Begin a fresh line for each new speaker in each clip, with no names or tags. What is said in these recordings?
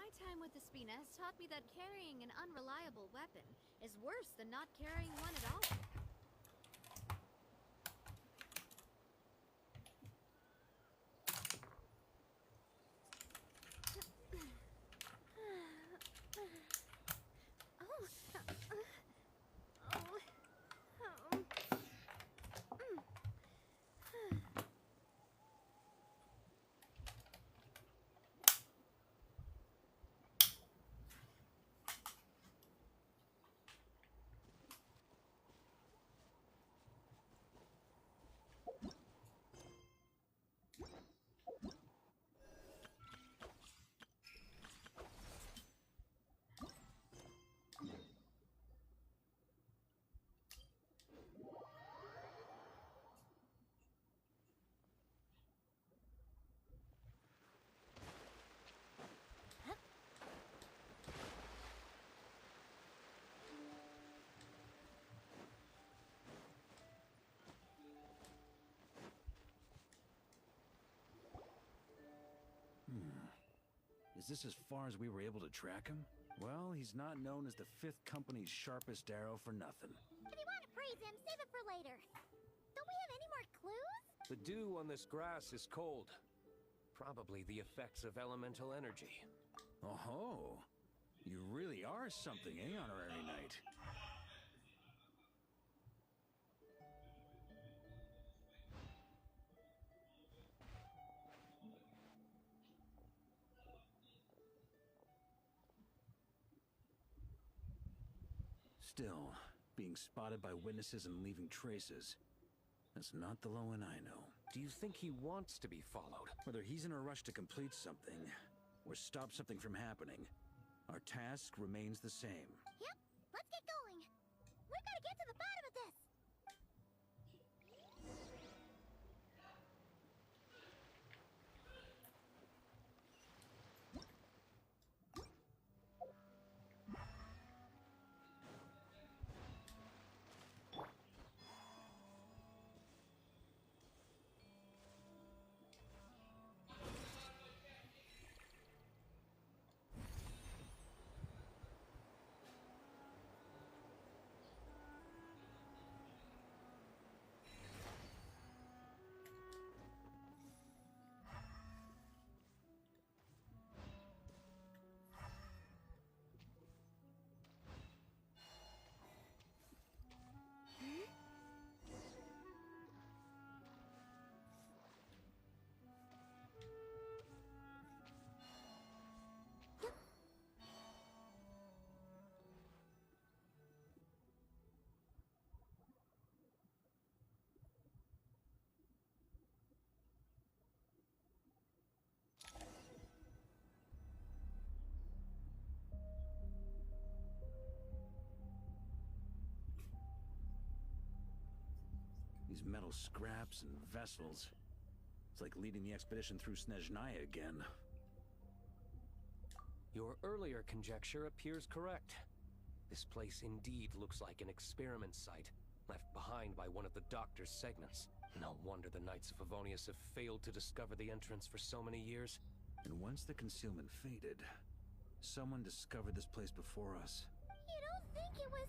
My time with the Spina has taught me that carrying an unreliable weapon is worse than not carrying one at all.
Is this as far as we were able to track him? Well, he's not known as the 5th Company's sharpest arrow for nothing.
If you want to praise him, save it for later. Don't we have any more clues?
The dew on this grass is cold. Probably the effects of elemental energy.
Oh-ho! You really are something, eh, Honorary Knight? Still, being spotted by witnesses and leaving traces, that's not the Lohen I know.
Do you think he wants to be followed?
Whether he's in a rush to complete something, or stop something from happening, our task remains the same.
Yep, let's get going. We've got to get to the bottom of this.
These metal scraps and vessels. It's like leading the expedition through Snezhnaya again.
Your earlier conjecture appears correct. This place indeed looks like an experiment site, left behind by one of the Doctor's segments. No wonder the Knights of Favonius have failed to discover the entrance for so many years.
And once the concealment faded, someone discovered this place before us.
You don't think it was...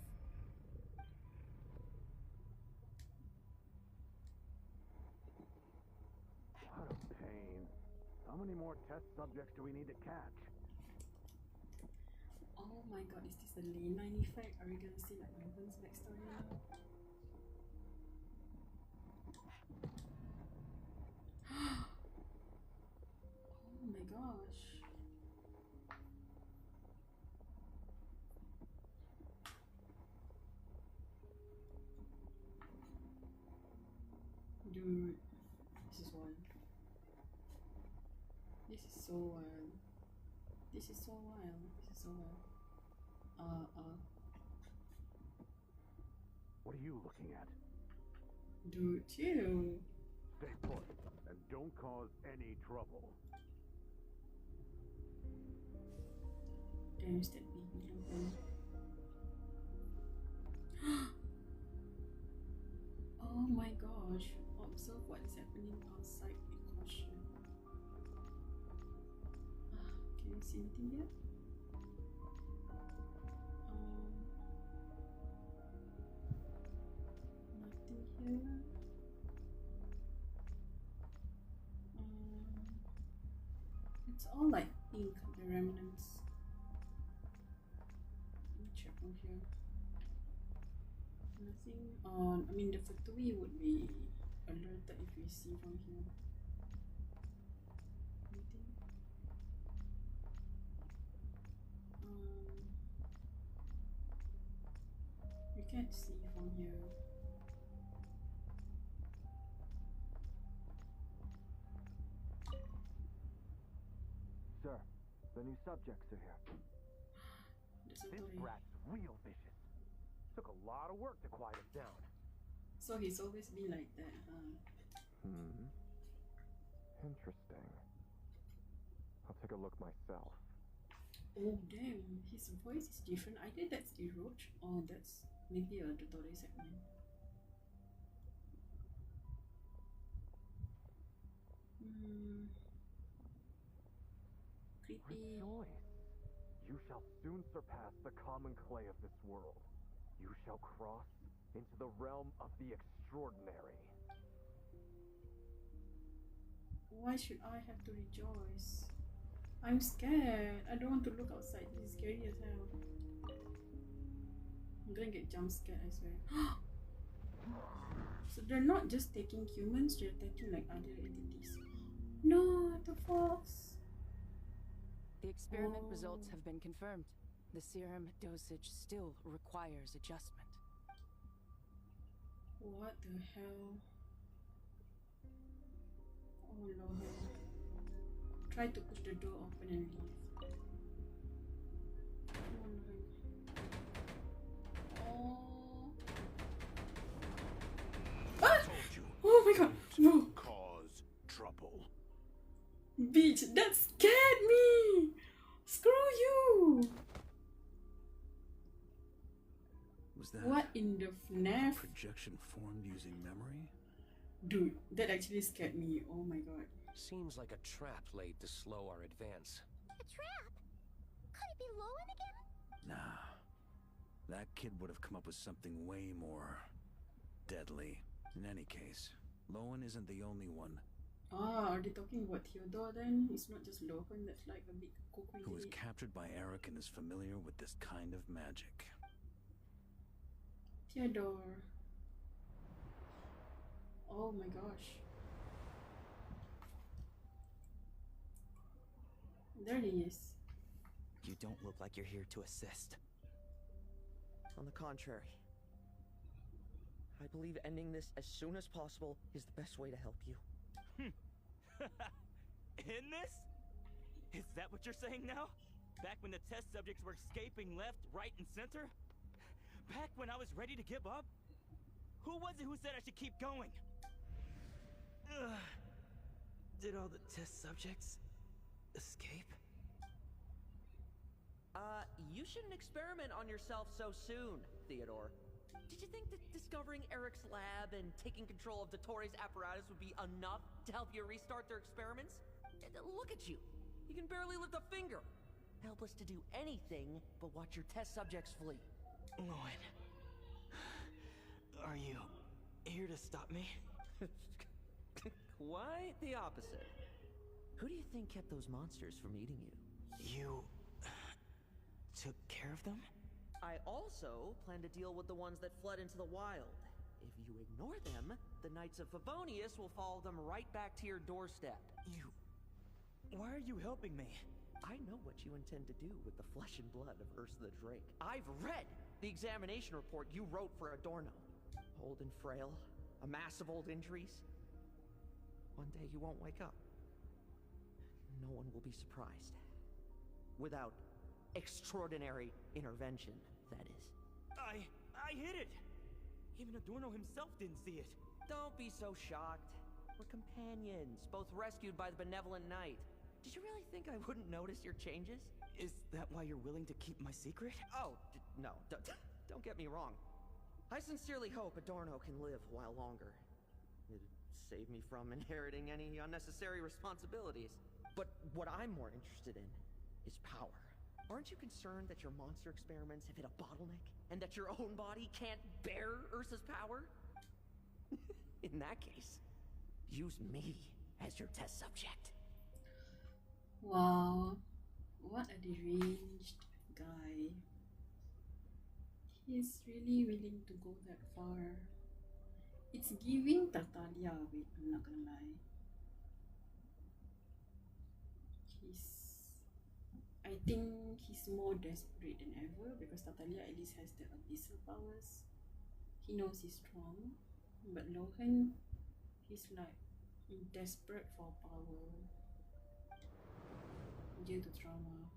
What a pain. How many more test subjects do we need to catch?
Oh my god, is this the Lane effect? Are we gonna see like Lohen's backstory now? Oh my gosh. Dude, this is wild. This is so wild. This is so wild. This is so wild.
What are you looking at?
Dude, chill.
Stay put, and don't cause any trouble.
There's that baby Lohen. Oh my gosh. Observe what is happening outside with caution. Can you see anything yet? all like ink, the remnants. Let me check on here. Nothing on. I mean, the Fatui would be alerted if we see from here. Anything? We can't see from here.
Sir, the new subjects are here.
There's a
This
toy.
brat's real vicious. Took a lot of work to quiet him down.
So he's always been like that, huh?
Interesting. I'll take a look myself.
Oh damn, his voice is different. I think that's Eroach. Oh, that's maybe a tutorial segment. Creepy.
Rejoice. You shall soon surpass the common clay of this world. You shall cross into the realm of the extraordinary.
Why should I have to rejoice? I'm scared. I don't want to look outside. This is scary as hell. I'm gonna get jump scared, I swear. So they're not just taking humans, they're taking like other entities. No, the fox.
The experiment
Oh.
results have been confirmed. The serum dosage still requires adjustment.
What the hell? Oh Lohen. Try to push the door open and leave. Come on, Lohen. Oh. Ah!
Told you.
Oh my god! No!
Cause trouble.
Bitch, that scared me! Screw you!
Was that
What in the FNAF?
projection formed using memory?
Dude, that actually scared me. Oh my god.
Seems like a trap laid to slow our advance.
A trap? Could it be Lowen again?
Nah. That kid would have come up with something way more deadly. In any case, Lohen isn't the only one
Ah, are they talking about Theodore then? It's not just Lohen that's like a big cookie.
who was captured by Eric and is familiar with this kind of magic.
Theodore. Oh my gosh. There he is.
You don't look like you're here to assist. On the contrary, I believe ending this as soon as possible is the best way to help you.
In this? Is that what you're saying now? Back when the test subjects were escaping left, right, and center? Back when I was ready to give up? Who was it who said I should keep going? Did all the test subjects escape?
You shouldn't experiment on yourself so soon, Theodore. Did you think that discovering Eric's lab and taking control of Dottores' apparatus would be enough to help you restart their experiments? Look at you. You can barely lift a finger. Helpless to do anything but watch your test subjects flee.
Lohen, are you here to stop me?
Quite the opposite. Who do you think kept those monsters from eating you?
You took care of them?
I also plan to deal with the ones that fled into the wild. If you ignore them, the Knights of Favonius will follow them right back to your doorstep.
Why are you helping me?
I know what you intend to do with the flesh and blood of Ursa the Drake. I've read the examination report you wrote for Adorno. Old and frail, a mass of old injuries. One day you won't wake up. No one will be surprised. Without extraordinary intervention, that is.
I hit it! Even Adorno himself didn't see it.
Don't be so shocked. We're companions, both rescued by the benevolent knight. Did you really think I wouldn't notice your changes?
Is that why you're willing to keep my secret?
Oh, no, don't get me wrong. I sincerely hope Adorno can live a while longer. It'd save me from inheriting any unnecessary responsibilities. But what I'm more interested in is power. Aren't you concerned that your monster experiments have hit a bottleneck? And that your own body can't bear Ursa's power? In that case, use me as your test subject.
Wow, what a deranged guy. He's really willing to go that far. It's giving Tatalia, wait, I'm not gonna lie. I think he's more desperate than ever because Tatalia at least has the abyssal powers. He knows he's strong, but Lohen, he's like desperate for power due to trauma.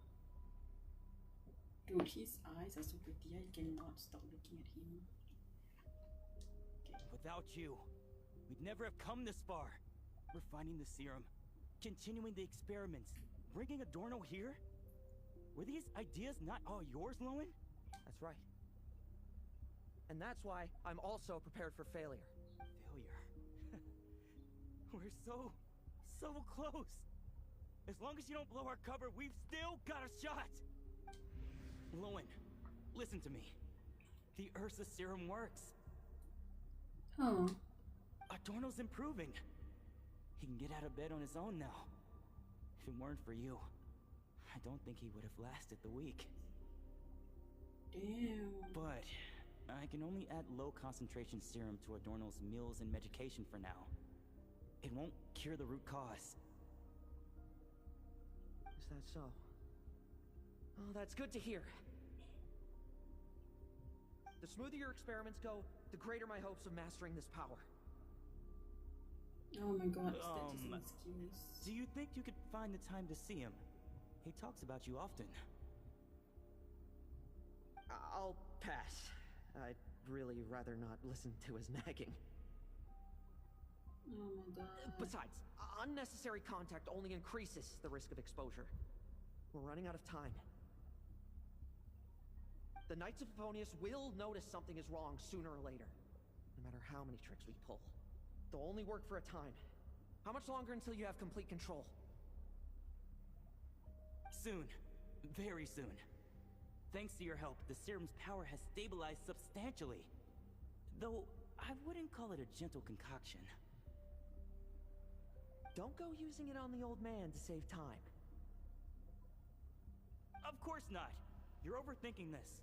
Dude, his eyes are so pretty, I cannot stop looking at him. Okay.
Without you, we'd never have come this far. Refining the serum, continuing the experiments, bringing Adorno here? Were these ideas not all yours, Lohen?
That's right. And that's why I'm also prepared for failure.
Failure? We're so close. As long as you don't blow our cover, we've still got a shot. Lohen, listen to me. The Ursa serum works.
Oh.
Adorno's improving. He can get out of bed on his own now. If it weren't for you, I don't think he would have lasted the week.
Damn.
But I can only add low concentration serum to Adorno's meals and medication for now. It won't cure the root cause.
Is that so? Oh, that's good to hear. The smoother your experiments go, the greater my hopes of mastering this power.
Oh my god, is that just an excuse?
Do you think you could find the time to see him? He talks about you often.
I'll pass. I'd really rather not listen to his nagging.
Oh my god.
Besides, unnecessary contact only increases the risk of exposure. We're running out of time. The Knights of Favonius will notice something is wrong sooner or later, no matter how many tricks we pull. They'll only work for a time. How much longer until you have complete control?
Soon. Very soon. Thanks to your help, the serum's power has stabilized substantially. Though, I wouldn't call it a gentle concoction.
Don't go using it on the old man to save time.
Of course not. You're overthinking this.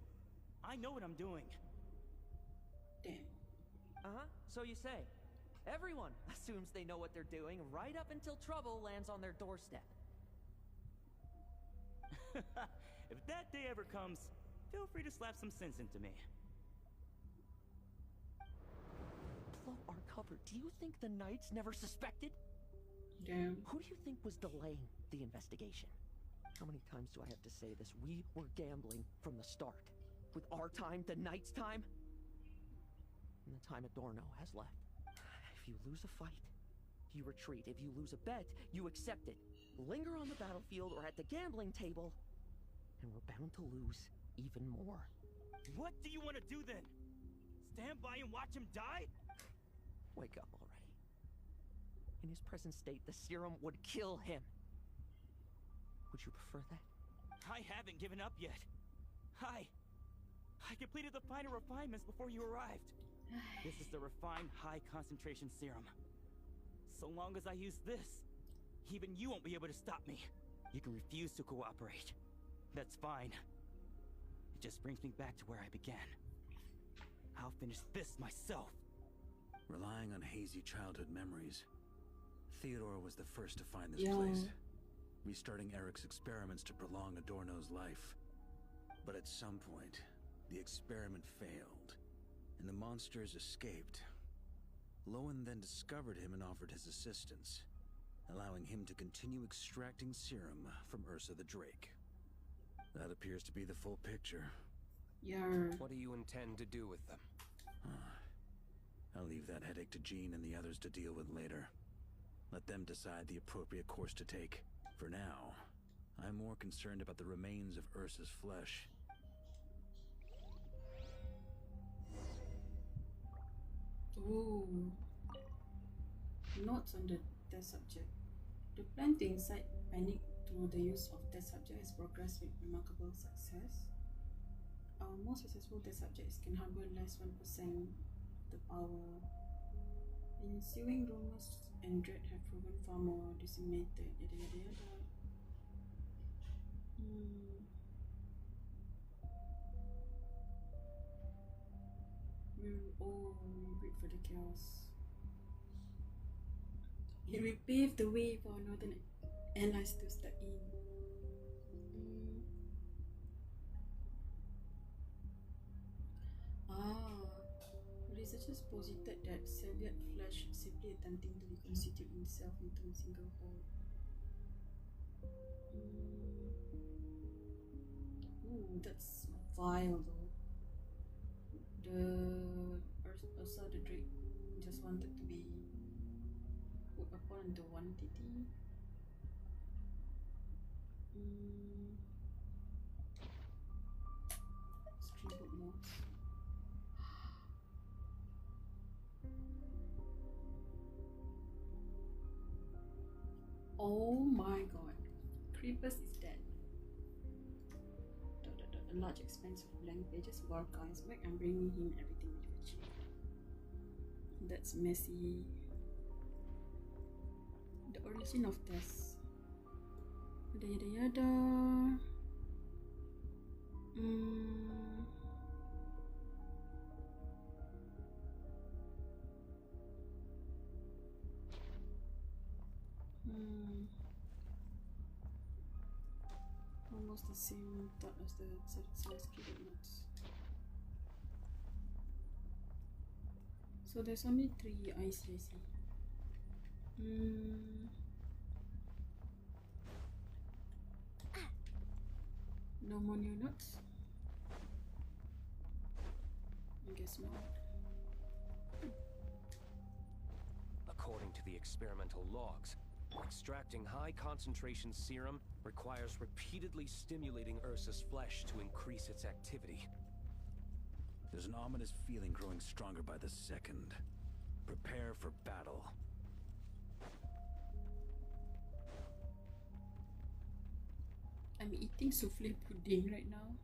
I know what I'm doing.
Damn.
Uh-huh, so you say. Everyone assumes they know what they're doing right up until trouble lands on their doorstep.
If that day ever comes, feel free to slap some sense into me.
Blow our cover. Do you think the Knights never suspected?
Damn.
Who do you think was delaying the investigation? How many times do I have to say this? We were gambling from the start. With our time, the Knights' time, and the time Adorno has left. If you lose a fight, you retreat. If you lose a bet, you accept it. Linger on the battlefield or at the gambling table, and we're bound to lose even more.
What do you want to do then? Stand by and watch him die?
Wake up already. In his present state, the serum would kill him. Would you prefer that?
I haven't given up yet. I completed the final refinements before you arrived. This is the refined high-concentration serum. So long as I use this, even you won't be able to stop me. You can refuse to cooperate. That's fine. It just brings me back to where I began. I'll finish this myself.
Relying on hazy childhood memories, Theodore was the first to find this
Yeah.
place, restarting Eric's experiments to prolong Adorno's life. But at some point, the experiment failed, and the monsters escaped. Lohen then discovered him and offered his assistance, allowing him to continue extracting serum from Ursa the Drake. That appears to be the full picture.
Yeah.
What do you intend to do with them?
I'll leave that headache to Jean and the others to deal with later. Let them decide the appropriate course to take. For now, I'm more concerned about the remains of Ursa's flesh.
Ooh. Notes on the test subject. The plan to incite panic through the use of test subject has progressed with remarkable success. Our most successful test subjects can harbor less 1% of the power. Ensuing rumors and dread have proven far more disseminated. Yada yada yada. We wait for the chaos. It will pave the way for northern allies to step in. Researchers posited that severed flesh simply attempting to reconstitute itself into a single whole. Ooh, that's vile though. Ursa the Drake just wanted to be put upon into one entity. Tribute mods. Oh my god. Creepers is dead. A large expanse of blank pages. Barca is back. I'm bringing him everything we've achieved. That's messy. The origin of this. Yada yada yada. Almost the same thought as the size keyboard notes. So there's only 3. I see. No more new notes? I guess not.
According to the experimental logs, extracting high concentration serum requires repeatedly stimulating Ursa's flesh to increase its activity.
There's an ominous feeling growing stronger by the second. Prepare for battle.
I'm eating souffle pudding right now.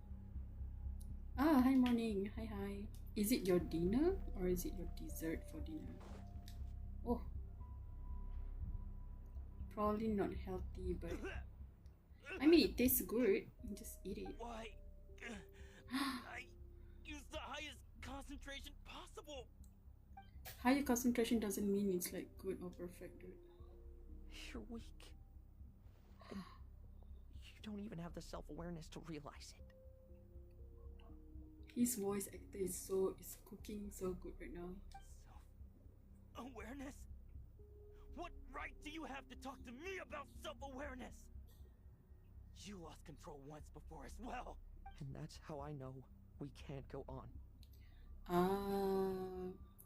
Ah, hi morning. Hi. Is it your dinner or is it your dessert for dinner? Oh. Probably not healthy, but I mean it tastes good. Just eat it.
Why? I used the highest concentration possible.
Higher concentration doesn't mean it's like good or perfect, dude.
You're weak. And you don't even have the self-awareness to realize it.
His voice actor is cooking so good right now.
Self-awareness? What right do you have to talk to me about self-awareness? You lost control once before as well.
And that's how I know we can't go on.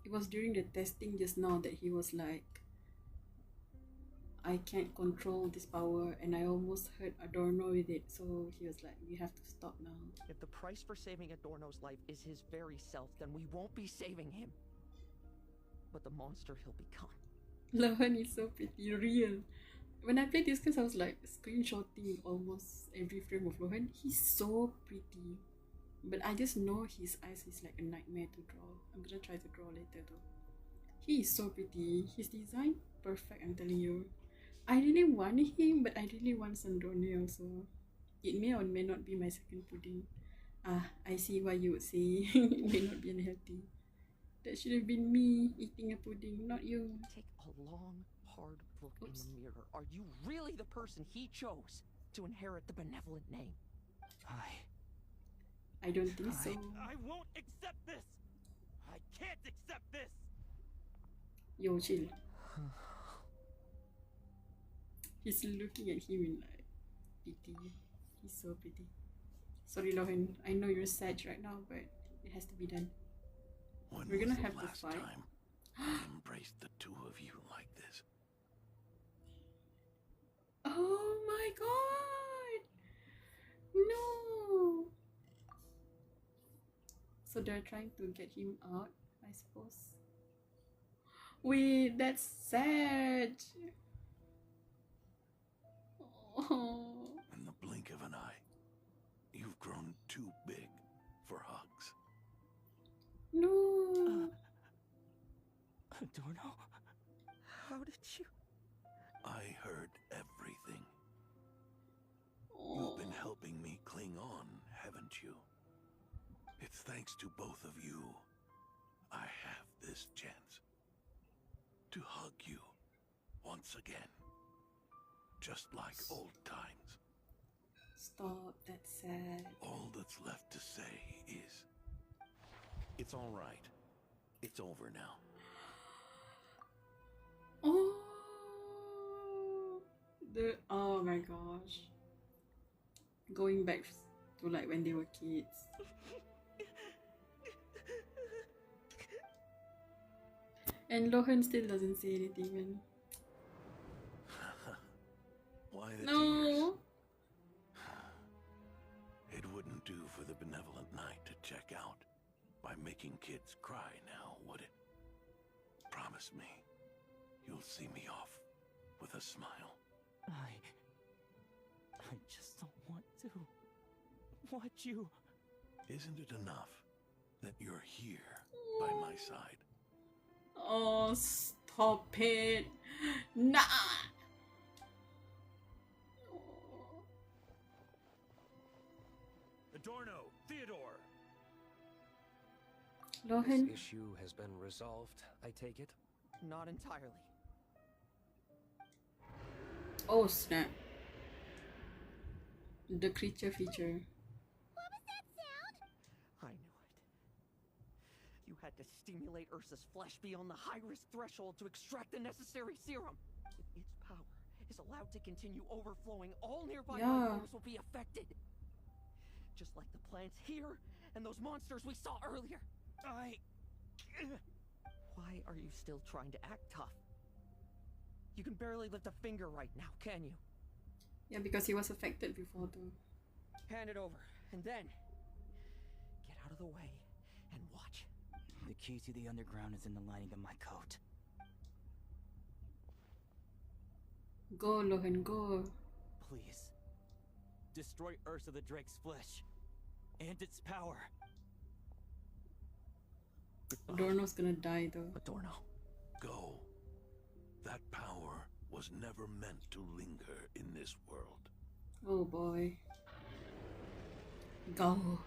It was during the testing just now that he was like, I can't control this power, and I almost hurt Adorno with it, so he was like, we have to stop now.
If the price for saving Adorno's life is his very self, then we won't be saving him, but the monster he'll become.
Lohen is so pretty, real. When I played this game, I was like screenshotting almost every frame of Lohen. He's so pretty. But I just know his eyes is like a nightmare to draw. I'm gonna try to draw later though. He is so pretty. His design, perfect, I'm telling you. I really want him, but I really want Sandrone also. It may or may not be my second pudding. I see why you would say it may not be unhealthy. That should have been me eating a pudding, not you.
Take a long, hard look in the mirror. Are you really the person he chose to inherit the benevolent name?
I don't think so.
I won't accept this! I can't accept this!
Yo, chill. He's looking at him in like pity. He's so pretty. Sorry, Lohen. I know you're sad right now, but it has to be done. We're gonna have to fight.
Time I embraced the two of you like this.
Oh my god! No! So they're trying to get him out, I suppose. Wait, that's sad. Oh.
In the blink of an eye, you've grown too big for hugs.
No.
Adorno?
How did you?
I heard everything.
Oh.
You've been helping
on, haven't you? It's thanks to both of you I have this chance to hug you once again. Just like old times.
Stop, that's sad.
All that's left to say is, it's all right. It's over now.
Oh my gosh. Going back to like when they were kids. And Lohen still doesn't say anything, man.
Why the
No.
tears? It wouldn't do for the benevolent knight to check out by making kids cry now, would it? Promise me you'll see me off with a smile.
I just don't want to watch you.
Isn't it enough that you're here by my side?
Oh, stop it. Nah.
Adorno, Theodore.
Lohen.
This issue has been resolved, I take it?
Not entirely.
Oh snap. The creature feature.
What was that sound?
I knew it. You had to stimulate Ursa's flesh beyond the high-risk threshold to extract the necessary serum. If its power is allowed to continue overflowing, all nearby microbes will be affected. Just like the plants here and those monsters we saw earlier. Why are you still trying to act tough? You can barely lift a finger right now, can you?
Yeah, because he was affected before too.
Hand it over, and then get out of the way and watch.
The key to the underground is in the lining of my coat.
Go, Lohen, go.
Please. Destroy Ursa the Drake's flesh. And its power.
Adorno's gonna die though.
Adorno.
Go. That power was never meant to linger in this world.
Oh boy. Go.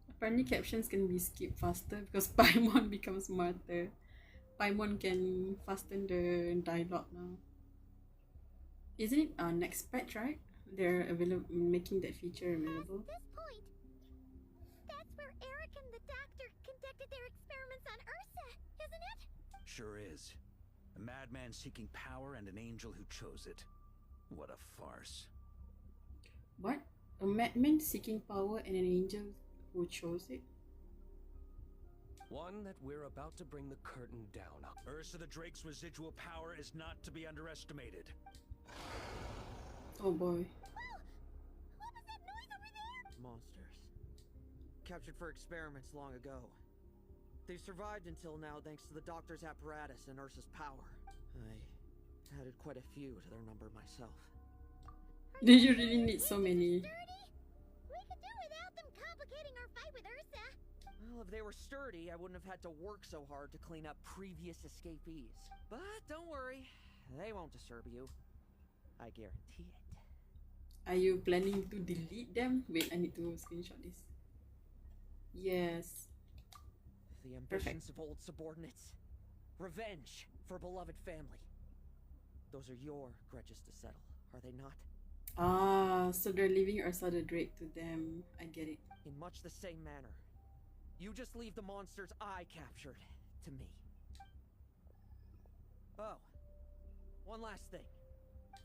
Apparently captions can be skipped faster because Paimon becomes martyr. Paimon can fasten the dialogue now. Isn't it next patch, right? They're making that feature available.
Past this point, that's where Eric and the doctor conducted their experiments on Ursa, isn't it?
Sure is. A madman seeking power and an angel who chose it. What a farce.
What? A madman seeking power and an angel who chose it?
One that we're about to bring the curtain down on.
Ursa the Drake's residual power is not to be underestimated.
Oh boy.
What was that noise over there?
Monsters. Captured for experiments long ago. They've survived until now thanks to the doctor's apparatus and Ursa's power. I added quite a few to their number myself.
Did you really need so many?
Sturdy? We could do without them complicating our fight with Ursa.
Well, if they were sturdy, I wouldn't have had to work so hard to clean up previous escapees. But don't worry, they won't disturb you. I guarantee it.
Are you planning to delete them? Wait, I need to screenshot this. Yes.
The ambitions of old subordinates. Revenge for beloved family. Those are your grudges to settle, are they not?
Ah, so they're leaving Ursa the Drake to them. I get it.
In much the same manner. You just leave the monsters I captured to me. Oh, one last thing.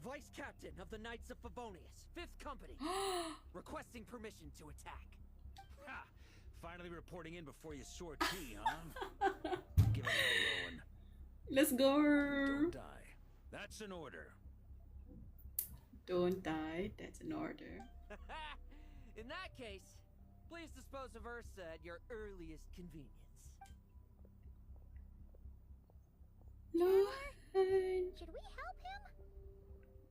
Vice Captain of the Knights of Favonius, 5th Company, requesting permission to attack.
Ha! Finally reporting in before you sore tea, huh? Give it a Lohen.
Let's go.
Don't die. That's an order.
Don't die. That's an order.
In that case, please dispose of Ursa at your earliest convenience.
Lohen.
Should we help him?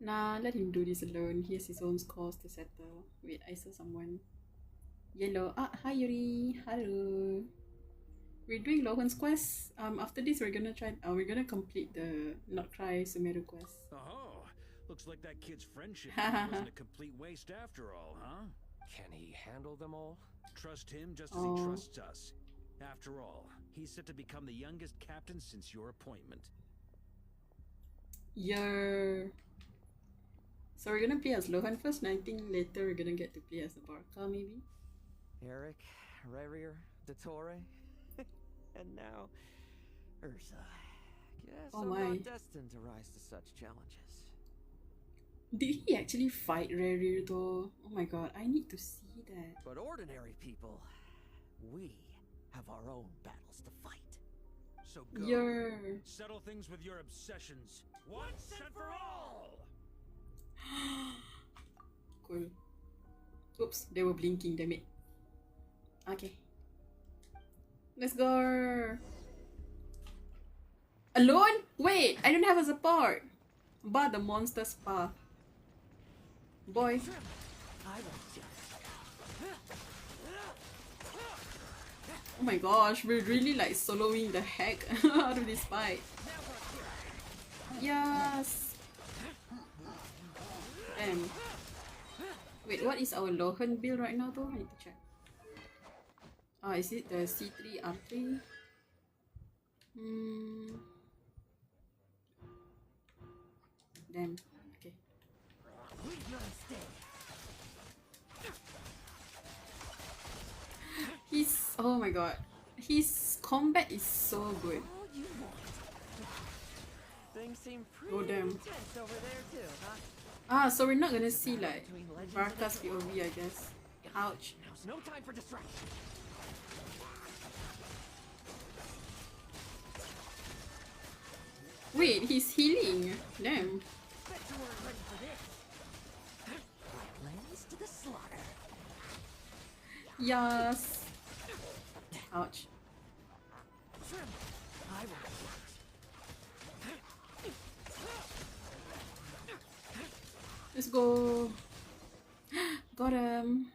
Nah, let him do this alone. He has his own scores to settle. Wait, I saw someone. Yellow. Ah, hi Yuri. Hello. We're doing Lohen's quest. After this, we're gonna complete the Nodkrai Sumeru quest.
Oh, looks like that kid's friendship wasn't a complete waste after all, huh?
Can he handle them all?
Trust him just as he trusts us. After all, he's set to become the youngest captain since your appointment.
Yeah. So we're gonna play as Lohen first, and I think later we're gonna get to play as the Barca, maybe?
Eric, Rarier, Dottore, and now Ursa. Guess I'm not destined to rise to such challenges.
Did he actually fight Rarier though? Oh my god, I need to see that.
But ordinary people, we have our own battles to fight.
So go.
Yeah.
Settle things with your obsessions. Once and for all!
Cool. Oops, they were blinking, damn it. Okay. Let's go! Alone? Wait, I don't have a support! Bar the monster's path. Boy. Oh my gosh, we're really like soloing the heck out of this fight. Yes! Damn. Wait, what is our Lohen build right now though? I need to check. Ah, is it the C3 R3? Damn. Okay. He's, oh my god, his combat is so good.
Things seem pretty
intense
over there too, huh?
Ah, so we're not gonna see like Barca's POV, I guess. Ouch.
Now's no time for distraction.
Wait, he's healing. Damn.
To the slaughter.
Yes. Ouch.
I will.
Let's go. Got him.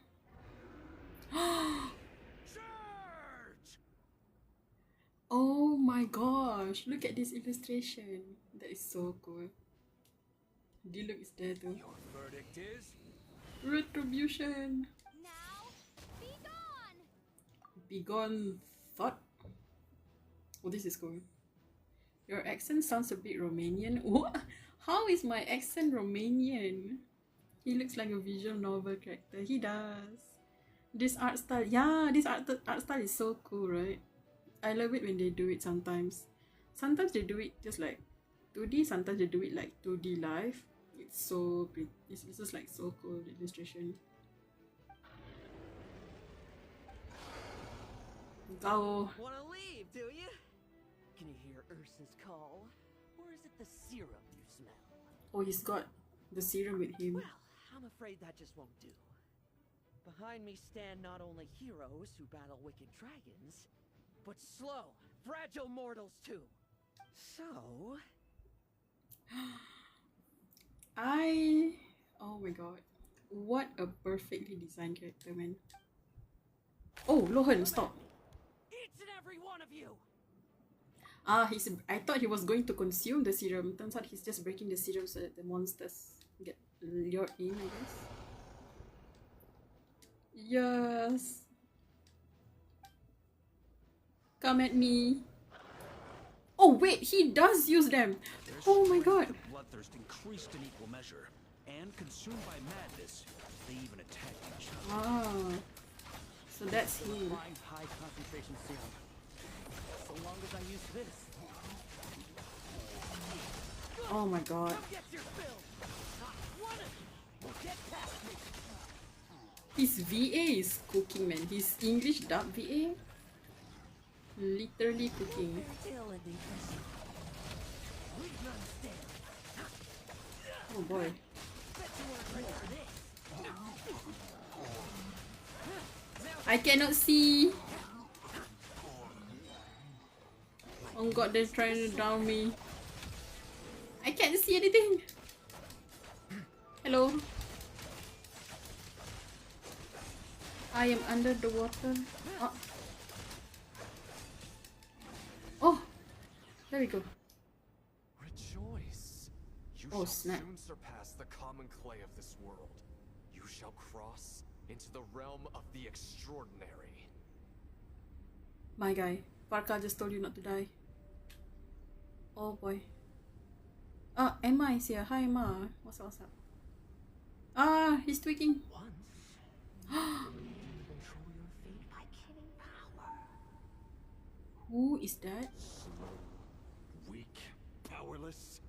Oh my gosh. Look at this illustration. That is so cool. Diluc is there too.
Your verdict is?
Retribution.
Now, be gone!
Be gone, thought. Oh, this is cool. Your accent sounds a bit Romanian. What? How is my accent Romanian? He looks like a visual novel character. He does. This art style, yeah, this art style is so cool, right? I love it when they do it sometimes. Sometimes they do it just like 2D, sometimes they do it like 2D live. It's so pretty. It's just like so cool, the illustration. Go.
Wanna leave, do you? Can you hear Ursa's call? Or is it the serum you smell?
Oh, he's got the serum with him.
Well, I'm afraid that just won't do. Behind me stand not only heroes who battle wicked dragons, but slow, fragile mortals too. So...
Oh my god. What a perfectly designed character, man. Oh, Lohen, stop.
Each and every one of you!
Ah, I thought he was going to consume the serum. Turns out he's just breaking the serum so that the monsters get lured in, I guess. Yes. Come at me. Oh wait, he does use them. Oh my god.
Bloodthirst increased in equal measure, and consumed by madness, they even attacked each other.
Ah, so that's him.
Find high concentration serum. So long as I use this.
Oh my god.
Come get your fill! Not one of you will get past me!
His VA is cooking, man. His English dub VA? Literally cooking. Oh boy. I cannot see. Oh god, they're trying to down me. I can't see anything. Hello. I am under the water. Oh. Oh, there we go.
Rejoice. You
Oh,
shall
snap.
soon surpass the common clay of this world. You shall cross
into the realm of the extraordinary.
My guy, Parka just told you not to die. Oh boy. Ah, Emma is here. Hi Emma. What's up, what's up? Ah, he's tweaking.
Control your fate by killing power.
Who is that?
Weak, powerless,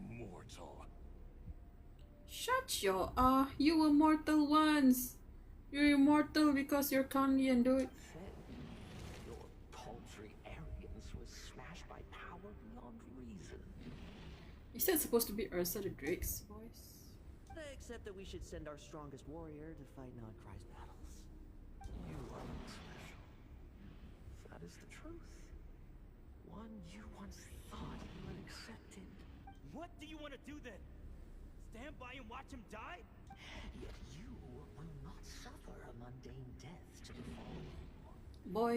mortal.
Shut your you were mortal once. You're immortal because you're Kandian, dude.
Your paltry arrogance was smashed by power beyond reason.
Is that supposed to be Ursa the Drake's voice?
Except that we should send our strongest warrior to fight Nodkrai's battles. You are not special. That is the truth. One you once thought but accepted.
What do you want to do then? Stand by and watch him die?
Yet you will not suffer a mundane death to befall you.
Boy.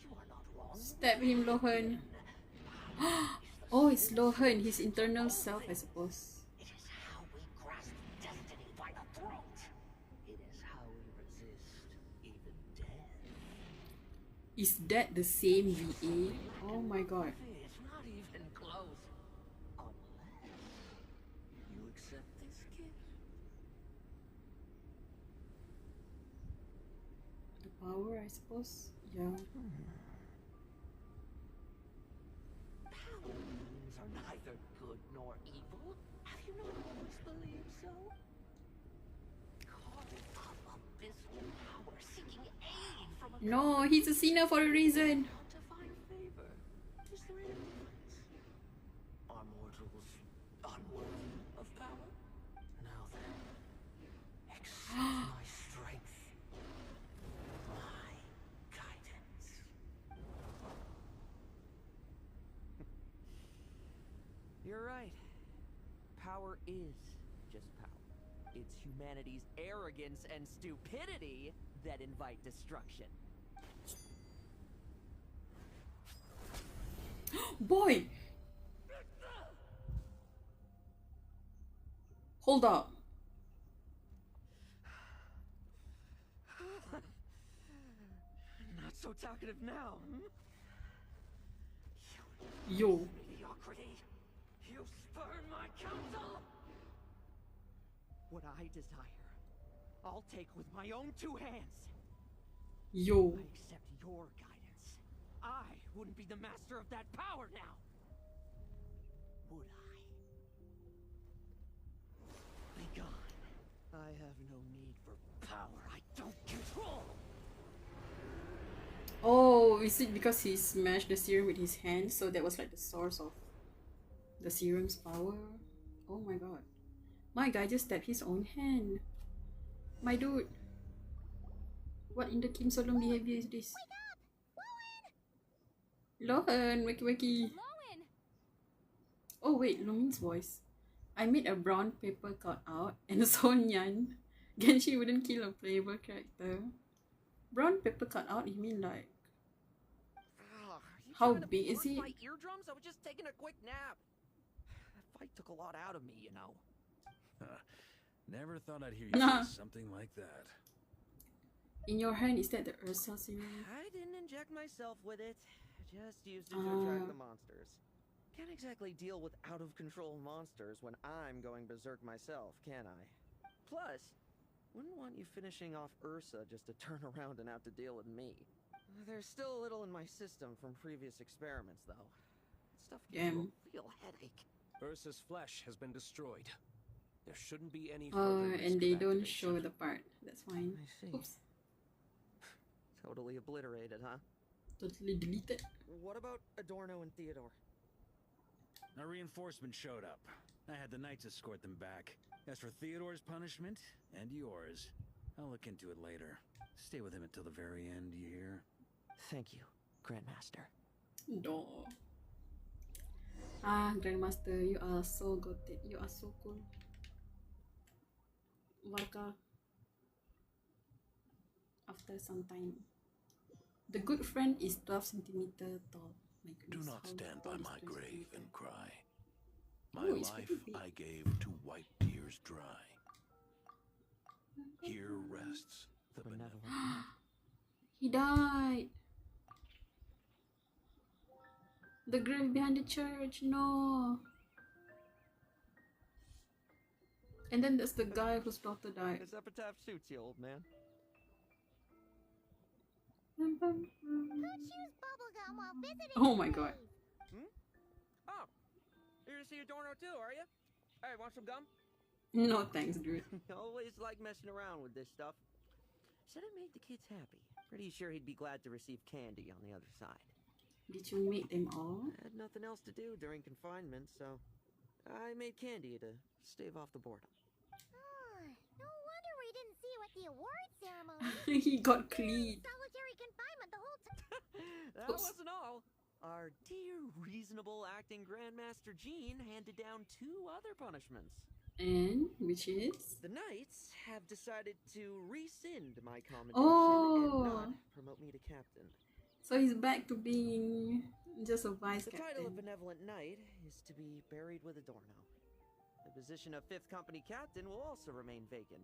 You are not wrong.
Stab him, Lohen. Oh, it's Lohen, his internal self, I suppose.
It is how we grasp destiny by the throat. It is how we resist even death.
Is that the same VA? Oh my god.
It's not even close. Unless you accept this gift.
The power, I suppose? Yeah.
Powers are neither good nor evil. Have you not always believed so? Carved up abysmal power, seeking aid from a
No, he's a sinner for a reason.
to find favor. Is there any difference? Are mortals unworthy of power? Now then, accept my strength, my guidance. You're right. Power is just power. It's humanity's arrogance and stupidity that invite destruction.
Boy! Hold up.
Not so talkative now,
Yo.
mediocrity. You spurn my counsel. What I desire, I'll take with my own two hands.
Yo.
I accept your guidance. I wouldn't be the master of that power now. Would I? Be gone. I have no need for power I don't control.
Oh, is it because he smashed the serum with his hand? So that was like the source of the serum's power? Oh my god. My guy just stabbed his own hand. My dude. What in the Kim So-Lung behavior is this? Lohen, wakey wakey.
Lowen!
Oh wait, Lomin's voice. I made a brown paper cutout and so Nyan. Genshi wouldn't kill a playable character. Brown paper cutout, you mean like... How big is it?
My eardrums? I was just taking a quick nap. That fight took a lot out of me, you know.
Never thought I'd hear you
Nah.
say something like that.
In your hand, is that the Ursa serum?
I didn't inject myself with it. Just used it to attract the monsters. Can't exactly deal with out-of-control monsters when I'm going berserk myself, can I? Plus, wouldn't want you finishing off Ursa just to turn around and have to deal with me. There's still a little in my system from previous experiments, though. That stuff gives you a real headache.
Ursa's flesh has been destroyed. There shouldn't be any further risk
And they
of
don't
activation.
show the part. That's fine.
I see.
Oops.
Totally obliterated, huh?
Totally deleted.
What about Adorno and Theodore?
Our reinforcements showed up. I had the knights escort them back. As for Theodore's punishment, and yours, I'll look into it later. Stay with him until the very end, you hear?
Thank you, Grandmaster.
No. Ah, Grandmaster, you are so goated. You are so cool. Varka. After some time. The good friend is 12 centimeter tall. My
Do
goodness,
not
how
stand
tall
by
is
my
12
grave
centimeter?
and cry. My
Oh, it's
life
pretty big.
I gave to wipe tears dry. Here rests the benevolent.
He died. The grave behind the church, no. And then there's the guy whose daughter died.
This epitaph suits you, old man.
Who chews bubblegum while visiting
Oh
the
my god.
grave?
Oh, you're here to see Adorno too, are you? Hey, want some gum?
No thanks, dude.
Always like messing around with this stuff. Said it made the kids happy. Pretty sure he'd be glad to receive candy on the other side.
Did you meet them all?
I had nothing else to do during confinement, so I made candy to stave off the boredom.
Oh, no wonder we didn't see you at the award ceremony.
He got clean.
Solitary confinement the whole time.
That wasn't all. Our dear, reasonable acting Grandmaster Jean handed down 2 other punishments.
And which is?
The Knights have decided to rescind my commendation
Oh.
and not promote me to captain.
So he's back to being just a vice
The title of
captain.
Benevolent Knight is to be buried with Adorno. The position of 5th Company Captain will also remain vacant.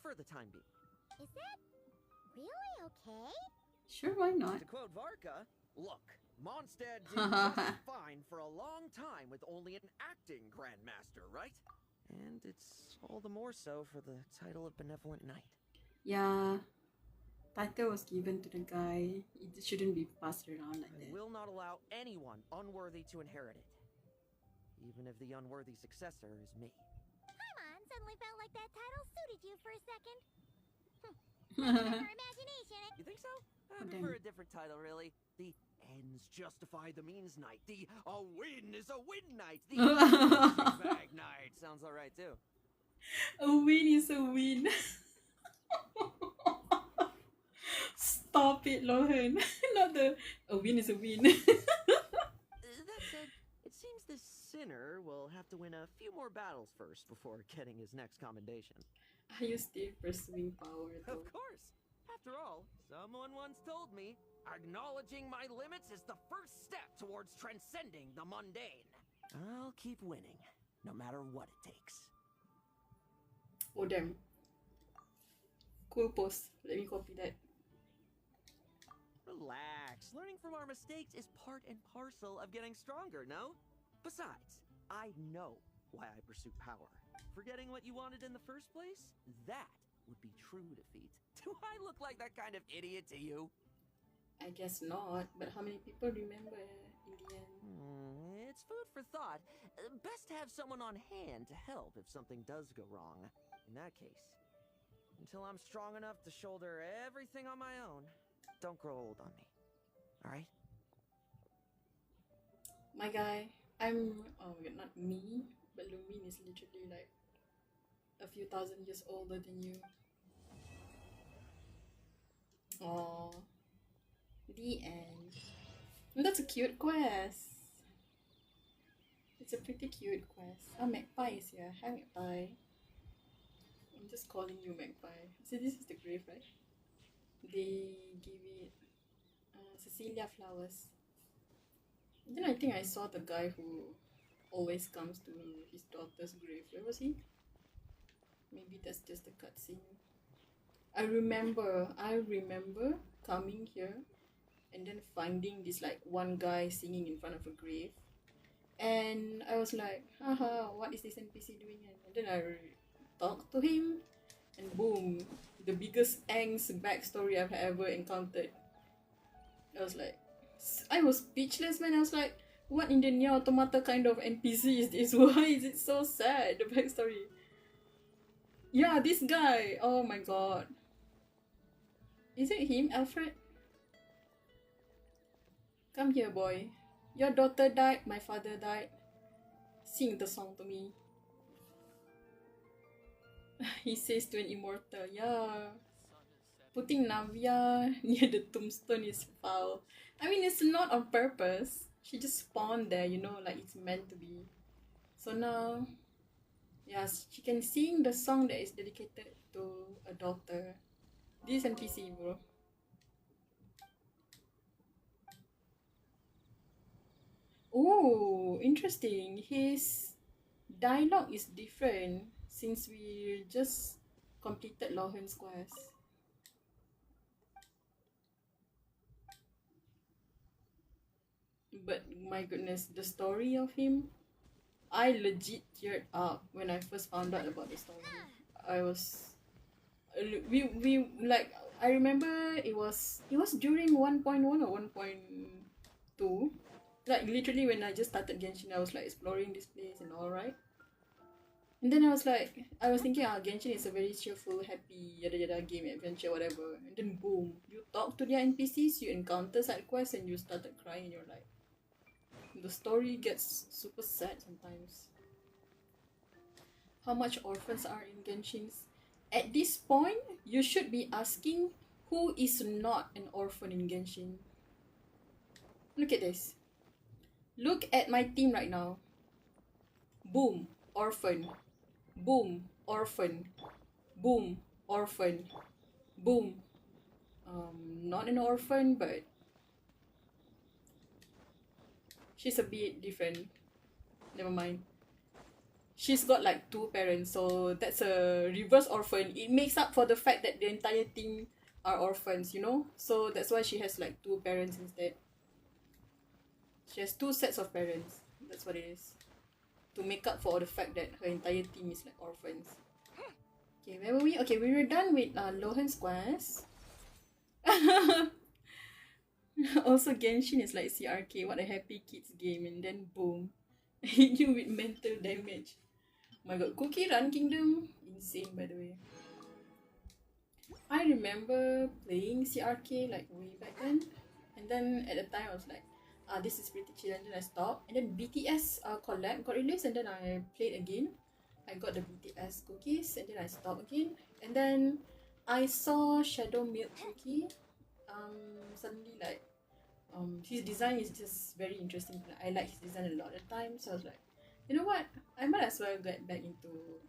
For the time being.
Is that really okay?
Sure, why not?
To quote Varka, look, Mondstadt did just fine for a long time with only an acting Grandmaster, right? And it's all the more so for the title of Benevolent Knight.
Yeah. Title was given to the guy. It shouldn't be passed around like
I
that.
will not allow anyone unworthy to inherit it. Even if the unworthy successor is me.
Paimon suddenly felt like that title suited you for a second. Her imagination.
You think so? I
Oh,
prefer
damn.
a different title, really. The ends justify the means Knight. The a win is a win Knight. The bag Knight. Sounds alright, too.
A win is a win. Stop it, Lohen. Not the a win is a win.
That said, it seems this sinner will have to win a few more battles first before getting his next commendation.
Are you still pursuing power though?
Of course. After all, someone once told me, acknowledging my limits is the first step towards transcending the mundane. I'll keep winning, no matter what it takes.
Oh damn. Cool post. Let me copy that.
Relax. Learning from our mistakes is part and parcel of getting stronger, no? Besides, I know why I pursue power. Forgetting what you wanted in the first place? That would be true defeat. Do I look like that kind of idiot to you?
I guess not, but how many people remember in the end?
It's food for thought. Best to have someone on hand to help if something does go wrong. In that case, until I'm strong enough to shoulder everything on my own, don't grow old on me. Alright?
My guy, oh not me, but Lumin is literally like a few thousand years older than you. Oh, the end. And that's a cute quest. It's a pretty cute quest. Oh, Magpie is here. Hi, Magpie. I'm just calling you Magpie. See, this is the grave, right? They give it Cecilia flowers. Then I think I saw the guy who always comes to his daughter's grave. Where was he? Maybe that's just a cutscene. I remember coming here and then finding this like one guy singing in front of a grave. And I was like, haha, what is this NPC doing? And then I talked to him and boom, the biggest angst backstory I've ever encountered. I was speechless, man. I was like, what in the Nier Automata kind of NPC is this? Why is it so sad, the backstory? Yeah, this guy. Oh my god. Is it him, Alfred? Come here, boy. Your daughter died, my father died. Sing the song to me. He says to an immortal, yeah. Putting Navia near the tombstone is foul. I mean, it's not on purpose. She just spawned there, you know, like it's meant to be. So now, yes, she can sing the song that is dedicated to a daughter. This is NPC, bro. Oh, interesting. His dialogue is different since we just completed Lohen's quest. But my goodness, the story of him, I legit teared up when I first found out about the story. I was, we like, I remember it was during 1.1 or 1.2. Like literally when I just started Genshin, I was like exploring this place and all, right? And then I was thinking, Genshin is a very cheerful, happy, yada yada game, adventure, whatever. And then boom, you talk to their NPCs, you encounter side quests, and you started crying, and you're like, the story gets super sad sometimes. How much orphans are in Genshin's? At this point, you should be asking who is not an orphan in Genshin. Look at this. Look at my team right now. Boom, orphan. Boom, orphan. Boom, orphan. Boom. Not an orphan, but she's a bit different. Never mind. She's got like 2 parents, so that's a reverse orphan. It makes up for the fact that the entire team are orphans, you know? So that's why she has like 2 parents instead. She has 2 sets of parents. That's what it is. To make up for the fact that her entire team is like orphans. Okay, where were we? Okay, we were done with Lohen's quest. Also, Genshin is like CRK, what a happy kids game, and then boom, hit you with mental damage. Oh my god, Cookie Run Kingdom, insane by the way. I remember playing CRK like way back then, and then at the time I was like, this is pretty chill, and then I stopped. And then BTS collab got released, and then I played again. I got the BTS cookies, and then I stopped again. And then I saw Shadow Milk Cookie. Suddenly like, his design is just very interesting. I like his design a lot at the time, so I was like, you know what? I might as well get back into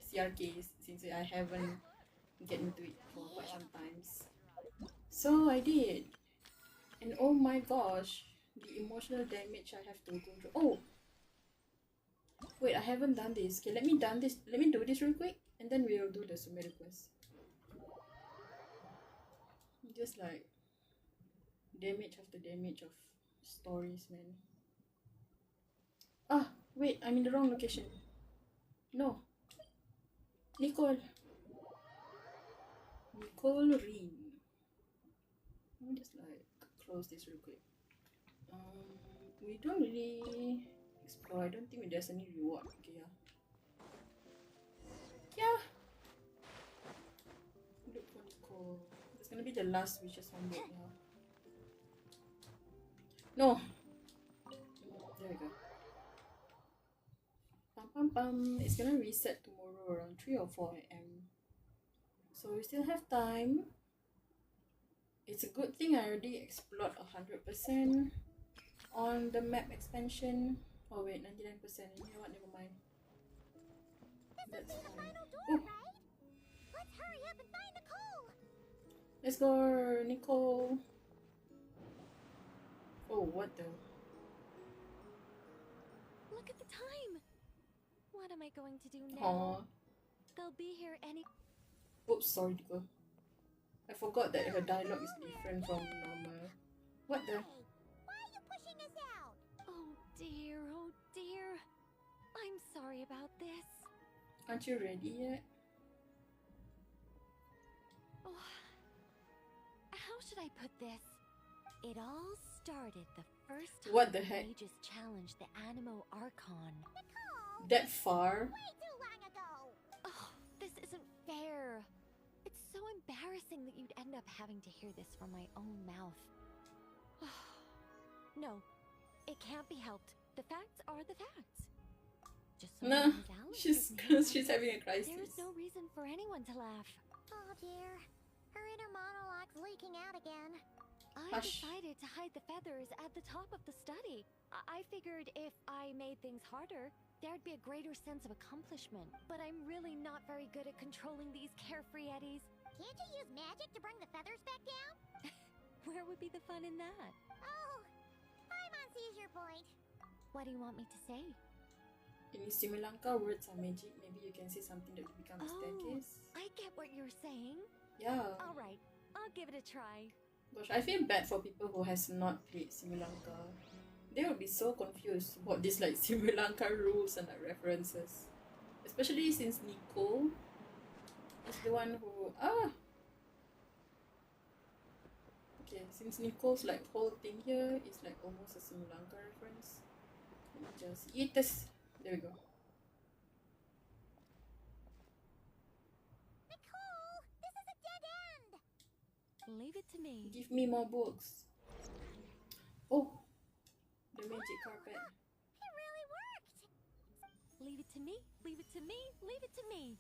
CRK since I haven't get into it for quite some times. So I did. And oh my gosh, the emotional damage I have to go through. Oh! Wait, I haven't done this. Okay, let me do this real quick, and then we'll do the Sumeru quest. Just like damage after damage of stories, man. Ah, wait, I'm in the wrong location. No. Nicole Reed. Let me just like close this real quick. We don't really explore. I don't think there's any reward. Okay, yeah. Look for Nicole. It's gonna be the last wishes on board, yeah. No. There we go. It's gonna reset tomorrow around 3 or 4 a.m. So we still have time. It's a good thing I already explored 100% on the map expansion. Oh wait, 99%. You know what? Never mind. That's fine. Oh.
Let's hurry up and find Nicole.
Let's go, Nicole. Oh, what the?
Look at the time. What am I going to do now?
Aww.
They'll be here any.
Oops, sorry, Nicole. I forgot that her dialogue is different from normal. What the?
Why are you pushing us out?
Oh dear, oh dear. I'm sorry about this.
Aren't you ready yet?
Oh. How should I put this? It all started the first time
What the heck?
mages challenged the Animo Archon.
Nicole,
That far?
way too long ago.
Oh, this isn't fair. It's so embarrassing that you'd end up having to hear this from my own mouth. No, it can't be helped. The facts are the facts. Just so
No,
Oh,
long as Alex
she's having a crisis.
There's no reason for anyone to laugh.
Oh dear. Her inner monologue's leaking out again.
I
Hush.
decided to hide the feathers at the top of the study. I figured if I made things harder, there'd be a greater sense of accomplishment. But I'm really not very good at controlling these carefree eddies.
Can't you use magic to bring the feathers back down?
Where would be the fun in that?
Oh, I'm on seizure point.
What do you want me to say?
In Sri Lanka, words are magic. Maybe you can say something that will become a staircase.
I get what you're saying.
Yeah.
Alright, I'll give it a try.
Gosh, I feel bad for people who has not played Sri Lanka. They will be so confused about these like Sri Lanka rules and like references. Especially since Nico is the one who okay, since Nico's like whole thing here is like almost a Sri Lanka reference. Let me just eat this. There we go.
Nicole, this is a dead end.
Leave it to me.
Give me more books. Oh, the magic carpet.
It really worked.
Leave it to me. Leave it to me. Leave it to me.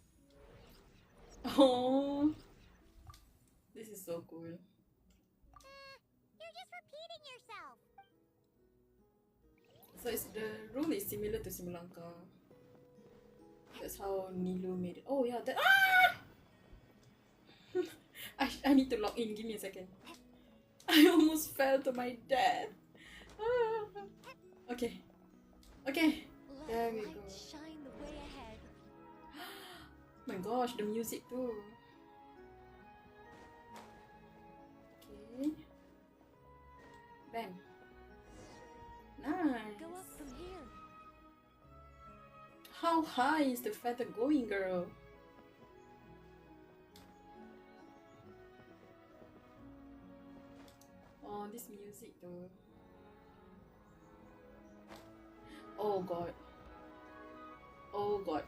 Oh, this is so cool.
You're just repeating yourself.
So it's the rule is similar to Sri Lanka. That's how Nilo made it. Oh yeah, that I need to log in. Give me a second. I almost fell to my death. Okay. Okay. There we go.
Shine the way ahead.
My gosh, the music too. Okay. Bam. Nice.
Go up from here.
How high is the feather going, girl? Oh, this music though. Oh god. Oh god.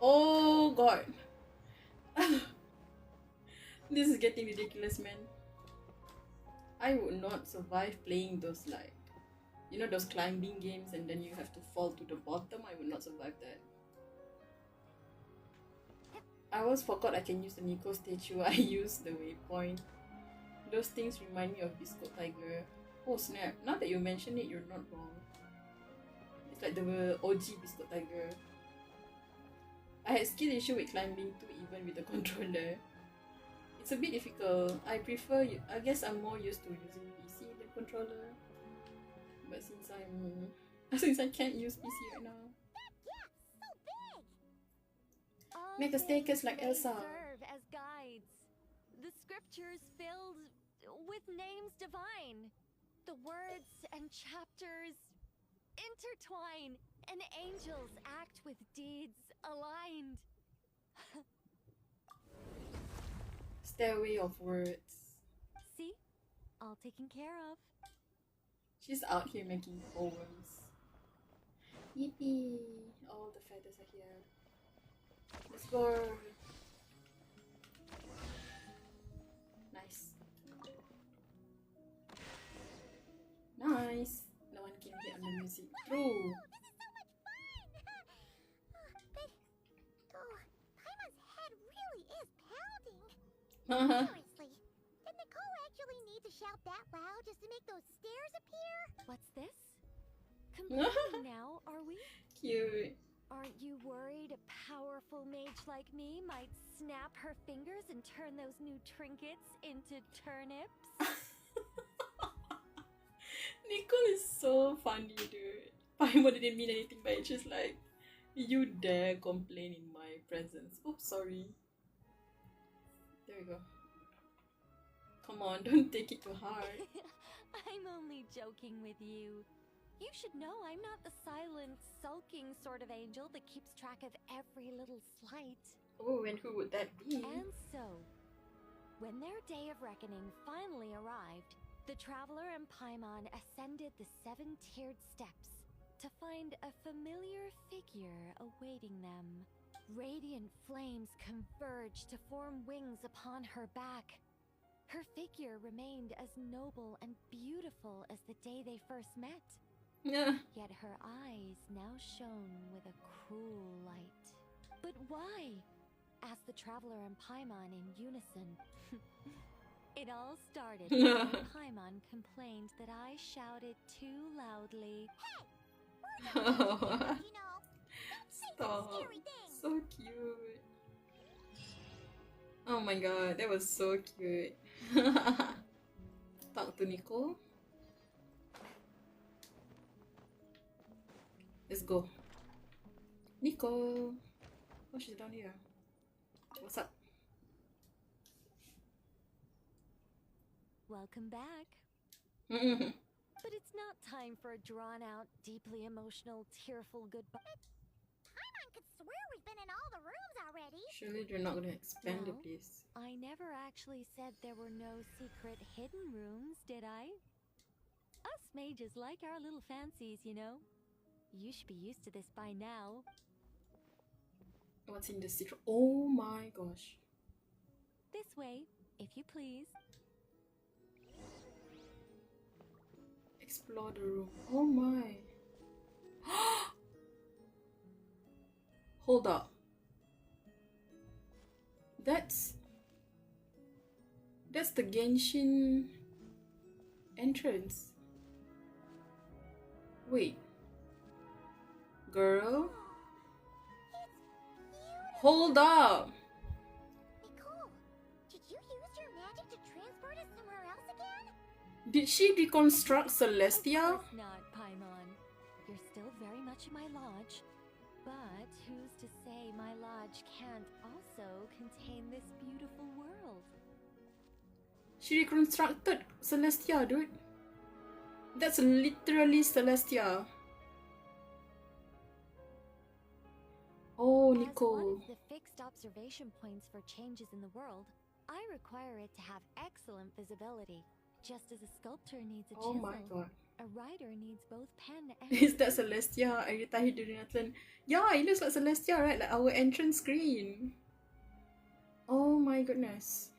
Oh god. This is getting ridiculous, man. I would not survive playing those like, you know, those climbing games and then you have to fall to the bottom. I would not survive that. I always forgot I can use the Nico statue. I use the waypoint. Those things remind me of Biscuit Tiger. Oh snap, now that you mention it, you're not wrong. It's like the OG Biscuit Tiger. I had skill issue with climbing too, even with the controller. It's a bit difficult. I guess I'm more used to using PC than controller. But since I can't use PC right now. Make a staircase like Elsa.
Serve as guides. The scriptures filled with names divine. The words and chapters intertwine, and angels act with deeds aligned.
Stairway of words.
See? All taken care of.
She's out here making poems. Yippee! All the feathers are here. Let's go. Nice. Nice. No one can get on the music. True.
Paimon's head really is pounding. Seriously, did Nicole actually need to shout that loud just to make those stairs appear?
What's this? Completing now, are we?
Cute.
Aren't you worried a powerful mage like me might snap her fingers and turn those new trinkets into turnips?
Nicole is so funny, dude. Paimon didn't mean anything by it. She's like, you dare complain in my presence. Oops, sorry. There we go. Come on, don't take it too hard.
I'm only joking with you. You should know I'm not the silent, sulking sort of angel that keeps track of every little slight.
Oh, and who would that be?
And so, when their day of reckoning finally arrived, the traveler and Paimon ascended the 7-tiered steps to find a familiar figure awaiting them. Radiant flames converged to form wings upon her back. Her figure remained as noble and beautiful as the day they first met. Yet her eyes now shone with a cruel light. But why? Asked the traveler and Paimon in unison. It all started when Paimon complained that I shouted too loudly.
Hey! You know, don't say
Stop.
scary things.
So cute. Oh my god, that was so cute. Talk to Nicole. Let's go. Nico. Oh, she's down here. What's up?
Welcome back.
Mm-hmm.
But it's not time for a drawn-out, deeply emotional, tearful goodbye.
Paimon could swear we've been in all the rooms already.
Surely they're not gonna expand the
Well,
place.
I never actually said there were no secret hidden rooms, did I? Us mages like our little fancies, you know. You should be used to this by now.
What's in the secret? Oh my gosh.
This way, if you please.
Explore the room. Oh my. Hold up. That's the Genshin entrance. Wait. Girl? Hold up.
Nicole, did you use your magic to transport us somewhere else again?
Did she reconstruct Celestia?
Of course not, Paimon. You're still very much in my lodge. But who's to say my lodge can't also contain this beautiful world?
She reconstructed Celestia, dude. That's literally Celestia. Oh,
As one
Nicole.
of the fixed observation points for changes in the world, I require it to have excellent visibility. Just as a sculptor needs a
Oh
chisel,
my god.
a writer needs both pen and
Is that Celestia? Every time he did Nathan. Yeah, it looks like Celestia, right? Like our entrance screen. Oh my goodness.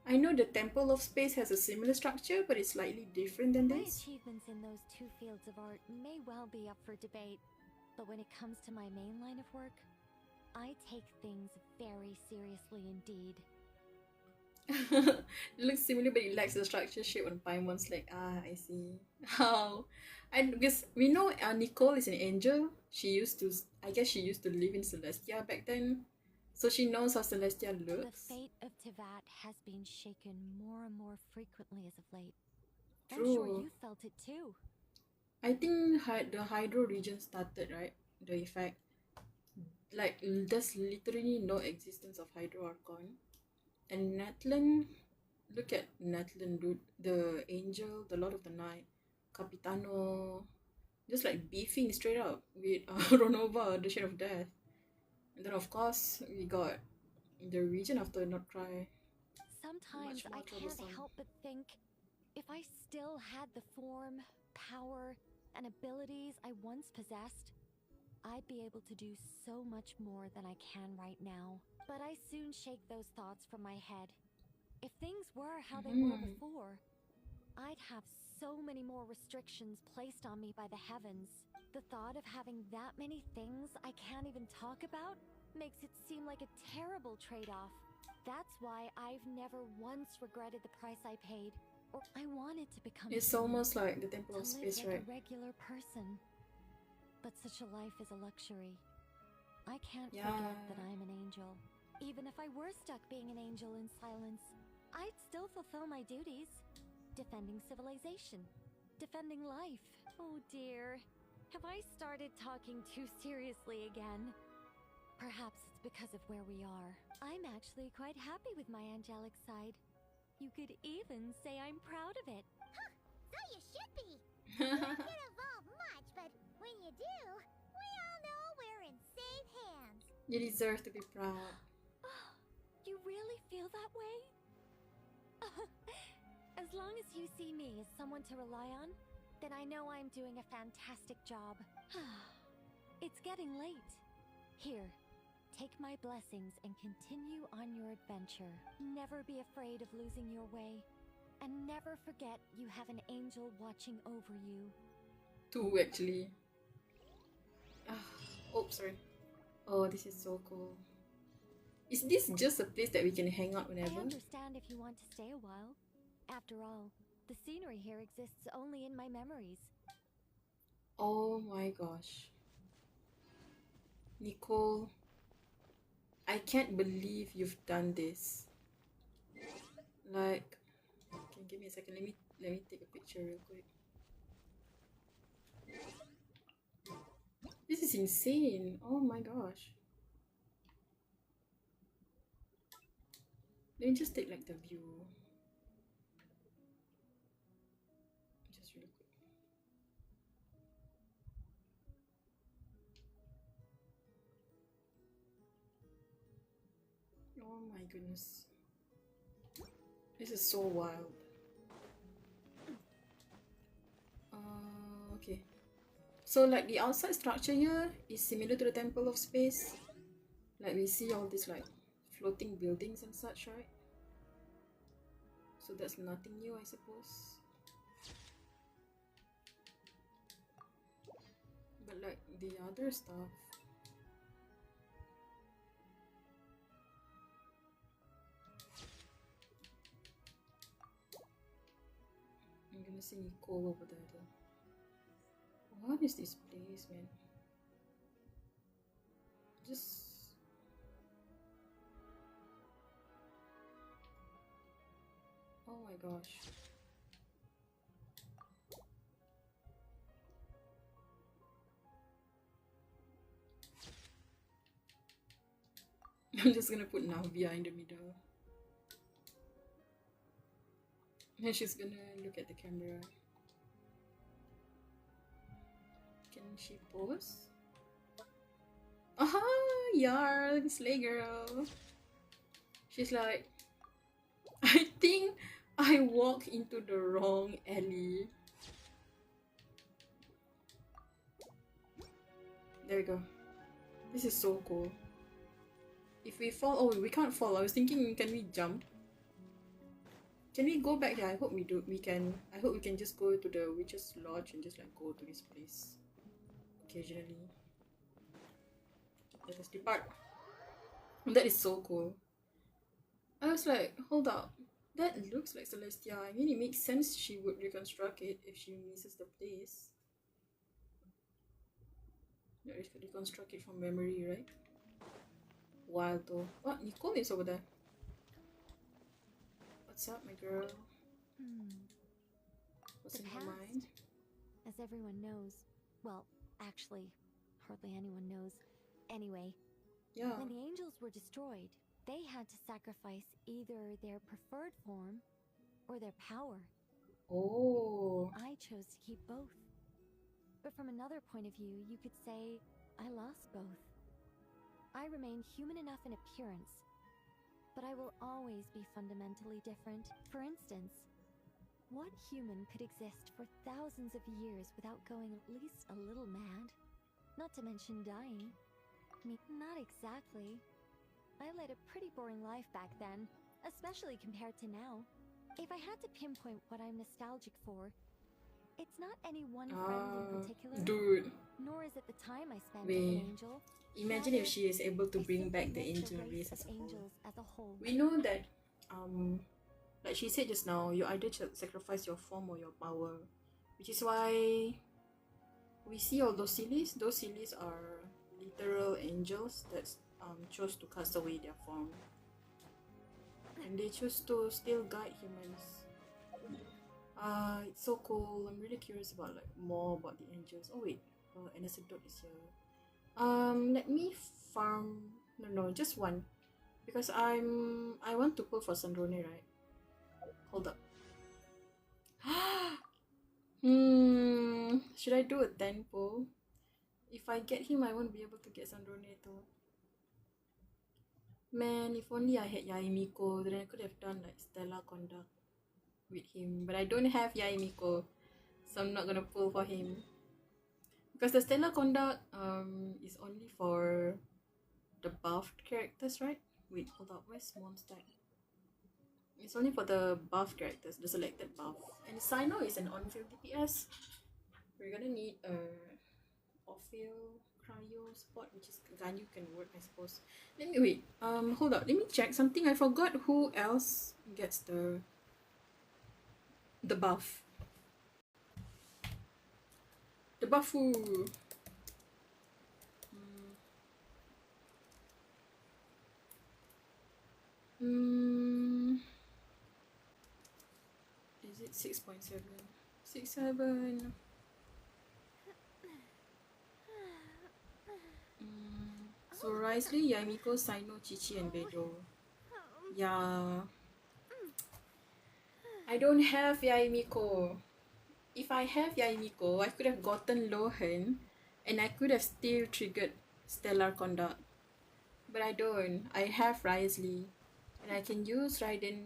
I know the Temple of Space has a similar structure, but it's slightly different than
My
this.
achievements in those two fields of art may well be up for debate, but when it comes to my main line of work, I take things very seriously indeed.
It looks similar, but it lacks the structure shape on Paimon's leg. Ah, I see. How? And because we know Nicole is an angel. I guess she used to live in Celestia back then. So she knows how Celestia
The
looks.
fate of Tivat has been shaken more and more frequently as of late. I'm
True.
sure you felt it too.
I think the Hydro region started, right? The effect. Like, there's literally no existence of Hydro Archon. And Natlan, look at Natlan, dude. The Angel, the Lord of the Night, Capitano, just like beefing straight up with Ronova, the Shade of Death. And then, of course, we got the region after Nodkrai.
Sometimes
Much more
I can't
troublesome.
help but think, if I still had the form, power, and abilities I once possessed, I'd be able to do so much more than I can right now. But I soon shake those thoughts from my head. If things were how they were before, I'd have so many more restrictions placed on me by the heavens. The thought of having that many things I can't even talk about makes it seem like a terrible trade-off. That's why I've never once regretted the price I paid, or I wanted to become
It's
human,
almost like the Temple
to
of
live
Space,
like
right?
a regular person. But such a life is a luxury. I can't forget that I'm an angel. Even if I were stuck being an angel in silence, I'd still fulfill my duties. Defending civilization. Defending life. Oh dear. Have I started talking too seriously again? Perhaps it's because of where we are. I'm actually quite happy with my angelic side. You could even say I'm proud of it.
Huh, so you should be. You don't get involved much, but when you do, we all know we're in safe hands.
You deserve to be proud.
You really feel that way? As long as you see me as someone to rely on, then I know I'm doing a fantastic job. It's getting late. Here, take my blessings and continue on your adventure. Never be afraid of losing your way. And never forget you have an angel watching over you.
Two, actually. Oh, sorry. Oh, this is so cool. Is this just a place that we can hang out
I
whenever?
understand if you want to stay a while. After all, the scenery here exists only in my memories.
Oh my gosh. Nicole, I can't believe you've done this. Like, okay, give me a second. Let me take a picture real quick. This is insane. Oh my gosh. Let me just take like the view. Just really quick. Oh my goodness. This is so wild. Okay. So like the outside structure here is similar to the Temple of Space. Like we see all these like floating buildings and such, right? So that's nothing new, I suppose. But like the other stuff, I'm gonna see Nicole over there though. What is this place, man? Just... oh my gosh. I'm just gonna put Navia in the middle. And she's gonna look at the camera. Can she pose? Aha! Yar! Slay girl! She's like, I think I walked into the wrong alley. There we go. This is so cool. If we fall, oh, we can't fall. I was thinking, can we jump? Can we go back there? I hope we do. We can. I hope we can just go to the witch's lodge and just like go to this place occasionally. Let us depart. That is so cool. I was like, hold up. That looks like Celestia. I mean, it makes sense she would reconstruct it if she misses the place. Yeah, she could reconstruct it from memory, right? Wild though. What? Nicole is over there. What's up, my girl? What's in your mind?
As everyone knows, well, actually, hardly anyone knows. Anyway,
Yeah.
when the angels were destroyed, they had to sacrifice either their preferred form or their power.
Oh.
I chose to keep both. But from another point of view, you could say I lost both. I remain human enough in appearance, but I will always be fundamentally different. For instance, what human could exist for thousands of years without going at least a little mad? Not to mention dying. Not exactly. I led a pretty boring life back then, especially compared to now. If I had to pinpoint what I'm nostalgic for, it's not any one friend in particular,
dude.
nor is it the time I spent as
Wait.
an angel.
Imagine if she is able to bring back the angel race as a whole. We know that, like she said just now, you either sacrifice your form or your power, which is why we see all those Sillies. Those Sillies are literal angels that chose to cast away their form, and they choose to still guide humans. It's so cool. I'm really curious about like more about the angels. Oh wait, Antidote is here. Let me farm. No, just one, because I want to pull for Sandrone, right? Hold up. Should I do a 10 pull? If I get him, I won't be able to get Sandrone too. Man, if only I had Yaimiko, then I could have done like Stella Conduct with him. But I don't have Yaimiko, so I'm not gonna pull for him. Because the Stella Conduct is only for the buffed characters, right? Wait, hold up, where's Mondstadt? It's only for the buff characters, the selected buff. And Sino is an on-field DPS. We're gonna need a off-field cryo support, which is Ganyu can work, I suppose. Let me wait. Hold up, let me check something. I forgot who else gets the buff. The buffu. Is it 6.7? 6.7. So Risley, Yamiko, Saino, Chichi, and Beidou. Yeah. I don't have Yaimiko. If I have Yaimiko, I could have gotten Lohen and I could have still triggered Stellar Conduct. But I don't. I have Risley. And I can use Raiden,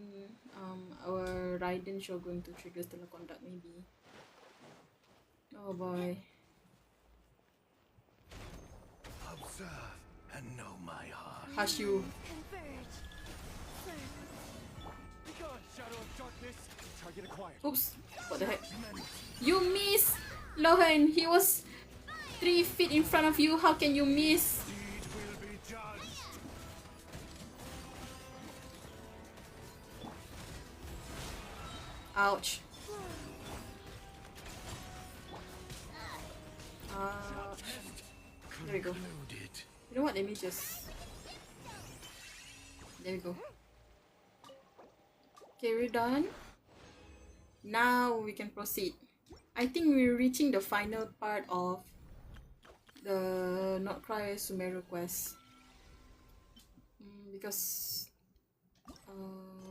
our Raiden Shogun to trigger Stellar Conduct maybe. Oh boy.
Observe and know my heart.
Hush you. Oops. What the heck? You miss! Lohen, he was 3 feet in front of you. How can you miss? Ouch. There we go. You know what? Let me just... There we go. Okay, we're done. Now we can proceed. I think we're reaching the final part of the Nodkrai Sumeru quest. Because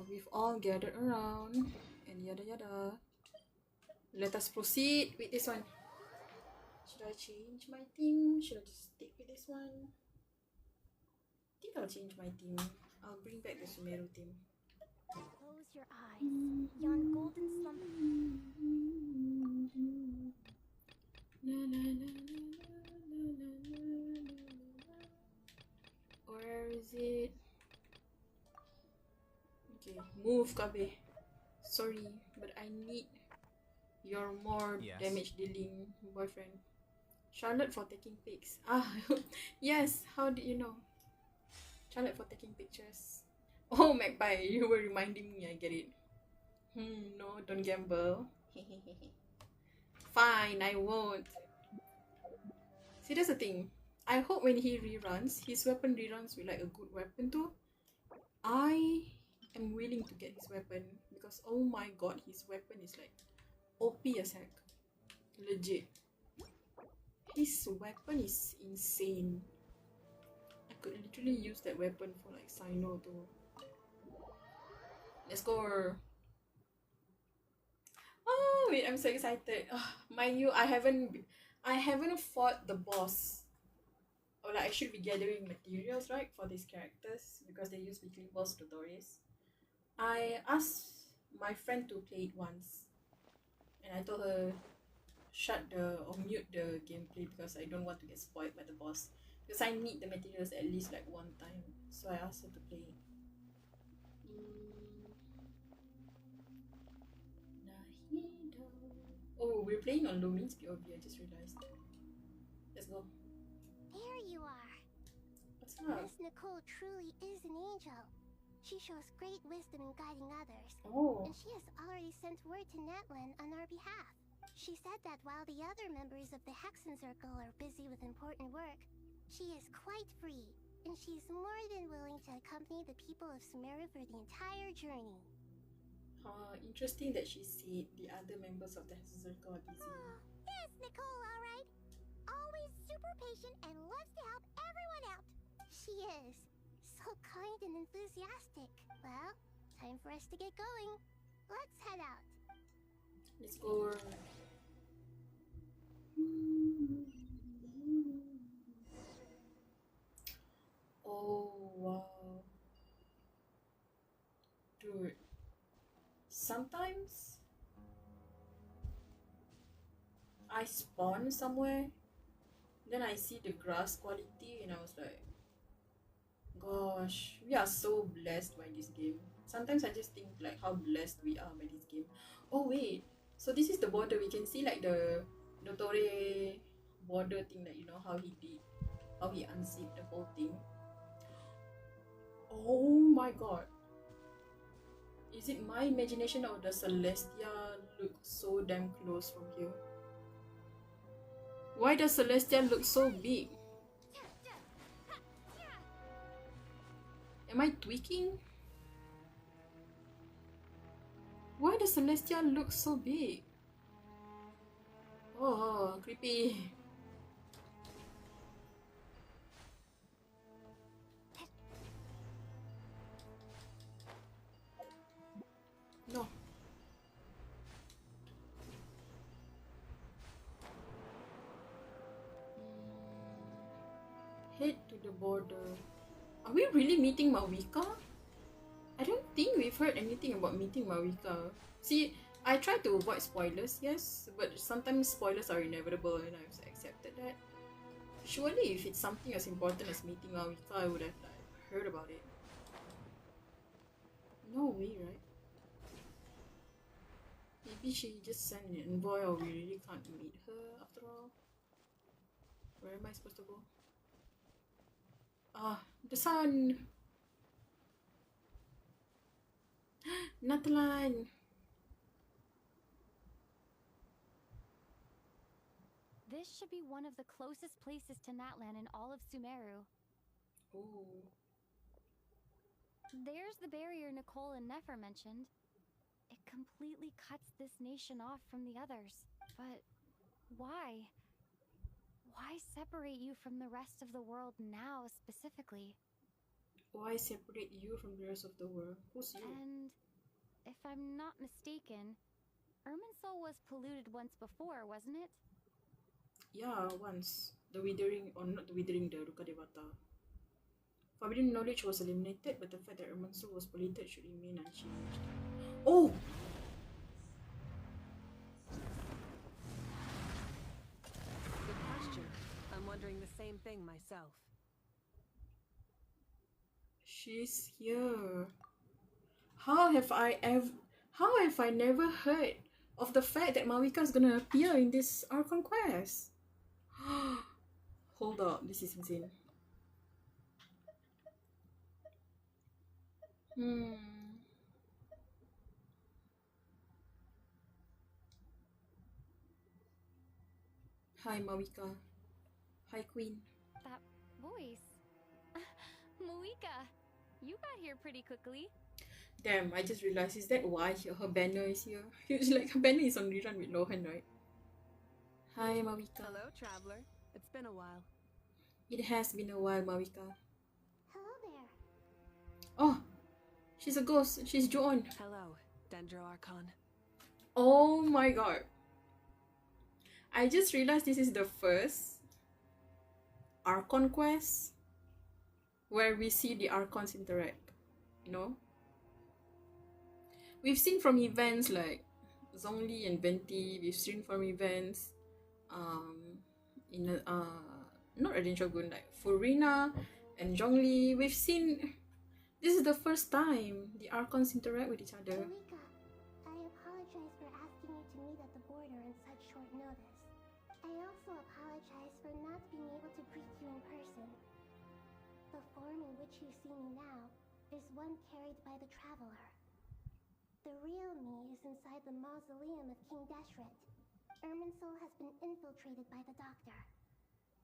we've all gathered around and yada yada. Let us proceed with this one. Should I change my team? Should I just stick with this one? I think I'll change my team. I'll bring back the Sumeru team.
Close your eyes. Yon golden slumber.
Where is it? Okay, move, Kabe. Sorry, but I need your more damage dealing boyfriend. Charlotte for taking pics. Ah, yes. How did you know? Charlotte for taking pictures. Oh, Magpie, you were reminding me. I get it. No, don't gamble. Fine, I won't. See, that's the thing. I hope when he reruns, his weapon reruns with like a good weapon too. I am willing to get his weapon because oh my god, his weapon is like OP as heck. Legit. His weapon is insane. I could literally use that weapon for like Sino too. Let's go. Oh wait, I'm so excited. Mind you, I haven't fought the boss. Or like I should be gathering materials, right, for these characters because they use weekly boss tutorials. I asked my friend to play it once, and I told her mute the gameplay because I don't want to get spoiled by the boss. Because I need the materials at least like one time, so I asked her to play. Oh, we're playing on Lumin's POV, I just realized. Let's go.
There you are.
What's up?
Miss Nicole truly is an angel. She shows great wisdom in guiding others.
Oh.
And she has already sent word to Netland on our behalf. She said that while the other members of the Hexen Circle are busy with important work, she is quite free, and she is more than willing to accompany the people of Sumeru for the entire journey.
Interesting that she said the other members of the Hexen Circle are busy.
Yes, Nicole, alright. Always super patient and loves to help everyone out. She is. So kind and enthusiastic. Well, time for us to get going. Let's head out.
Let's go. Oh, wow. Dude. Sometimes I spawn somewhere, then I see the grass quality and I was like, gosh, we are so blessed by this game. Sometimes I just think like how blessed we are by this game. Oh wait, so this is the border. We can see like the Nodkrai border thing, that you know how he unzipped the whole thing. Oh my god. Is it my imagination or does Celestia look so damn close from here? Why does Celestia look so big? Am I tweaking? Why does Celestia look so big? Oh, creepy. the border. Are we really meeting Mawika? I don't think we've heard anything about meeting Mawika. See, I try to avoid spoilers, yes, but sometimes spoilers are inevitable and I've accepted that. Surely if it's something as important as meeting Mawika, I would have like, heard about it. No way, right? Maybe she just sent an envoy or we really can't meet her after all. Where am I supposed to go? Ah, the sun! Natalan!
This should be one of the closest places to Natlan in all of Sumeru.
Oh.
There's the barrier Nicole and Nefer mentioned. It completely cuts this nation off from the others. But why? Why separate you from the rest of the world now, specifically?
Why separate you from the rest of the world? Who's you?
And if I'm not mistaken, Irminsul was polluted once before, wasn't it?
Yeah, once. The Withering, or not the Withering, the Ruka Devata. Forbidden knowledge was eliminated, but the fact that Irminsul was polluted should remain unchanged. Oh!
Good question. I'm wondering the same thing myself.
She's here. How have I never heard of the fact that Mawika is gonna appear in this Archon quest? Hold up, this is insane. Hi Mawika. Hi Queen.
That voice. Moika, you got here pretty quickly.
Damn, I just realized, is that why her banner is here? It's like her banner is on rerun with Lohen, right? Hi Mawika.
Hello, traveler. It's been a while.
It has been a while, Mawika.
Hello there.
Oh, she's a ghost. She's Joan.
Hello, Dendro Archon.
Oh my god. I just realized this is the first Archon quest where we see the Archons interact, you know? We've seen from events like Zhongli and Venti, we've seen from events in not Raden Shogun, like Furina and Zhongli. We've seen, this is the first time the Archons interact with each other.
Mawika, I apologize for asking you to meet at the border on such short notice. I also apologize for not being able to greet you in person. The form in which you see me now is one carried by the Traveler. The real me is inside the mausoleum of King Deshret. Irminsul has been infiltrated by the Doctor.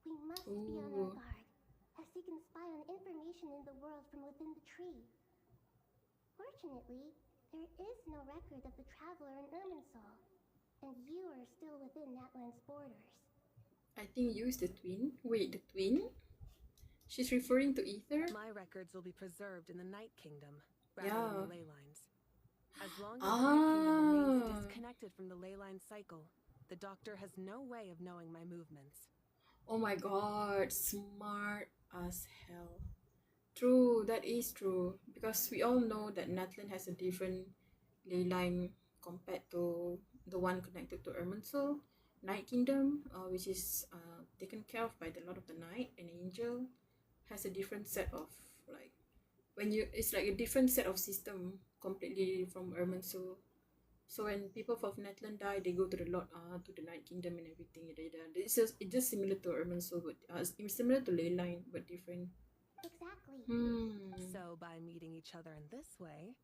We must be on our guard, as he can spy on information in the world from within the tree. Fortunately, there is no record of the Traveler in Irminsul, and you are still within Natlan's borders.
I think you is the twin. Wait, the twin? She's referring to Ether?
My records will be preserved in the Night Kingdom, rather
Yeah.
than the ley lines. As long as the Night Kingdom remains disconnected from the ley line cycle, the Doctor has no way of knowing my movements.
Oh my god, smart as hell. True, that is true. Because we all know that Natlan has a different ley line compared to the one connected to Irminsul. Night Kingdom, which is taken care of by the Lord of the Night, an angel, has a different set of, like, it's like a different set of system completely from Irminsul. So when people from Natlan die, they go to the Night Kingdom and everything. It's just similar to Irminsul, but similar to Leyline, but different.
Exactly.
So by meeting each other in this way,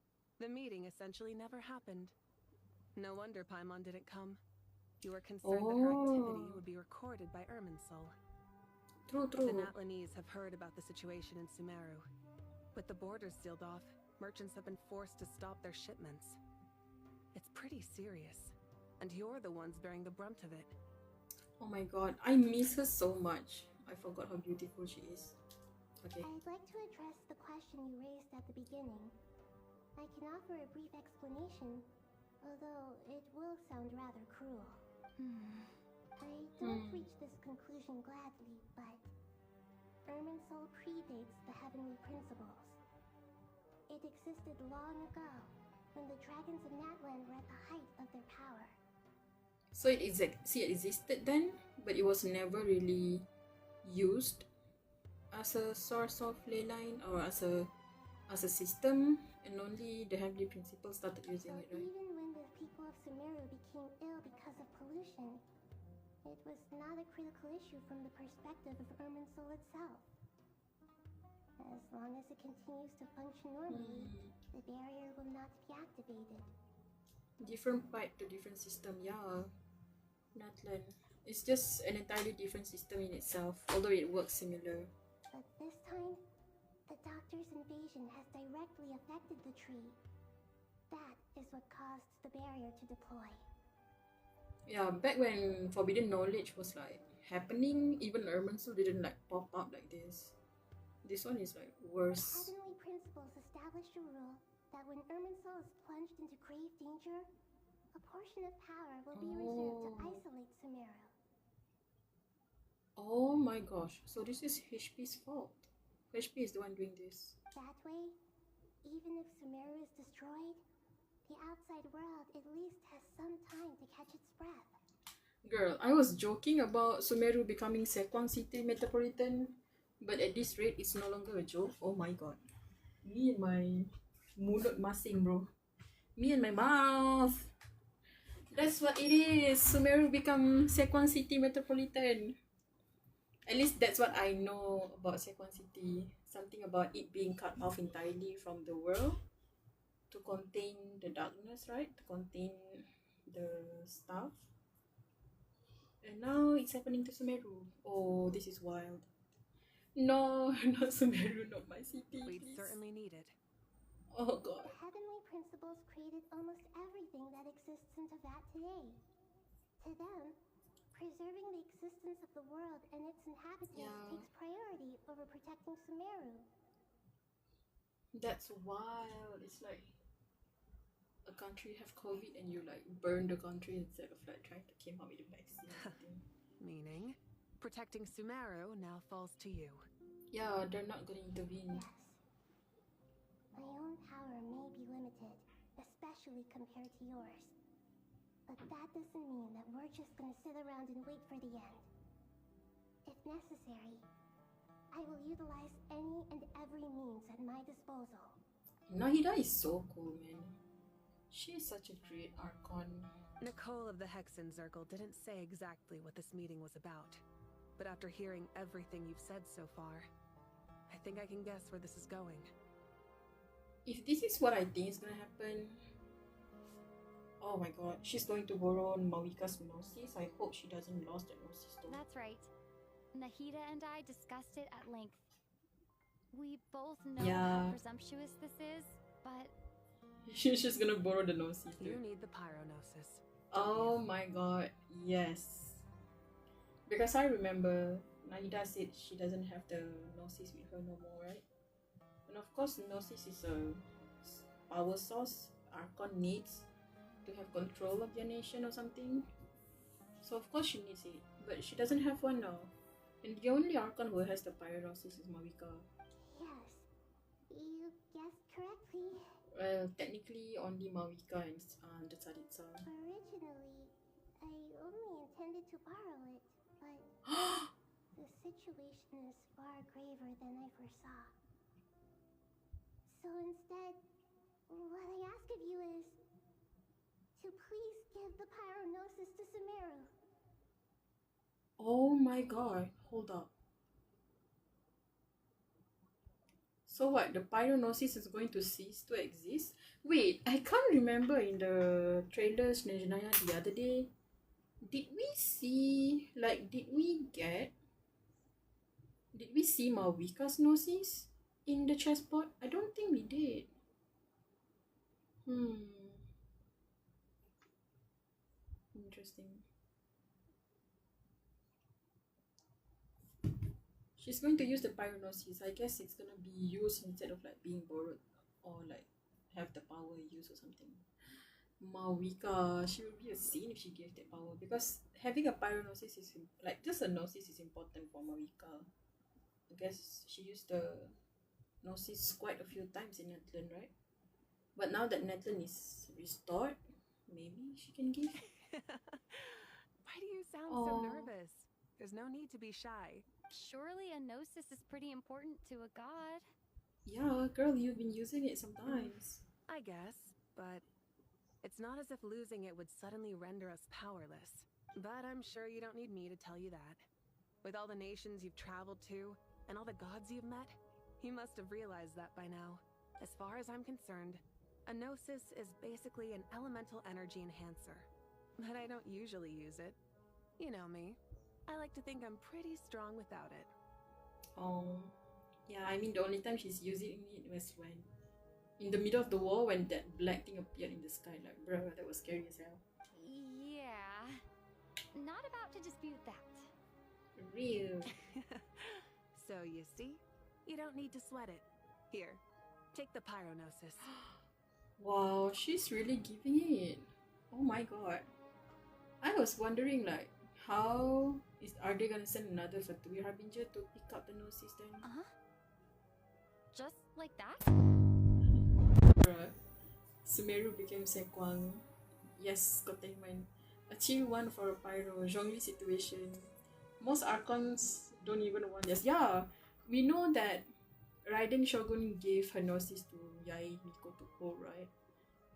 the meeting essentially never happened. No wonder Paimon didn't come. You were concerned that her activity would be recorded by Irminsul.
True.
The Natlanese have heard about the situation in Sumeru. With the borders sealed off, merchants have been forced to stop their shipments. It's pretty serious, and you're the ones bearing the brunt of it.
Oh my god, I miss her so much. I forgot how beautiful she is. Okay.
I'd like to address the question you raised at the beginning. I can offer a brief explanation, although it will sound rather cruel. I don't reach this conclusion gladly, but Ermin's soul predates the heavenly principles. It existed long ago, when the dragons of Natlan were at the height of their power.
So it existed then, but it was never really used as a source of ley line or as a system, and only the heavenly principles started using it, right?
Even when the people of Sumeru became ill because of pollution, it was not a critical issue from the perspective of Ermin's soul itself. As long as it continues to function normally, the barrier will not be activated.
Different pipe to different system, yeah. Natlan. It's just an entirely different system in itself, although it works similar.
But this time, the Doctor's invasion has directly affected the tree. That is what caused the barrier to deploy.
Yeah, back when forbidden knowledge was like happening, even Ermin's soul didn't like pop up like this. This one is like worse.
The heavenly principles established a rule that when Ermin's soul is plunged into grave danger, a portion of power will be reserved to isolate Sumeru.
Oh my gosh, so this is HP's fault. HP is the one doing this.
That way, even if Sumeru is destroyed, the outside world at least has some time to catch its breath.
Girl, I was joking about Sumeru becoming Sequan City Metropolitan, but at this rate, it's no longer a joke. Oh my god. Me and my mulut masing, bro. Me and my mouth. That's what it is. Sumeru become Sequan City Metropolitan. At least that's what I know about Sequan City. Something about it being cut off entirely from the world to contain the darkness, right? To contain the stuff. And now it's happening to Sumeru. Oh, this is wild. No, not Sumeru, not my city.
We'd
please.
certainly need it.
Oh god.
The heavenly principles created almost everything that exists in Teyvat today. To them, preserving the existence of the world and its inhabitants takes priority over protecting Sumeru.
That's wild. It's like a country have COVID and you like burn the country instead of like trying to come up with a vaccine.
Meaning, protecting Sumeru now falls to you.
Yeah, they're not gonna intervene.
Yes. My own power may be limited, especially compared to yours. But that doesn't mean that we're just gonna sit around and wait for the end. If necessary, I will utilize any and every means at my disposal.
Nahida is so cool, man. She is such a great Archon.
Nicole of the Hexen Circle didn't say exactly what this meeting was about, but after hearing everything you've said so far, I think I can guess where this is going.
If this is what I think is gonna happen, oh my god, she's going to borrow Mawika's Gnosis. I hope she doesn't lose that Gnosis though.
That's right. Nahida and I discussed it at length. We both know how presumptuous this is, but...
She's just gonna borrow the Gnosis too.
You need the Pyronosis.
Oh my god, yes. Because I remember Nahida said she doesn't have the Gnosis with her no more, right? And of course, Gnosis is a power source Archon needs to have control of their nation or something. So of course she needs it, but she doesn't have one now. And the only Archon who has the Pyronosis is Mawika.
Yes, you guessed correctly.
Well, technically only Mawika and the Tsaritsa.
Originally, I only intended to borrow it, but the situation is far graver than I foresaw. So instead, what I ask of you is to please give the Pyronosis to Sumeru.
Oh my god, hold up. So what, the Pyronosis is going to cease to exist? Wait, I can't remember in the trailers Nejanaya the other day. Did we see Mawika's Gnosis in the chessboard? I don't think we did. Interesting. She's going to use the Pyronosis. I guess it's gonna be used instead of like being borrowed or like have the power used or something. Mawika, she will be a scene if she gave that power, because having a Pyronosis is like just a Gnosis is important for Mawika. I guess she used the Gnosis quite a few times in Netland, right? But now that Netland is restored, maybe she can give.
Why do you sound so
Oh.
nervous? There's no need to be shy.
Surely a gnosis is pretty important to a god.
Yeah, girl, you've been using it sometimes.
I guess, but it's not as if losing it would suddenly render us powerless. But I'm sure you don't need me to tell you that. With all the nations you've traveled to, and all the gods you've met, you must have realized that by now. As far as I'm concerned, a gnosis is basically an elemental energy enhancer. But I don't usually use it. You know me. I like to think I'm pretty strong without it.
Oh. Yeah, I mean, the only time she's using it was when in the middle of the war when that black thing appeared in the sky. Like, bro, that was scary as hell.
Yeah. Not about to dispute that.
Real.
So you see, you don't need to sweat it. Here, take the pyronosis.
Wow, she's really giving it. Oh my god. I was wondering, like, are they gonna send another Fatui Harbinger to pick up the Gnosis then?
Just like that?
Bruh. Sumeru became Sekwang. Yes, containment. Achieve one for a pyro. Zhongli situation. Most Archons don't even want this. Yeah, we know that Raiden Shogun gave her Gnosis to Yai Miko to hold, right?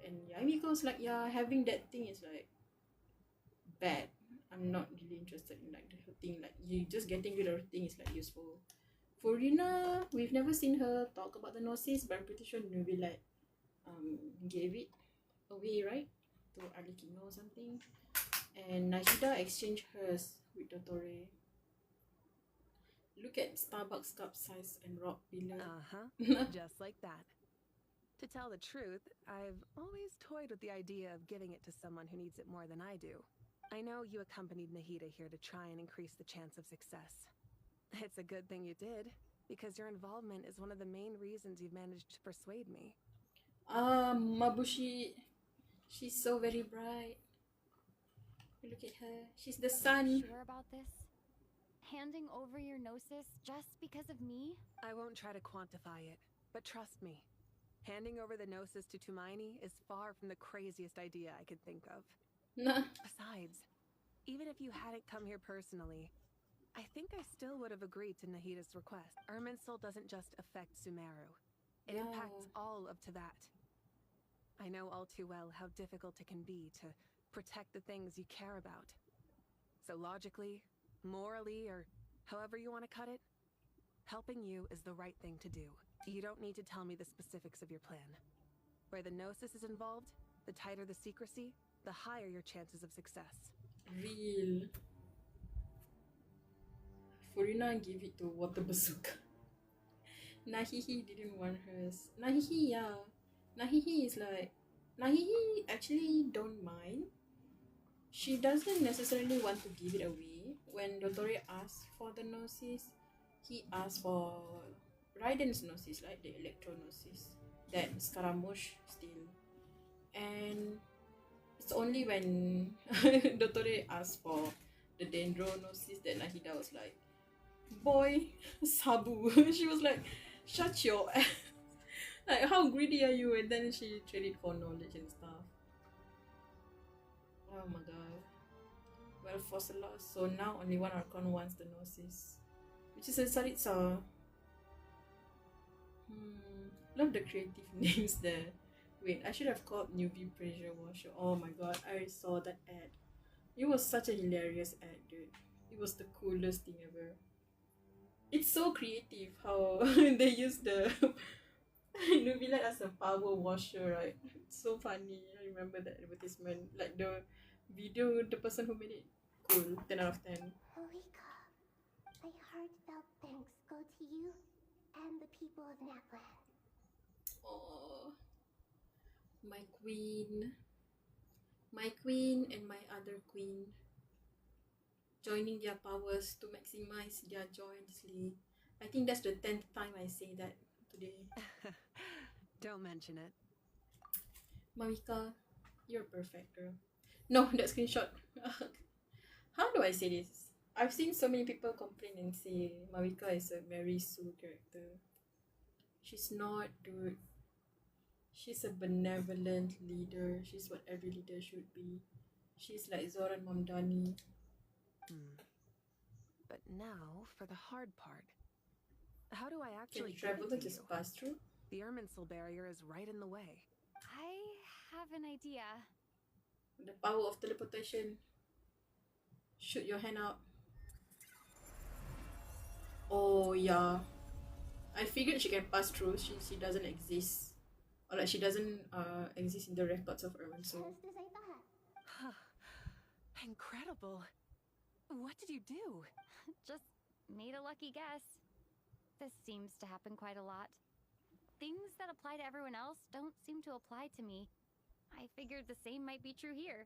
And Yai Miko's like, yeah, having that thing is like bad. I'm not really interested in like the thing. Like, you just getting rid of the thing is like useful. For Rina, we've never seen her talk about the Gnosis, but I'm pretty sure Nubi like gave it away, right? To Arlecchino or something. And Nahida exchanged hers with Dottore. Look at Starbucks cup size and rock pillar.
Just like that. To tell the truth, I've always toyed with the idea of giving it to someone who needs it more than I do. I know you accompanied Nahida here to try and increase the chance of success. It's a good thing you did, because your involvement is one of the main reasons you've managed to persuade me.
Mabushi, she's so very bright. Look at her. She's the sun.
Sure about this? Handing over your gnosis just because of me?
I won't try to quantify it, but trust me. Handing over the gnosis to Tumaini is far from the craziest idea I could think of.
Nah.
Besides, even if you hadn't come here personally, I think I still would have agreed to Nahida's request. Irminsul doesn't just affect Sumeru. It impacts all of Teyvat. I know all too well how difficult it can be to protect the things you care about. So logically, morally, or however you want to cut it, helping you is the right thing to do. You don't need to tell me the specifics of your plan. Where the Gnosis is involved, the tighter the secrecy, the higher your chances of success.
Real. Furina gave it to Water Bazooka. Nahihi didn't want hers. Nahihi, yeah. Nahihi is like... Nahihi actually don't mind. She doesn't necessarily want to give it away. When Dottore asked for the Gnosis, he asked for Raiden's Gnosis, like the Electro Gnosis. That Scaramouche still. And it's only when Dottore asked for the Dendro Gnosis that Nahida was like, boy, Sabu. She was like, shut your ass. Like, how greedy are you? And then she traded for knowledge and stuff. Oh my god. Well, Fossilos. So now only one Archon wants the Gnosis. Which is a Saritsa. Love the creative names there. Wait, I should have called Newbie Pressure Washer. Oh my god, I saw that ad. It was such a hilarious ad, dude. It was the coolest thing ever. It's so creative how they use the Nubila as a power washer, right? It's so funny. I remember that advertisement. Like the video, the person who made it, cool. 10 out of 10.
Malika, my heartfelt thanks go to you and the people of Napland.
Oh, my queen. My queen and my other queen. Joining their powers to maximize their joyously. I think that's the 10th time I say that today.
Don't mention it.
Marika, you're perfect, girl. No, that screenshot. How do I say this? I've seen so many people complain and say Marika is a Mary Sue character. She's not, dude. She's a benevolent leader. She's what every leader should be. She's like Zoran Mamdani.
But now for the hard part. How do I
Can
actually
you
get
travel
it
to
to
just
you?
pass through?
The Irminsul barrier is right in the way.
I have an idea.
The power of teleportation. Shoot your hand out. Oh yeah. I figured she can pass through. She doesn't exist. Or like she doesn't exist in the records of Irminsul.
Just as I thought.
Incredible. What did you do?
Just made a lucky guess. This seems to happen quite a lot. Things that apply to everyone else don't seem to apply to me. I figured the same might be true here.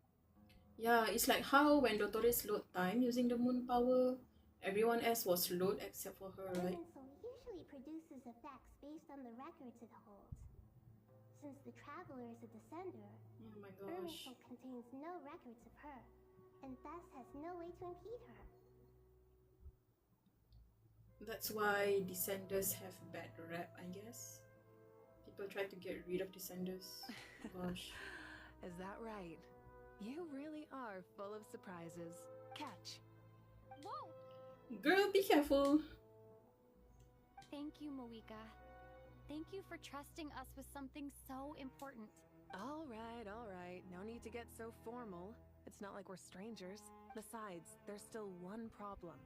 Yeah, it's like how when Dottore slowed time using the moon power, everyone else was slowed except for her, right?
Irminsul usually produces effects based on the records it holds. Since the Traveler is a descender,
Oh my gosh.
Irminsul contains no records of her, and thus has no way to impede her.
That's why descenders have bad rap, I guess. People try to get rid of descenders. Gosh.
Is that right? You really are full of surprises. Catch.
Whoa!
Girl, be careful.
Thank you, Moika. Thank you for trusting us with something so important.
All right. No need to get so formal. It's not like we're strangers. Besides, there's still one problem.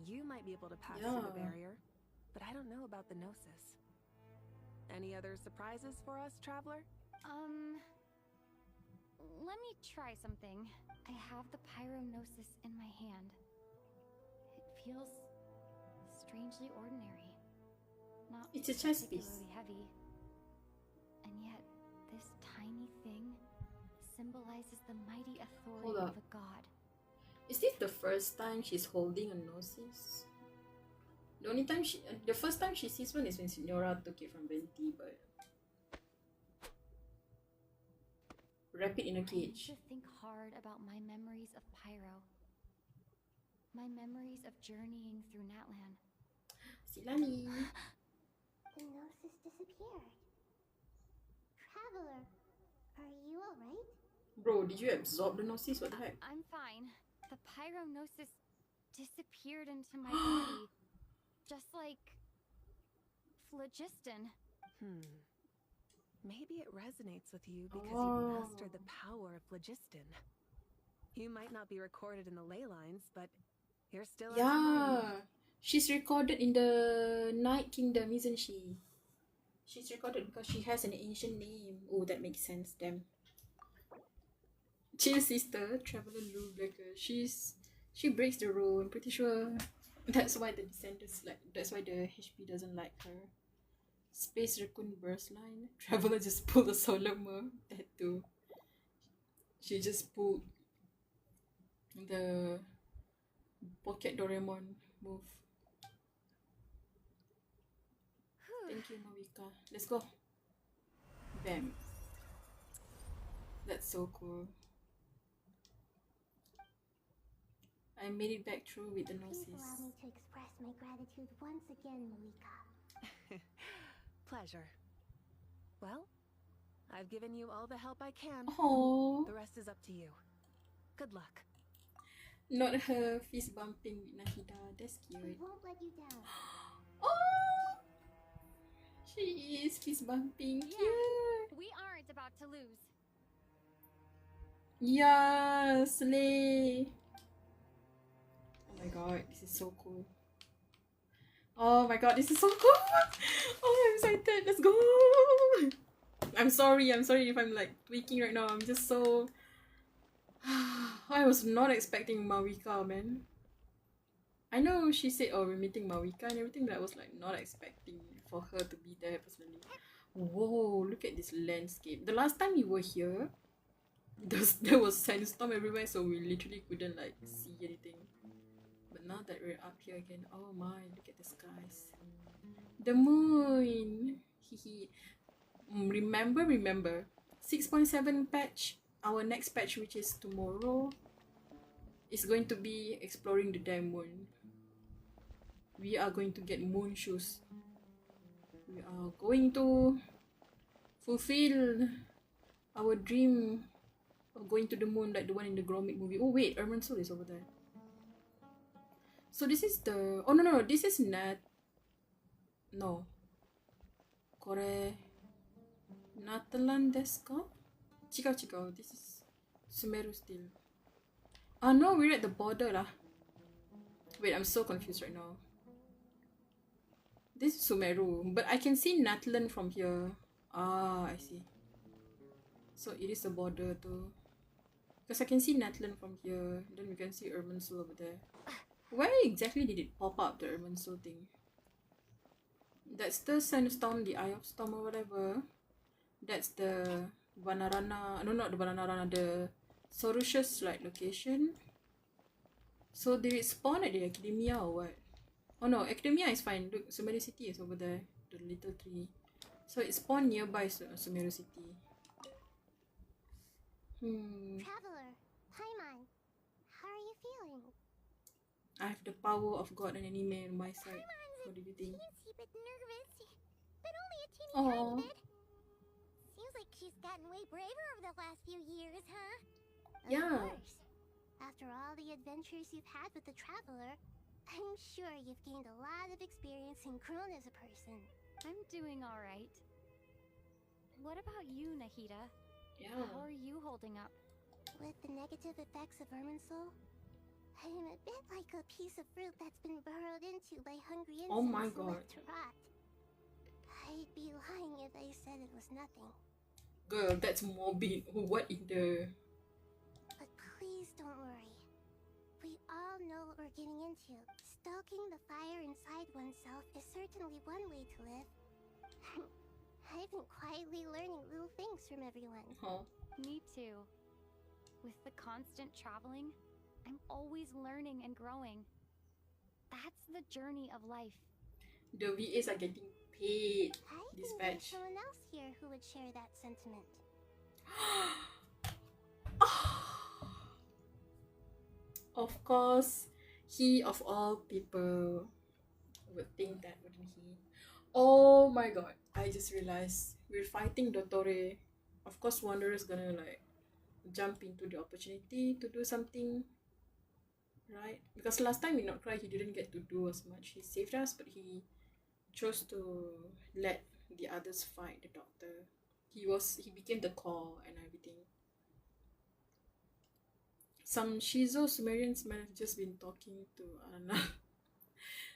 You might be able to pass through the
Yeah.
barrier, but I don't know about the Gnosis. Any other surprises for us, Traveler?
Let me try something. I have the Pyrognosis in my hand. It feels strangely ordinary. Not
It's a chess piece.
particularly heavy. And yet, this tiny thing symbolizes the mighty authority
Hold
of
up.
a god.
Is this the first time she's holding a Gnosis? The first time she sees one is when Signora took it from Venti, but wrap it in a
I need
cage.
to think hard about my memories of Pyro. My memories of journeying through Natlan.
Silani.
The Gnosis disappeared. Traveler, are you alright?
Bro, did you absorb the Gnosis? What the heck?
I'm fine. The Pyrognosis disappeared into my body. Just like phlogiston.
Maybe it resonates with you because
Oh.
you mastered the power of phlogiston. You might not be recorded in the ley lines, but you're still as
Yeah. She's recorded in the Night Kingdom, isn't she? She's recorded because she has an ancient name. Oh, that makes sense, damn. Chill sister, Traveler Rule Breaker. She breaks the rule, I'm pretty sure. That's why the descendants that's why the HP doesn't like her. Space Raccoon Burst Line. Traveler just pulled a Solomon. That too. She just pulled the Pocket Doraemon move. Thank you, Marika. Let's go. Bam. That's so cool. I made it back through with the
Please
Gnosis.
allow me to express my gratitude once again, Malika.
Pleasure. Well, I've given you all the help I can.
Oh,
The rest is up to you. Good luck.
not her fist bumping with Nahida. That's
We
cute.
won't let you down.
Oh, she is fist bumping. Cute.
We aren't about to lose.
Yeah, slay. Oh my god, this is so cool. Oh my god, this is so cool. Oh, I'm excited. Let's go. I'm sorry if I'm like tweaking right now. I'm just so... I was not expecting Mawika, man. I know she said, oh, we're meeting Mawika and everything, but I was like not expecting for her to be there personally. Whoa, look at this landscape. The last time we were here, there was sandstorm everywhere, so we literally couldn't like see anything. But now that we're up here again, oh my, look at the skies. The moon. Hehe. Remember. 6.7 patch. Our next patch, which is tomorrow. is going to be exploring the damn moon. We are going to get moon shoes. We are going to fulfill our dream of going to the moon like the one in the Gromit movie. Oh wait, Irminsul is over there. So this is the... Oh no, this is Nat... No. Kore... Natalan desu ka? Chikao. This is Sumeru still. Oh no, we're at the border lah. Wait, I'm so confused right now. This is Sumeru, but I can see Natlan from here. Ah, I see. So it is the border too. Because I can see Natlan from here. Then we can see Irminsul over there. Where exactly did it pop up, the Irminsul thing? That's the Sandstorm, the Eye of Storm or whatever. That's the Banarana... No, not the Banarana, the Sorutius like location. So did it spawn at the Academia or what? Oh no, Academia is fine. Look, Sumeru City is over there. The little tree. So it spawned nearby Sumeru City.
Traveler, Paimon, how are you feeling?
I have the power of God and anime on my side. What do you think?
Teensy bit nervous, but only a teeny
Aww.
tiny bit. Seems like she's gotten way braver over the last few years, huh?
Yeah.
Of course. After all the adventures you've had with the Traveler, I'm sure you've gained a lot of experience and grown as a person.
I'm doing all right. What about you, Nahida?
Yeah.
How are you holding up?
With the negative effects of Irminsul, I am a bit like a piece of fruit that's been burrowed into by hungry insects
Oh my
and
God.
left to rot. I'd be lying if I said it was nothing.
Girl, that's morbid. What in the...
But please don't worry. We all know what we're getting into. Stoking the fire inside oneself is certainly one way to live. I've been quietly learning little things from everyone.
Oh.
Me too. With the constant traveling, I'm always learning and growing. That's the journey of life.
The VAs are getting paid.
I think
This
there's
batch.
someone else here who would share that sentiment.
Of course, he of all people would think that, wouldn't he? Oh my god, I just realized we're fighting Dottore. Of course, Wanderer's gonna like jump into the opportunity to do something, right? Because last time in Nodkrai, he didn't get to do as much. He saved us, but he chose to let the others fight the doctor. He became the core and everything. Some Shizo Sumerians might have just been talking to, I don't know,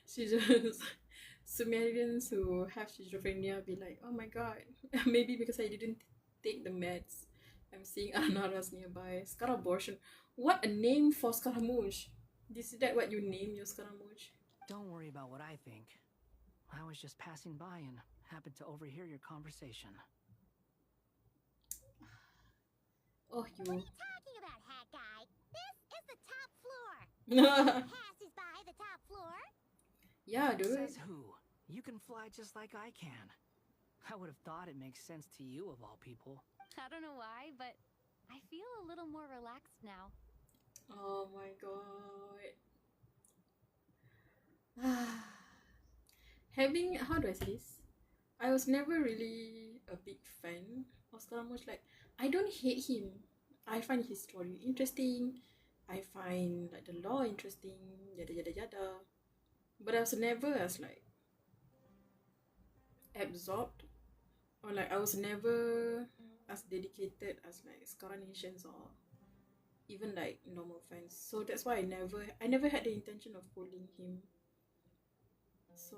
Shizo Sumerians who have schizophrenia be like, oh my god, maybe because I didn't take the meds, I'm seeing Anara's nearby. Scarabortion. What a name for Scaramouche. Is that what you name your Scaramouche?
Don't worry about what I think. I was just passing by and happened to overhear your conversation.
Oh, you.
What are you talking about, hat guy? This is the top floor. Passes by the top floor.
Yeah, dude.
Says who? You can fly just like I can. I would have thought it makes sense to you of all people.
I don't know why, but I feel a little more relaxed now.
Oh my god. Having, how do I say this? I was never really a big fan of Scaramouche. Like, I don't hate him. I find his story interesting. I find like the law interesting. Yada yada yada. But I was never as like absorbed, or like I was never as dedicated as like Scarnations or even like normal fans. So that's why I never had the intention of pulling him. So,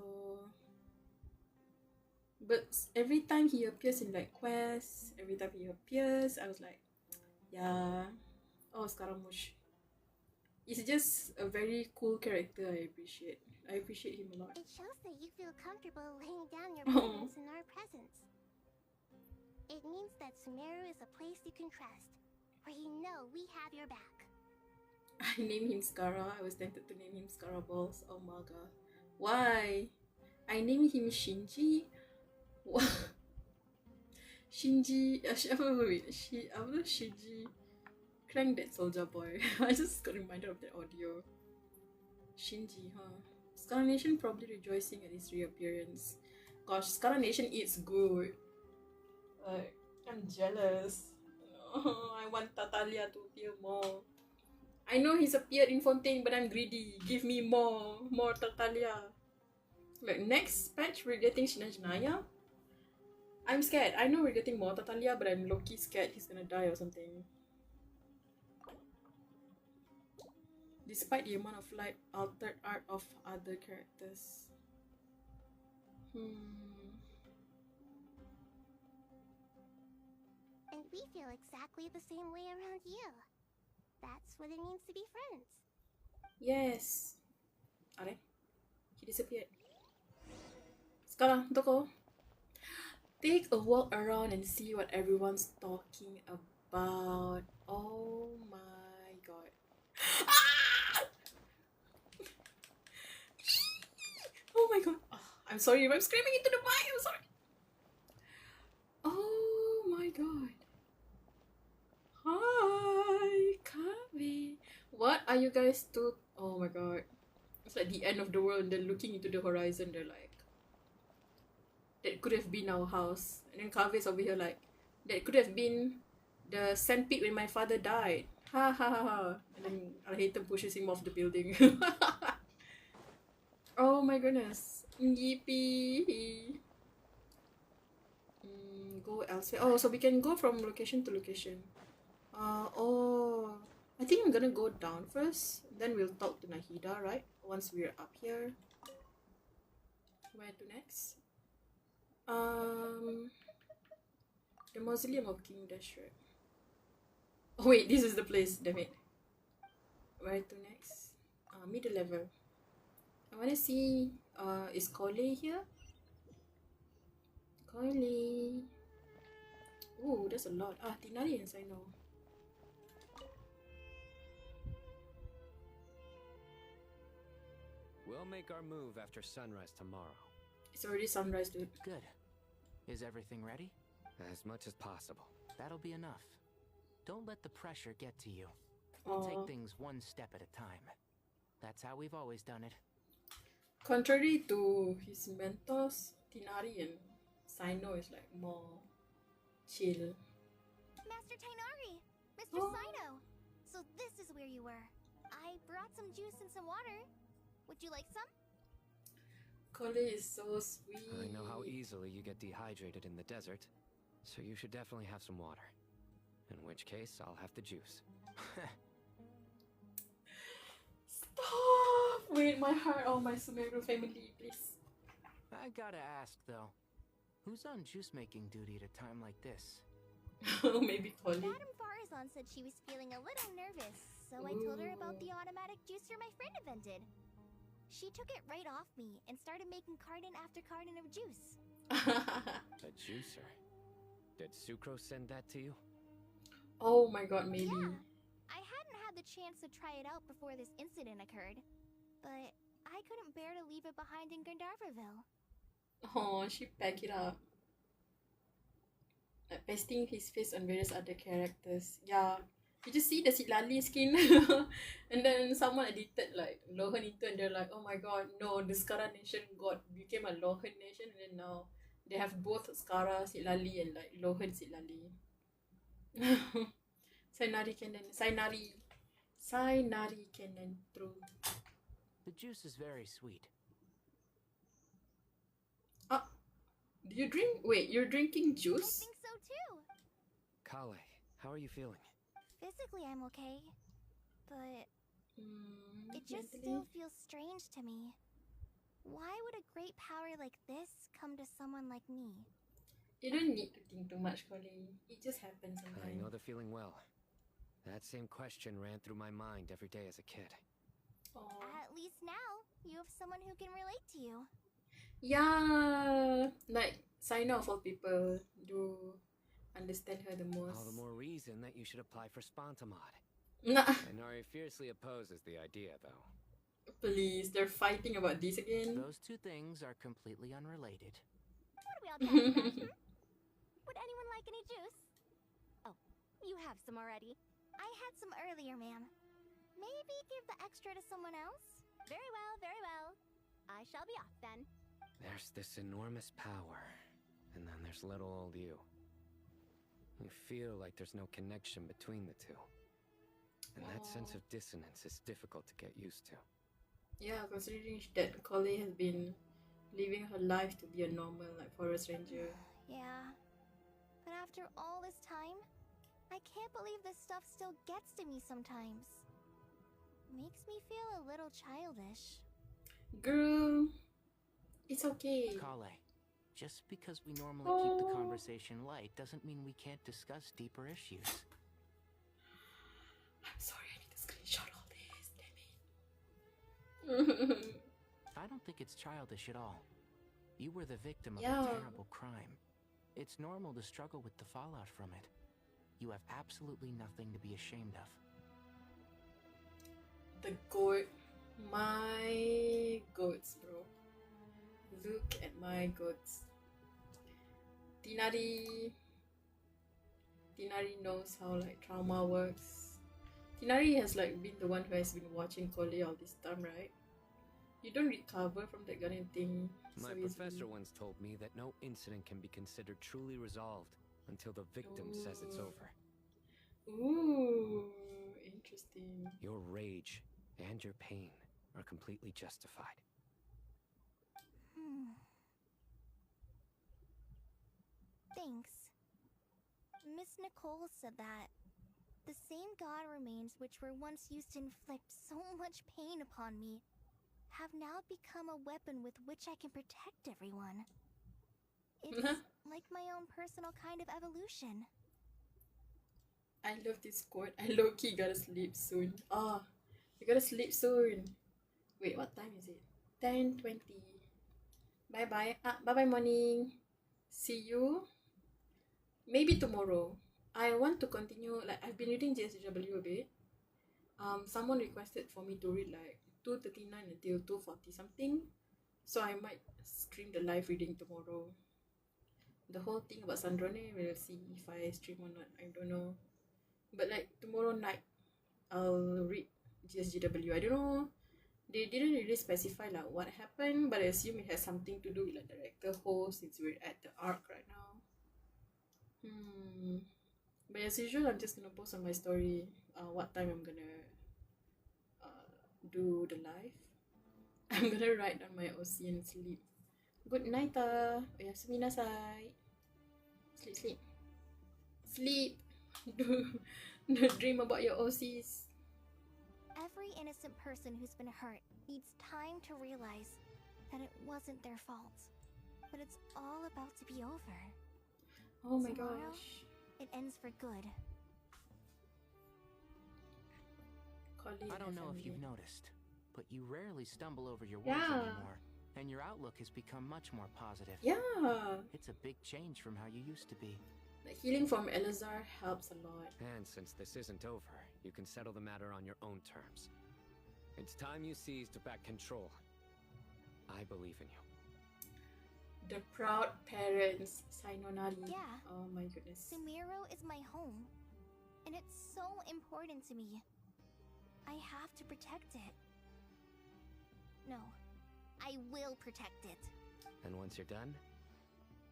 but every time he appears in like quests, every time he appears, I was like, yeah, oh Scaramouche. He's just a very cool character. I appreciate him a lot.
It shows that you feel comfortable laying down your burdens in our presence. It means that Sumeru is a place you can trust, where you know we have your back.
I named him Scara. I was tempted to name him Scara Balls. Oh my god. Why? I named him Shinji. Shinji. Shinji crank that soldier boy. I just got reminded of that audio. Shinji, huh? Scar Nation probably rejoicing at his reappearance. Gosh, Scar Nation eats good. Like, I'm jealous. I want Tatalia to appear more. I know he's appeared in Fontaine, but I'm greedy. Give me more Tatalia. Like, next patch, we're getting Shinajinaya. I'm scared. I know we're getting more Tatalia, but I'm low-key scared he's gonna die or something. Despite the amount of light altered art of other characters.
And we feel exactly the same way around you. That's what it means to be friends.
Yes. Are? He disappeared. Sekarang, doko. Take a walk around and see what everyone's talking about. Oh my god. Ah! Oh my god. Oh, I'm sorry if I'm screaming into the mic. I'm sorry. Oh my god. Hi, Kavi. What are you guys to? Oh my god. It's like the end of the world. They're looking into the horizon. They're like, that could have been our house. And then Kavi's over here like, that could have been the sandpit when my father died. Ha ha ha ha. And then Alhaitham pushes him off the building. Oh my goodness. Yippee. Go elsewhere. Oh, so we can go from location to location. Oh, I think I'm gonna go down first. Then we'll talk to Nahida, right? Once we're up here. Where to next? The Mausoleum of King Dashrak. Oh wait, this is the place, damn it. Where to next? Middle level. I wanna see, is Kole here? Kole. Ooh, there's a lot. Tinari and Saino.
We'll make our move after sunrise tomorrow.
It's already sunrise, dude.
Good. Is everything ready?
As much as possible.
That'll be enough. Don't let the pressure get to you. We'll take things one step at a time. That's how we've always done it.
Contrary to his mentors, Tinari and Saino is like more chill.
Master Tainari! Mr. Saino! So this is where you were. I brought some juice and some water. Would you like some?
Kole is so sweet.
I know how easily you get dehydrated in the desert, so you should definitely have some water. In which case, I'll have the juice.
Stop! Wait, my heart. Oh, my Sumeru family, please.
I gotta ask though, who's on juice making duty at a time like this?
Maybe Kole.
Madame Farazan said she was feeling a little nervous, so I told her about the automatic juicer my friend invented. She took it right off me and started making carton after carton of juice.
A juicer? Did Sucrose send that to you?
Oh my god, maybe.
Yeah. I hadn't had the chance to try it out before this incident occurred, but I couldn't bear to leave it behind in Gandharvaville.
Oh, she packed it up. Like pasting his face on various other characters. Yeah. You just see the Sitlali skin. And then someone edited like Lohen into and they're like, oh my god, no, the Skara nation became a Lohen nation and then now they have both Skara Sitlali and like Lohen Sitlali. Sainari Kennen, true.
The juice is very sweet.
Do you drink? Wait, you're drinking juice?
I think so too.
Kale, how are you feeling?
Physically, I'm okay, but it just still feels strange to me. Why would a great power like this come to someone like me?
You don't need to think too much, Colleen. It just happens sometimes.
I know the feeling well. That same question ran through my mind every day as a kid.
At least now, you have someone who can relate to you.
Yeah, like Saina of all people do understand her the most.
All the more reason that you should apply for Spontamod.
Nah.
Nari fiercely opposes the idea, though.
Please, they're fighting about this again.
Those two things are completely unrelated.
What are we all talking about? Would anyone like any juice? Oh, you have some already. I had some earlier, ma'am. Maybe give the extra to someone else? Very well, very well. I shall be off then.
There's this enormous power, and then there's little old you. You feel like there's no connection between the two. And that sense of dissonance is difficult to get used to.
Yeah, considering that Collie has been living her life to be a normal, like, forest ranger.
Yeah. But after all this time, I can't believe this stuff still gets to me sometimes. Makes me feel a little childish.
Girl, it's okay.
Kale, just because we normally keep the conversation light doesn't mean we can't discuss deeper issues.
I'm sorry, I need to screenshot all this, damn it.
I don't think it's childish at all. You were the victim of
Yeah.
a terrible crime. It's normal to struggle with the fallout from it. You have absolutely nothing to be ashamed of.
The goat. My goats, bro. Look at my goats. Tinari knows how, like, trauma works. Tinari has, like, been the one who has been watching Collie all this time, right? You don't recover from that kind of thing so
My
easily.
professor once told me that no incident can be considered truly resolved until the victim says it's over.
Ooh, interesting.
Your rage and your pain are completely justified.
Thanks. Miss Nicole said that the same god remains which were once used to inflict so much pain upon me have now become a weapon with which I can protect everyone. It's like my own personal kind of evolution.
I love this quote. I low-key gotta sleep soon. You gotta sleep soon. Wait, what time is it? 10:20. Bye-bye. Bye-bye morning. See you. Maybe tomorrow. I want to continue, like, I've been reading JSW a bit. Someone requested for me to read, like, 2:39 until 2:40 something. So I might stream the live reading tomorrow. The whole thing about Sandrone, we'll see if I stream or not. I don't know. But, like, tomorrow night, I'll read GSGW. I don't know. They didn't really specify, like, what happened, but I assume it has something to do with, like, director host, since we're at the arc right now. But as usual, I'm just gonna post on my story what time I'm gonna do the live. I'm gonna write on my OC and sleep. Good night, oyasumi nasai. Sleep, sleep. Sleep. Don't dream about your OCs.
Every innocent person who's been hurt needs time to realize that it wasn't their fault. But it's all about to be over.
Oh my
Tomorrow,
gosh.
it ends for good.
I don't know if you've noticed, but you rarely stumble over your words anymore, and your outlook has become much more positive.
Yeah.
It's a big change from how you used to be.
The healing from Elazar helps a lot.
And since this isn't over, you can settle the matter on your own terms. It's time you seized back control. I believe in you.
The proud parents, Sainonari.
Yeah.
Oh my goodness.
Sumeru is my home, and it's so important to me. I have to protect it. No, I will protect it.
And once you're done,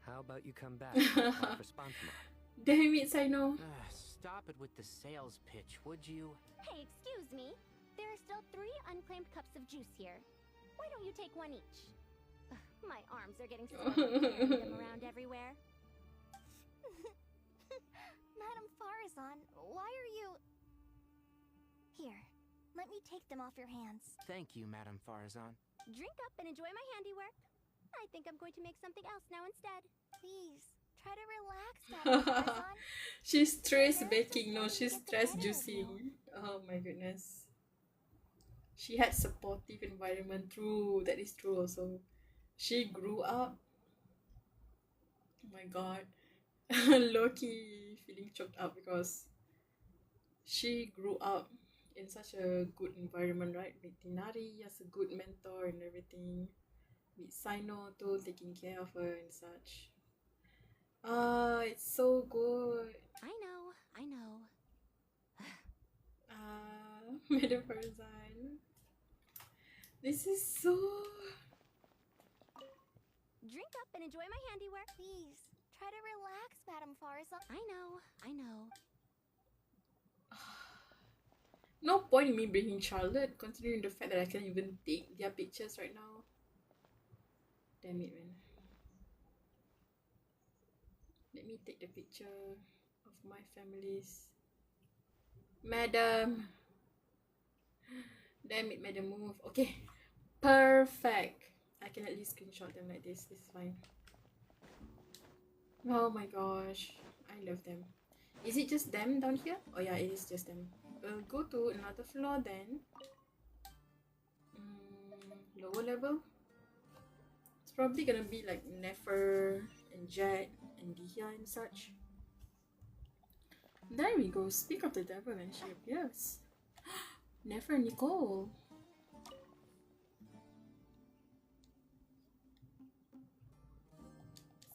how about you come back and respond tomorrow?
Damn it, Saino.
Stop it with the sales pitch, would you?
Hey, excuse me. There are still 3 unclaimed cups of juice here. Why don't you take one each? Ugh, my arms are getting sore from carrying them around everywhere.
Madam Farazan, why are you... Here, let me take them off your hands.
Thank you, Madam Farazan.
Drink up and enjoy my handiwork. I think I'm going to make something else now instead.
Please, try to relax, Madam Farazan.
She's stress baking. No, she's stress juicing. Oh my goodness. She had supportive environment. True, that is true also. She grew up. Oh my god. Loki feeling choked up because she grew up in such a good environment, right? With Tinari as a good mentor and everything. With Saino too, taking care of her and such. It's so good.
I know.
Madam Farzan. This is so...
Drink up and enjoy my handiwork.
Please, try to relax, Madam Farzan.
I know.
No point in me bringing Charlotte, considering the fact that I can't even take their pictures right now. Damn it, man. Let me take the picture of my families. Madam. Damn it, madam, move. Okay. Perfect. I can at least screenshot them like this. This is fine. Oh my gosh. I love them. Is it just them down here? Oh yeah, it is just them. We'll go to another floor then. Lower level. It's probably gonna be like Nefer and Jet and Dihya and such. There we go. Speak of the devil and she appears. Nefer Nicole.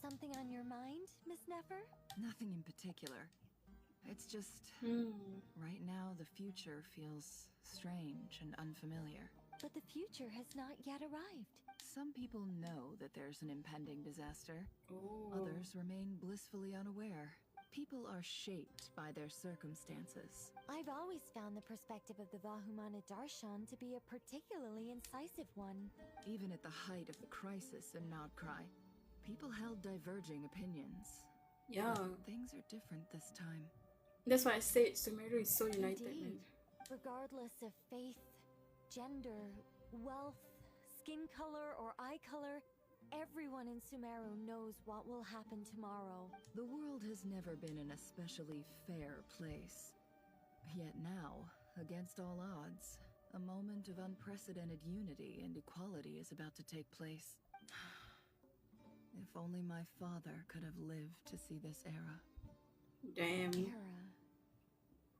Something on your mind, Miss Nefer?
Nothing in particular. It's just... right now the future feels strange and unfamiliar.
But the future has not yet arrived.
Some people know that there's an impending disaster.
Ooh.
Others remain blissfully unaware. People are shaped by their circumstances.
I've always found the perspective of the Vahumana Darshan to be a particularly incisive one.
Even at the height of the crisis in Nodkrai, people held diverging opinions.
Yeah.
But things are different this time.
That's why I said Sumeru is so united.
Indeed. Regardless of faith, gender, wealth, skin color, or eye color, everyone in Sumeru knows what will happen tomorrow.
The world has never been an especially fair place. Yet now, against all odds, a moment of unprecedented unity and equality is about to take place. If only my father could have lived to see this era.
Damn.
Era.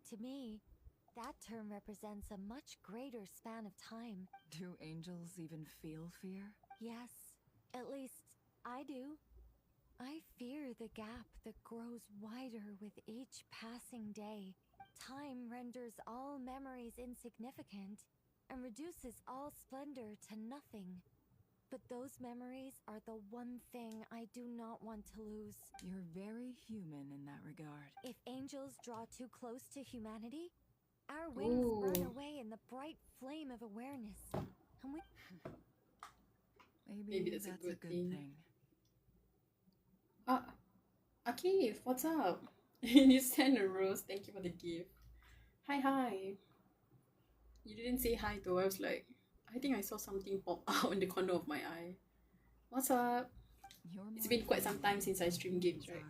To me, that term represents a much greater span of time.
Do angels even feel fear?
Yes, at least I do. I fear the gap that grows wider with each passing day. Time renders all memories insignificant and reduces all splendor to nothing. But those memories are the one thing I do not want to lose.
You're very human in that regard.
If angels draw too close to humanity, our wings burn
Ooh.
away in the bright flame of awareness. And we...
Maybe that's a good thing.
Akif, what's up? You sent a rose. Thank you for the gift. Hi. You didn't say hi though. I was like, I think I saw something pop out in the corner of my eye. What's up? It's been quite some time since I streamed games, right?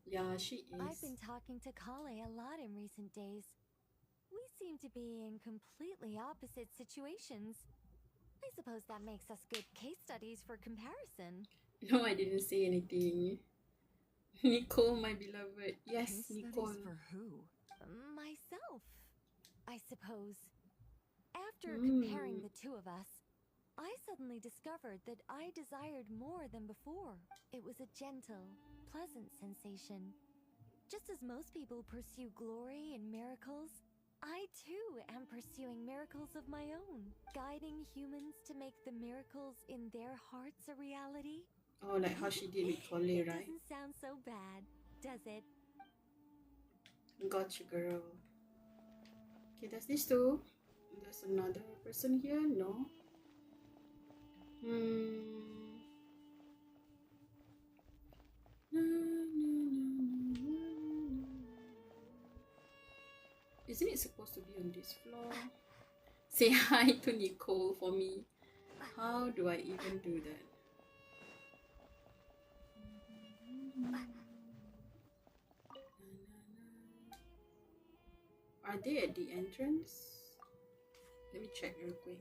Yeah, she is.
I've been talking to Kale a lot in recent days. We seem to be in completely opposite situations. I suppose that makes us good case studies for comparison.
No, I didn't say anything. Nicole, my beloved. Yes,
Case
Nicole.
studies for who?
Myself, I suppose. After comparing the two of us, I suddenly discovered that I desired more than before. It was a gentle, pleasant sensation. Just as most people pursue glory and miracles, I too am pursuing miracles of my own, guiding humans to make the miracles in their hearts a reality.
Oh, like how she did with Kole,
It
right?
doesn't sound so bad, does it?
Got you, girl. Okay, that's these two. There's another person here? No. Isn't it supposed to be on this floor? Say hi to Nicole for me. How do I even do that? Are they at the entrance? Let me check real quick.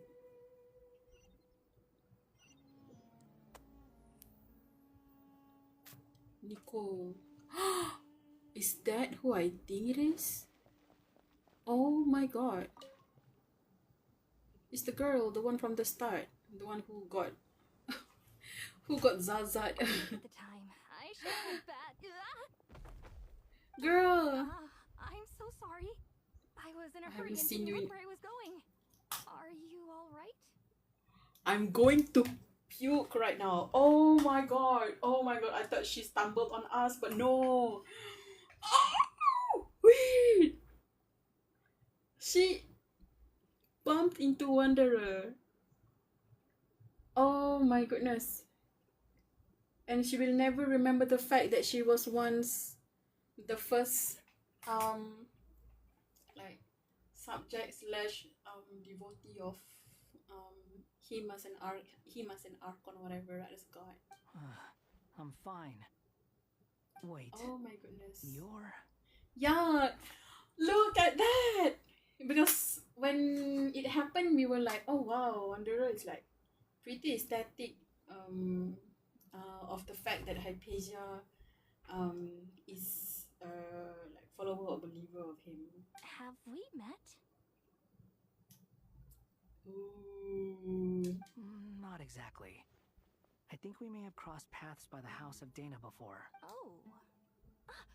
Nicole. Is that who I think it is? Oh my god. It's the girl, the one from the start. The one who got Zazat.
At the time, I should have bad.
Girl!
I'm so sorry. I
was in a
I
hurry
haven't
and
seen
didn't
you
look
in...
where I was going. Are you all right?
I'm going to puke right now. Oh my god. Oh my god. I thought she stumbled on us, but no. Oh, wait. She bumped into Wanderer. Oh my goodness. And she will never remember the fact that she was once the first like subject slash devotee of him as an archon, whatever, right, as a god.
I'm fine. Wait.
Oh my goodness.
You're...
Yeah, look at that. Because when it happened, we were like, oh wow, Wanderer is like pretty ecstatic of the fact that Hypatia is like follower or believer of him.
Have we met?
Ooh.
Not exactly. I think we may have crossed paths by the house of Dana before.
Oh. Ah,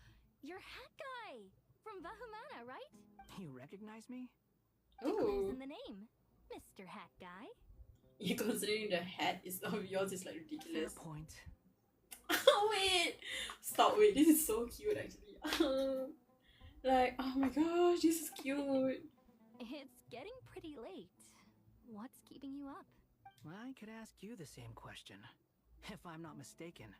you're Hat Guy from Vahumana, right?
You recognize me?
The clue's in the name, Mr. Hat Guy.
You considering the hat is of yours is like ridiculous.
Fair point.
Oh wait! Stop, wait, this is so cute actually. Like, oh my gosh, this is cute.
It's getting pretty late. What's keeping you up?
I could ask you the same question. If I'm not mistaken,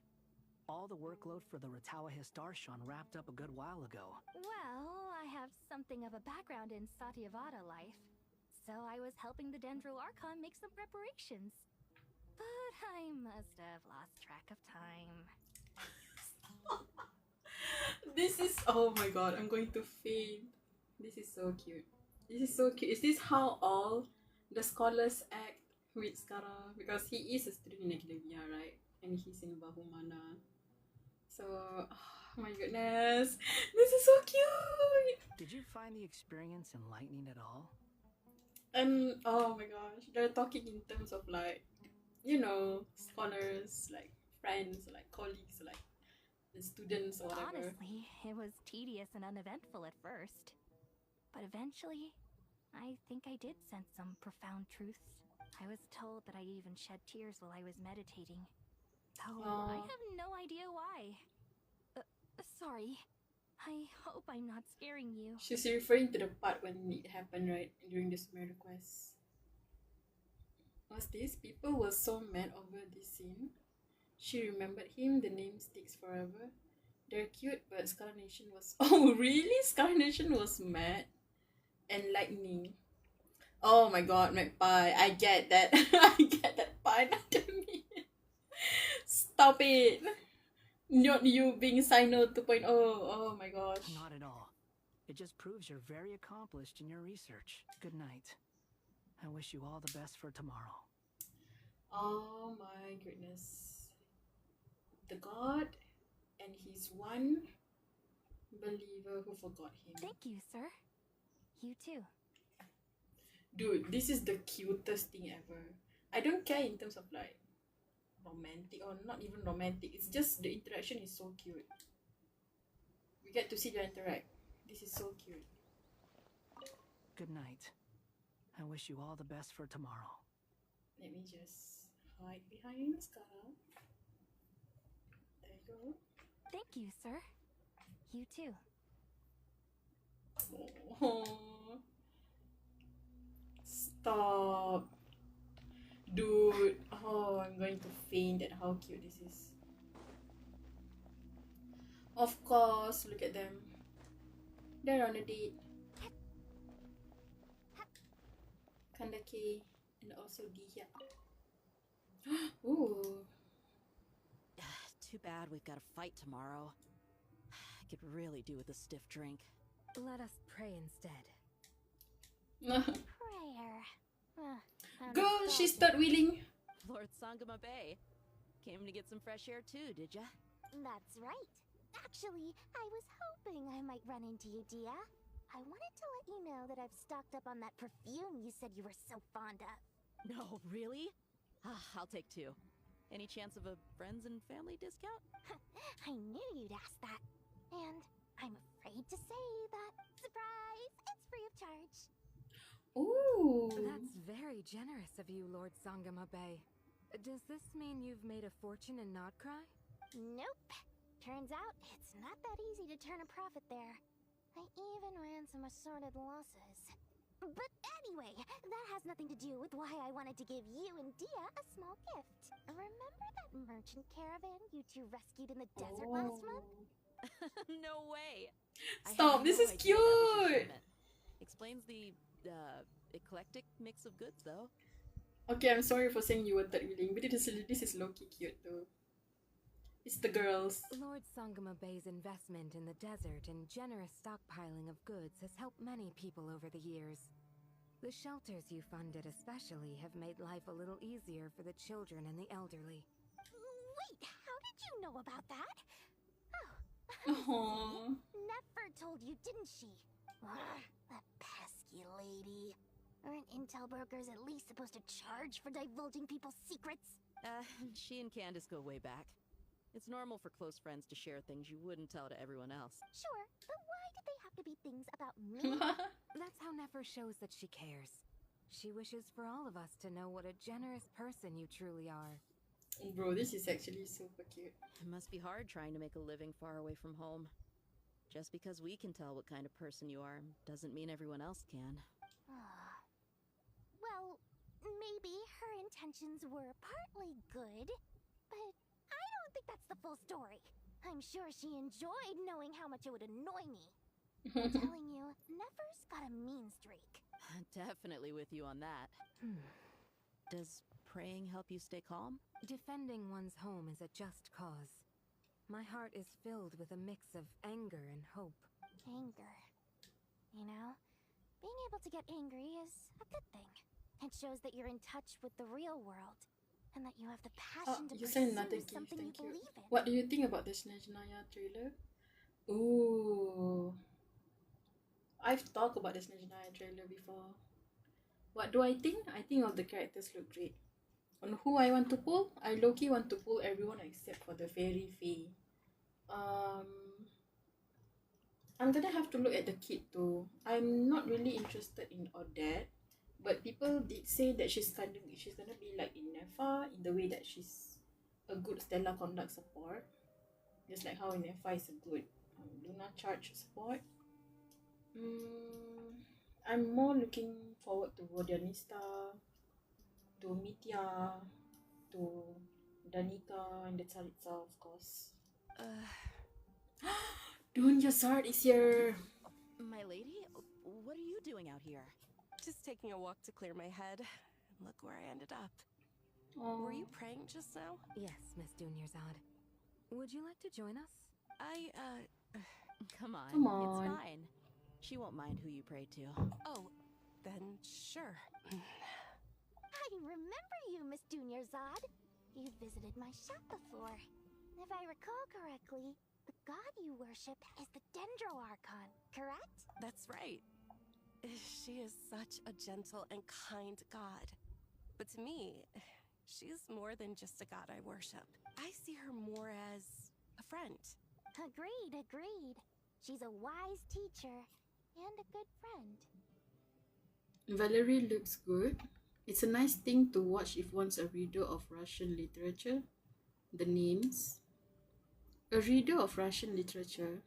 all the workload for the Ratawa Histarshan wrapped up a good while ago.
Well, I have something of a background in Satyavada life, so I was helping the Dendro Archon make some preparations. But I must have lost track of time.
This is, oh my god, I'm going to faint. This is so cute. This is so cute. Is this how all the scholars act with Skara? Because he is a student in academia, right? And he's in Bahumana. So, oh my goodness. This is so cute!
Did you find the experience enlightening at all?
And, oh my gosh, they're talking in terms of like, you know, scholars, like friends, like colleagues, like the students or whatever.
Honestly, it was tedious and uneventful at first. But eventually, I think I did sense some profound truths. I was told that I even shed tears while I was meditating. Though I have no idea why. Sorry. I hope I'm not scaring you.
She's referring to the part when it happened, right? During the Sumeru quest. Was this? People were so mad over this scene. She remembered him, the name sticks forever. They're cute, but Scar Nation was... Oh, really? Scar Nation was mad? Enlightening. Oh my god, Magpie. I get that. I get that part. Stop it. Not you being Sino 2.0. Oh my gosh.
Not at all. It just proves you're very accomplished in your research. Good night. I wish you all the best for tomorrow.
Oh my goodness. The god and his one believer who forgot him.
Thank you, sir. You too.
Dude, this is the cutest thing ever. I don't care in terms of like romantic or not even romantic. It's just the interaction is so cute. We get to see them interact. This is so cute.
Good night. I wish you all the best for tomorrow.
Let me just hide behind Skara. There you go.
Thank you, sir. You too.
Oh. Stop. Dude. Oh, I'm going to faint at how cute this is. Of course, look at them. They're on a date. Kandaki and also Dihya. Ooh.
Too bad we've got a fight tomorrow. I could really do with a stiff drink.
Let us pray instead.
Prayer.
Go, she start wheeling.
Lord Sangama Bay. Came to get some fresh air too, did ya?
That's right. Actually, I was hoping I might run into you, Dia. I wanted to let you know that I've stocked up on that perfume you said you were so fond of.
No, really? I'll take two. Any chance of a friends and family discount?
I knew you'd ask that. And I'm afraid to say that, surprise, it's
free of charge.
Ooh.
That's very generous of you, Lord Sangama Bay. Does this mean you've made a fortune in Nodkrai?
Nope. Turns out it's not that easy to turn a profit there. I even ran some assorted losses. But anyway, that has nothing to do with why I wanted to give you and Dia a small gift. Remember that merchant caravan you two rescued in the desert last month?
No way.
Stop, this is cute.
Explains the eclectic mix of goods though.
Okay, I'm sorry for saying you were third wheeling, but this is low-key cute though. It's the girls.
Lord Sangama Bay's investment in the desert and generous stockpiling of goods has helped many people over the years. The shelters you funded especially have made life a little easier for the children and the elderly.
Wait, how did you know about that?
Aww.
Never told you, didn't she? Ugh, that pesky lady. Aren't intel brokers at least supposed to charge for divulging people's secrets?
She and Candace go way back. It's normal for close friends to share things you wouldn't tell to everyone else.
Sure, but why did they have to be things about me?
That's how Nefer shows that she cares. She wishes for all of us to know what a generous person you truly are.
Bro, this is actually super cute.
It must be hard trying to make a living far away from home. Just because we can tell what kind of person you are doesn't mean everyone else can.
Well, maybe her intentions were partly good, but I don't think that's the full story. I'm sure she enjoyed knowing how much it would annoy me. I'm telling you, Nefer's got a mean streak.
Definitely with you on that. Does praying help you stay calm?
Defending one's home is a just cause. My heart is filled with a mix of anger and hope.
Anger. You know, being able to get angry is a good thing. It shows that you're in touch with the real world. And that you have the passion to pursue something you believe in.
What do you think about the Snezhnaya trailer? Ooh. I've talked about the Snezhnaya trailer before. What do I think? I think all the characters look great. On who I want to pull? I low-key want to pull everyone except for the Fairy Fae. I'm gonna have to look at the kid too. I'm not really interested in Odette. But people did say that she's gonna be like in Nefa in the way that she's a good Stella Conduct support, just like how Nefa is a good Luna Charge support. I'm more looking forward to Rodianista, to Mitya, to Danica, and the Tsaritsa, of course. Dunya Zard is here.
My lady, what are you doing out here?
Just taking a walk to clear my head. And look where I ended up.
Aww.
Were you praying just now?
Yes, Miss Dunyarzad. Would you like to join us?
Come on.
Come on.
It's fine. She won't mind who you pray to.
Oh, then sure.
I remember you, Miss Dunyarzad. You visited my shop before. If I recall correctly, the god you worship is the Dendro Archon, correct?
That's right. She is such a gentle and kind god. But to me, she's more than just a god I worship. I see her more as a friend.
Agreed. She's a wise teacher and a good friend.
Valerie looks good. It's a nice thing to watch if one's a reader of Russian literature. The names. A reader of Russian literature.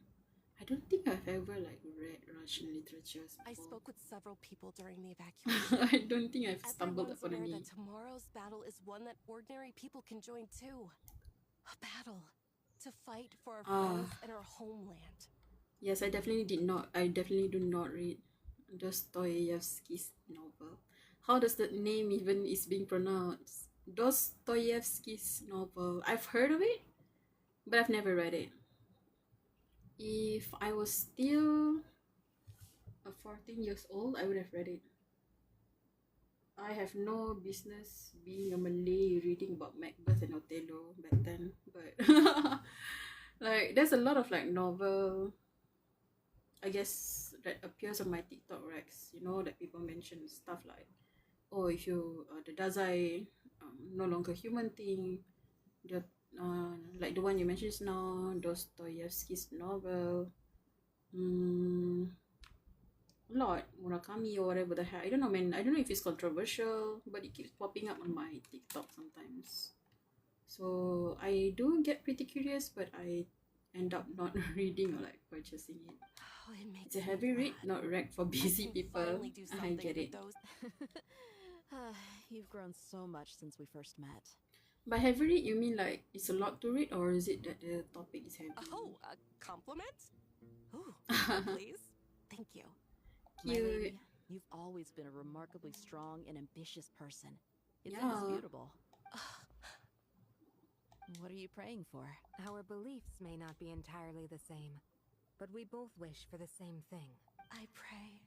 I don't think I've ever read Russian literature before.
I spoke with several people during the evacuation.
I don't think I've stumbled upon any.
That tomorrow's battle is one that ordinary people can join too. A battle to fight for our friends and our homeland.
Yes, I definitely do not read Dostoevsky's novel. How does the name even is being pronounced? Dostoevsky's novel. I've heard of it, but I've never read it. If I was still 14 years old, I would have read it. I have no business being a Malay reading about Macbeth and Othello back then, but there's a lot of novel, I guess, that appears on my TikTok recs, that people mention stuff like, oh, if you the Dazai no longer human thing, the like the one you mentioned just now, Dostoevsky's novel. a lot. Murakami or whatever the heck. I don't know, man. I don't know if it's controversial, but it keeps popping up on my TikTok sometimes. So I do get pretty curious, but I end up not reading or like purchasing it.
Oh,
It's a heavy read, not rec for busy people. I get it.
You've grown so much since we first met.
By heavy read, you mean like it's a lot to read, or is it that the topic is heavy?
Oh, a compliment? Ooh, please. Thank you.
My lady, you've always been a remarkably strong and ambitious person. It's
Yeah.
indisputable. What are you praying for?
Our beliefs may not be entirely the same, but we both wish for the same thing.
I pray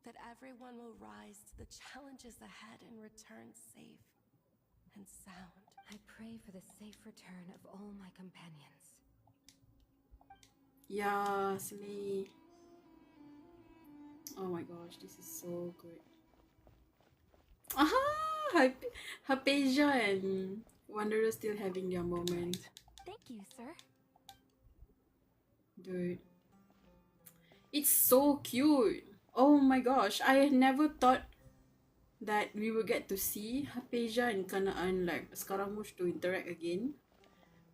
that everyone will rise to the challenges ahead and return safe and sound.
I pray for the safe return of all my companions.
Yeah, Slay. Oh my gosh, this is so good. Aha! Hypatia and Wanderer still having their moment.
Thank you, sir.
Dude. It's so cute. Oh my gosh, I never thought that we will get to see Hypatia and Kanaan like Scaramouche to interact again.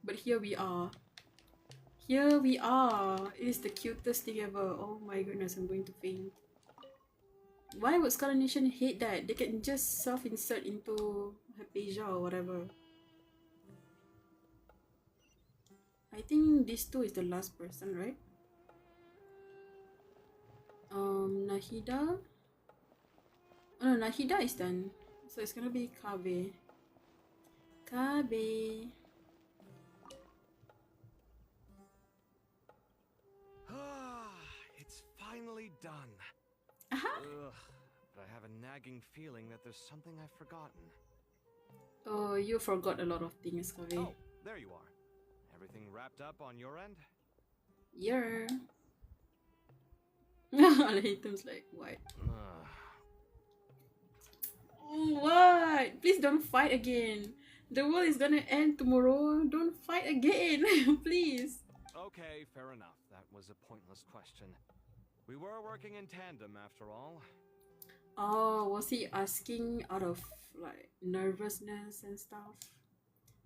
But here we are. Here we are. It is the cutest thing ever. Oh my goodness, I'm going to faint. Why would Scarlet Nation hate that? They can just self-insert into Hypatia or whatever. I think this two is the last person, right? Nahida? Oh no, Nahida is done. So it's gonna be Kabe. Kabe.
It's finally done. Ugh, but I have a nagging feeling that there's something I've forgotten.
Oh, you forgot a lot of things, Kabe.
Oh, there you are. Everything wrapped up on your end?
Yeah. Alhaitham's like, what? What? Please don't fight again. The world is gonna end tomorrow. Don't fight again, please.
Okay, fair enough. That was a pointless question. We were working in tandem after all.
Oh, was he asking out of like nervousness and stuff?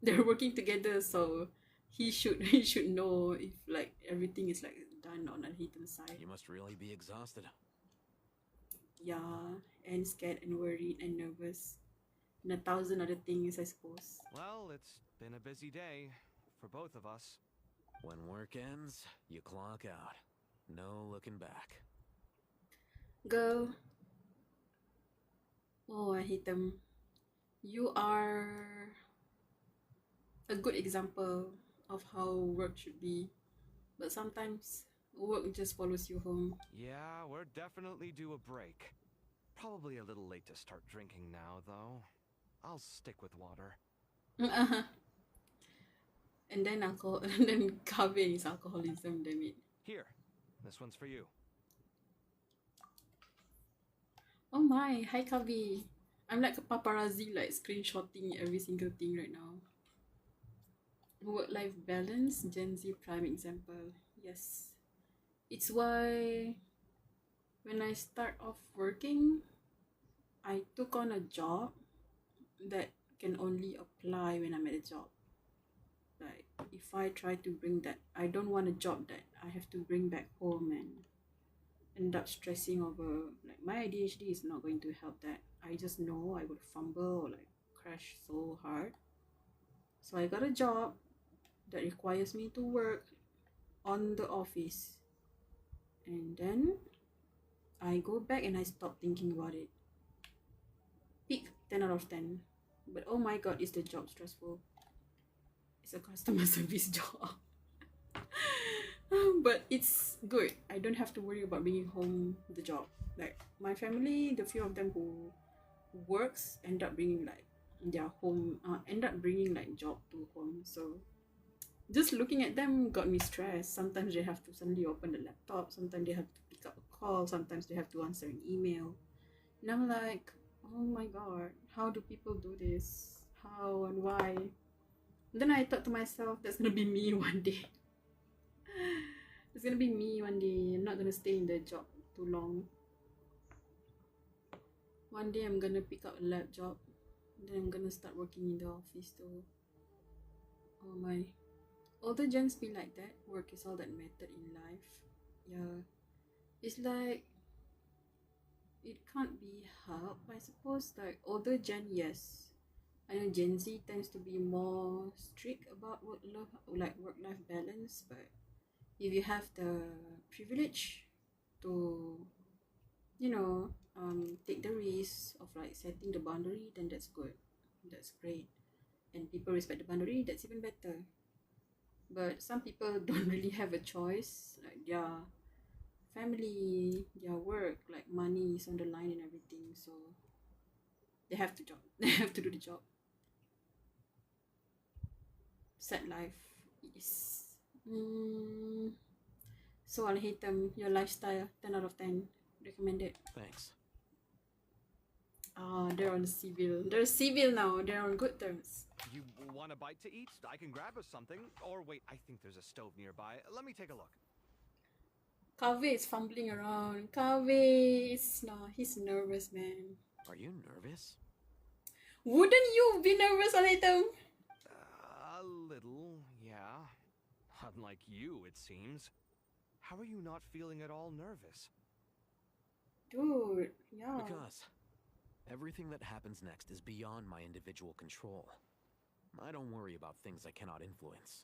They're working together, so he should know if like everything is like done on Alhaitham's side.
You must really be exhausted.
Yeah, and scared and worried and nervous. And 1,000 other things, I suppose.
Well, it's been a busy day for both of us.
When work ends, you clock out. No looking back.
Go. Oh, I hate them. You are a good example of how work should be. But sometimes work just follows you home.
Yeah, we're definitely due a break. Probably a little late to start drinking now, though. I'll stick with water.
And then alcohol, and then Kabe is alcoholism, damn it.
Here, this one's for you.
Oh my, hi Kabe. I'm like a paparazzi, like screenshotting every single thing right now. Work-life balance, Gen Z prime example. Yes. It's why when I start off working, I took on a job that can only apply when I'm at a job. Like, if I try to bring that, I don't want a job that I have to bring back home and end up stressing over. Like, my ADHD is not going to help that. I just know I would fumble or like crash so hard. So I got a job that requires me to work on the office. And then I go back and I stop thinking about it. Peak 10 out of 10. But oh my god, is the job stressful? It's a customer service job. But it's good. I don't have to worry about bringing home the job. Like my family, the few of them who works end up bringing like their home, end up bringing like job to home. So just looking at them got me stressed. Sometimes they have to suddenly open the laptop. Sometimes they have to pick up a call. Sometimes they have to answer an email. And I'm like, oh my god, how do people do this? How and why? And then I thought to myself, that's gonna be me one day. It's gonna be me one day. I'm not gonna stay in the job too long. One day I'm gonna pick up a lab job. Then I'm gonna start working in the office too. Oh my. Older gens be like that. Work is all that mattered in life. Yeah. It's like it can't be helped, I suppose. Like older gen, yes. I know Gen Z tends to be more strict about work-life balance, but if you have the privilege to, take the risk of like setting the boundary, then that's good. That's great. And people respect the boundary, that's even better. But some people don't really have a choice. Like their family, their work, like money is on the line and everything, so they have to job. They have to do the job. Sad life is. So I'll hate them. Your lifestyle, 10 out of 10. Recommended.
Thanks.
They're on civil. They're civil now. They're on good terms.
You want a bite to eat? I can grab us something. Or wait, I think there's a stove nearby. Let me take a look.
Kaveh is fumbling around. Kaveh is he's nervous, man.
Are you nervous?
Wouldn't you be nervous, Alaitam?
A little, yeah. Unlike you, it seems. How are you not feeling at all nervous?
Dude, yeah.
Because everything that happens next is beyond my individual control. I don't worry about things I cannot influence.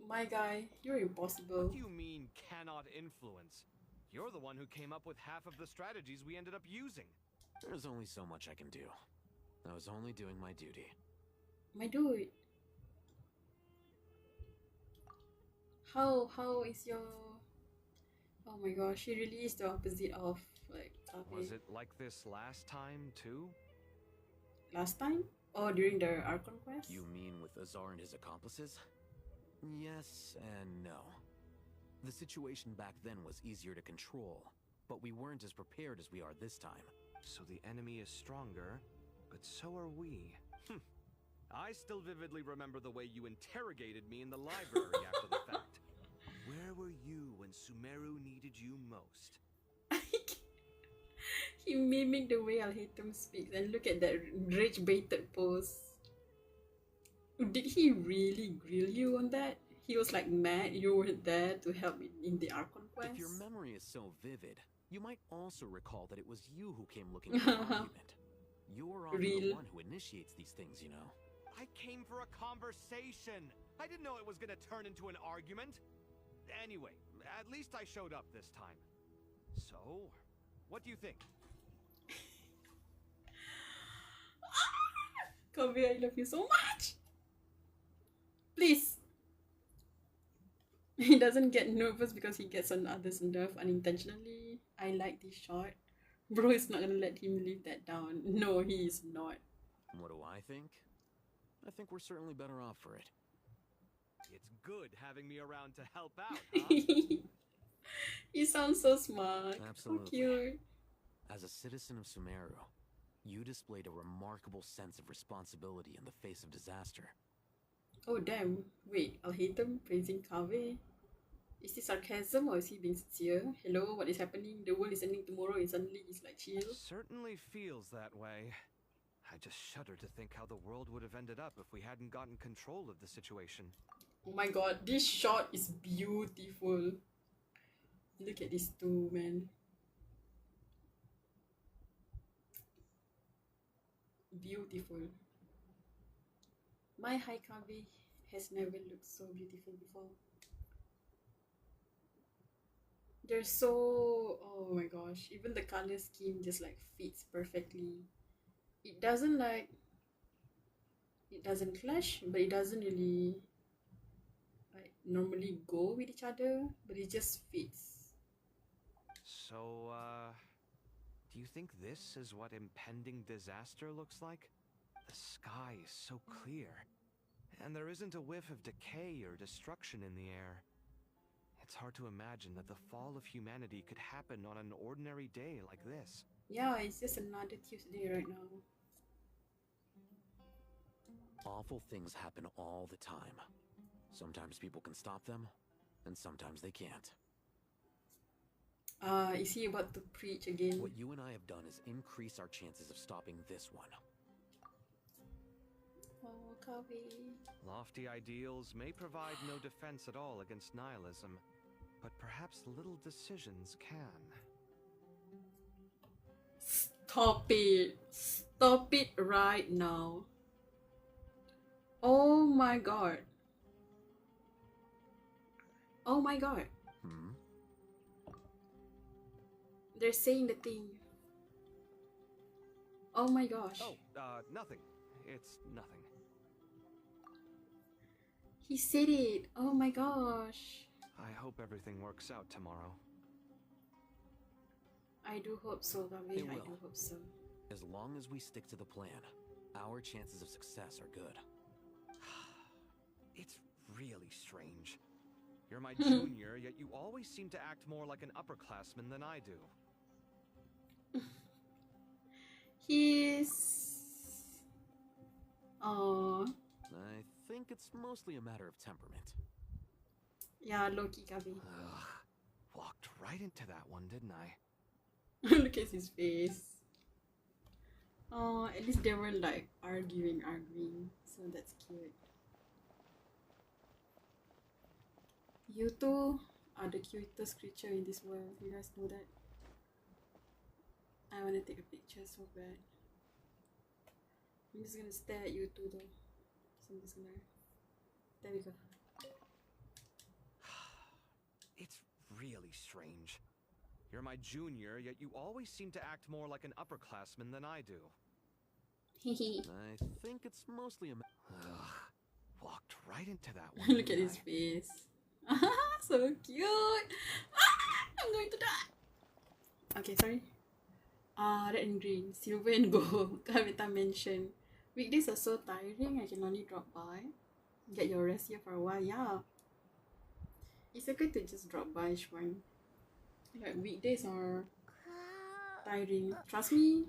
My guy, you're impossible.
What do you mean, cannot influence? You're the one who came up with half of the strategies we ended up using.
There's only so much I can do. I was only doing my duty.
My dude. How is your... Oh my gosh, she really is the opposite of, like, Kaveh.
Was it like this last time, too?
Last time? Oh, during the Archon quest?
You mean with Azar and his accomplices? Yes and no. The situation back then was easier to control, but we weren't as prepared as we are this time.
So the enemy is stronger, but so are we. I still vividly remember the way you interrogated me in the library after the fact. Where were you when Sumeru needed you most?
He mimicked the way Alhaitham speaks, and look at that rage-baited pose. Did he really grill you on that? He was like mad you were there to help in the Archon quest?
If your memory is so vivid, you might also recall that it was you who came looking for an argument. You're often the one who initiates these things, you know.
I came for a conversation. I didn't know it was gonna turn into an argument. Anyway, at least I showed up this time. So, what do you think?
Kaveh, I love you so much! Please! He doesn't get nervous because he gets on others' nerve unintentionally. I like this shot. Bro is not gonna let him leave that down. No, he is not.
What do I think? I think we're certainly better off for it.
It's good having me around to help out, huh?
He sounds so smart.
Absolutely.
So cute.
As a citizen of Sumeru, you displayed a remarkable sense of responsibility in the face of disaster.
Oh damn, wait, Alhaitham praising Kaveh? Is this sarcasm or is he being sincere? Hello, what is happening? The world is ending tomorrow and suddenly he's like chill.
Certainly feels that way. I just shudder to think how the world would have ended up if we hadn't gotten control of the situation.
Oh my god, this shot is beautiful. Look at these two, man. Beautiful. My high Kaveh has never looked so beautiful before. They're so... oh my gosh. Even the color scheme just like fits perfectly. It doesn't like... it doesn't clash, but it doesn't really like normally go with each other, but it just fits.
So, do you think this is what impending disaster looks like? The sky is so clear, and there isn't a whiff of decay or destruction in the air. It's hard to imagine that the fall of humanity could happen on an ordinary day like this.
Yeah, it's just another Tuesday right now.
Awful things happen all the time. Sometimes people can stop them, and sometimes they can't.
Is he about to preach again?
What you and I have done is increase our chances of stopping this one.
Oh, Kavi.
Lofty ideals may provide no defense at all against nihilism, but perhaps little decisions can.
Stop it. Stop it right now. Oh my god. Oh my god. They're saying the thing. Oh my gosh.
Oh, nothing. It's nothing.
He said it. Oh my gosh.
I hope everything works out tomorrow.
I do hope so, Gabi.
It
I
will.
do hope so.
As long as we stick to the plan, our chances of success are good.
It's really strange. You're my junior, yet you always seem to act more like an upperclassman than I do.
He's... Oh.
I think it's mostly a matter of temperament.
Yeah, Loki, Gabi.
Walked right into that one, didn't I?
Look at his face. Oh, at least they were like arguing. So that's cute. You two are the cutest creature in this world. You guys know that? I wanna take a picture so bad. I'm just gonna stare at you two though. So I'm just gonna... There we go.
It's really strange. You're my junior, yet you always seem to act more like an upperclassman than I do.
I think it's mostly a...
Walked right into that one.
Look at his face. So cute. I'm going to die. Okay, sorry. Red and green, silver and gold. Kavita mentioned. Weekdays are so tiring. I can only drop by. Get your rest here for a while. Yeah. It's okay to just drop by, Shwan. Like, weekdays are tiring. Trust me,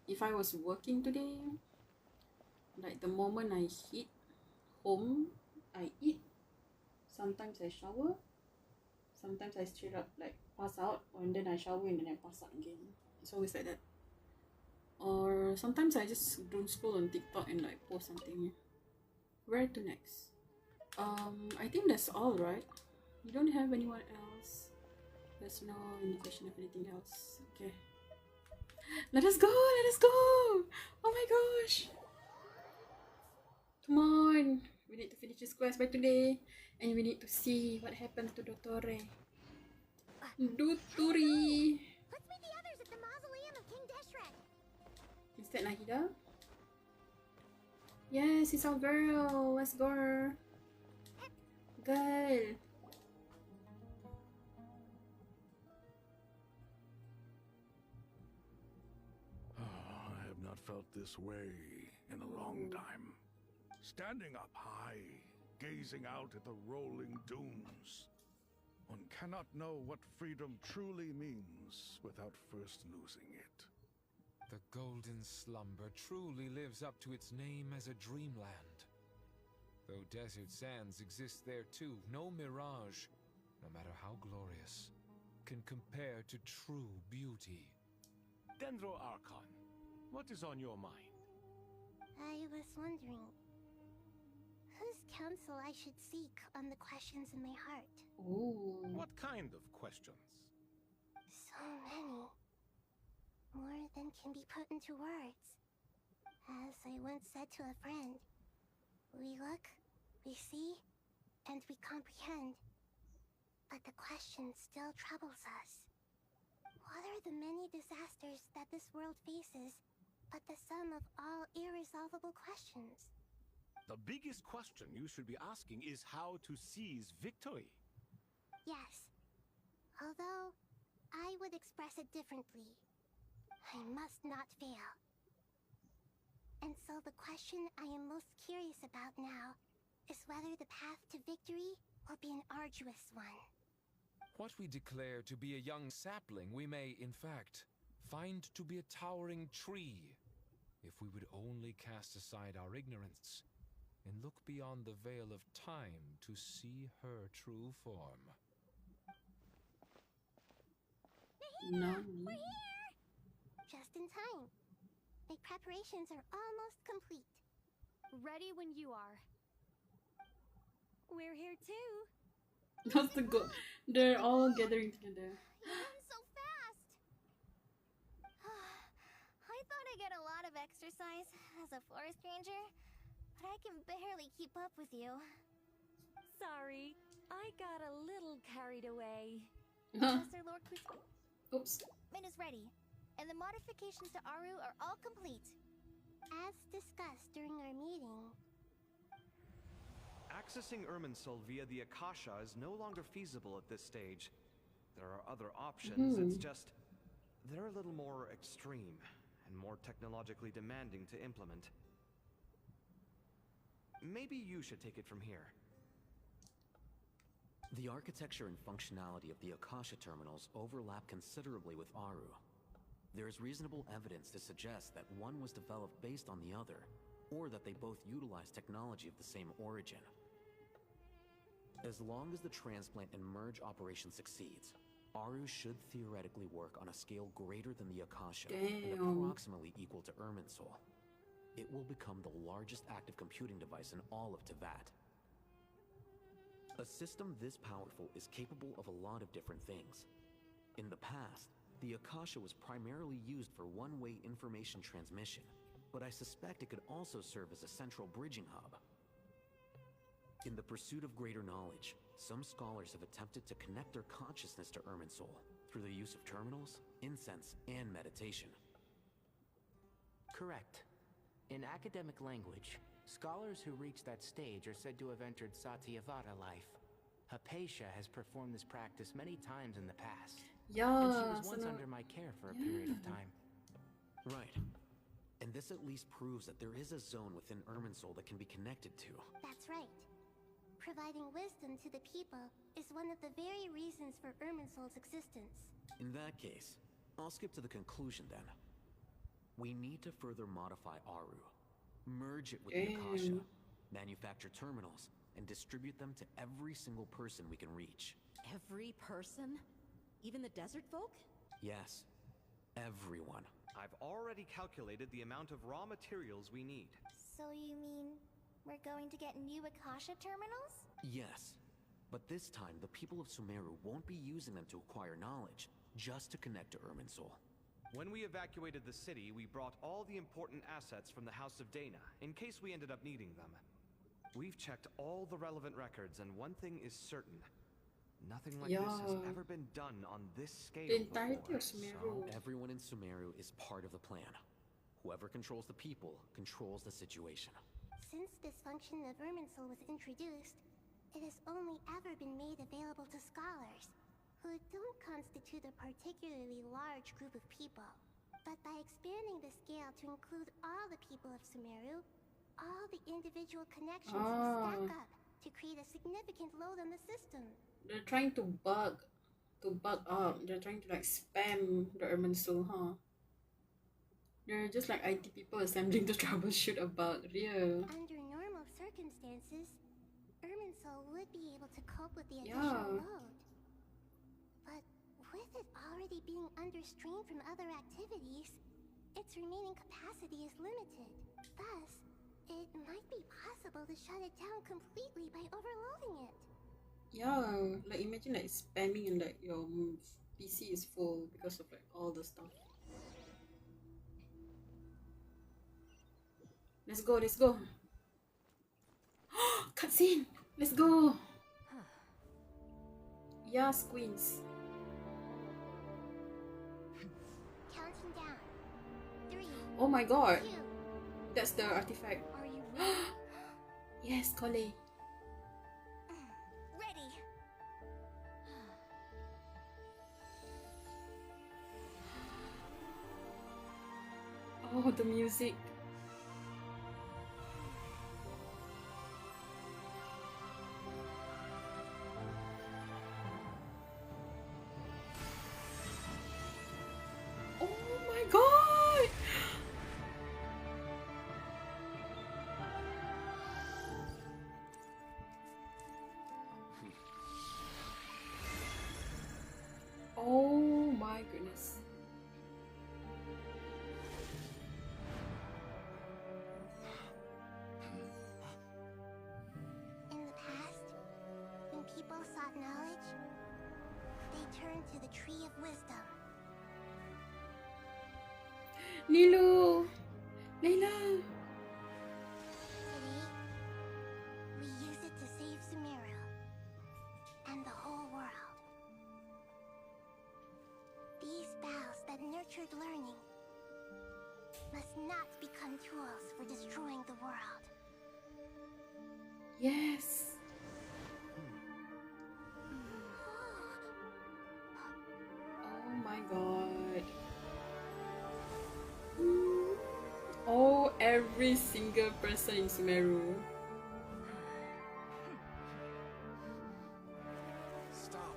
if I was working today, like the moment I hit home, I eat. Sometimes I shower. Sometimes I straight up like pass out, and then I shower and then I pass out again. It's always like that. Or sometimes I just don't scroll on TikTok and like post something. Where to next? I think that's all, right? You don't have anyone else? There's no indication of anything else. Okay. Let us go! Let us go! Oh my gosh! Come on! We need to finish this quest by today. And we need to see what happens to Dottore. Duturi!
Let's meet the others at the mausoleum of King Deshret.
Is that Nahida? Yes, it's our girl. Let's go. Girl.
I have not felt this way in a long time. Standing up high, gazing out at the rolling dunes. One cannot know what freedom truly means without first losing it.
The golden slumber truly lives up to its name as a dreamland. Though desert sands exist there too, no mirage, no matter how glorious, can compare to true beauty.
Dendro Archon, what is on your mind?
I was wondering whose counsel I should seek on the questions in my heart.
Ooh.
What kind of questions?
So many. More than can be put into words. As I once said to a friend, we look, we see, and we comprehend. But the question still troubles us. What are the many disasters that this world faces, but the sum of all irresolvable questions?
The biggest question you should be asking is how to seize victory.
Yes. Although, I would express it differently. I must not fail. And so the question I am most curious about now is whether the path to victory will be an arduous one.
What we declare to be a young sapling, we may, in fact, find to be a towering tree, if we would only cast aside our ignorance and look beyond the veil of time to see her true form.
Nani?
We're here! Just in time. The preparations are almost complete.
Ready when you are. We're here too.
That's the goal. They're all gathering together.
You run so fast! I thought I'd get a lot of exercise as a forest ranger, but I can barely keep up with you.
Sorry, I got a little carried away.
Professor Lord Quiz-
Oops.
Min is ready, and the modifications to Aru are all complete.
As discussed during our meeting,
Accessing Irminsul via the Akasha is no longer feasible at this stage. There are other options, it's just... they're a little more extreme, and more technologically demanding to implement. Maybe you should take it from here.
The architecture and functionality of the Akasha terminals overlap considerably with Aru. There is reasonable evidence to suggest that one was developed based on the other, or that they both utilize technology of the same origin. As long as the transplant and merge operation succeeds, Aru should theoretically work on a scale greater than the Akasha and approximately equal to Irminsul. It will become the largest active computing device in all of Teyvat. A system this powerful is capable of a lot of different things. In the past, the Akasha was primarily used for one-way information transmission, but I suspect it could also serve as a central bridging hub. In the pursuit of greater knowledge, some scholars have attempted to connect their consciousness to Irminsul through the use of terminals, incense, and meditation.
Correct. In academic language, scholars who reach that stage are said to have entered Satyavada life. Hypatia has performed this practice many times in the past.
Yeah,
and she was once under my care for a period of time.
Right. And this at least proves that there is a zone within Irminsul that can be connected to.
that's right. Providing wisdom to the people is one of the very reasons for Irminsul's existence.
In that case, I'll skip to the conclusion then. We need to further modify Aru, merge it with the Akasha, manufacture terminals, and distribute them to every single person we can reach.
Every person? Even the desert folk?
Yes, everyone.
I've already calculated the amount of raw materials we need.
So you mean we're going to get new Akasha terminals?
Yes, but this time the people of Sumeru won't be using them to acquire knowledge, just to connect to Irminsul.
When we evacuated the city, we brought all the important assets from the House of Dana, in case we ended up needing them. We've checked all the relevant records, and one thing is certain. Nothing like this has ever been done on this scale
The entirety
before.
of Sumeru.
So everyone in Sumeru is part of the plan. Whoever controls the people controls the situation.
Since this function of Irminsul was introduced, it has only ever been made available to scholars, who don't constitute a particularly large group of people. But by expanding the scale to include all the people of Sumeru, all the individual connections will stack up to create a significant load on the system.
They're trying to bug up. They're trying to like spam the Irminsul, huh? They're just like IT people assembling to troubleshoot a bug. Real.
Under normal circumstances, Irminsul would be able to cope with the additional load. But with it already being under strain from other activities, its remaining capacity is limited. Thus, it might be possible to shut it down completely by overloading it.
Yeah, like imagine like spamming and like your PC is full because of like all the stuff. Let's go, let's go. Cutscene! Let's go! Yes, queens.
Counting down. 3.
Oh my god.
2.
That's the artifact.
Are you ready?
Yes, Kole.
Ready.
Oh, the music. Oh my god! Oh my goodness. pause.
In the past, when people sought knowledge, they turned to the Tree of Wisdom.
Nilu! Layla!
Today, we use it to save Sumeru and the whole world. These boughs that nurtured learning must not become tools for destroying the world.
Yes! Oh my god. Oh, every single person in Sumeru.
Stop.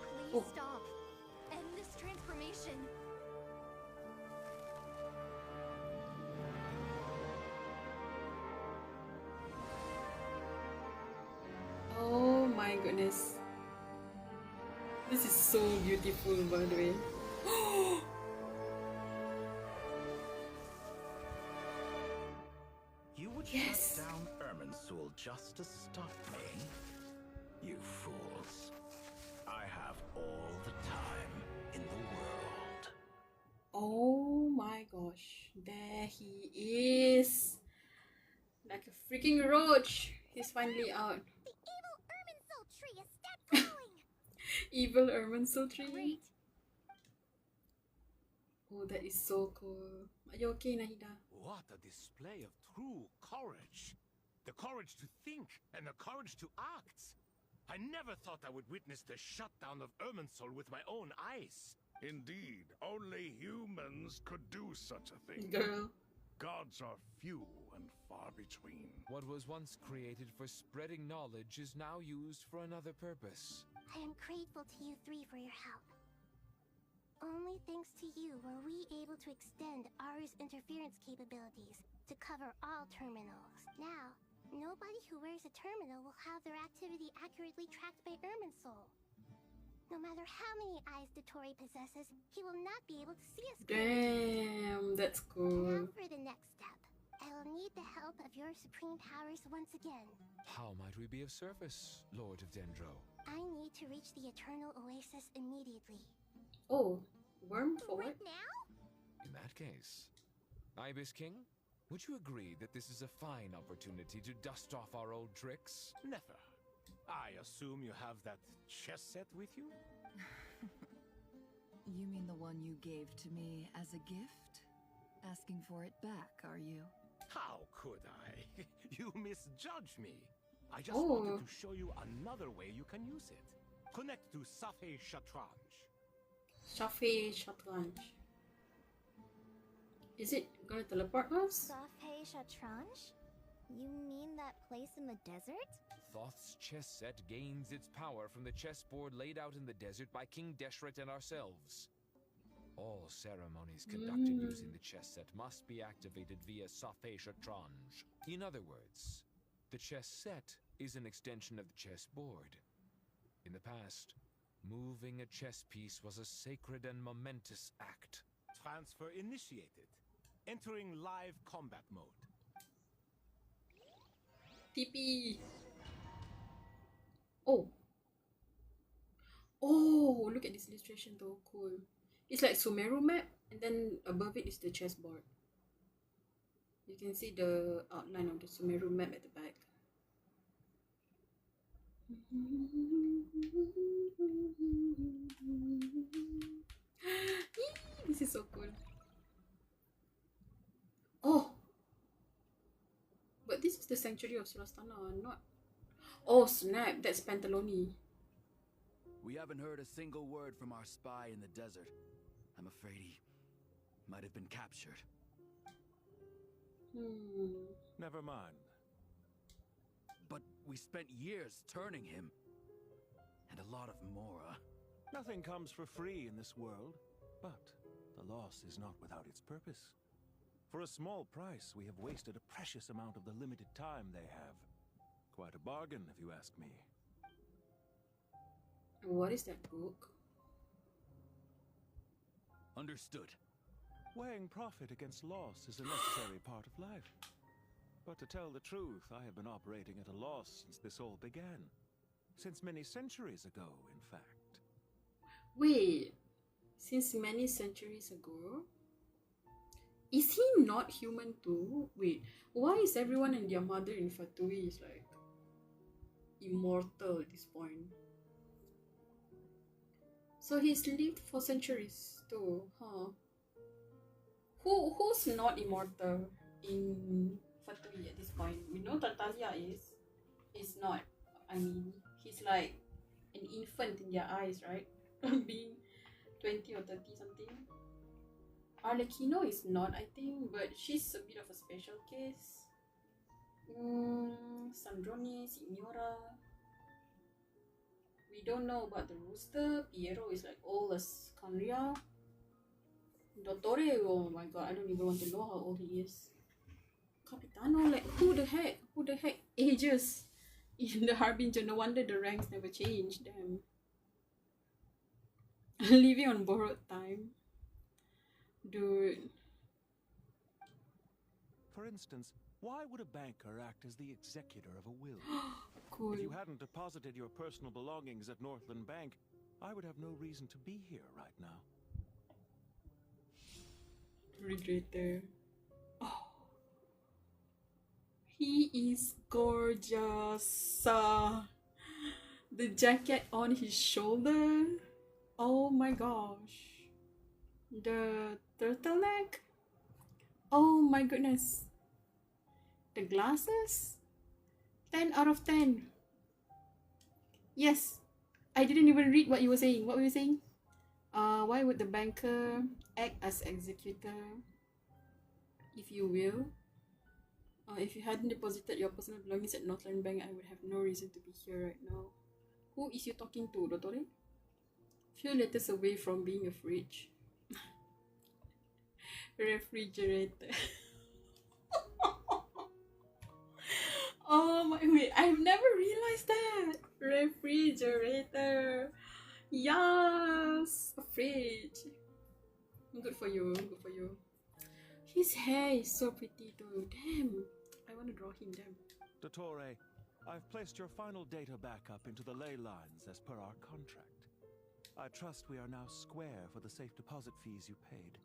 Please
Oh.
stop. End this transformation.
Oh my goodness. This is so beautiful, by the way.
You would
Yes.
shut down Irminsul just to stop me? You fools. I have all the time in the world.
Oh my gosh. There he is. Like a freaking roach. He's finally out.
The evil Irminsul tree is step growing!
Evil Irminsul tree.
Great.
Oh, that is so cool. Are you okay, Nahida?
What a display of true courage. The courage to think and the courage to act. I never thought I would witness the shutdown of Irminsul with my own eyes.
Indeed, only humans could do such a thing.
Girl.
Gods are few and far between.
What was once created for spreading knowledge is now used for another purpose.
I am grateful to you three for your help. Only thanks to you were we able to extend Aru's interference capabilities to cover all terminals. Now, nobody who wears a terminal will have their activity accurately tracked by Irminsul. No matter how many eyes Dotori possesses, he will not be able to see us.
Damn, that's cool.
Now for the next step. I will need the help of your supreme powers once again.
How might we be of service, Lord of Dendro?
I need to reach the Eternal Oasis immediately.
Oh, worm for what?
Now?
In that case, Ibis King, would you agree that this is a fine opportunity to dust off our old tricks?
Never. I assume you have that chess set with you?
You mean the one you gave to me as a gift? Asking for it back, are you?
How could I? You misjudge me. I just
Oh.
wanted to show you another way you can use it. Connect to Safe Shatranj.
Shafe Shatranj. Is it gonna teleport us?
Safe Shatranj? You mean that place in the desert?
Thoth's chess set gains its power from the chessboard laid out in the desert by King Deshret and ourselves. All ceremonies conducted using the chess set must be activated via Safe Shatranj. In other words, the chess set is an extension of the chessboard. In the past, moving a chess piece was a sacred and momentous act.
Transfer initiated. Entering live combat mode.
TP. Oh. Oh, look at this illustration though. Cool. It's like Sumeru map, and then above it is the chessboard. You can see the outline of the Sumeru map at the back. This is so cool. Oh! But this is the Sanctuary of Silastana, not... Oh snap, that's Pantaloni.
We haven't heard a single word from our spy in the desert. I'm afraid he might have been captured.
Never mind.
But we spent years turning him. And a lot of Mora.
Nothing comes for free in this world, but the loss is not without its purpose. For a small price, we have wasted a precious amount of the limited time they have. Quite a bargain, if you ask me.
What is that book?
Understood.
Weighing profit against loss is a necessary part of life. But to tell the truth, I have been operating at a loss since this all began. Since many centuries ago, in fact.
Wait, since many centuries ago? Is he not human too? Wait, why is everyone and their mother in Fatui is like immortal at this point? So he's lived for centuries too, huh? Who's not immortal in Fatui at this point? We know Tartaglia is. He's not. I mean, he's like an infant in their eyes, right? Being 20 or 30 something. Arlecchino is not, I think, but she's a bit of a special case. Sandrone, Signora. We don't know about the rooster. Piero is like old as Conria. Dottore, oh my god, I don't even want to know how old he is. Capitano, like who the heck ages in the Harbinger? No wonder the ranks never changed. Damn. Living on borrowed time. Dude.
For instance, why would a banker act as the executor of a will?
Cool.
If you hadn't deposited your personal belongings at Northland Bank, I would have no reason to be here right now.
Regretter. Oh. He is gorgeous. The jacket on his shoulder. Oh my gosh. The turtleneck. Oh my goodness. The glasses. 10 out of 10. Yes. I didn't even read what you were saying. What were you saying? Why would the banker act as executor? If you will. If you hadn't deposited your personal belongings at Northland Bank, I would have no reason to be here right now. Who is you talking to, Dottore? Few letters away from being a fridge. Refrigerator. Oh my, wait, I've never realized that. Refrigerator. Yes, a fridge. Good for you, good for you. His hair is so pretty too. Damn, I want to draw him. Damn.
Dottore, I've placed your final data backup into the ley lines as per our contract. I trust we are now square for the safe deposit fees you paid.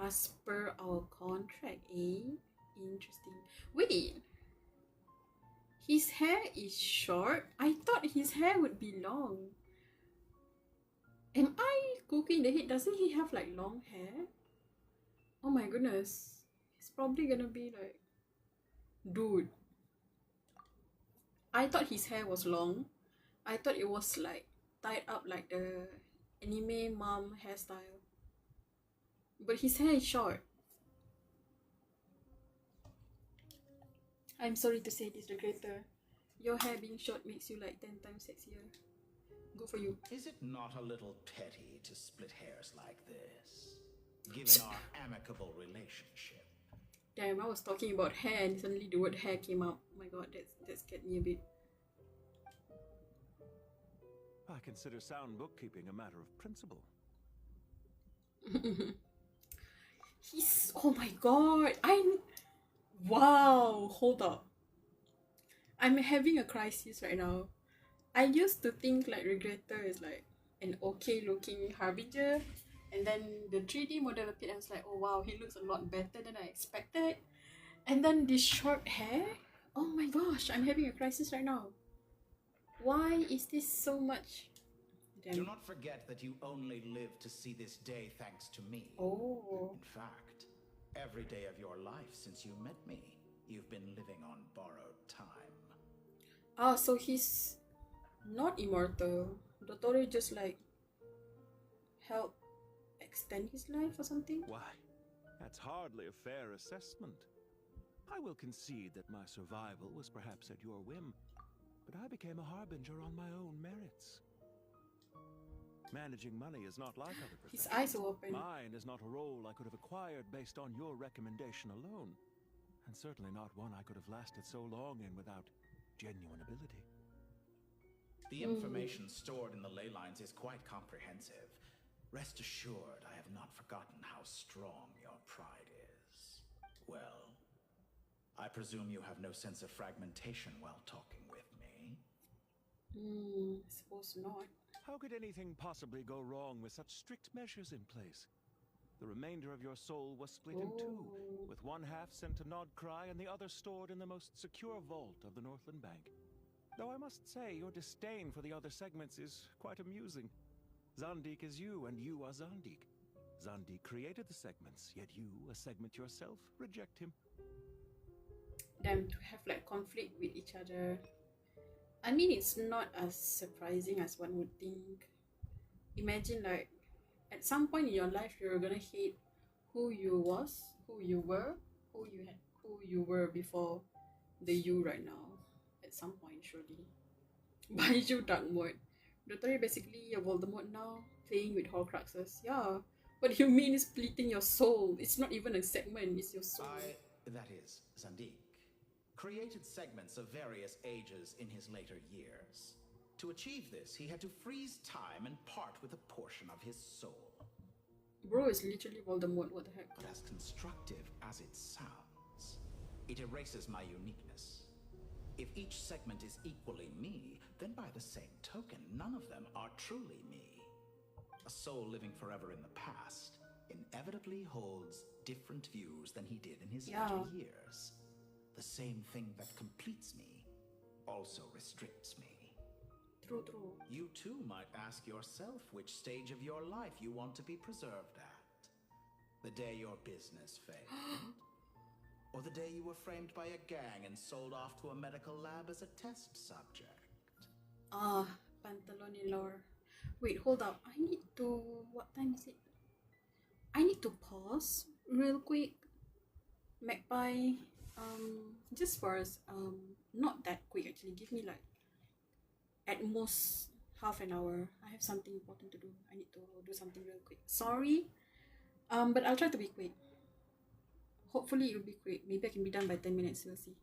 As per our contract, eh? Interesting. Wait. His hair is short? I thought his hair would be long. Am I cooking the head? Doesn't he have like long hair? Oh my goodness. He's probably gonna be like... Dude. I thought his hair was long. I thought it was like tied up like the anime mom hairstyle. But his hair is short. I'm sorry to say this, Regretter. Your hair being short makes you like 10 times sexier. Good for you.
Is it not a little petty to split hairs like this, given our amicable relationship?
Damn, I was talking about hair and suddenly the word hair came out. Oh my god, that scared me a bit.
I consider sound bookkeeping a matter of principle.
He's... Oh my god, Wow, hold up. I'm having a crisis right now. I used to think like Regretter is like an okay looking Harbinger, and then the 3D model appeared and I was like, oh wow, he looks a lot better than I expected. And then this short hair, oh my gosh, I'm having a crisis right now. Why is this so much? Damn.
Do not forget that you only live to see this day thanks to me.
Oh.
In fact, every day of your life since you met me, you've been living on borrowed time.
Ah, so he's not immortal. Dottore just like help extend his life or something?
Why, that's hardly a fair assessment. I will concede that my survival was perhaps at your whim, but I became a harbinger on my own merits. Managing money is not like other professions.
His eyes are open.
Mine is not a role I could have acquired based on your recommendation alone, and certainly not one I could have lasted so long in without genuine ability.
The information stored in the ley lines is quite comprehensive. Rest assured, I have not forgotten how strong your pride is. Well, I presume you have no sense of fragmentation while talking with me?
Suppose not.
How could anything possibly go wrong with such strict measures in place? The remainder of your soul was split in two, with one half sent to Nodkrai and the other stored in the most secure vault of the Northland Bank. Though I must say, your disdain for the other segments is quite amusing. Zandik is you, and you are Zandik. Zandik created the segments, yet you, a segment yourself, reject him.
Them to have like conflict with each other. I mean, it's not as surprising as one would think. Imagine like at some point in your life you're gonna hate who you were before the you right now. At some point, surely. Baiju Dark Mode. Literally, basically, you're Voldemort now, playing with Horcruxes. Yeah. What do you mean is splitting your soul? It's not even a segment, it's your soul.
That is, Zandik, created segments of various ages in his later years. To achieve this, he had to freeze time and part with a portion of his soul.
Bro is literally Voldemort, what the heck?
But as constructive as it sounds, it erases my uniqueness. If each segment is equally me, then by the same token, none of them are truly me. A soul living forever in the past inevitably holds different views than he did in his later years. The same thing that completes me also restricts me.
True.
You too might ask yourself which stage of your life you want to be preserved at. The day your business failed, or the day you were framed by a gang and sold off to a medical lab as a test subject.
Pantaloni lore. Wait, hold up. I need to... What time is it? I need to pause real quick. Magpie. Just for us, not that quick actually. Give me like at most half an hour. I have something important to do. I need to do something real quick. Sorry. But I'll try to be quick. Hopefully it'll be quick. Maybe I can be done by 10 minutes. We'll see.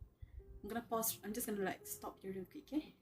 I'm gonna pause. I'm just gonna like stop here real quick, okay?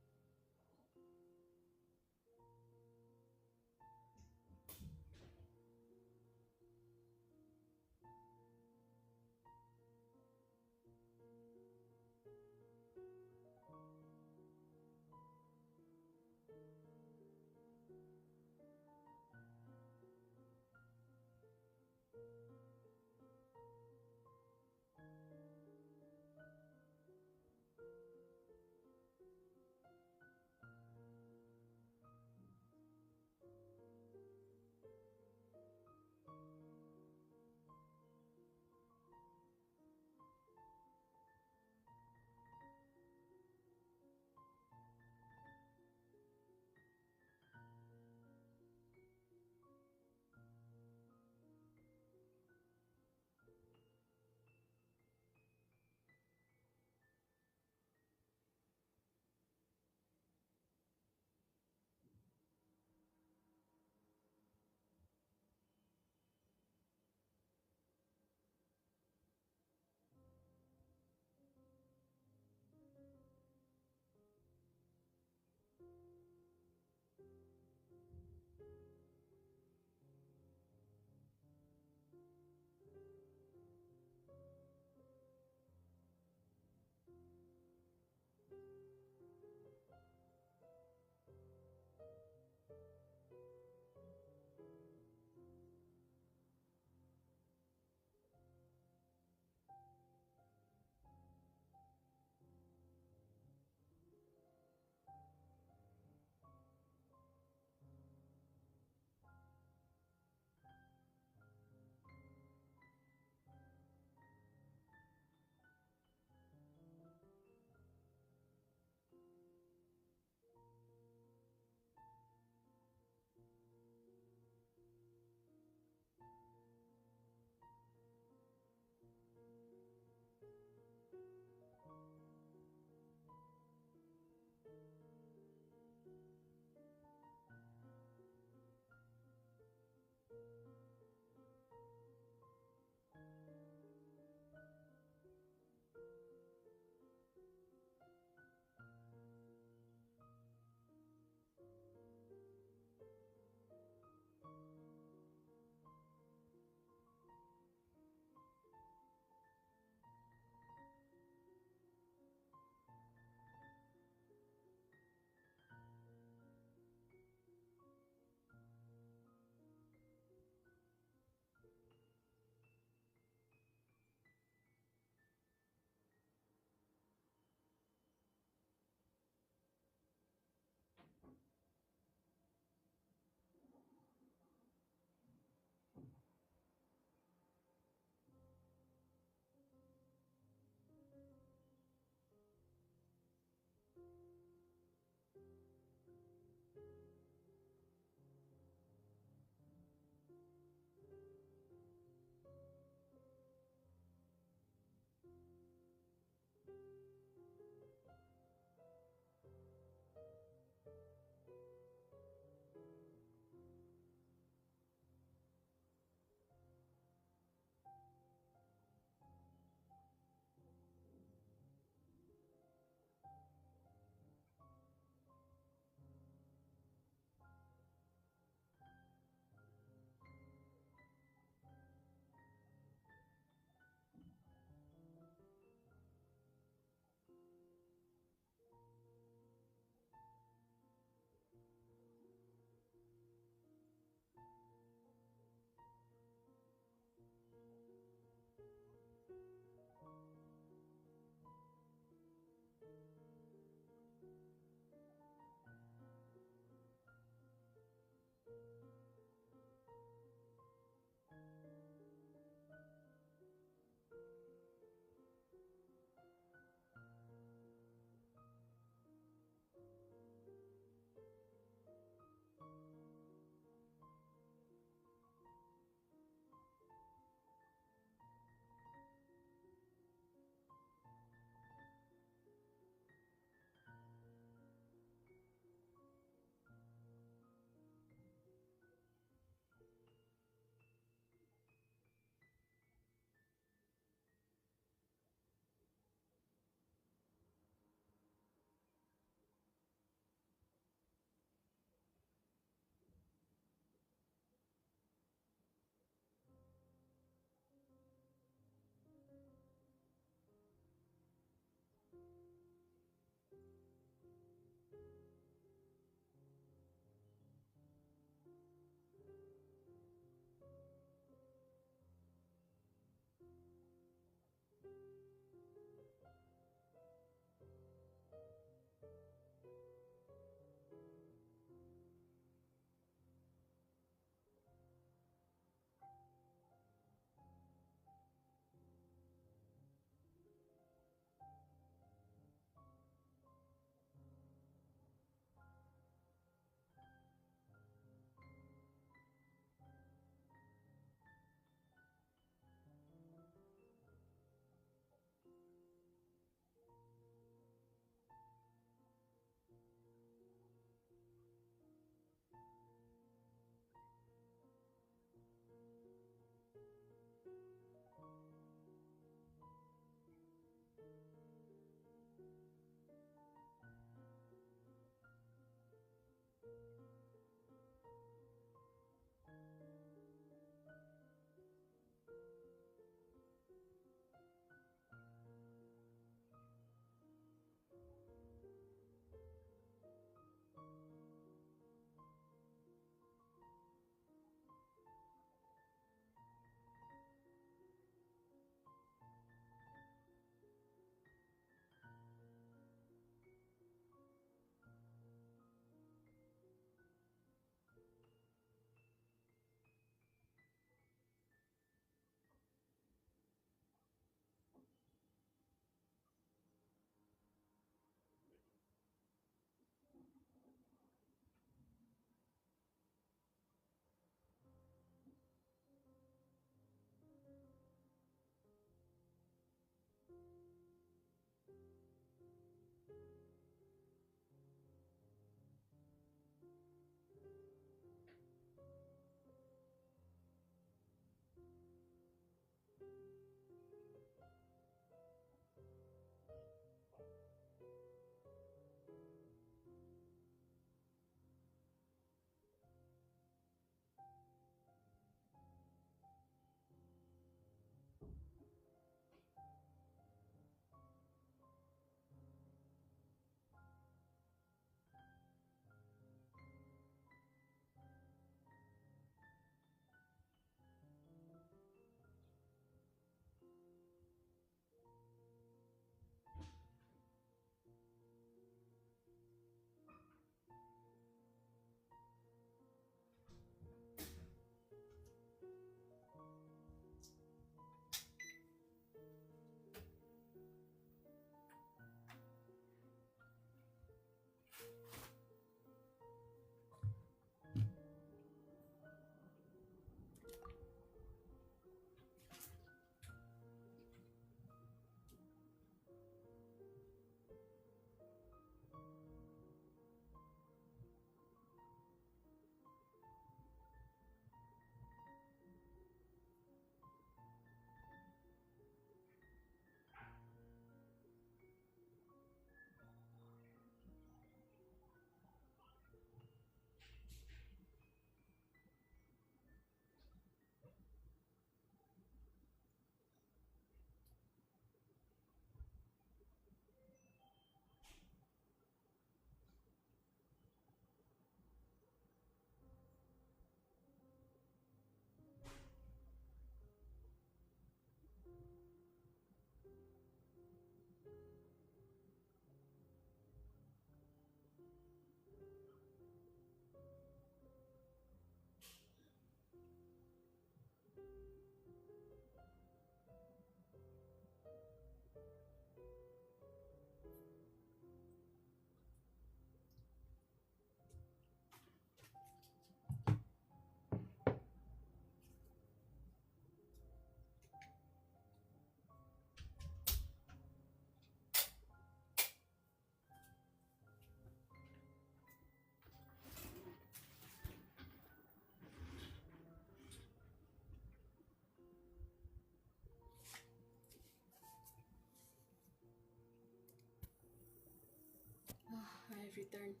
returned.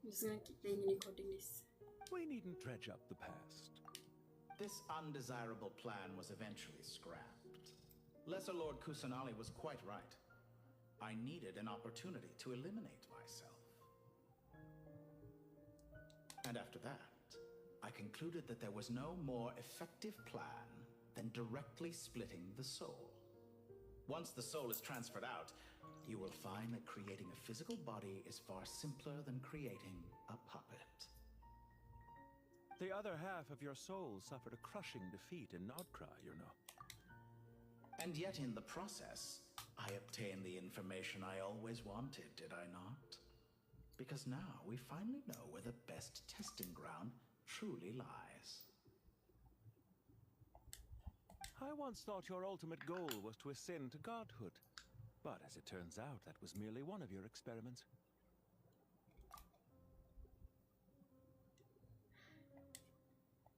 I'm just gonna keep playing and recording this.
We needn't dredge up the past.
This undesirable plan was eventually scrapped. Lesser Lord Kusanali was quite right. I needed an opportunity to eliminate myself. And after that, I concluded that there was no more effective plan than directly splitting the soul. Once the soul is transferred out, you will find that creating a physical body is far simpler than creating a puppet.
The other half of your soul suffered a crushing defeat in Nodkrai, you know.
And yet in the process, I obtained the information I always wanted, did I not? Because now we finally know where the best testing ground truly lies.
I once thought your ultimate goal was to ascend to godhood. But as it turns out, that was merely one of your experiments.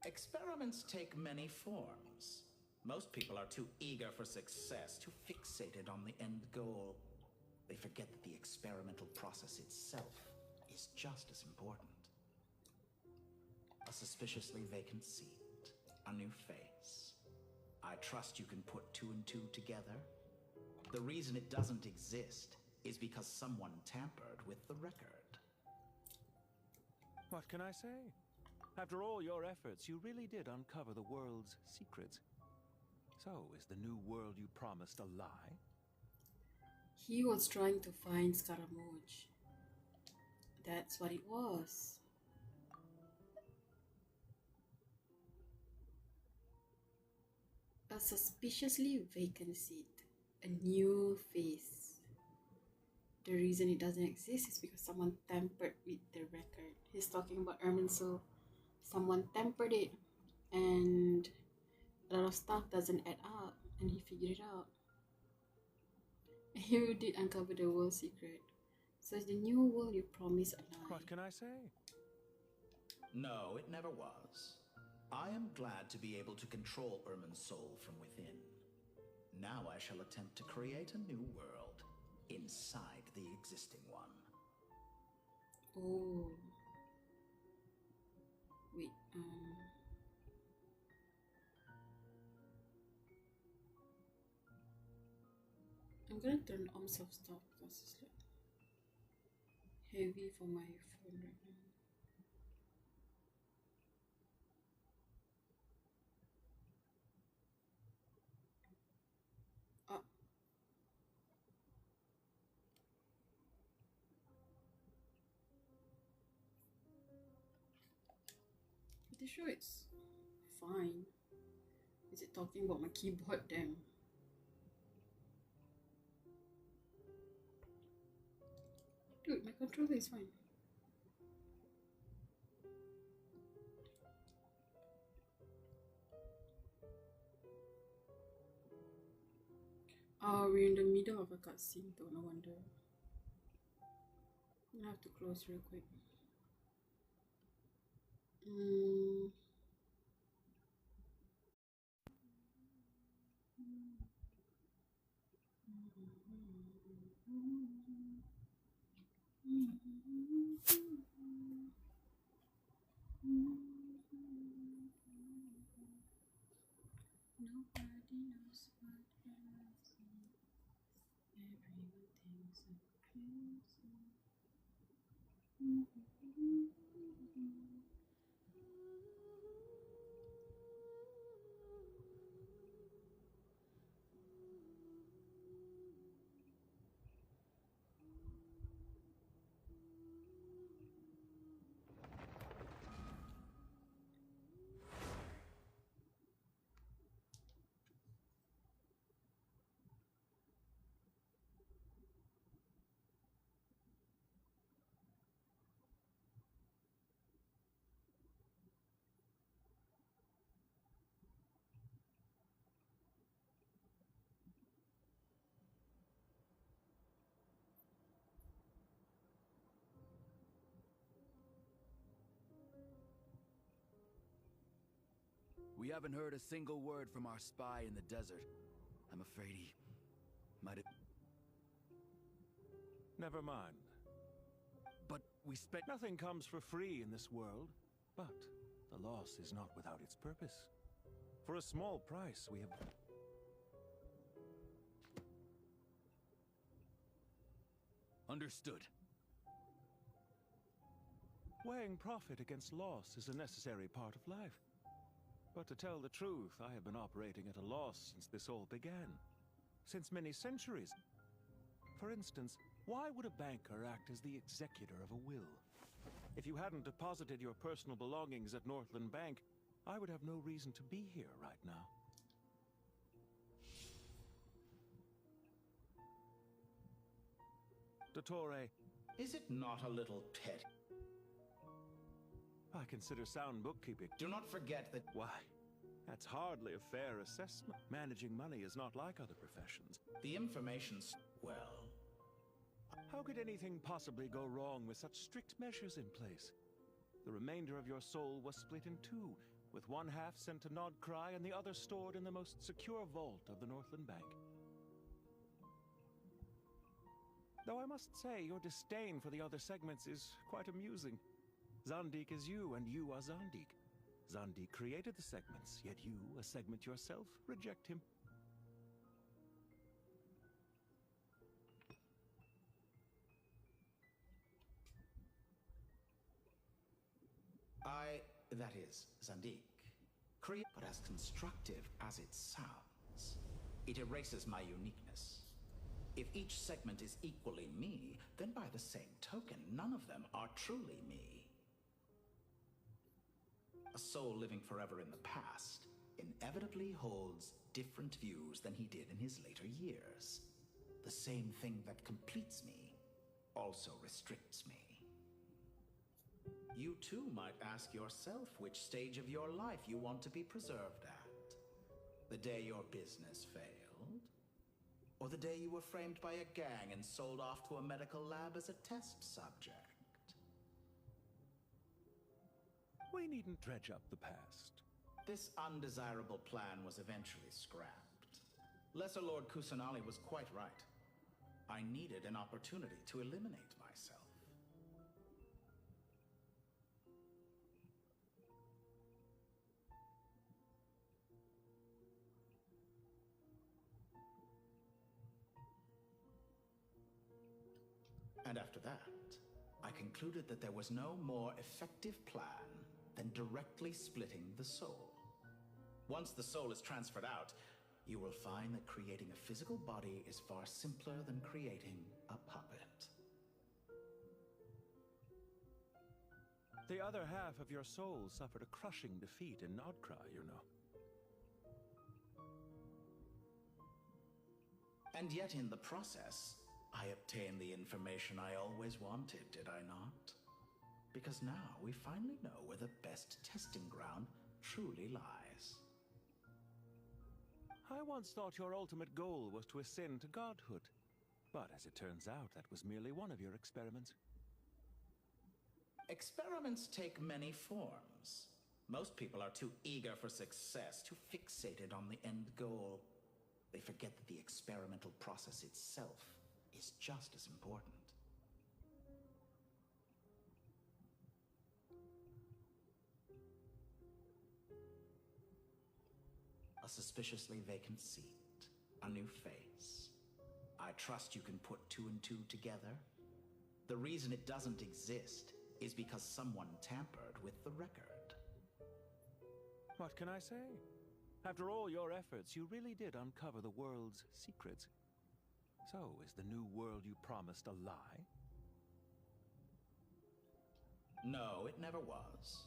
Experiments take many forms. Most people are too eager for success, too fixated on the end goal. They forget that the experimental process itself is just as important. A suspiciously vacant seat, a new face. I trust you can put two and two together. The reason it doesn't exist is because someone tampered with the record.
What can I say? After all your efforts, you really did uncover the world's secrets. So, is the new world you promised a lie?
He was trying to find Scaramouche. That's what it was. A suspiciously vacant seat. A new face. The reason it doesn't exist is because someone tampered with the record. He's talking about Erminsul. Someone tampered it, and a lot of stuff doesn't add up, and he figured it out. You did uncover the world's secret. So is the new world you promised a lie?
What can I say?
No, it never was. I am glad to be able to control Ermin's soul from within. Now I shall attempt to create a new world inside the existing one.
Oh. Wait, I'm gonna turn on some stuff because it's like heavy for my phone right now. Ah. Pretty sure it's fine. Is it talking about my keyboard? Damn. Dude, my controller is fine. Oh, we're in the middle of a cutscene though, no wonder. I have to close real quick. Nobody knows what I see. Everyone thinks I'm crazy.
We haven't heard a single word from our spy in the desert. I'm afraid he might have...
Never mind.
We spent...
Nothing comes for free in this world, but the loss is not without its purpose. For a small price, we have...
Understood.
Weighing profit against loss is a necessary part of life. But to tell the truth, I have been operating at a loss since this all began. Since many centuries. For instance, why would a banker act as the executor of a will? If you hadn't deposited your personal belongings at Northland Bank, I would have no reason to be here right now. Dottore,
is it not a little petty?
I consider sound bookkeeping.
Do not forget that...
Why? That's hardly a fair assessment. Managing money is not like other professions.
The information's... well...
How could anything possibly go wrong with such strict measures in place? The remainder of your soul was split in two, with one half sent to Nodkrai and the other stored in the most secure vault of the Northland Bank. Though I must say, your disdain for the other segments is quite amusing. Zandik is you, and you are Zandik. Zandik created the segments, yet you, a segment yourself, reject him.
That is, Zandik, but as constructive as it sounds, it erases my uniqueness. If each segment is equally me, then by the same token, none of them are truly me. A soul living forever in the past inevitably holds different views than he did in his later years. The same thing that completes me also restricts me. You too might ask yourself which stage of your life you want to be preserved at. The day your business failed? Or the day you were framed by a gang and sold off to a medical lab as a test subject?
We needn't dredge up the past.
This undesirable plan was eventually scrapped. Lesser Lord Kusanali was quite right. I needed an opportunity to eliminate myself. And after that, I concluded that there was no more effective plan than directly splitting the soul. Once the soul is transferred out, you will find that creating a physical body is far simpler than creating a puppet.
The other half of your soul suffered a crushing defeat in Nodkrai, you know.
And yet in the process, I obtained the information I always wanted, did I not? Because now we finally know where the best testing ground truly lies.
I once thought your ultimate goal was to ascend to godhood. But as it turns out, that was merely one of your experiments.
Experiments take many forms. Most people are too eager for success, too fixated on the end goal. They forget that the experimental process itself is just as important. A suspiciously vacant seat, a new face. I trust you can put two and two together. The reason it doesn't exist is because someone tampered with the record.
What can I say? After all your efforts, you really did uncover the world's secrets. So, is the new world you promised a lie?
No, it never was.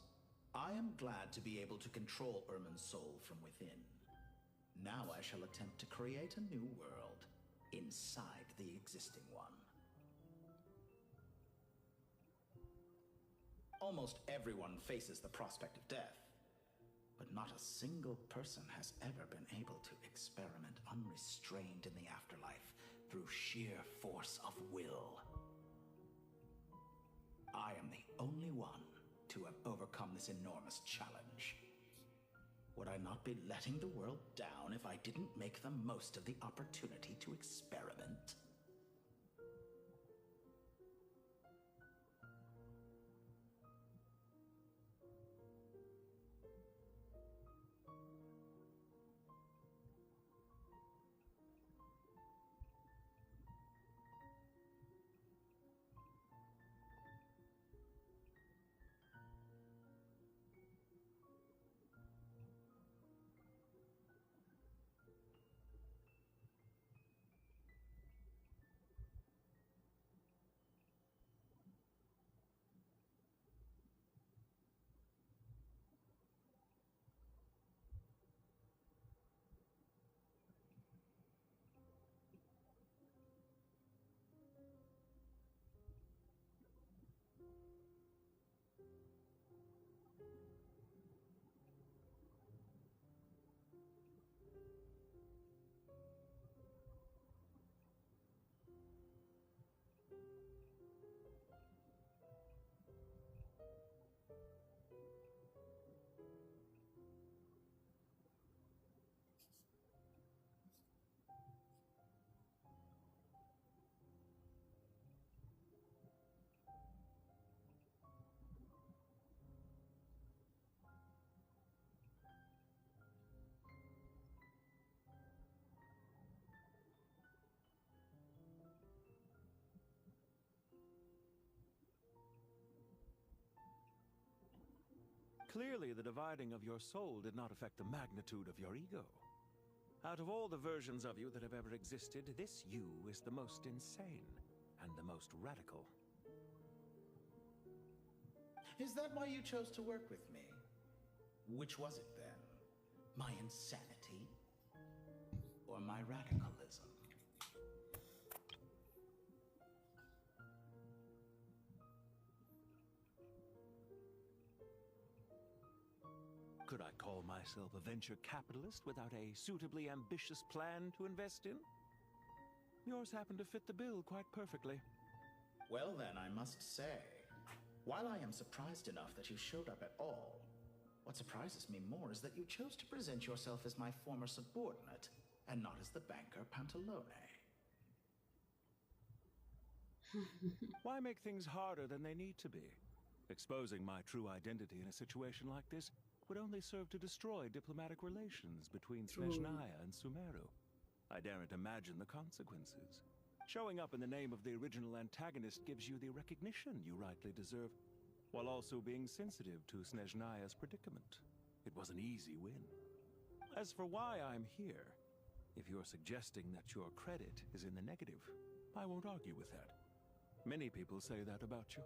I am glad to be able to control Irmin's soul from within. Now I shall attempt to create a new world inside the existing one. Almost everyone faces the prospect of death, but not a single person has ever been able to experiment unrestrained in the afterlife through sheer force of will. I am the only one to have overcome this enormous challenge. Would I not be letting the world down if I didn't make the most of the opportunity to experiment?
Clearly, the dividing of your soul did not affect the magnitude of your ego. Out of all the versions of you that have ever existed, this you is the most insane and the most radical.
Is that why you chose to work with me? Which was it then? My insanity? Or my radicalism?
Could I call myself a venture capitalist without a suitably ambitious plan to invest in? Yours happened to fit the bill quite perfectly.
Well then, I must say, while I am surprised enough that you showed up at all, what surprises me more is that you chose to present yourself as my former subordinate, and not as the banker Pantalone.
Why make things harder than they need to be? Exposing my true identity in a situation like this would only serve to destroy diplomatic relations between Snezhnaya and Sumeru. I daren't imagine the consequences. Showing up in the name of the original antagonist gives you the recognition you rightly deserve, while also being sensitive to Snezhnaya's predicament. It was an easy win. As for why I'm here, if you're suggesting that your credit is in the negative, I won't argue with that. Many people say that about you.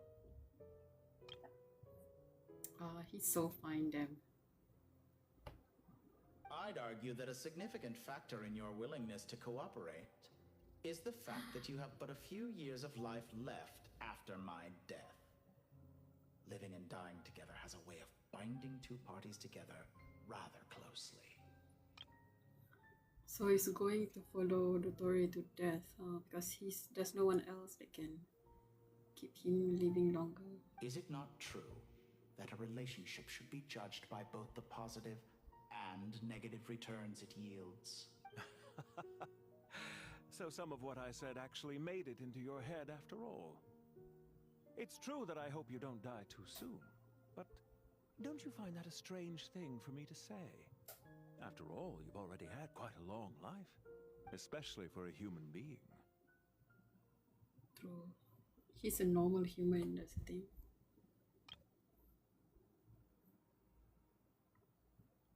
He's so fine, damn.
I'd argue that a significant factor in your willingness to cooperate is the fact that you have but a few years of life left after my death. Living and dying together has a way of binding two parties together rather closely.
So he's going to follow Nodkrai to death because there's no one else that can keep him living longer.
Is it not true that a relationship should be judged by both the positive and negative returns it yields?
So some of what I said actually made it into your head after all. It's true that I hope you don't die too soon, but don't you find that a strange thing for me to say? After all, you've already had quite a long life, especially for a human being.
True. He's a normal human, that's the thing.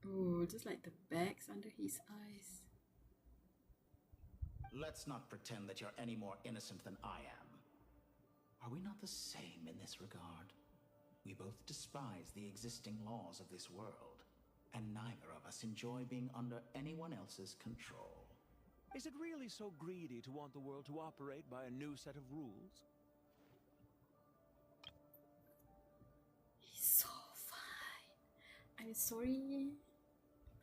Oh, just like the bags under his eyes.
Let's not pretend that you're any more innocent than I am. Are we not the same in this regard? We both despise the existing laws of this world, and neither of us enjoy being under anyone else's control.
Is it really so greedy to want the world to operate by a new set of rules?
He's so fine. I'm sorry,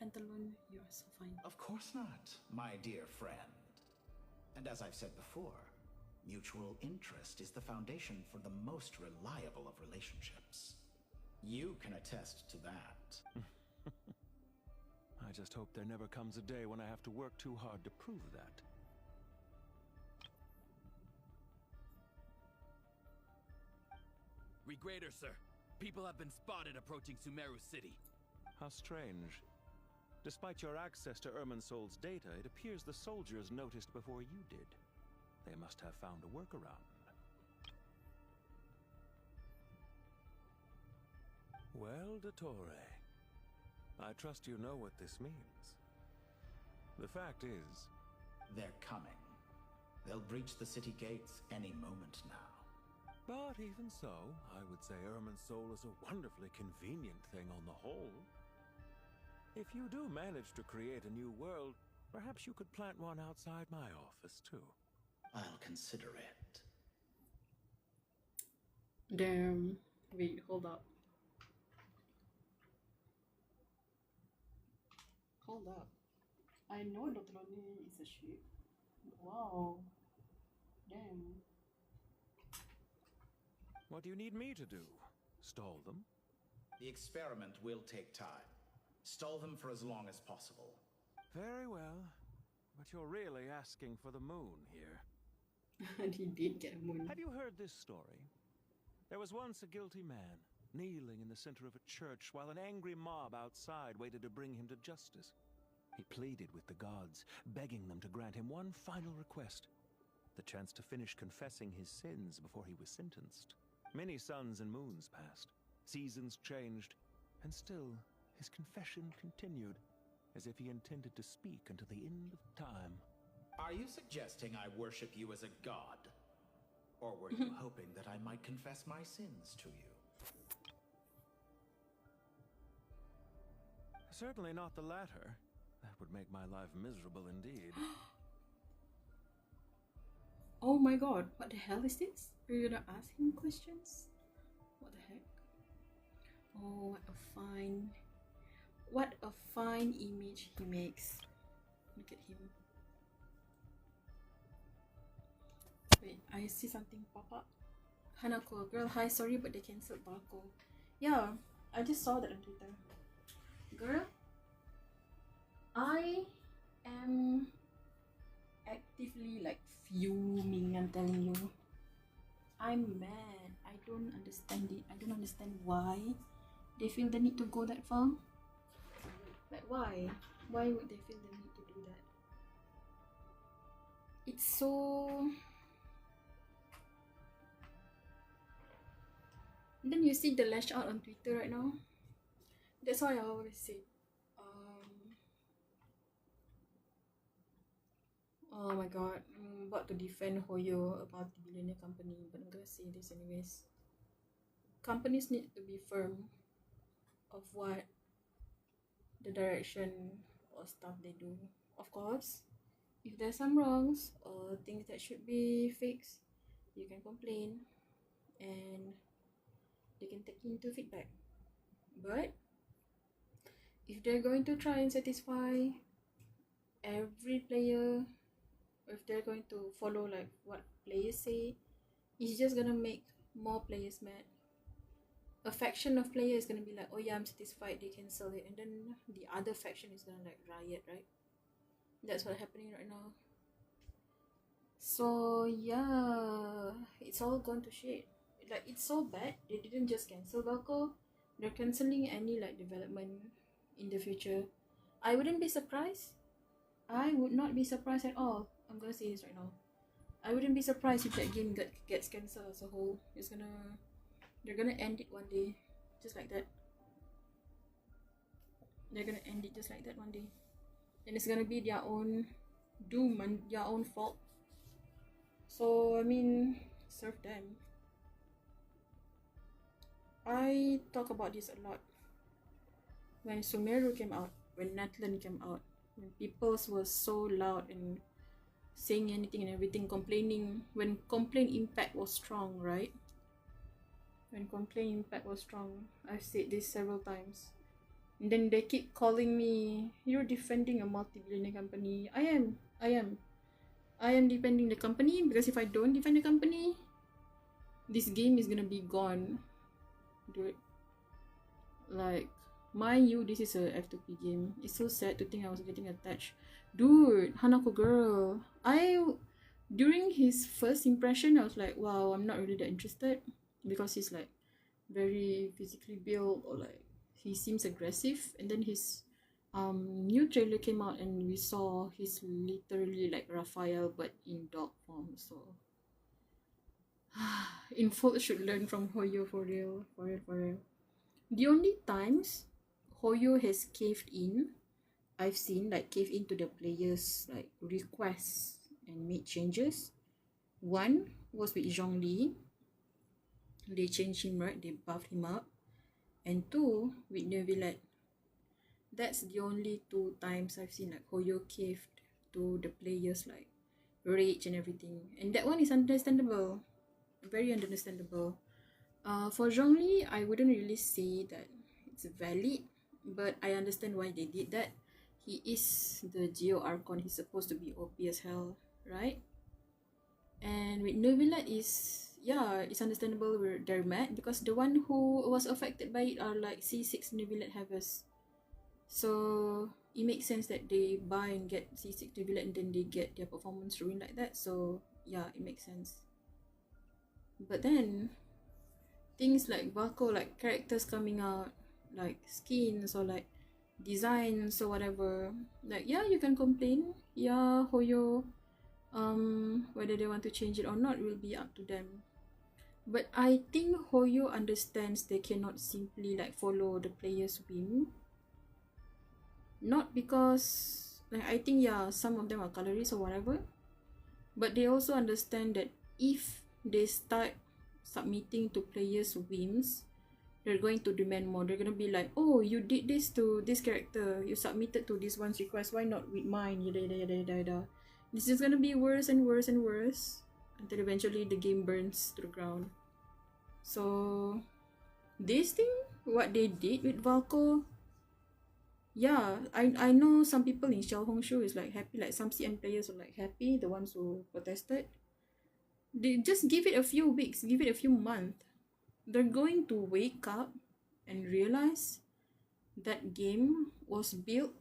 Pantalone, you're so fine.
Of course not, my dear friend. And as I've said before, mutual interest is the foundation for the most reliable of relationships. You can attest to that.
I just hope there never comes a day when I have to work too hard to prove that.
Regrader, sir. People have been spotted approaching Sumeru City.
How strange. Despite your access to Irminsol's data, it appears the soldiers noticed before you did. They must have found a workaround. Well, Dottore, I trust you know what this means. The fact is...
They're coming. They'll breach the city gates any moment now.
But even so, I would say Irminsol is a wonderfully convenient thing on the whole. If you do manage to create a new world, perhaps you could plant one outside my office, too.
I'll consider it.
Damn. Wait, hold up. Hold up. I know Nodkrai is a sheep. Wow. Damn.
What do you need me to do? Stall them?
The experiment will take time. Stall them for as long as possible.
Very well. But you're really asking for the moon here.
And he did get a moon.
Have you heard this story? There was once a guilty man, kneeling in the center of a church while an angry mob outside waited to bring him to justice. He pleaded with the gods, begging them to grant him one final request: the chance to finish confessing his sins before he was sentenced. Many suns and moons passed, seasons changed, And still, his confession continued, as if he intended to speak until the end of time.
Are you suggesting I worship you as a god? Or were you hoping that I might confess my sins to you?
Certainly not the latter. That would make my life miserable indeed.
Oh my god, what the hell is this? Are you gonna ask him questions? What the heck? Oh, what a fine image he makes. Look at him. Wait, I see something pop up. Hanako, girl, hi, sorry, but they cancelled Barco. Yeah, I just saw that on Twitter. Girl, I am actively like fuming, I'm telling you. I'm mad. I don't understand it. I don't understand why they feel the need to go that far. Like why? Why would they feel the need to do that? It's so... And then you see the lash out on Twitter right now. That's why I always say, oh my god, I'm about to defend Hoyo, a multi-billionaire company, but I'm gonna say this anyways. Companies need to be firm of what the direction or stuff they do. Of course, if there's some wrongs or things that should be fixed, you can complain and they can take into feedback. But if they're going to try and satisfy every player, if they're going to follow like what players say, it's just gonna make more players mad. A faction of players is gonna be like, oh yeah, I'm satisfied, they cancel it, and then the other faction is gonna like riot, right? That's what's happening right now. So yeah, it's all gone to shit. Like, it's so bad, they didn't just cancel Valko, they're cancelling any like development in the future. I wouldn't be surprised. I would not be surprised at all. I'm gonna say this right now. I wouldn't be surprised if that game gets cancelled as a whole. They're gonna end it one day, just like that. They're gonna end it just like that one day, and it's gonna be their own doom and their own fault. So I mean, serve them. I talk about this a lot. When Sumeru came out, when Natlan came out, when people were so loud and saying anything and everything, complaining, when complaint impact was strong, right? When complaint impact was strong, I've said this several times. And then they keep calling me, you're defending a multi-billionaire company. I am defending the company, because if I don't defend the company, this game is gonna be gone, dude. Like, mind you, this is a F2P game. It's so sad to think I was getting attached. Dude, Hanako girl. During his first impression, I was like, wow, I'm not really that interested, because he's like very physically built, or like he seems aggressive. And then his new trailer came out and we saw he's literally like Raphael but in dog form. So Info should learn from Hoyo, for real. The only times Hoyo has caved in, I've seen like cave into the players like requests and made changes. One was with Zhongli. They changed him, right? They buffed him up. And two, with Neuvillette. That's the only two times I've seen like Hoyo caved to the players like rage and everything. And that one is understandable. Very understandable. For Zhongli, I wouldn't really say that it's valid, but I understand why they did that. He is the Geo Archon. He's supposed to be OP as hell, right? And with Neuvillette it's understandable they're mad, because the one who was affected by it are like C6 Neuvillette havers. So it makes sense that they buy and get C6 Neuvillette and then they get their performance ruined like that. So yeah, it makes sense. But then things like Valko, like characters coming out, like skins or like designs or whatever, like yeah, you can complain. Yeah, Hoyo, whether they want to change it or not will be up to them. But I think Hoyo understands they cannot simply like follow the player's whim. Not because like I think yeah, some of them are colorists or whatever. But they also understand that if they start submitting to players' whims, they're going to demand more. They're gonna be like, oh, you did this to this character, you submitted to this one's request, why not with mine? Yada yada yada yada yada. This is gonna be worse and worse and worse until eventually the game burns to the ground. So this thing, what they did with Valko, yeah, I know some people in Xiao Hongshu is like happy, like some CN players are like happy, the ones who protested. They just give it a few weeks, give it a few months. They're going to wake up and realize that game was built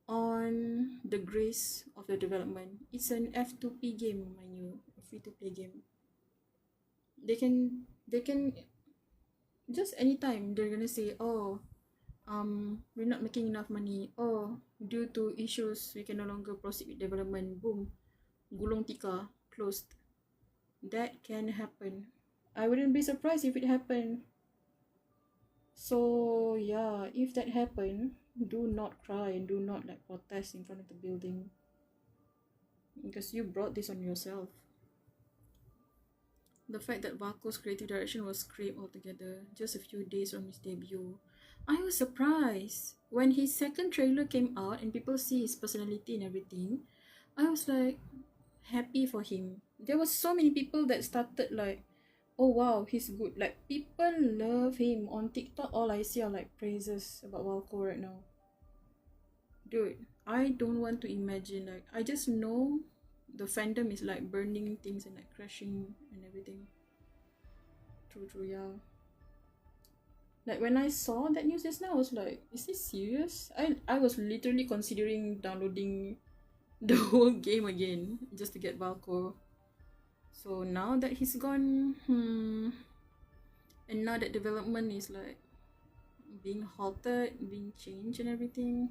on the grace of the development. It's an F2P game, mind you, a free-to-play game. They can just anytime they're gonna say, oh, we're not making enough money. Oh, due to issues, we can no longer proceed with development. Boom, gulung tikar, closed. That can happen. I wouldn't be surprised if it happened. So yeah, if that happened, do not cry and do not like protest in front of the building, because you brought this on yourself. The fact that Vako's creative direction was scrapped altogether just a few days from his debut. I was surprised when his second trailer came out and people see his personality and everything. I was like happy for him. There was so many people that started like, oh wow, he's good. Like people love him on TikTok. All I see are like praises about Valko right now. Dude, I don't want to imagine. Like I just know the fandom is like burning things and like crashing and everything. True, yeah. Like when I saw that news just now, I was like, is this serious? I was literally considering downloading the whole game again just to get Valko. So now that he's gone, and now that development is like being halted, being changed and everything,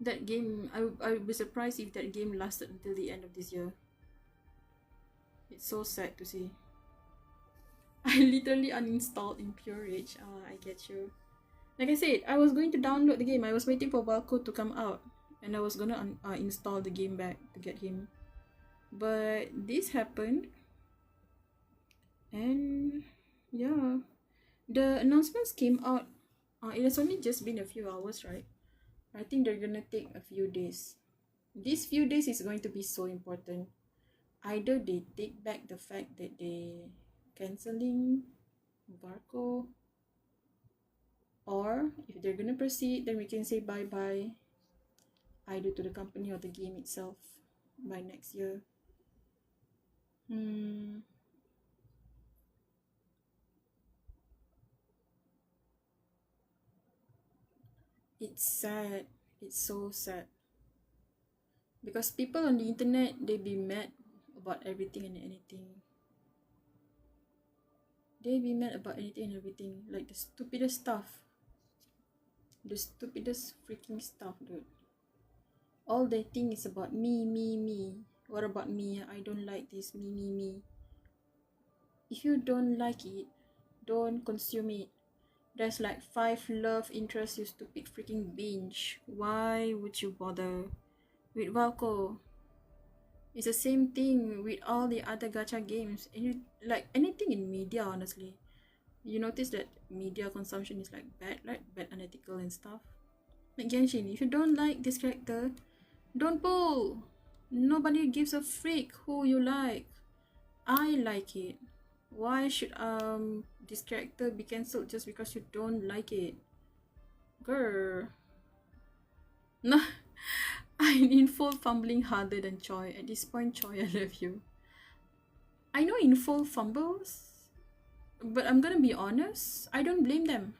that game, I would be surprised if that game lasted until the end of this year. It's so sad to see. I literally uninstalled in pure rage. I get you. Like I said, I was going to download the game. I was waiting for Valko to come out, and I was gonna install the game back to get him. But this happened, and yeah, the announcements came out. It has only just been a few hours, right? I think they're gonna take a few days. These few days is going to be so important. Either they take back the fact that they canceling Valko, or if they're gonna proceed, then we can say bye bye either to the company or the game itself by next year. It's sad. It's so sad. Because people on the internet, they be mad about everything and anything. They be mad about anything and everything. Like the stupidest stuff. The stupidest freaking stuff, dude. All they think is about me, me, me. What about me? I don't like this. Me, me, me. If you don't like it, don't consume it. There's like 5 love interests, you stupid freaking binge. Why would you bother? With Valko, it's the same thing with all the other gacha games. And you, like anything in media, honestly. You notice that media consumption is like bad, right? Bad, unethical and stuff. Like Genshin, if you don't like this character, don't pull. Nobody gives a freak who you like. I like it. Why should this character be cancelled just because you don't like it? Girl. No. I'm in full fumbling harder than Choi. At this point, Choi, I love you. I know in full fumbles, but I'm gonna be honest, I don't blame them.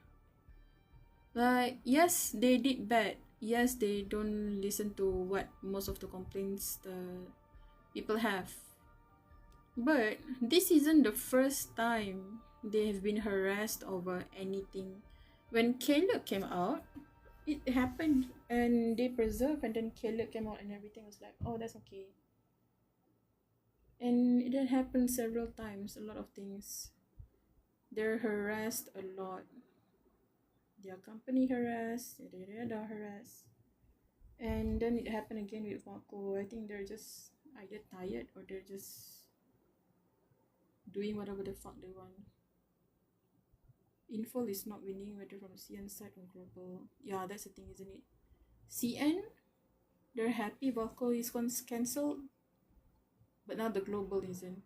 Like, yes, they did bad. Yes, they don't listen to what most of the complaints the people have. But this isn't the first time they have been harassed over anything. When Caleb came out, it happened and they preserved, and then Caleb came out and everything was like, oh, that's okay. And it had happened several times, a lot of things. They're harassed a lot. Their company harassed, yada harassed. And then it happened again with Wako. I think they're just either tired or they're just doing whatever the fuck they want. Info is not winning, whether from CN side or global. Yeah, that's the thing, isn't it? CN, they're happy Wako is once cancelled, but now the global isn't.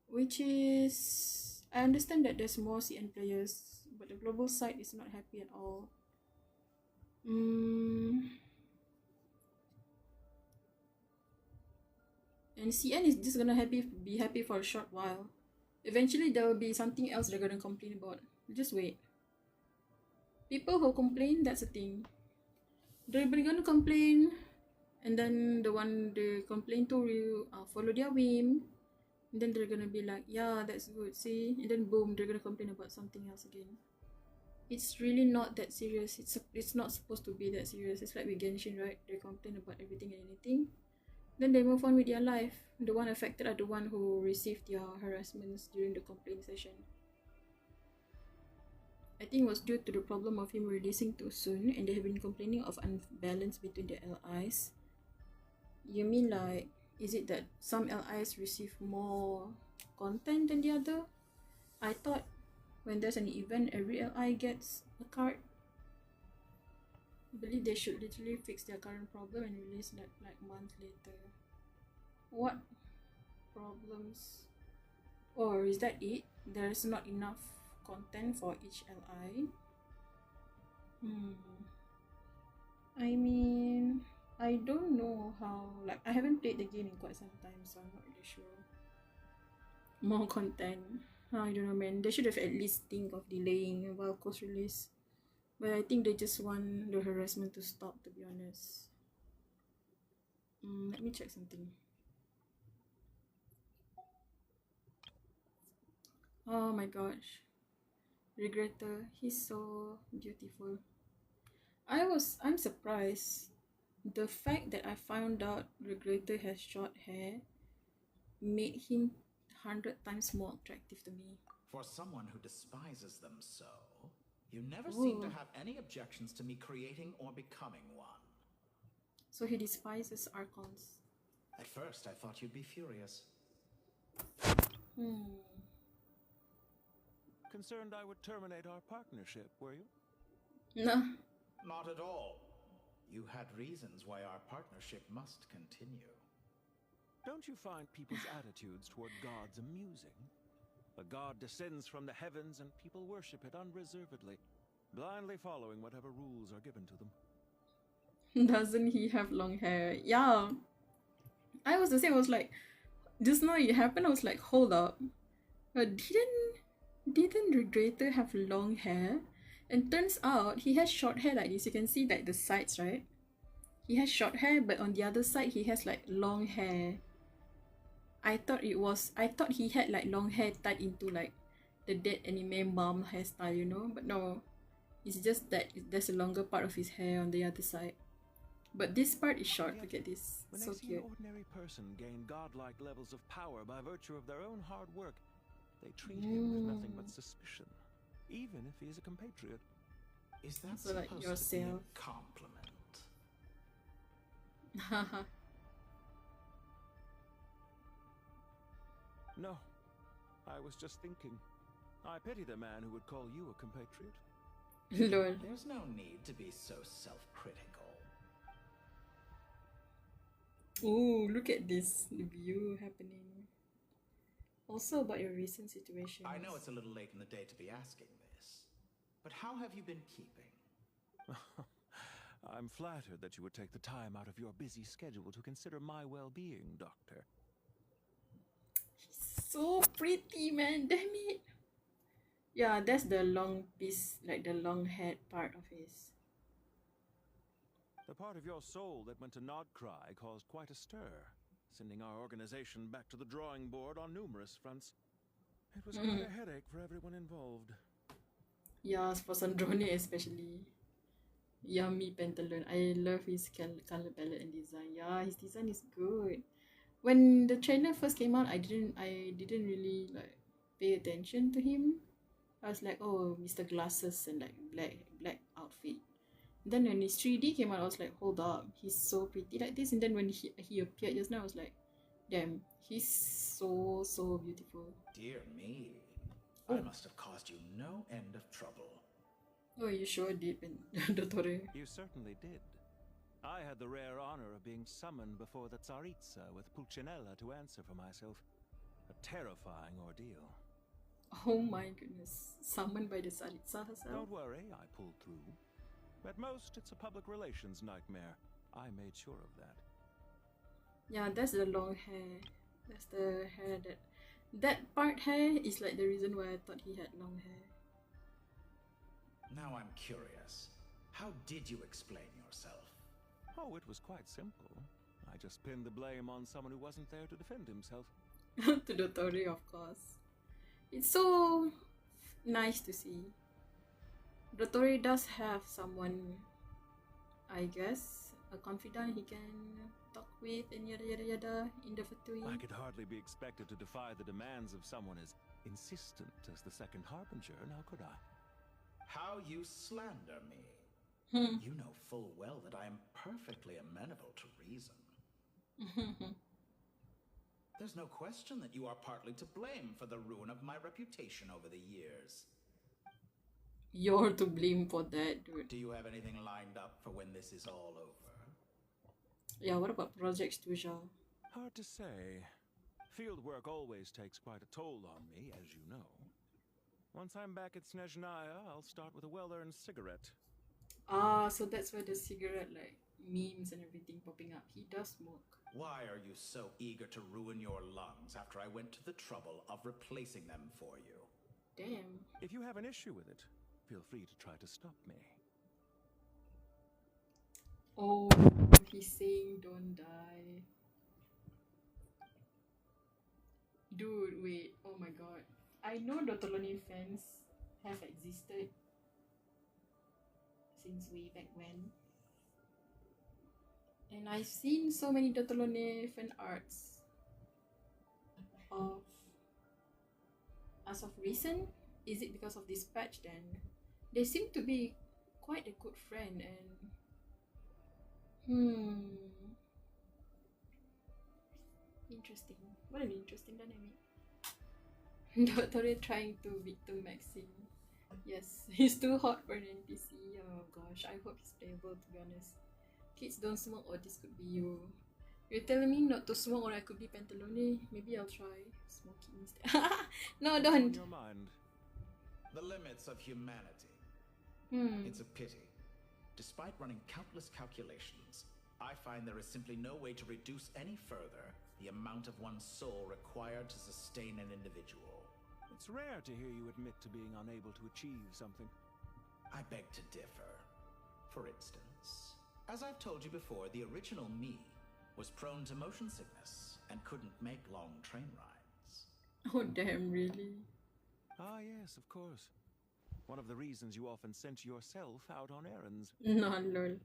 Which is, I understand that there's more CN players, but the global side is not happy at all. And CN is just gonna be happy for a short while. Eventually there will be something else they're gonna complain about. Just wait. People who complain, that's the thing. They're gonna complain, and then the one they complain to will follow their whim. And then they're gonna be like, yeah, that's good, see? And then boom, they're gonna complain about something else again. It's really not that serious. It's not supposed to be that serious. It's like with Genshin, right? They complain about everything and anything. Then they move on with their life. The one affected are the one who received their harassments during the complaint session. I think it was due to the problem of him releasing too soon, and they have been complaining of unbalance between the LIs. You mean like, is it that some LIs receive more content than the other? I thought when there's an event, every LI gets a card. I believe they should literally fix their current problem and release that like month later. What problems? Or is that it? There's not enough content for each LI? I mean, I don't know how, like, I haven't played the game in quite some time, so I'm not really sure. More content. I don't know, man. They should have at least think of delaying Valko's release. But I think they just want the harassment to stop, to be honest. Let me check something. Oh my gosh. Regretter, he's so beautiful. I'm surprised. The fact that I found out Regretter has short hair made him 100 times more attractive to me.
For someone who despises them so, you never seem to have any objections to me creating or becoming one.
So he despises Archons.
At first, I thought you'd be furious.
Concerned I would terminate our partnership, were you?
No.
Not at all. You had reasons why our partnership must continue.
Don't you find people's attitudes toward gods amusing? A god descends from the heavens and people worship it unreservedly, blindly following whatever rules are given to them.
Doesn't he have long hair? Yeah. I was the same. I was like, just now it happened. I was like, hold up. Didn't Regretter have long hair? And turns out he has short hair like this. You can see like the sides, right? He has short hair, but on the other side he has like long hair. I thought he had like long hair tied into like the dead anime mom hairstyle, you know? But no. It's just that there's a longer part of his hair on the other side. But this part is short. Look at this.
When
So
they see
cute.
an ordinary person gain godlike levels of power by virtue of their own hard work, they treat him with nothing but suspicion, even if he is a compatriot.
Is that
So like
supposed to be a
yourself.
compliment?
No, I was just thinking. I pity the man who would call you a compatriot.
Lol.
There's no need to be so self-critical.
Ooh, look at this view happening. Also about your recent situation.
I know it's a little late in the day to be asking this, but how have you been keeping?
I'm flattered that you would take the time out of your busy schedule to consider my well-being, Doctor.
So pretty, man. Damn it. Yeah, that's the long piece, like the long head part of his.
The part of your soul that went to Nodkrai caused quite a stir, sending our organization back to the drawing board on numerous fronts. It was quite a headache for everyone involved.
Yeah, for Sandrone especially. Yummy Pantaloon. I love his color palette and design. Yeah, his design is good. When the trailer first came out, I didn't really like pay attention to him. I was like, oh, Mr. Glasses and like black outfit. Then when his 3D came out, I was like, hold up, he's so pretty like this. And then when he appeared just now, I was like, damn, he's so beautiful.
Dear me.
Oh.
I must have caused you no end of trouble.
Oh, you sure did, Dottore.
You certainly did. I had the rare honor of being summoned before the Tsaritsa with Pulcinella to answer for myself. A terrifying ordeal.
Oh my goodness. Summoned by the Tsaritsa herself?
Don't worry, I pulled through. At most, it's a public relations nightmare. I made sure of that.
Yeah, that's the long hair. That's the hair that part hair is like the reason why I thought he had long hair.
Now I'm curious. How did you explain yourself?
Oh, it was quite simple. I just pinned the blame on someone who wasn't there to defend himself.
To Dottore, of course. It's so nice to see. Dottore does have someone, I guess, a confidant he can talk with and yada yada yada in the factory.
I could hardly be expected to defy the demands of someone as insistent as the second harbinger, now could I?
How you slander me. You know full well that I am perfectly amenable to reason. There's no question that you are partly to blame for the ruin of my reputation over the years.
You're to blame for that, dude.
Do you have anything lined up for when this is all over?
Yeah, what about Project Stuja?
Hard to say. Field work always takes quite a toll on me, as you know. Once I'm back at Snezhnaya, I'll start with a well-earned cigarette.
Ah, so that's where the cigarette, like, memes and everything popping up. He does smoke.
Why are you so eager to ruin your lungs after I went to the trouble of replacing them for you?
Damn.
If you have an issue with it, feel free to try to stop me.
Oh, he's saying don't die. Dude, wait. Oh my god. I know Dotolone fans have existed since way back when. And I've seen so many Dotolone fan arts of as of recent. Is it because of this patch then? They seem to be quite a good friend and interesting. What an interesting dynamic. Dottore trying to victim Maxim. Yes, he's too hot for an NPC. Oh gosh, I hope he's playable, to be honest. Kids don't smoke, or this could be you. You're telling me not to smoke, or I could be Pantalone? Maybe I'll try smoking instead. No, don't.
On your mind.
The limits of humanity. It's a pity. Despite running countless calculations, I find there is simply no way to reduce any further the amount of one's soul required to sustain an individual.
It's rare to hear you admit to being unable to achieve something.
I beg to differ. For instance, as I've told you before, the original me was prone to motion sickness and couldn't make long train rides.
Oh damn, really?
Ah yes, of course. One of the reasons you often sent yourself out on errands.
No, lol.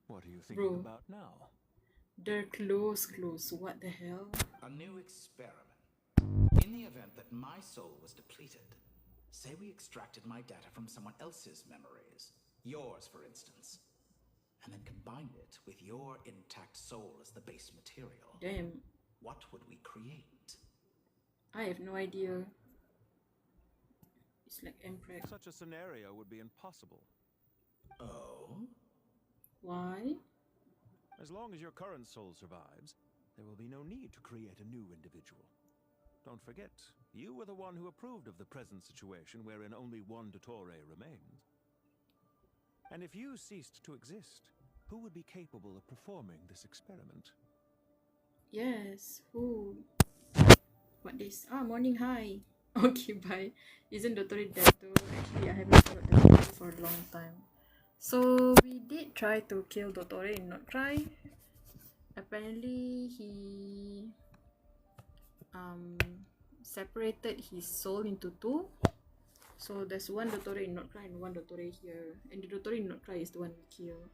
What are you thinking about now?
They're close. What the hell?
A new experiment. In the event that my soul was depleted, say we extracted my data from someone else's memories, yours for instance, and then combined it with your intact soul as the base material.
Damn.
What would we create?
I have no idea. It's like Emperor.
Such a scenario would be impossible.
Oh?
Why?
As long as your current soul survives, there will be no need to create a new individual. Don't forget, you were the one who approved of the present situation wherein only one Dottore remains. And if you ceased to exist, who would be capable of performing this experiment?
Yes, who? What this? Ah, morning, hi. Okay, bye. Isn't Dottore dead though? Actually, I haven't followed the video for a long time. So, we did try to kill Dottore in Nodkrai. Apparently, he separated his soul into two. So, there's one Dottore in Nodkrai and one Dottore here. And the Dottore in Nodkrai is the one we kill.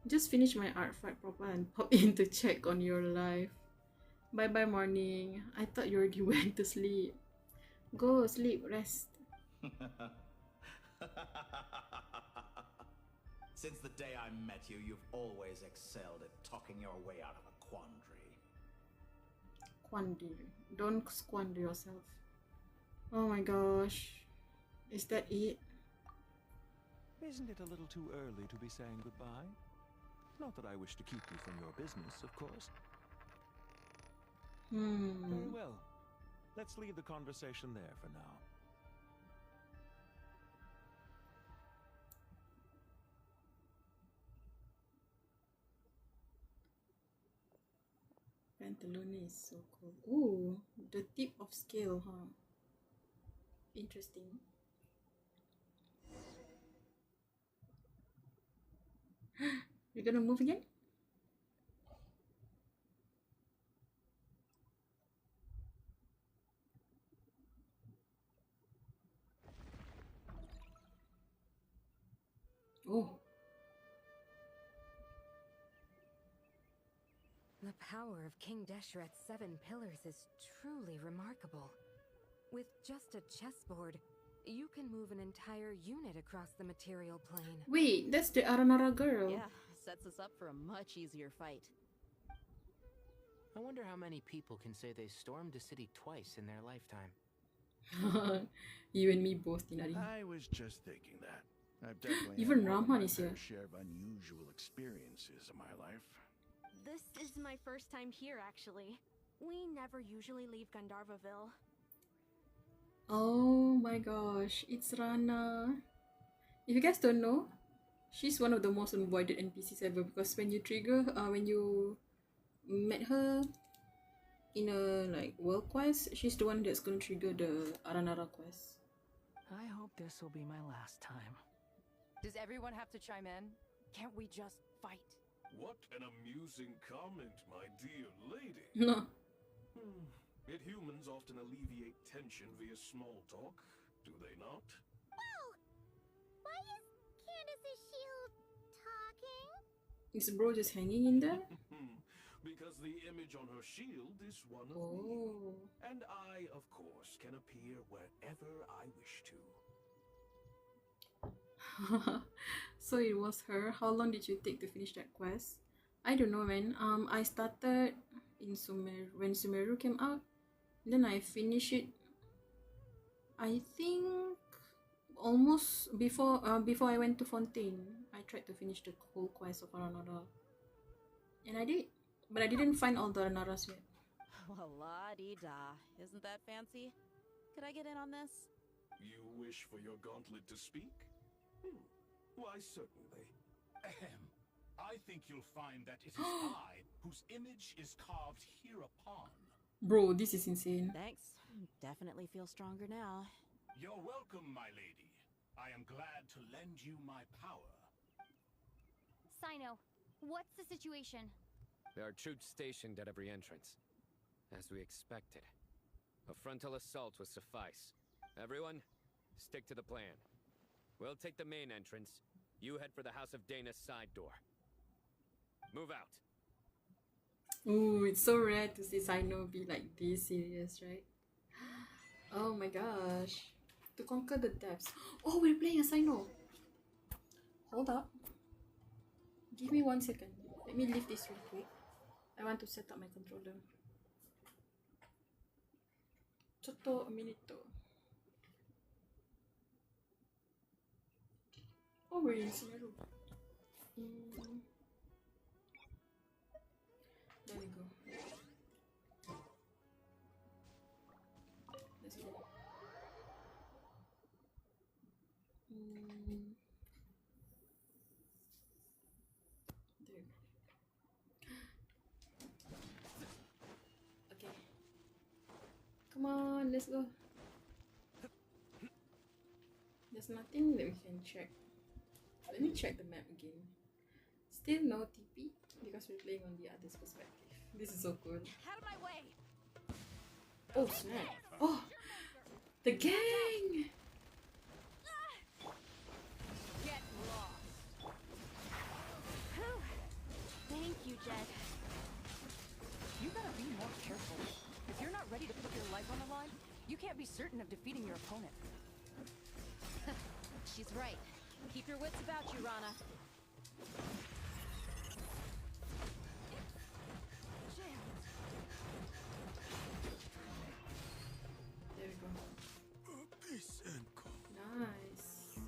Just finish my art fight proper and pop in to check on your life. Bye bye morning. I thought you already went to sleep. Go sleep, rest.
Since the day I met you, you've always excelled at talking your way out of a quandary.
Quandary. Don't squander yourself. Oh my gosh. Is that it?
Isn't it a little too early to be saying goodbye? Not that I wish to keep you from your business, of course. Very well. Let's leave the conversation there for now.
Pantalone is so cool. Ooh, the tip of scale, huh? Interesting. You're gonna move again? Oh.
The power of King Deshret's 7 pillars is truly remarkable. With just a chessboard, you can move an entire unit across the material plane.
Wait, that's the Aranara girl.
Yeah, sets us up for a much easier fight.
I wonder how many people can say they stormed a city twice in their lifetime.
You and me both, Tinari.
I was just thinking that. I've definitely
Even
had more than
Rahman
my
is here.
fair share of unusual experiences in my life.
This is my first time here, actually. We never usually leave Gandharvaville.
Oh my gosh, it's Rana. If you guys don't know, she's one of the most avoided NPCs ever because when you when you met her in a like world quest, she's the one that's gonna trigger the Aranara quest.
I hope this will be my last time.
Does everyone have to chime in? Can't we just fight?
What an amusing comment, my dear lady.
No.
Yet humans often alleviate tension via small talk, do they not?
Whoa! Why is Candace's shield talking?
Is bro just hanging in there?
Because the image on her shield is one of
Oh.
me. And I, of course, can appear wherever I wish to.
So it was her. How long did you take to finish that quest? I don't know, man. I started in Sumeru when Sumeru came out. Then I finished it. I think almost before I went to Fontaine. I tried to finish the whole quest of Aranara, and I did, but I didn't find all the Aranaras yet.
Well, la-di-da. Isn't that fancy? Could I get in on this?
You wish for your gauntlet to speak? Why, certainly.
Ahem. I think you'll find that it is I whose image is carved hereupon.
Bro, this is insane.
Thanks. Definitely feel stronger now.
You're welcome, my lady. I am glad to lend you my power.
Sino, what's the situation?
There are troops stationed at every entrance. As we expected. A frontal assault will suffice. Everyone, stick to the plan. We'll take the main entrance. You head for the House of Dana's side door. Move out.
Ooh, it's so rare to see Sino be like this serious, right? Oh my gosh. To conquer the depths. Oh, we're playing a Sino. Hold up. Give me 1 second. Let me leave this real quick. I want to set up my controller. Chotto a minuto. Oh, we're in Sumeru. There we go. Let's go. There. Okay. Come on, let's go. There's nothing that we can check. Let me check the map again. Still no TP because we're playing on the other's perspective. This is so cool.
Out of my way!
Oh snap! Oh, the gang!
Get lost!
can't be certain of defeating your opponent.
She's right. Keep your wits about you, Rana.
There we go. Nice.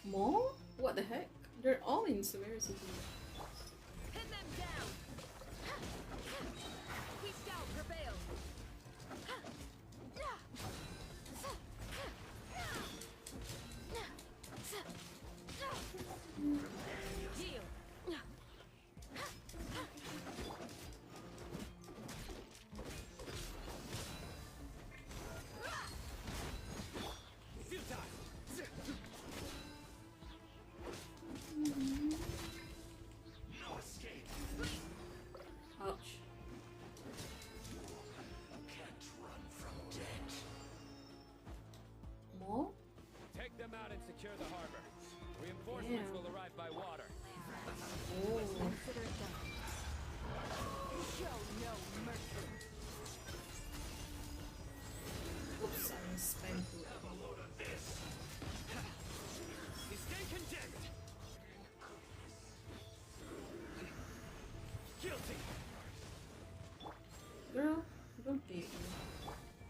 More? What the heck? They're all in Sumeru City.
Pin them down. We shall prevail. Yield.
No escape.
Ouch.
Can't run from death.
More?
Take them out and secure the harbor. Reinforcements
Yeah.
will arrive by water.
Oh.
Consider it done. Show no mercy.
Oops, I spammed too.
Stay condemned. Guilty.
Girl, don't date me.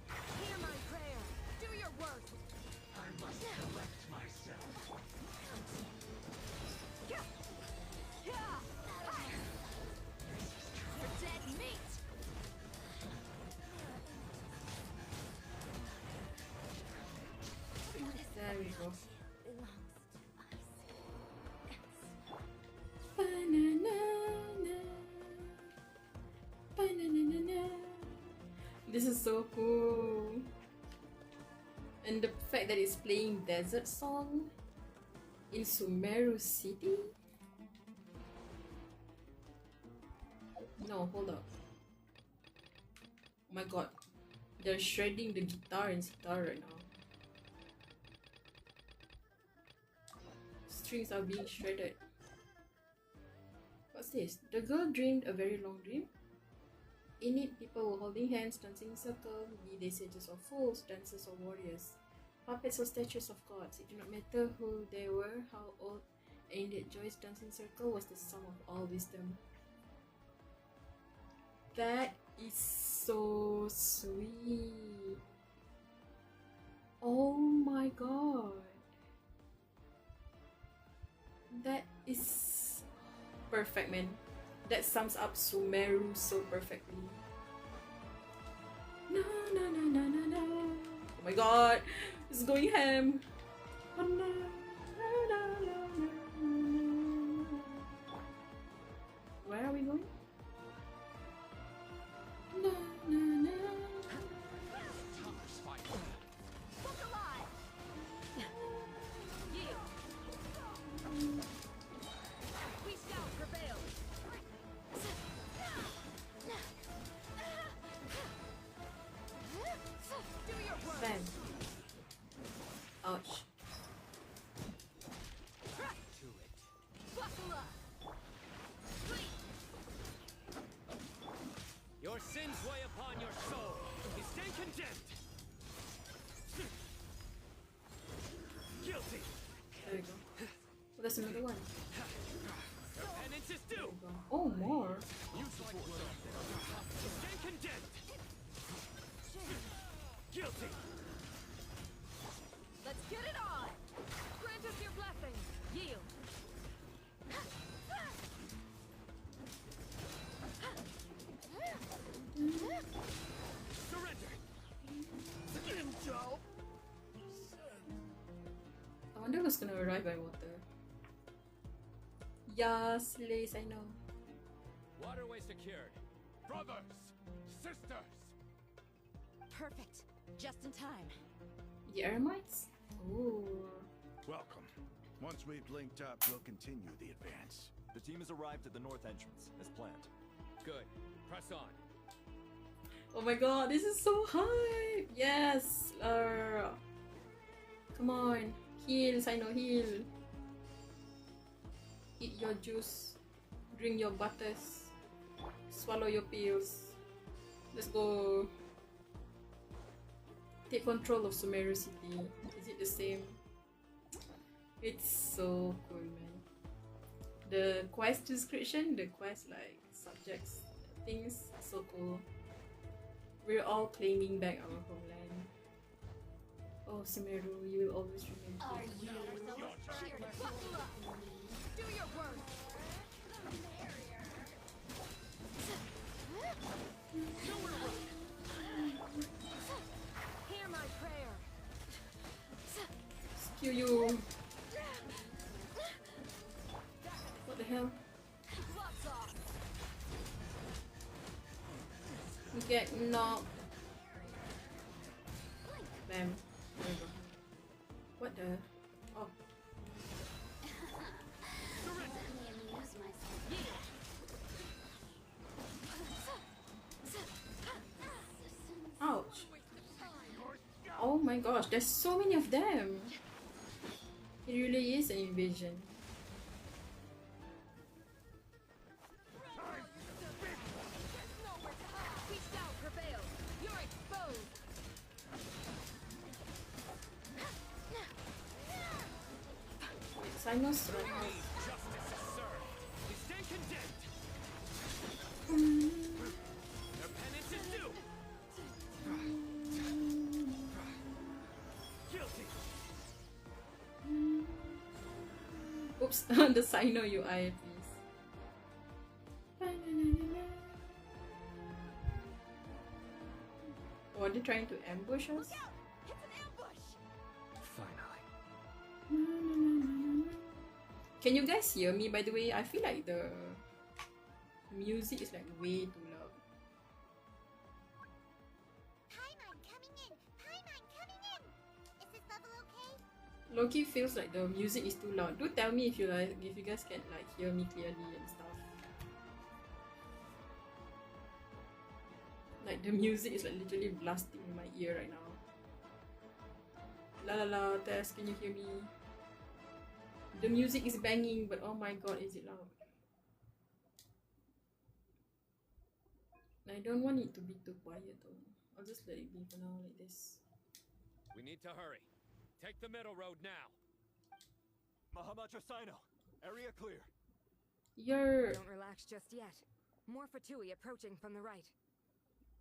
Hear my prayer. Do your worst.
I must correct myself.
For dead meat.
There we go. This is so cool. And the fact that it's playing desert song in Sumeru City? No, hold up. Oh my god. They're shredding the guitar in Sitar right now. Strings are being shredded. What's this? The girl dreamed a very long dream. In it, people were holding hands, dancing in a circle, be they sages or fools, dancers or warriors, puppets or statues of gods. It did not matter who they were, how old, and in that joyous dancing circle was the sum of all wisdom. That is so sweet. Oh my god. That is perfect, man. That sums up Sumeru so perfectly. No, no, no, no, no, no. Oh my god, it's going ham. Oh, no, no, no, no, no. Where are we going? No, no, no.
Look alive. Yield. We shall prevail. Do your worst.
Bam. Ouch.
Buckle up.
Your sins weigh upon your soul. You stay condemned. Guilty.
There we go. Oh, there's another one.
Your penance is due.
Oh, more.
Stay condemned. Guilty.
Let's get it on. Grant us your blessing. Yield.
Surrender.
I wonder who's gonna arrive by water. Yes, Lace, I know.
Waterway secured.
Brothers, sisters.
Perfect. Just in time.
The Eremites? Ooh.
Welcome. Once we've linked up, we'll continue the advance.
The team has arrived at the north entrance, as planned.
Good. Press on.
Oh my god, this is so hype! Yes! Come on. Heal, Sino, heal. Eat your juice. Drink your butters. Swallow your pills. Let's go. Take control of Sumeru City. Is it the same? It's so cool, man. The quest description, the quest like subjects, things, so cool. We're all claiming back our homeland. Oh, Sumeru, you will always remember.
Are you here to buckle up? Do your work. Hear my prayer.
Skew you. What the hell?
Gloves off.
You get knocked. Bam. There we go. What the? Oh. Ouch. Oh my gosh, there's so many of them. It really is an invasion. Sinos run out. Oops, the Sino UI, please. Oh, are they trying to ambush us? Can you guys hear me, by the way? I feel like the music is like way too loud.
Paimon coming in! Paimon coming in! Is this level okay?
Loki feels like the music is too loud. Do tell me if you guys can like hear me clearly and stuff. Like the music is like literally blasting in my ear right now. La la la, Tess, can you hear me? The music is banging, but oh my god, is it loud? I don't want it to be too quiet though. I'll just let it be for now like this.
We need to hurry. Take the middle road now.
Mahamacho Sino, area clear.
Don't relax just yet. More Fatui approaching from the right.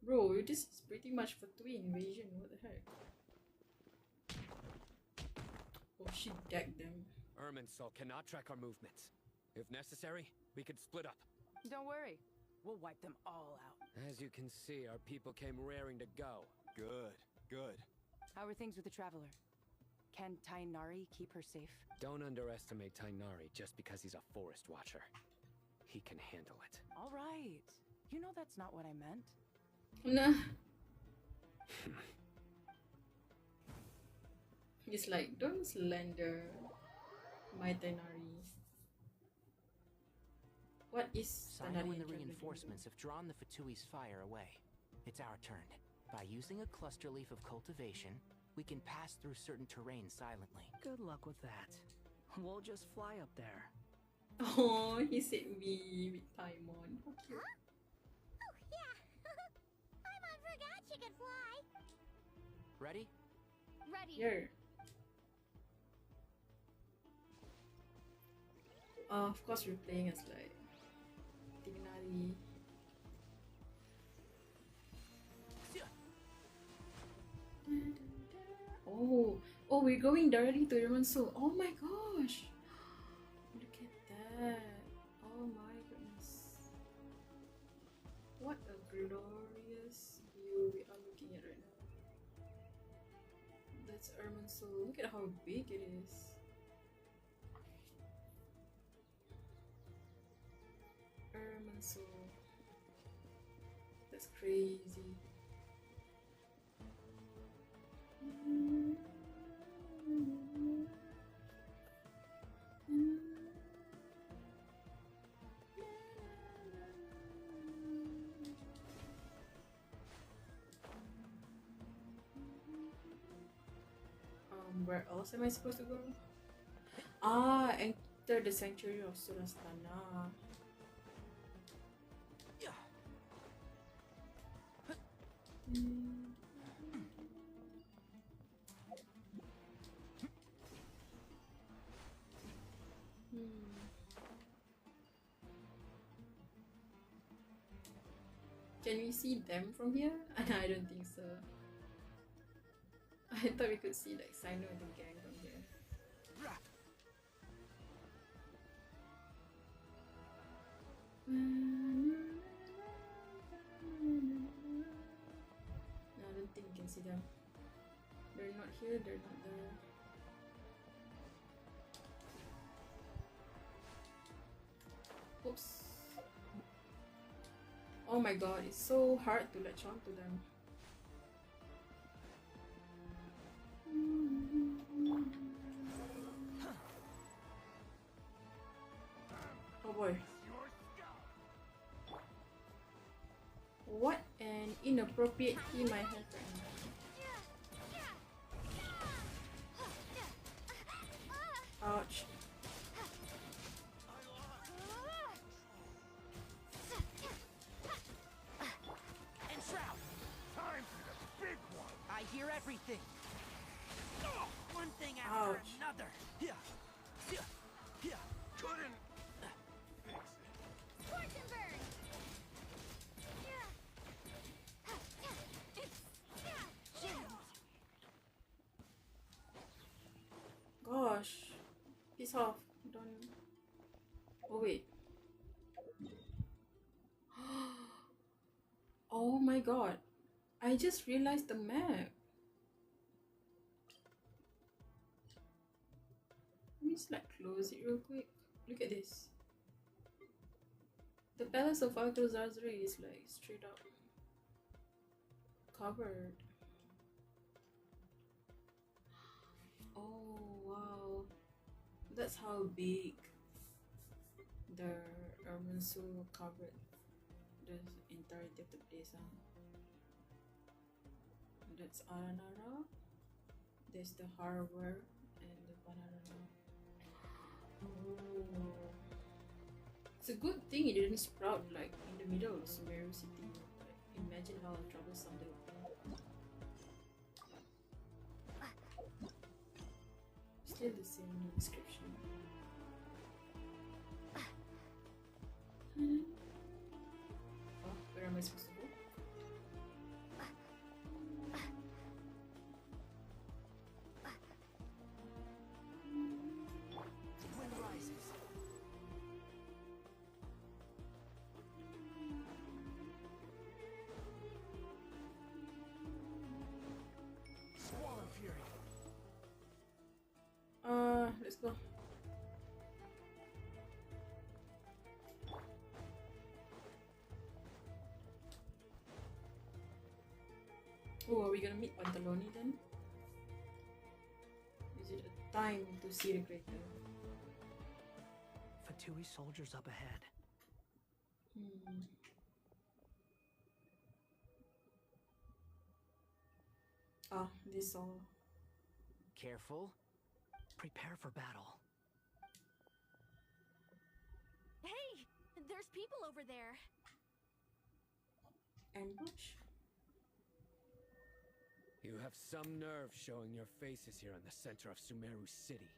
Bro, this is pretty much Fatui invasion. What the heck? Oh, she decked them.
Irminsul cannot track our movements. If necessary, we could split up.
Don't worry. We'll wipe them all out.
As you can see, our people came raring to go.
Good, good.
How are things with the Traveler? Can Tainari keep her safe?
Don't underestimate Tainari just because he's a forest watcher. He can handle it.
All right. You know that's not what I meant.
Nah. It's like, don't slander my Tainari. What is
Sino
Tainari?
and the reinforcements have drawn the Fatui's fire away. It's our turn. By using a cluster leaf of cultivation, we can pass through certain terrain silently.
Good luck with that. We'll just fly up there.
Oh, he said me with Taimon.
Huh? Oh, yeah. Paimon forgot she could fly.
Ready?
Ready.
Here. Of course, we're playing as like Tignari. Oh, we're going directly to Irminsul. Oh my gosh! Look at that! Oh my goodness! What a glorious view we are looking at right now. That's Irminsul. Look at how big it is. Irminsul. That's crazy. Where else am I supposed to go? Ah, enter the sanctuary of Surastana. Can we see them from here? I don't think so. I thought we could see like Sino and the gang from here. No, I don't think we can see them. They're not here, they're not there. Oops. Oh my god, it's so hard to latch on to them. Oh boy. What an inappropriate team I have right now. Ouch.
I hear everything. One thing after another. Yeah.
Couldn't.
Scorch and burn.
Gosh. Piss off. Don't. Oh wait. Oh my god. I just realized the map. Let me just like close it real quick. Look at this. The Palace of Alcazazre is like straight up covered. Oh wow. That's how big the Urbansu covered the entirety of the place. That's Aranara. There's the harbor and the Banana. Oh. It's a good thing it didn't sprout like in the middle of Sumeru city. Like, imagine how troublesome that would be. Still the same description. Oh, where am I supposed to go? Let's go. Oh, are we gonna meet Pantaloni then? Is it a time to see the crater?
Fatui soldiers up ahead.
Ah, this all.
Careful. Prepare for battle.
Hey! There's people over there.
Ambush?
You have some nerve showing your faces here in the center of Sumeru City.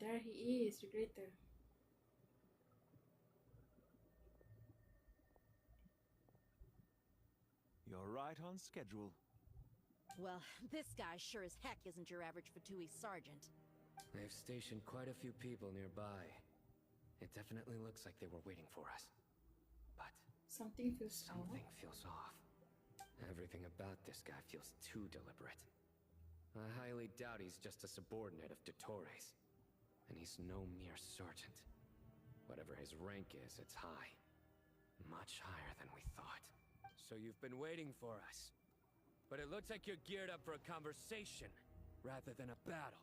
There he is, the greater.
You're right on schedule.
Well, this guy sure as heck isn't your average Fatui sergeant.
They've stationed quite a few people nearby. It definitely looks like they were waiting for us. But
something feels
off. Everything about this guy feels too deliberate. I highly doubt he's just a subordinate of Dottores. And he's no mere sergeant. Whatever his rank is, it's high. Much higher than we thought. So you've been waiting for us. But it looks like you're geared up for a conversation, rather than a battle.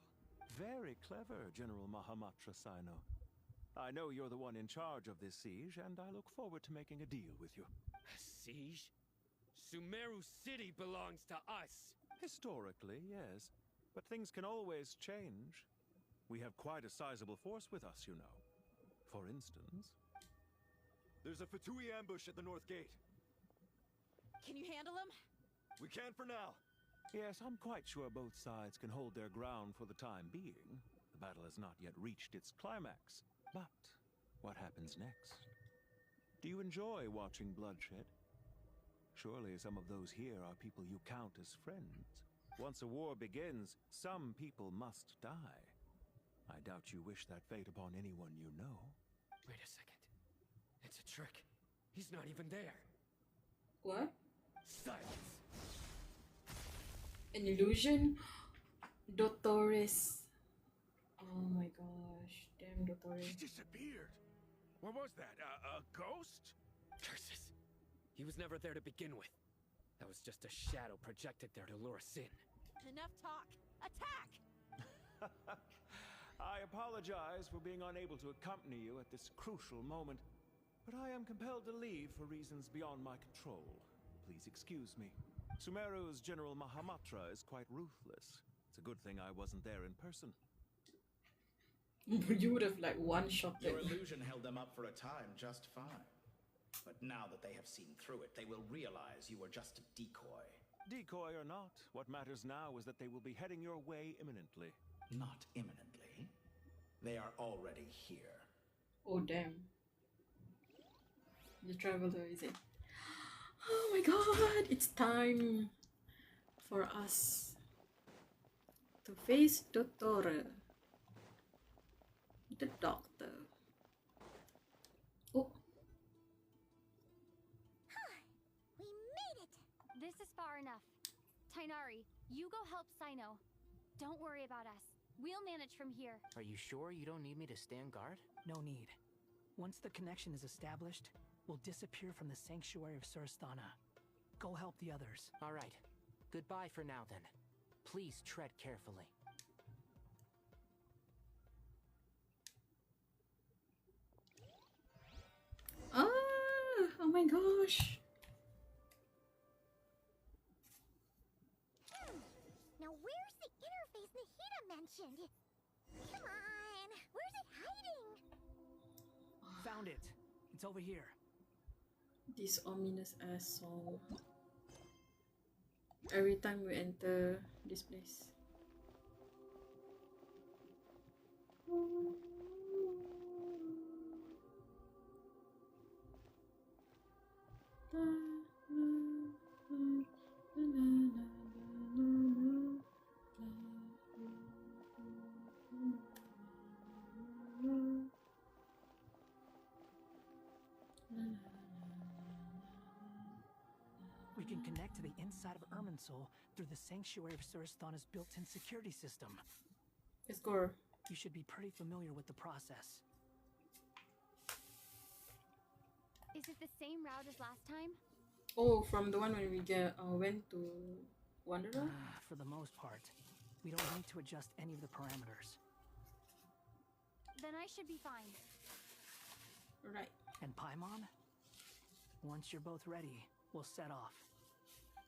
Very clever, General Mahamatra Sino. I know you're the one in charge of this siege, and I look forward to making a deal with you.
A siege? Sumeru City belongs to us!
Historically, yes. But things can always change. We have quite a sizable force with us, you know. For instance...
There's a Fatui ambush at the north gate.
Can you handle him?
We can for now.
Yes, I'm quite sure both sides can hold their ground for the time being. The battle has not yet reached its climax. But what happens next? Do you enjoy watching bloodshed? Surely some of those here are people you count as friends. Once a war begins, some people must die. I doubt you wish that fate upon anyone you know.
Wait a second. It's a trick. He's not even there.
What?
Silence!
An illusion? Dottores. Oh my gosh. Damn Dottore.
He disappeared. What was that? A ghost?
Curses. He was never there to begin with. That was just a shadow projected there to lure us in.
Enough talk. Attack!
I apologize for being unable to accompany you at this crucial moment, but I am compelled to leave for reasons beyond my control. Please excuse me. Sumeru's General Mahamatra is quite ruthless. It's a good thing I wasn't there in person.
You would have like one-shot them.
Your illusion held them up for a time just fine. But now that they have seen through it, they will realize you were just a decoy.
Decoy or not, what matters now is that they will be heading your way imminently.
Not imminently. They are already here.
Oh damn. The traveler, is it? Oh my god, it's time for us to face Dottore, the doctor. Oh.
We made it! This is far enough. Tainari, you go help Sino. Don't worry about us. We'll manage from here.
Are you sure you don't need me to stand guard?
No need. Once the connection is established, we'll disappear from the sanctuary of Surasthana. Go help the others.
All right. Goodbye for now, then. Please tread carefully.
Ah, oh my gosh.
Now where's the interface Nahida mentioned? Come on, where's it hiding?
Found it. It's over here.
This ominous asshole. Every time we enter this place.
We can connect to the inside of Irminsul through the sanctuary of Surasthana's built-in security system.
Let's go.
You should be pretty familiar with the process.
Is it the same route as last time?
Oh, from the one when we went to Wanderer?
For the most part. We don't need to adjust any of the parameters.
Then I should be fine.
Right.
And Paimon? Once you're both ready, we'll set off.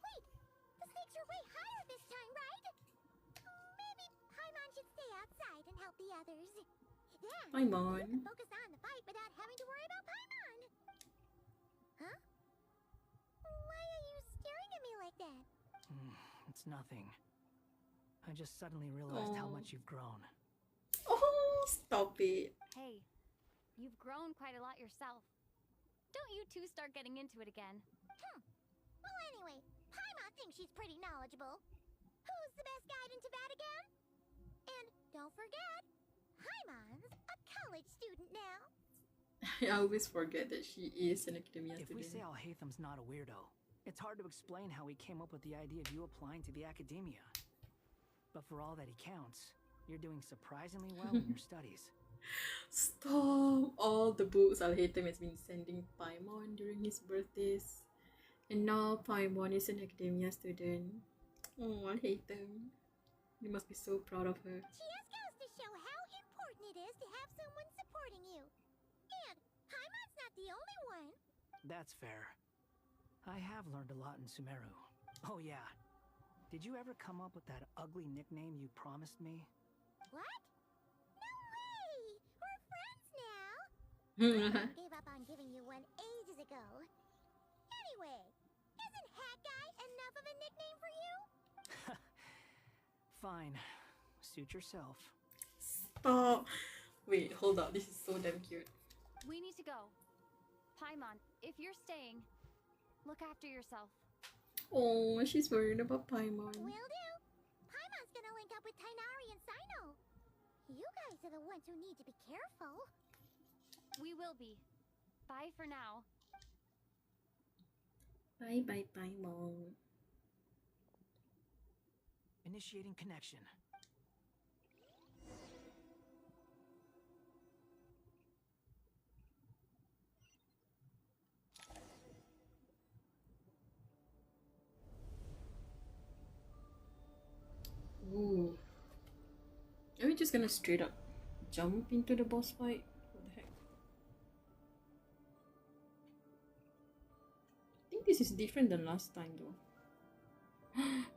Wait! The stakes are way higher this time, right? Maybe Paimon should stay outside and help the others. Then
Paimon.
you can focus on the fight without having to worry about Paimon. Huh? Why are you staring at me like that?
It's nothing. I just suddenly realized how much you've grown.
Oh, stop it.
Hey, you've grown quite a lot yourself. Don't you two start getting into it again.
Well, anyway, Paimon thinks she's pretty knowledgeable. Who's the best guide in Tavatigan? And don't forget, Paimon's a college student now.
I always forget that she is an academia
If we
student.
say Alhatham's not a weirdo, it's hard to explain how he came up with the idea of you applying to the academia. But for all that he counts, you're doing surprisingly well in your studies.
Stop! All the books Alhaitham has been sending Paimon during his birthdays. And now Paimon is an academia student. Oh, Alhaitham. You must be so proud of her.
She just goes to show how important it is to have someone supporting you. And Paimon's not the only one.
That's fair. I have learned a lot in Sumeru. Oh yeah. Did you ever come up with that ugly nickname you promised me?
What? No way! We're friends now! I gave up on giving you one ages ago. Anyway, isn't Hat Guy enough of a nickname for you?
Fine. Suit yourself.
Stop! Wait, hold up. This is so damn cute.
We need to go.
Paimon, if you're staying, look after yourself.
Oh, she's worried about Paimon.
Will do. Paimon's gonna link up with Tainari and Sino. You guys are the ones who need to be careful.
We will be. Bye for now.
Bye bye, Paimon.
Initiating connection.
Ooh. Are we just gonna straight up jump into the boss fight? What the heck? I think this is different than last time though.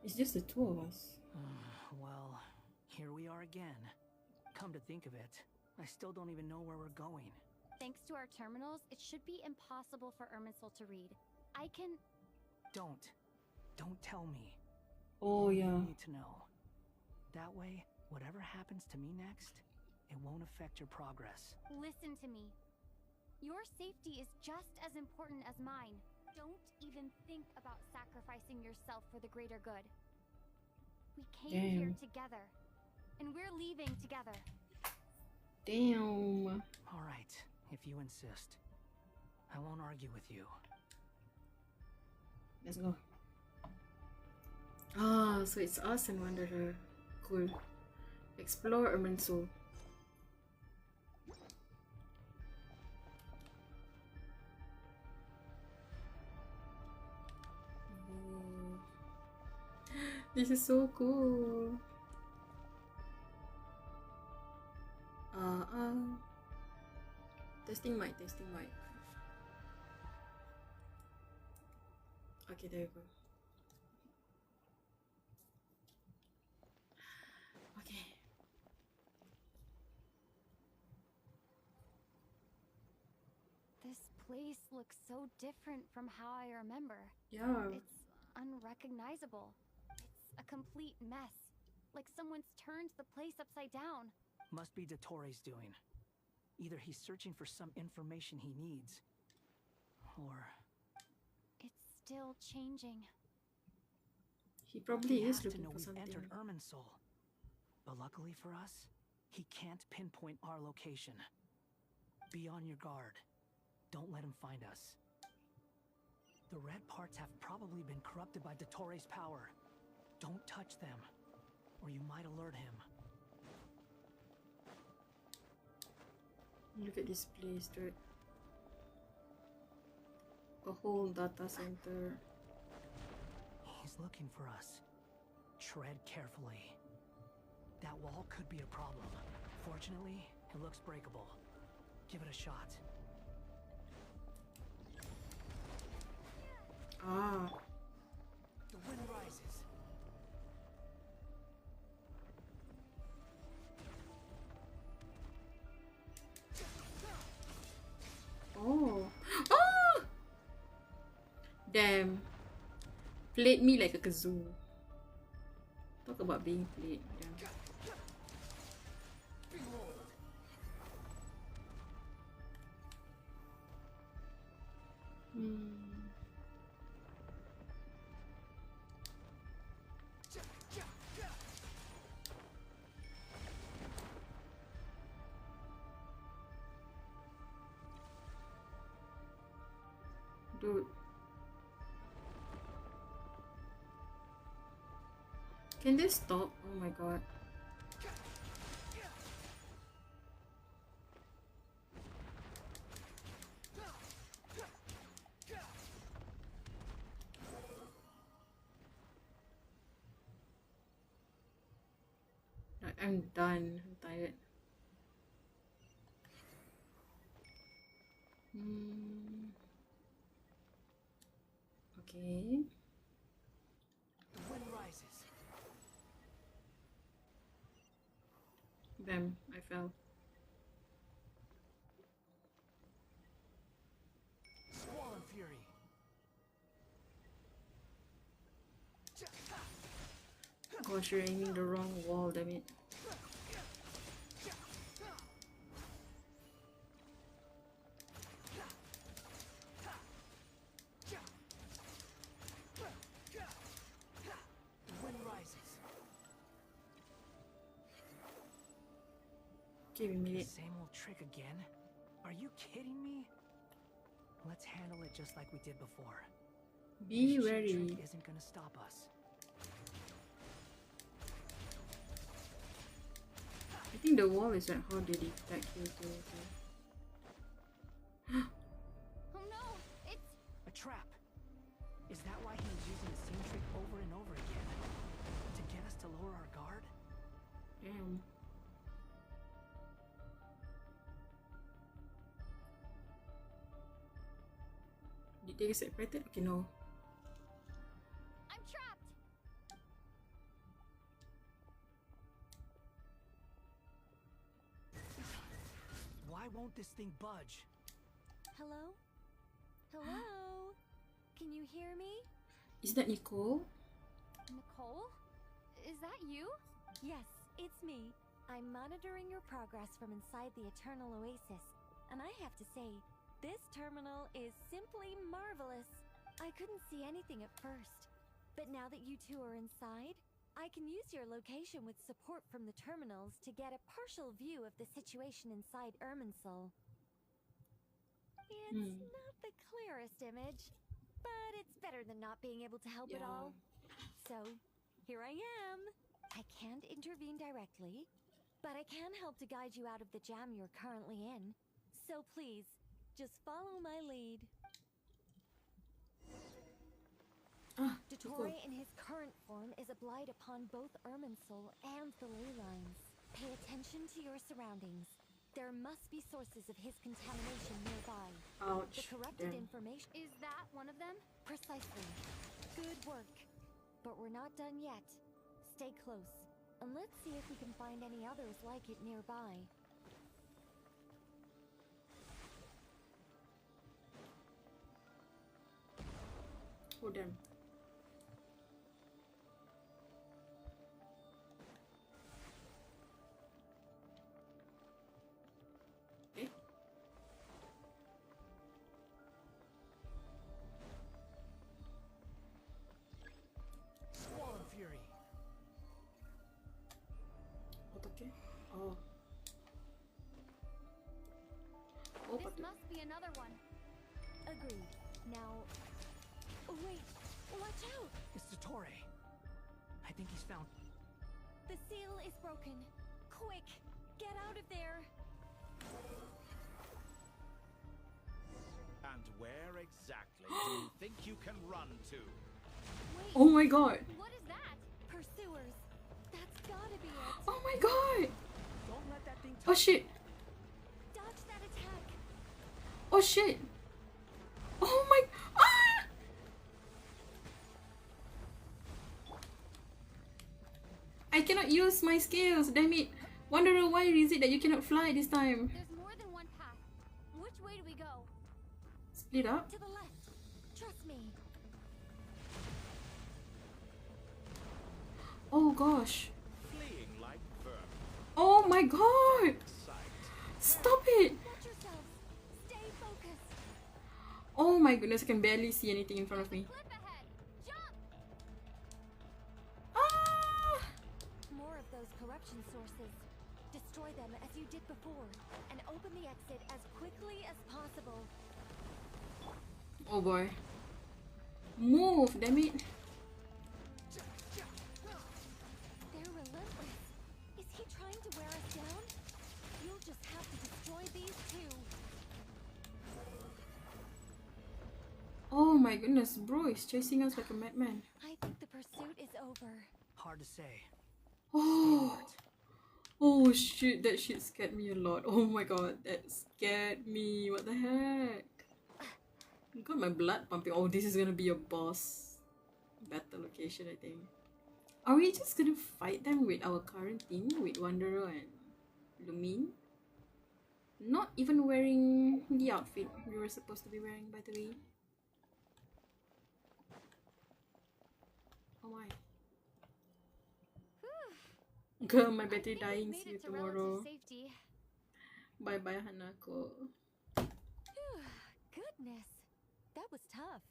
It's just the two of us.
Well, here we are again. Come to think of it, I still don't even know where we're going.
Thanks to our terminals, it should be impossible for Irminsul to read. I can...
Don't tell me.
Oh yeah.
You need to know. That way, whatever happens to me next, it won't affect your progress.
Listen to me. Your safety is just as important as mine. Don't even think about sacrificing yourself for the greater good. We came here together, and we're leaving together.
Damn.
All right, if you insist. I won't argue with you.
Let's go. Ah, so it's us and Wanderer. Cool. Explore Irminsul. This is so cool. Testing mic, testing mic. Okay, there you go. Okay.
This place looks so different from how I remember.
Yeah.
It's unrecognizable. It's a complete mess. Like someone's turned the place upside down.
Must be Dottoro's doing. Either he's searching for some information he needs, or...
It's still changing.
He probably is
has to
looking
know
for
we've
something.
entered Irminsul. But luckily for us, he can't pinpoint our location. Be on your guard. Don't let him find us. The red parts have probably been corrupted by Dottoro's power. Don't touch them, or you might alert him.
Look at this place, dude. A whole data center.
He's looking for us. Tread carefully. That wall could be a problem. Fortunately, it looks breakable. Give it a shot.
Ah.
The wind rises.
Oh. Oh! Damn. Played me like a kazoo. Talk about being played. Damn. Dude. Can this stop? Oh my god. I'm done. I'm tired. Okay.
The wind rises.
Bam, I fell.
Squall and fury.
Gosh, you're aiming the wrong wall, damn it. Okay, we made
The
it.
same old trick again? Are you kidding me? Let's handle it just like we did before.
Be
This cheap
ready.
trick isn't gonna stop us.
I think the wall is like how they detect you too.
Oh no, it's
a trap. Is that why he was using the same trick over and over again? To get us to lower our guard?
Damn. Did they get separated? Okay, no.
I'm trapped.
Why won't this thing budge?
Hello? Hello? Can you hear me?
Is that Nicole?
Nicole? Is that you?
Yes, it's me. I'm monitoring your progress from inside the Eternal Oasis, and I have to say, this terminal is simply marvelous. I couldn't see anything at first, but now that you two are inside, I can use your location with support from the terminals to get a partial view of the situation inside Irminsul. It's not the clearest image, but it's better than not being able to help at all. So, here I am. I can't intervene directly, but I can help to guide you out of the jam you're currently in. So please, just follow my lead. Dottore in his current form is a blight upon both Irminsul and the ley lines. Pay attention to your surroundings. There must be sources of his contamination nearby.
Ouch.
The corrupted
Damn.
information...
Is that one of them?
Precisely. Good work. But we're not done yet. Stay close, and let's see if we can find any others like it nearby.
Oh, damn. Okay.
Swarm Fury.
What, okay? Oh. Oh,
This
but
must be another one.
Agreed. Now... Oh, wait! Watch out!
It's Dottore. I think he's found...
The seal is broken. Quick! Get out of there!
And where exactly do you think you can run to?
Wait,
oh my god!
what is that?
Pursuers! That's gotta be it!
Oh my god!
Don't let that thing
Oh shit!
Dodge that attack!
Oh shit! Oh my... Ah! I cannot use my skills, damn it! Wanderer, why is it that you cannot fly this time?
There's more than one path. Which way do we go?
Split up?
To the left! Trust me!
Oh gosh.
Fleeing like vermin.
Oh my god! Stop it!
Watch yourselves! Stay focused!
Oh my goodness, I can barely see anything in front of me.
Cliff ahead. Jump!
Ah!
More of those corruption sources. Destroy them as you did before, and open the exit as quickly as possible.
Oh boy. Move, damn it.
They're relentless. Is he trying to wear us down? You'll just have to destroy these two.
Oh my goodness, bro is chasing us like a madman.
I think the pursuit is over.
Hard to say.
Oh. Oh shit, that shit scared me a lot. Oh my god, that scared me. What the heck? Got my blood pumping. Oh, this is gonna be a boss battle location, I think. Are we just gonna fight them with our current team, with Wanderer and Lumine? Not even wearing the outfit we were supposed to be wearing, by the way. Oh my. Girl, my battery dying. See you tomorrow. Bye bye, Hanako.
Goodness, that was tough.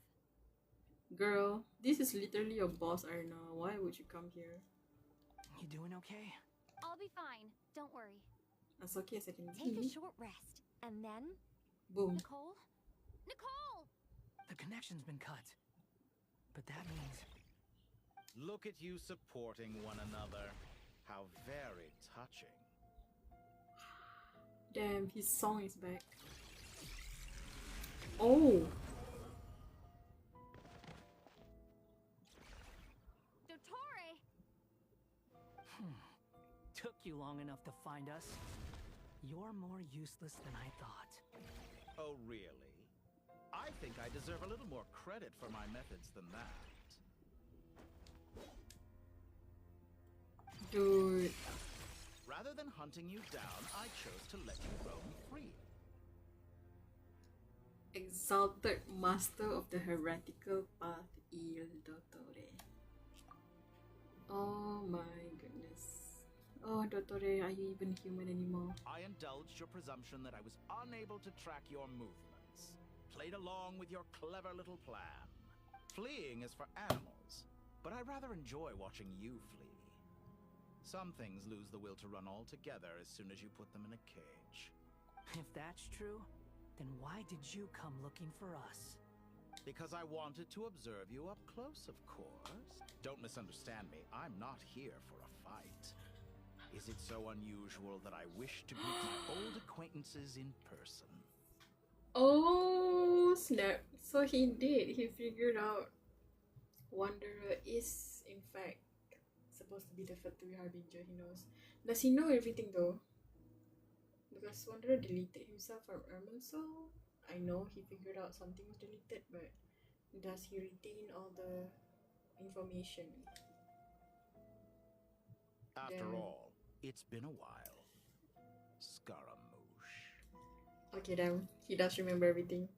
Girl, this is literally a boss arena. Why would you come here?
You doing okay?
I'll be fine. Don't worry.
as okay as I can
Take a
be.
short rest, and then...
Boom.
Nicole? Nicole!
The connection's been cut. But that means...
Look at you supporting one another. How very touching.
Damn, his song is back. Oh!
Dottore!
Took you long enough to find us. You're more useless than I thought.
Oh, really? I think I deserve a little more credit for my methods than that.
Dude.
Rather than hunting you down, I chose to let you roam free.
Exalted master of the heretical path, Il Dottore. Oh my goodness. Oh, Dottore, are you even human anymore?
I indulged your presumption that I was unable to track your movements. Played along with your clever little plan. Fleeing is for animals, but I rather enjoy watching you flee. Some things lose the will to run altogether as soon as you put them in a cage.
If that's true, then why did you come looking for us?
Because I wanted to observe you up close, of course. Don't misunderstand me, I'm not here for a fight. Is it so unusual that I wish to greet my old acquaintances in person?
Oh snap. So he did. He figured out Wanderer is in fact supposed to be the Fatui Harbinger. He knows. Does he know everything though? Because Wanderer deleted himself from Erman's soul. I know he figured out something was deleted, but does he retain all the information?
After all, it's been a while. Scaramouche.
Okay, then he does remember everything.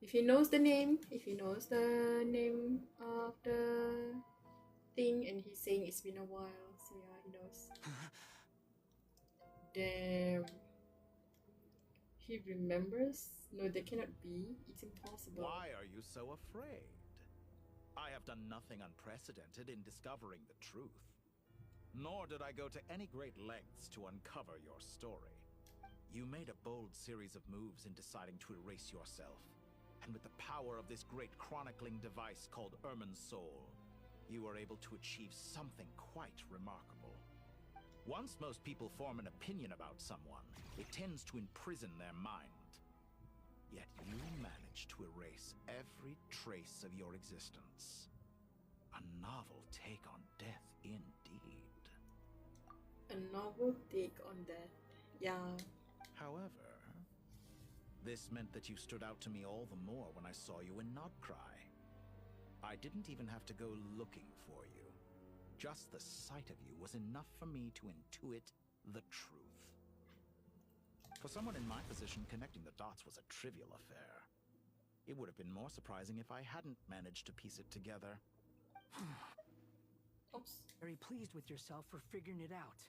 If he knows the name, if he knows the name of the thing, and he's saying it's been a while, so yeah, he knows. Damn. He remembers? No, that cannot be. It's impossible.
Why are you so afraid? I have done nothing unprecedented in discovering the truth. Nor did I go to any great lengths to uncover your story. You made a bold series of moves in deciding to erase yourself. And with the power of this great chronicling device called Erman's Soul, you were able to achieve something quite remarkable. Once most people form an opinion about someone, it tends to imprison their mind. Yet you managed to erase every trace of your existence. A novel take on death indeed.
A novel take on death. Yeah.
However, this meant that you stood out to me all the more when I saw you in Nodkrai. I didn't even have to go looking for you. Just the sight of you was enough for me to intuit the truth. For someone in my position, connecting the dots was a trivial affair. It would have been more surprising if I hadn't managed to piece it together.
Oops.
Very pleased with yourself for figuring it out.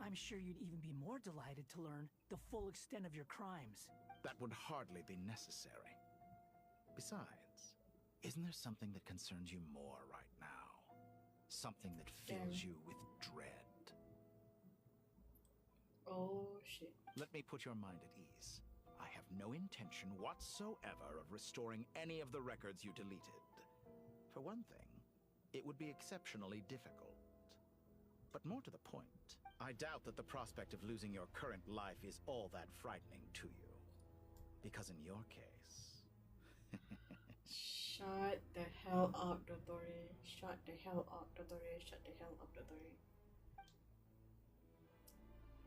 I'm sure you'd even be more delighted to learn the full extent of your crimes.
That would hardly be necessary. Besides, isn't there something that concerns you more right now? Something that fills you with dread?
Oh shit.
Let me put your mind at ease. I have no intention whatsoever of restoring any of the records you deleted. For one thing, it would be exceptionally difficult. But more to the point, I doubt that the prospect of losing your current life is all that frightening to you. Because in your case...
Shut the hell up, Dottore. Shut the hell up, Dottore. Shut the hell up, Dottore.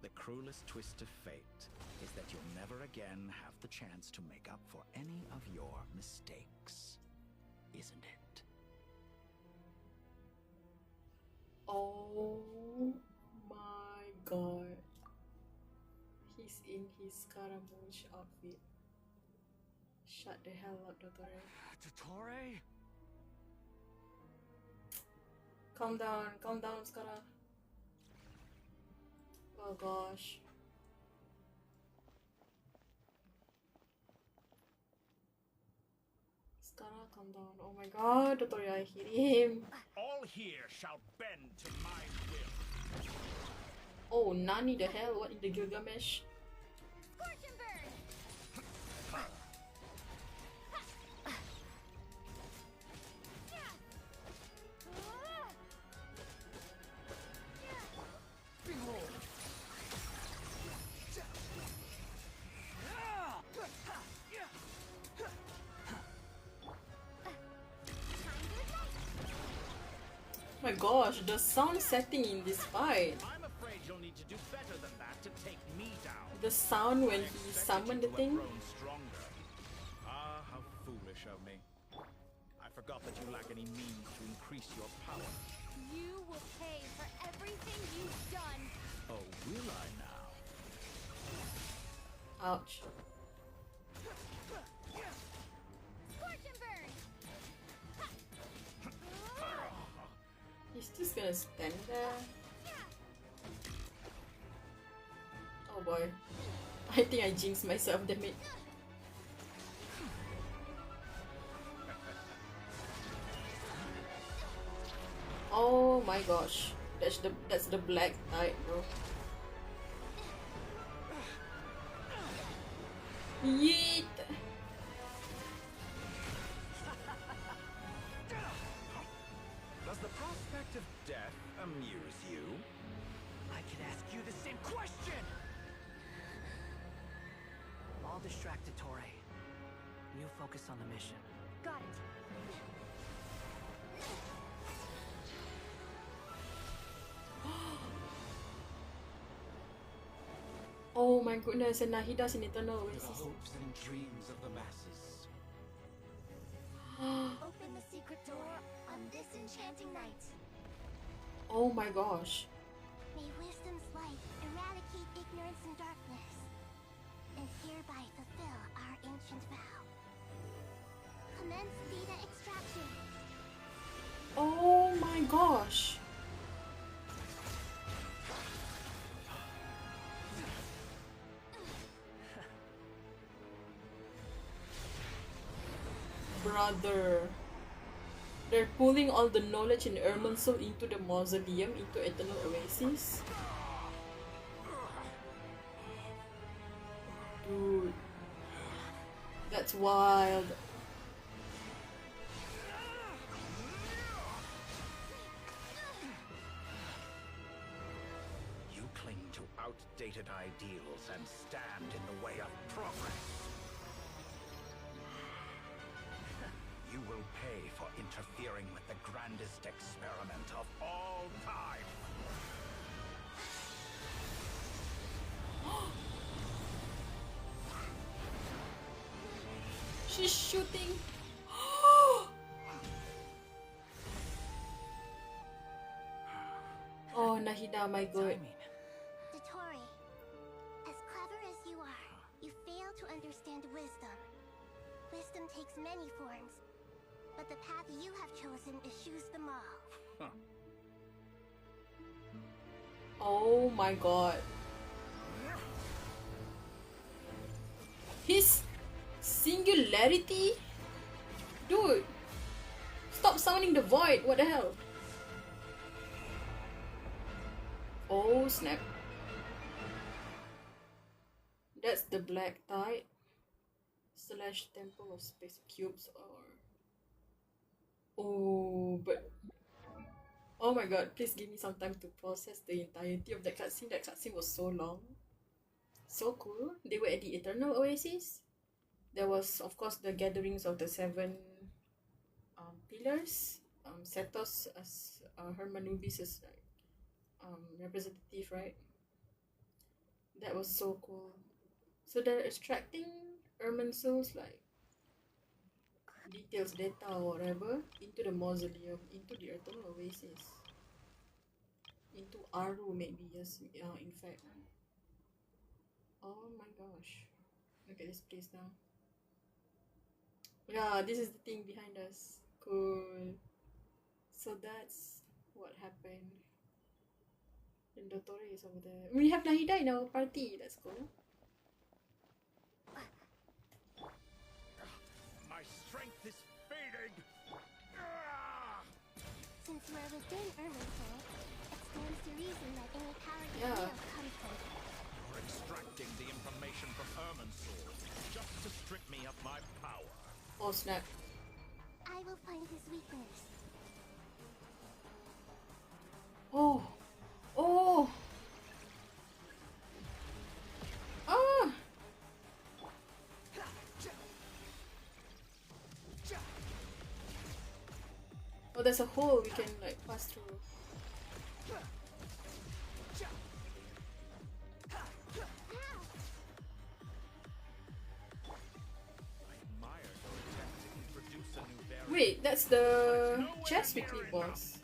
The cruelest twist of fate is that you'll never again have the chance to make up for any of your mistakes. Isn't it?
Oh my god. He's in his Scaramouche outfit. Shut the hell up, Dottore.
Dottore?
Calm down, Skara. Oh gosh. Skara, calm down. Oh my god, Dottore, I hit him.
All here shall bend to my will.
Oh, Nani the hell? What in the Gilgamesh?
Scorch and burn.
My gosh, the sound setting in this fight.
I'm afraid you'll need to do better than that to take me down.
The sound when he summoned the thing.
Ah, how foolish of me. I forgot that you lack any means to increase your power.
You will pay for everything you've done.
Oh, will I now?
Ouch.
Scorch and burn.
He's just gonna stand there. Oh boy. I think I jinxed myself, damn it. Oh my gosh. That's the black knight, bro. Yeet!
Does the prospect of death amuse you?
I could ask you the same question! I'll distract Torre. You focus on the mission.
Got it.
Oh my goodness, and Nahida's in Eternal
The
Oasis.
hopes and dreams of the masses.
Open the secret door on this enchanting night.
Oh my gosh.
May wisdom's light eradicate ignorance and darkness, and hereby fulfill our ancient vow. Commence data extraction.
Oh my gosh. Brother. They're pulling all the knowledge in Irminsul into the mausoleum, into Eternal Oasis. Dude. That's wild.
You cling to outdated ideals and stand in the way of progress. You will pay for interfering with the grandest experiment of all time.
She's shooting. Oh, Nahida, my god.
Dottore, as clever as you are, you fail to understand wisdom. Wisdom takes many forms, but the path you have chosen eschews them all.
Oh my god. His singularity? Dude, stop summoning the void, what the hell? Oh snap. That's the black tide slash temple of space cubes or... Oh, but... Oh my god, please give me some time to process the entirety of that cutscene. That cutscene was so long. So cool. They were at the Eternal Oasis. There was, of course, the gatherings of the 7 pillars. Setos as Hermanubis as like, representative, right? That was so cool. So they're extracting Irminsul's like details, data or whatever into the mausoleum, into the Eternal Oasis, into Aru maybe, yes, in fact. Oh my gosh, look at this place now. Yeah, this is the thing behind us. Cool. So that's what happened. And Dottore is over there. We have Nahida in our party. That's cool.
My strength is fading.
Since you are within Irminsul, it stands to reason that any power you
Yeah.
wield
protection from Irminsul, just to strip me of my power.
Oh snap.
I will find his weakness.
Oh. Oh. Ah. Oh, there's a hole we can like pass through. Wait, that's the chess weekly boss.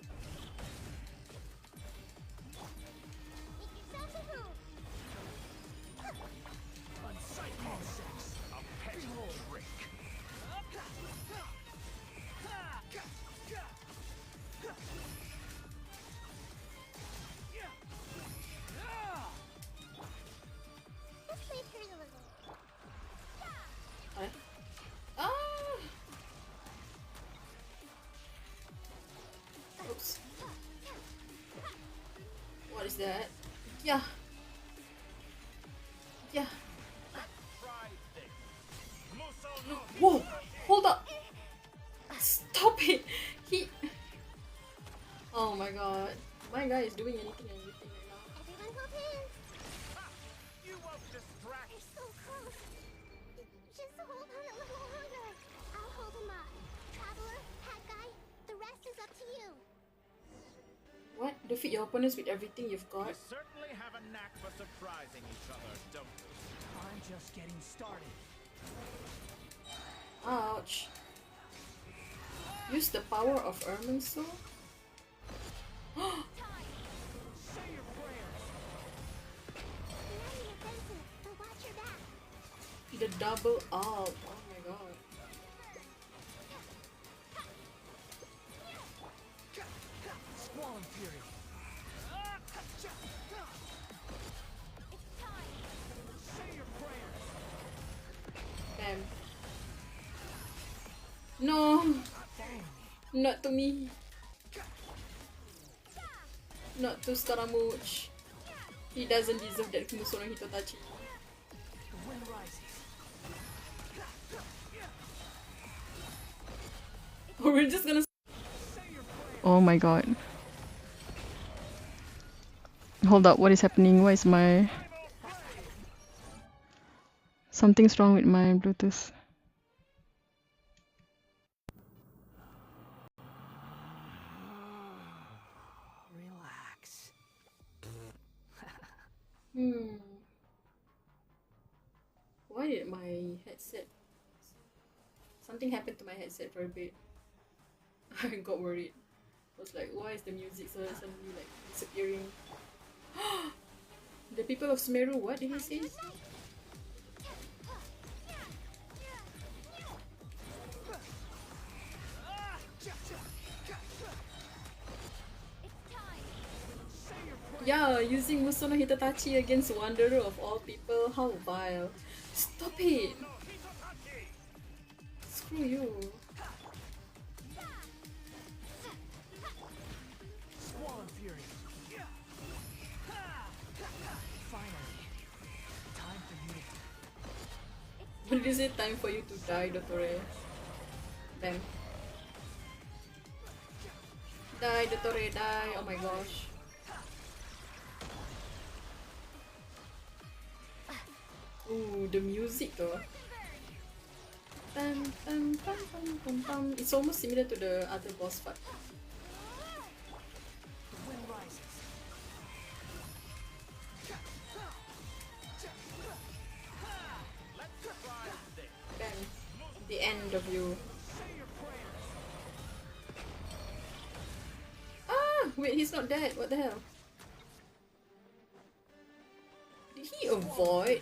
Oops. What is that? Yeah. Yeah. Whoa! Hold up! Stop it! He... Oh my god. My guy is doing anything and everything right now.
Everyone hold hands!
You won't distract!
You're so close! Just hold on a little longer. I'll hold him up. Traveler, hat guy, the rest is up to you.
What? Defeat your opponents with everything you've got?
We certainly have a knack for surprising each other, don't we?
I'm just getting started.
Ouch. Use the power of Irminsul? The double out. Oh my god.
Squall Fury.
Damn. No. Not to me. Not to Scaramouche. He doesn't deserve that Kumuso no Hitotachi.
The wind rises.
We're just gonna.
Oh my god. Hold up, what is happening? Why is my... Something's wrong with my Bluetooth.
Relax.
Why did my headset... Something happened to my headset for a bit. I got worried. I was like, why is the music so suddenly like disappearing? The people of Sumeru, what did he say? Yeah, using Musono Hitatachi against Wanderer of all people, how vile. Stop it! Screw you.
Squall Fury. Finally. Time for you.
When is it time for you to die, Dottore? Bam. Die, Dottore, die. Oh my gosh. Ooh, the music though. Bam, bam, bam, bam, bam, bam. It's almost similar to the other boss fight.
The wind rises.
Bam. The end of you. Ah! Wait, he's not dead. What the hell? Did he avoid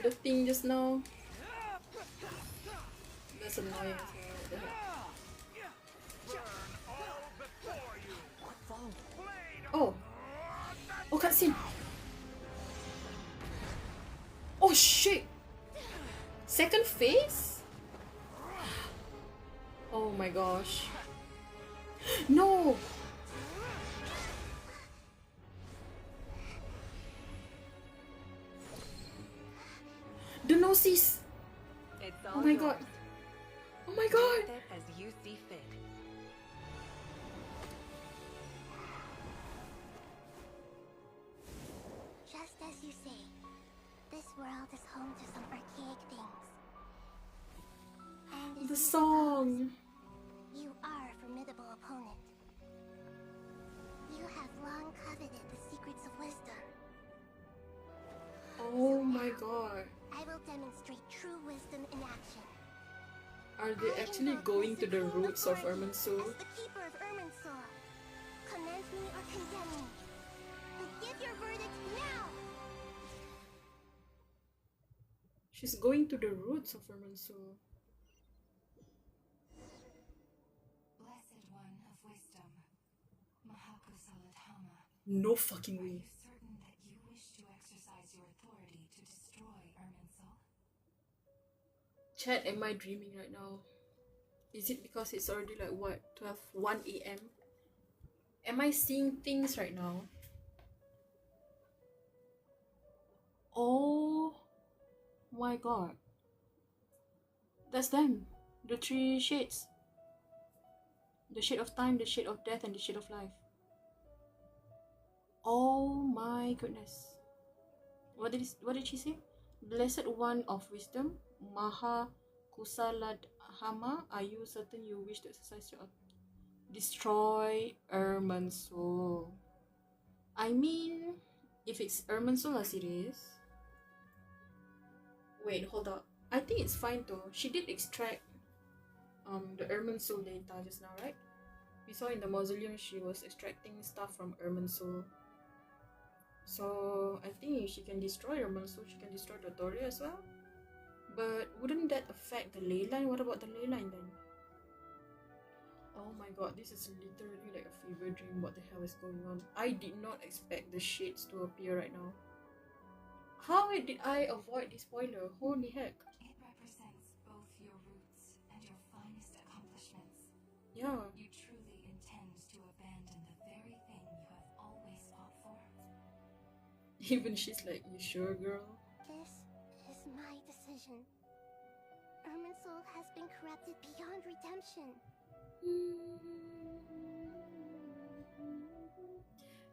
the thing just now? That's annoying as well. What the hell? Oh! Oh, cutscene! Oh shit! Second phase? Oh my gosh. No! hypnosis.
It's
Oh
all
my
yours.
god. Oh my
Deal
god.
with it as you see fit.
Just as you say, this world is home to some archaic things. And as
The
you
song.
suppose, you are a formidable opponent. You have long coveted the secrets of wisdom.
Oh my god.
I will demonstrate true wisdom in action.
Are they actually going to the roots of Irminsul?
As the keeper of Irminsul, commend me or condemn me. But give your verdict now!
She's going to the roots of Irminsul.
Blessed one of wisdom, Mahakusaladhama.
No fucking
Are
way.
you certain that you wish to exercise your authority to destroy Irminsul?
Chat, am I dreaming right now? Is it because it's already like what, 1 a.m? Am I seeing things right now? Oh my god. That's them. The three shades. The shade of time, the shade of death, and the shade of life. Oh my goodness. What did she say? Blessed one of wisdom, Maha Kusaladhama, are you certain you wish to exercise your destroy Irminsul? I mean, if it's Irminsul as it is. Wait, hold up. I think it's fine though. She did extract the Irminsul data just now, right? We saw in the mausoleum she was extracting stuff from Irminsul. So I think if she can destroy Irminsul, she can destroy the Dory as well. But wouldn't that affect the ley line? What about the ley line then? Oh my god, this is literally like a fever dream. What the hell is going on? I did not expect the shades to appear right now. How did I avoid this spoiler? Holy heck.
It represents both your roots and your finest accomplishments.
Yeah.
You truly intend to abandon the very thing you have always fought for.
Even she's like, you sure, girl?
This is my decision. Irminsul has been corrupted beyond redemption.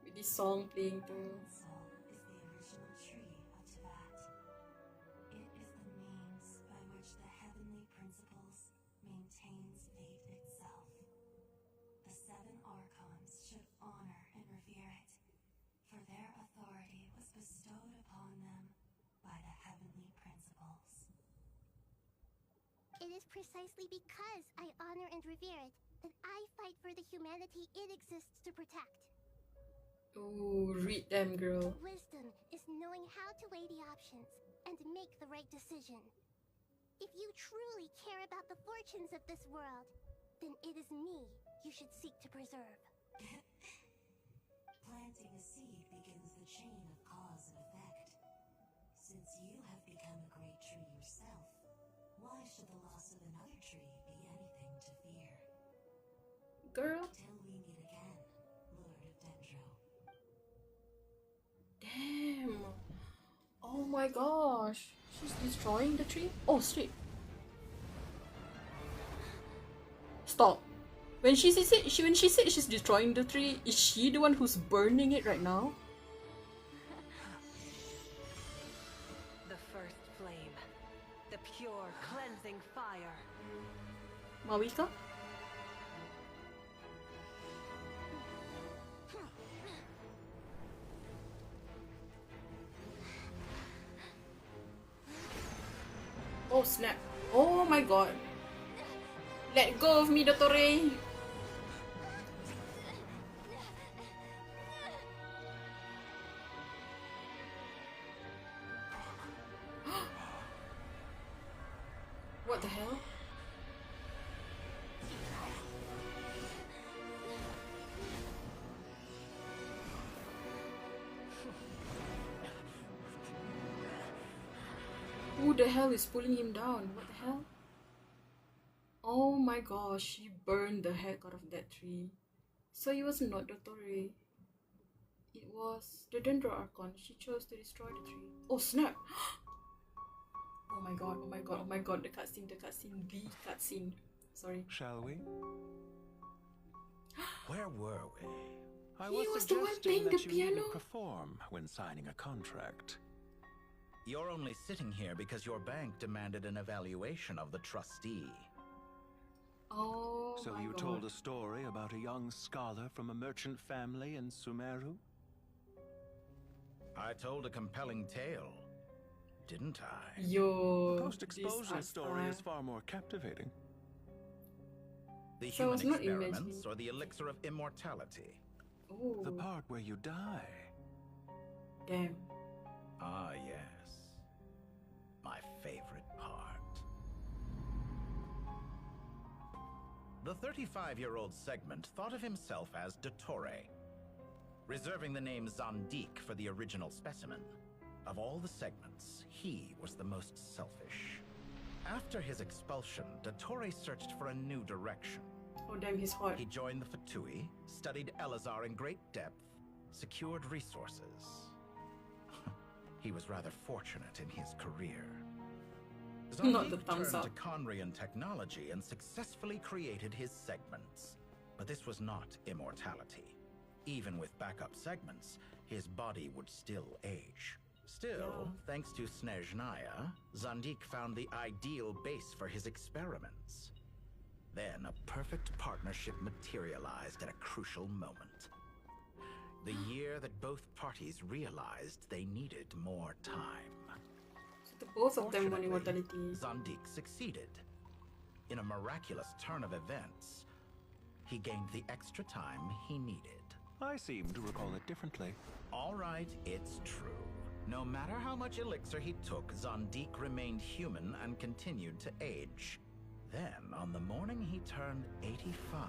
With this song playing too.
Irminsul is the original tree of Tibet. It is the means by which the heavenly principles maintains fate itself. The 7 archons should honor and revere it, for their authority was bestowed upon them by the heavenly principles.
It is precisely because I honor and revere it that I fight for the humanity it exists to protect.
Oh, read them, girl.
Wisdom is knowing how to weigh the options and make the right decision. If you truly care about the fortunes of this world, then it is me you should seek to preserve.
Planting a seed begins the chain of cause and effect. Since you have become a great tree yourself, why should the loss of another tree be anything to fear?
Girl.
Till we meet again, Lord of Dendro.
Damn. Oh my gosh. She's destroying the tree? Oh, straight. Stop. When she said she's destroying the tree, is she the one who's burning it right now?
The first flame. The pure, cleansing fire.
Mawika? Oh snap. Oh my god. Let go of me, Dottore. What the hell? Who the hell is pulling him down? What the hell? Oh my gosh, she burned the heck out of that tree. So it was not Dottore. It was the Dendro Archon. She chose to destroy the tree. Oh snap! Oh my god, oh my god, oh my god, the cutscene, the cutscene. Sorry.
Shall we?
Where were we?
I
He
was
was the one
suggesting
playing
that
the
you
piano.
needn't perform when signing a contract.
You're only sitting here because your bank demanded an evaluation of the trustee.
Oh
So
my
you
god.
told a story about a young scholar from a merchant family in Sumeru?
I told a compelling tale, didn't I?
Yo,
The post-exposure story is far more captivating.
The
So I
human
was not
experiments
imagining-
or the elixir of immortality?
Ooh.
The part where you die.
Damn.
Ah, yes. My favorite part. The 35-year-old Segment thought of himself as Dottore, reserving the name Zandik for the original specimen. Of all the segments, he was the most selfish. After his expulsion, Dottore searched for a new direction.
Oh damn, he's hot.
He joined the Fatui, studied Elazar in great depth, secured resources. He was rather fortunate in his career.
Not the
Zandik
thumbs
turned
up.
to Conrian technology and successfully created his segments. But this was not immortality. Even with backup segments, his body would still age. Still, thanks to Snezhnaya, Zandik found the ideal base for his experiments. Then a perfect partnership materialized at a crucial moment. The year that both parties realized they needed more time.
So the both of them want immortality.
Zandik succeeded. In a miraculous turn of events, he gained the extra time he needed.
I seem to recall it differently.
All right, it's true. No matter how much elixir he took, Zandik remained human and continued to age. Then, on the morning he turned 85...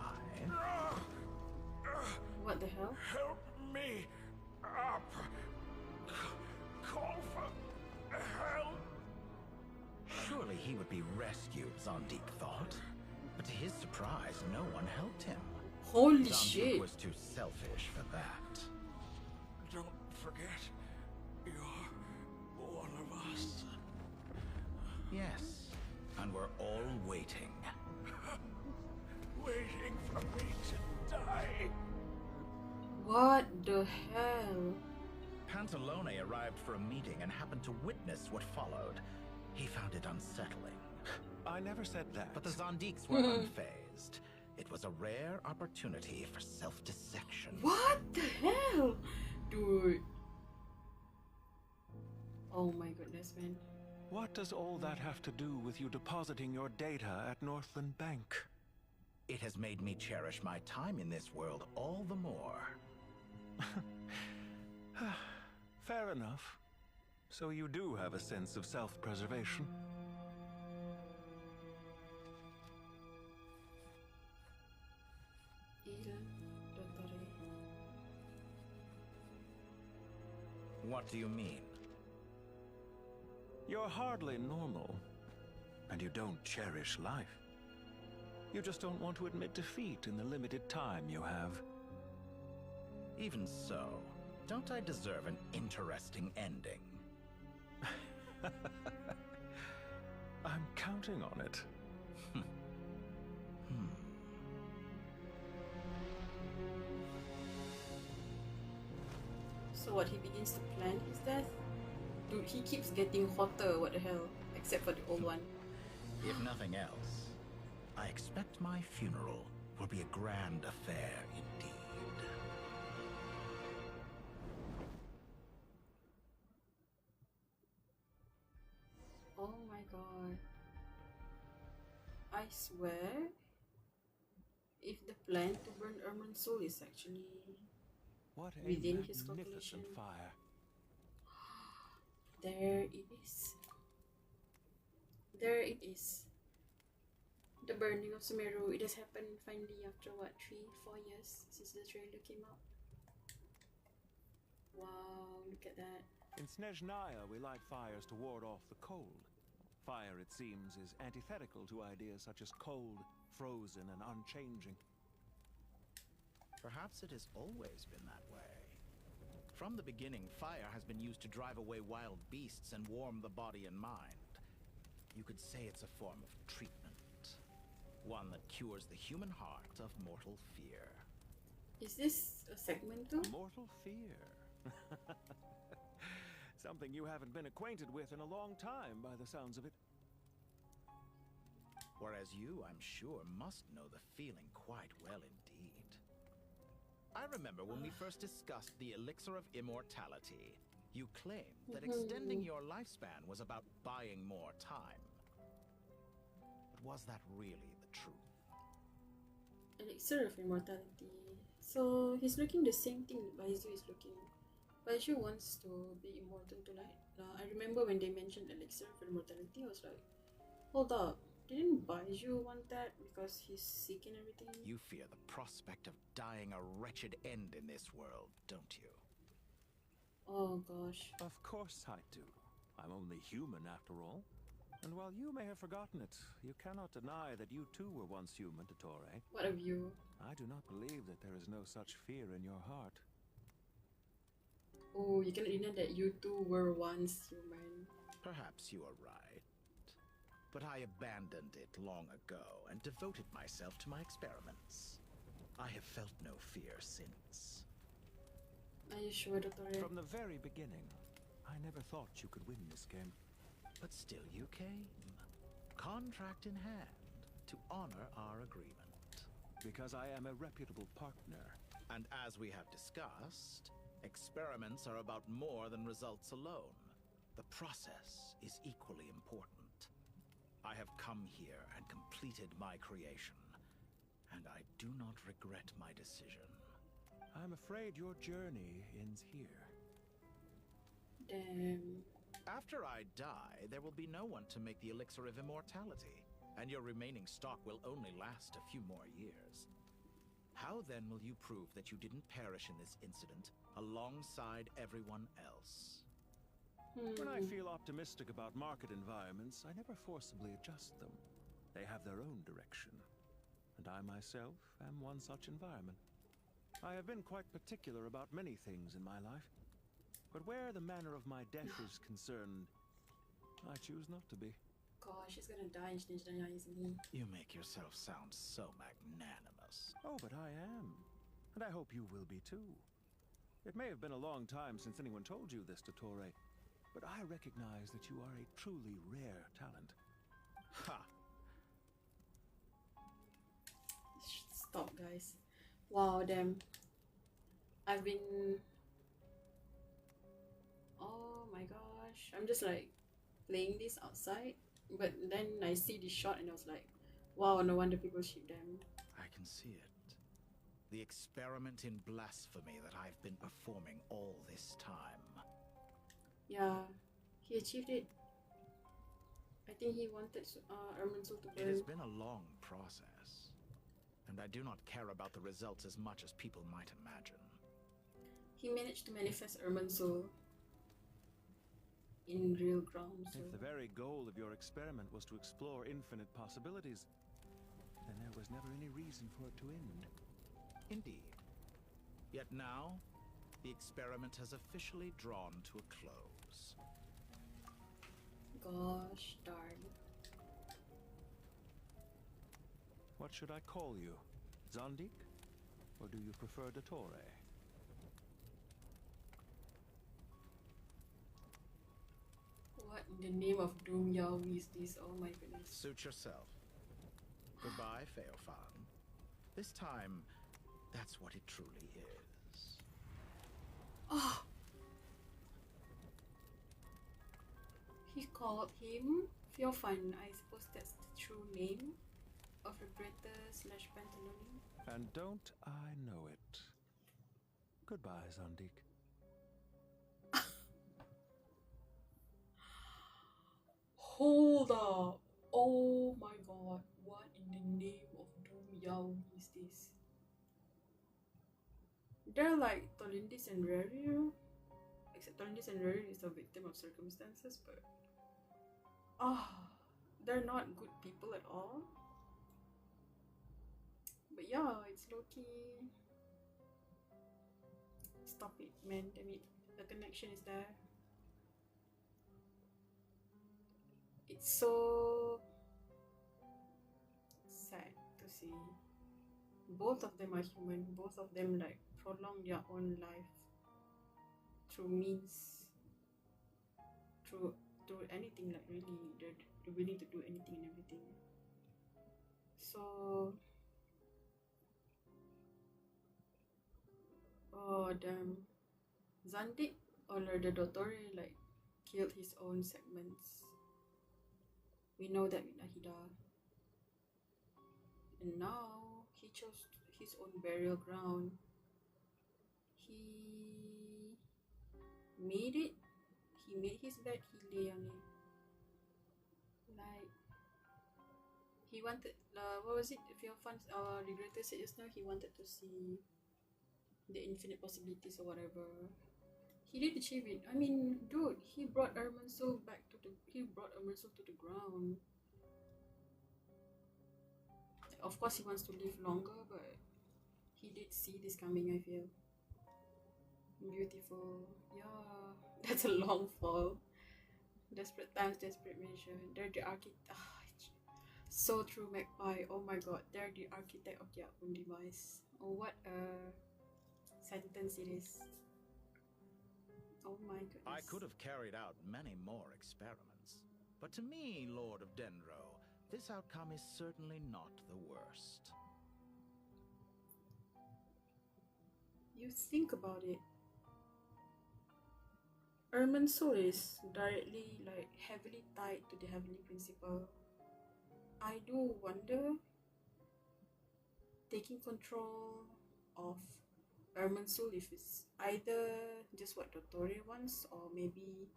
What the hell?
Help me up. Call for help.
Surely he would be rescued, Zandik thought. But to his surprise, no one helped him.
Holy
Zandik
shit.
was too selfish for that.
Don't forget, you're one of us.
Yes, and we're all waiting.
Waiting for me to die.
What the hell?
Pantalone arrived for a meeting and happened to witness what followed. He found it unsettling.
I never said that.
But the Zandiks were unfazed. It was a rare opportunity for self-dissection.
What the hell? Dude. Oh my goodness, man.
What does all that have to do with you depositing your data at Northland Bank?
It has made me cherish my time in this world all the more.
Fair enough. So you do have a sense of self-preservation.
What do you mean?
You're hardly normal, and you don't cherish life. You just don't want to admit defeat in the limited time you have.
Even so, don't I deserve an interesting ending?
I'm counting on it.
So what, he begins to plan his death? Dude, he keeps getting hotter, what the hell? Except for the old one.
If nothing else, I expect my funeral will be a grand affair indeed.
Oh my god. I swear, if the plan to burn Erman's soul is actually
What a
within his
magnificent
calculation.
fire.
There it is. There it is. The burning of Sumeru. It has happened finally after what, 3-4 years since the trailer came out. Wow, look at that.
In Snezhnaya, we light fires to ward off the cold. Fire, it seems, is antithetical to ideas such as cold, frozen, and unchanging.
Perhaps it has always been that way. From the beginning, fire has been used to drive away wild beasts and warm the body and mind. You could say it's a form of treatment. One that cures the human heart of mortal fear.
Is this a segment too?
Mortal fear. Something you haven't been acquainted with in a long time, by the sounds of it.
Whereas you, I'm sure, must know the feeling quite well indeed. I remember when we first discussed the elixir of immortality. You claimed that extending your lifespan was about buying more time. But was that really the truth?
Elixir of immortality. So he's looking the same thing Baizu is looking. Baizu wants to be immortal tonight. I remember when they mentioned elixir of immortality, I was like, hold up, didn't Baizu want that because he's sick and everything?
You fear the prospect of dying a wretched end in this world, don't you?
Oh gosh.
Of course I do. I'm only human after all. And while you may have forgotten it, you cannot deny that you too were once human, Dottore.
What of you?
I do not believe that there is no such fear in your heart.
Oh, you cannot deny that you too were once human.
Perhaps you are right. But I abandoned it long ago and devoted myself to my experiments. I have felt no fear since.
Are you sure, Dottore?
From the very beginning, I never thought you could win this game.
But still you came, contract in hand, to honor our agreement.
Because I am a reputable partner.
And as we have discussed, experiments are about more than results alone. The process is equally important. I have come here and completed my creation, and I do not regret my decision.
I'm afraid your journey ends here.
Damn.
After I die, there will be no one to make the elixir of immortality, and your remaining stock will only last a few more years. How then will you prove that you didn't perish in this incident alongside everyone else?
When I feel optimistic about market environments, I never forcibly adjust them. They have their own direction, and I myself am one such environment. I have been quite particular about many things in my life, but where the manner of my death is concerned, I choose not to be.
Gosh, he's gonna die, isn't he?
You make yourself sound so magnanimous.
Oh, but I am, and I hope you will be too. It may have been a long time since anyone told you this, Dottore, but I recognize that you are a truly rare talent.
Ha!
Stop, guys. Wow, damn. I've been... Oh my gosh. I'm just like playing this outside, but then I see this shot and I was like, wow, no wonder people ship them.
I can see it. The experiment in blasphemy that I've been performing all this time.
Yeah, he achieved it. I think he wanted Ermansul to burn.
It has been a long process, and I do not care about the results as much as people might imagine.
He managed to manifest Ermansul in real ground. So.
If the very goal of your experiment was to explore infinite possibilities, then there was never any reason for it to end.
Indeed. Yet now, the experiment has officially drawn to a close.
Gosh darn.
What should I call you? Zondik? Or do you prefer Dottore?
What in the name of Doom Yaoi is this? Oh my goodness.
Suit yourself. Goodbye, Feofan. This time, that's what it truly is.
Oh. He called him Feofan. I suppose that's the true name of Regretter / Pantaloni.
And don't I know it? Goodbye, Zondik.
Hold up! Oh my god, what in the name of Doom Yaoi is this? They're like Tolindis and Rerir, except Tolindis and Rerir is a victim of circumstances, but they're not good people at all. But yeah, it's low-key. Stop it, man, damn it. The connection is there. it's so sad to see. Both of them are human. Both of them like prolong their own life through means, through anything, like really they're willing to do anything and everything. So oh damn, Zandik or the Dottore like killed his own segments. We know that with Nahida. And now he chose his own burial ground. He made it. He made his bed. He lay on it. Like he wanted. What was it? If your fans, regrettor said just now, he wanted to see the infinite possibilities or whatever. He did achieve it. I mean, dude, he brought Irminsul to the ground. Of course, he wants to live longer, but he did see this coming, I feel. Beautiful. Yeah, that's a long fall. Desperate times, desperate measure. They're the architect. So true, Magpie. Oh my god, they're the architect of their own demise. Oh, what a sentence it is. Oh my goodness.
I could have carried out many more experiments, but to me, Lord of Dendro, this outcome is certainly not the worst.
You think about it. Irminsul is directly, like, heavily tied to the Heavenly Principle. I do wonder, taking control of Irminsul, if it's either just what Dottore wants or maybe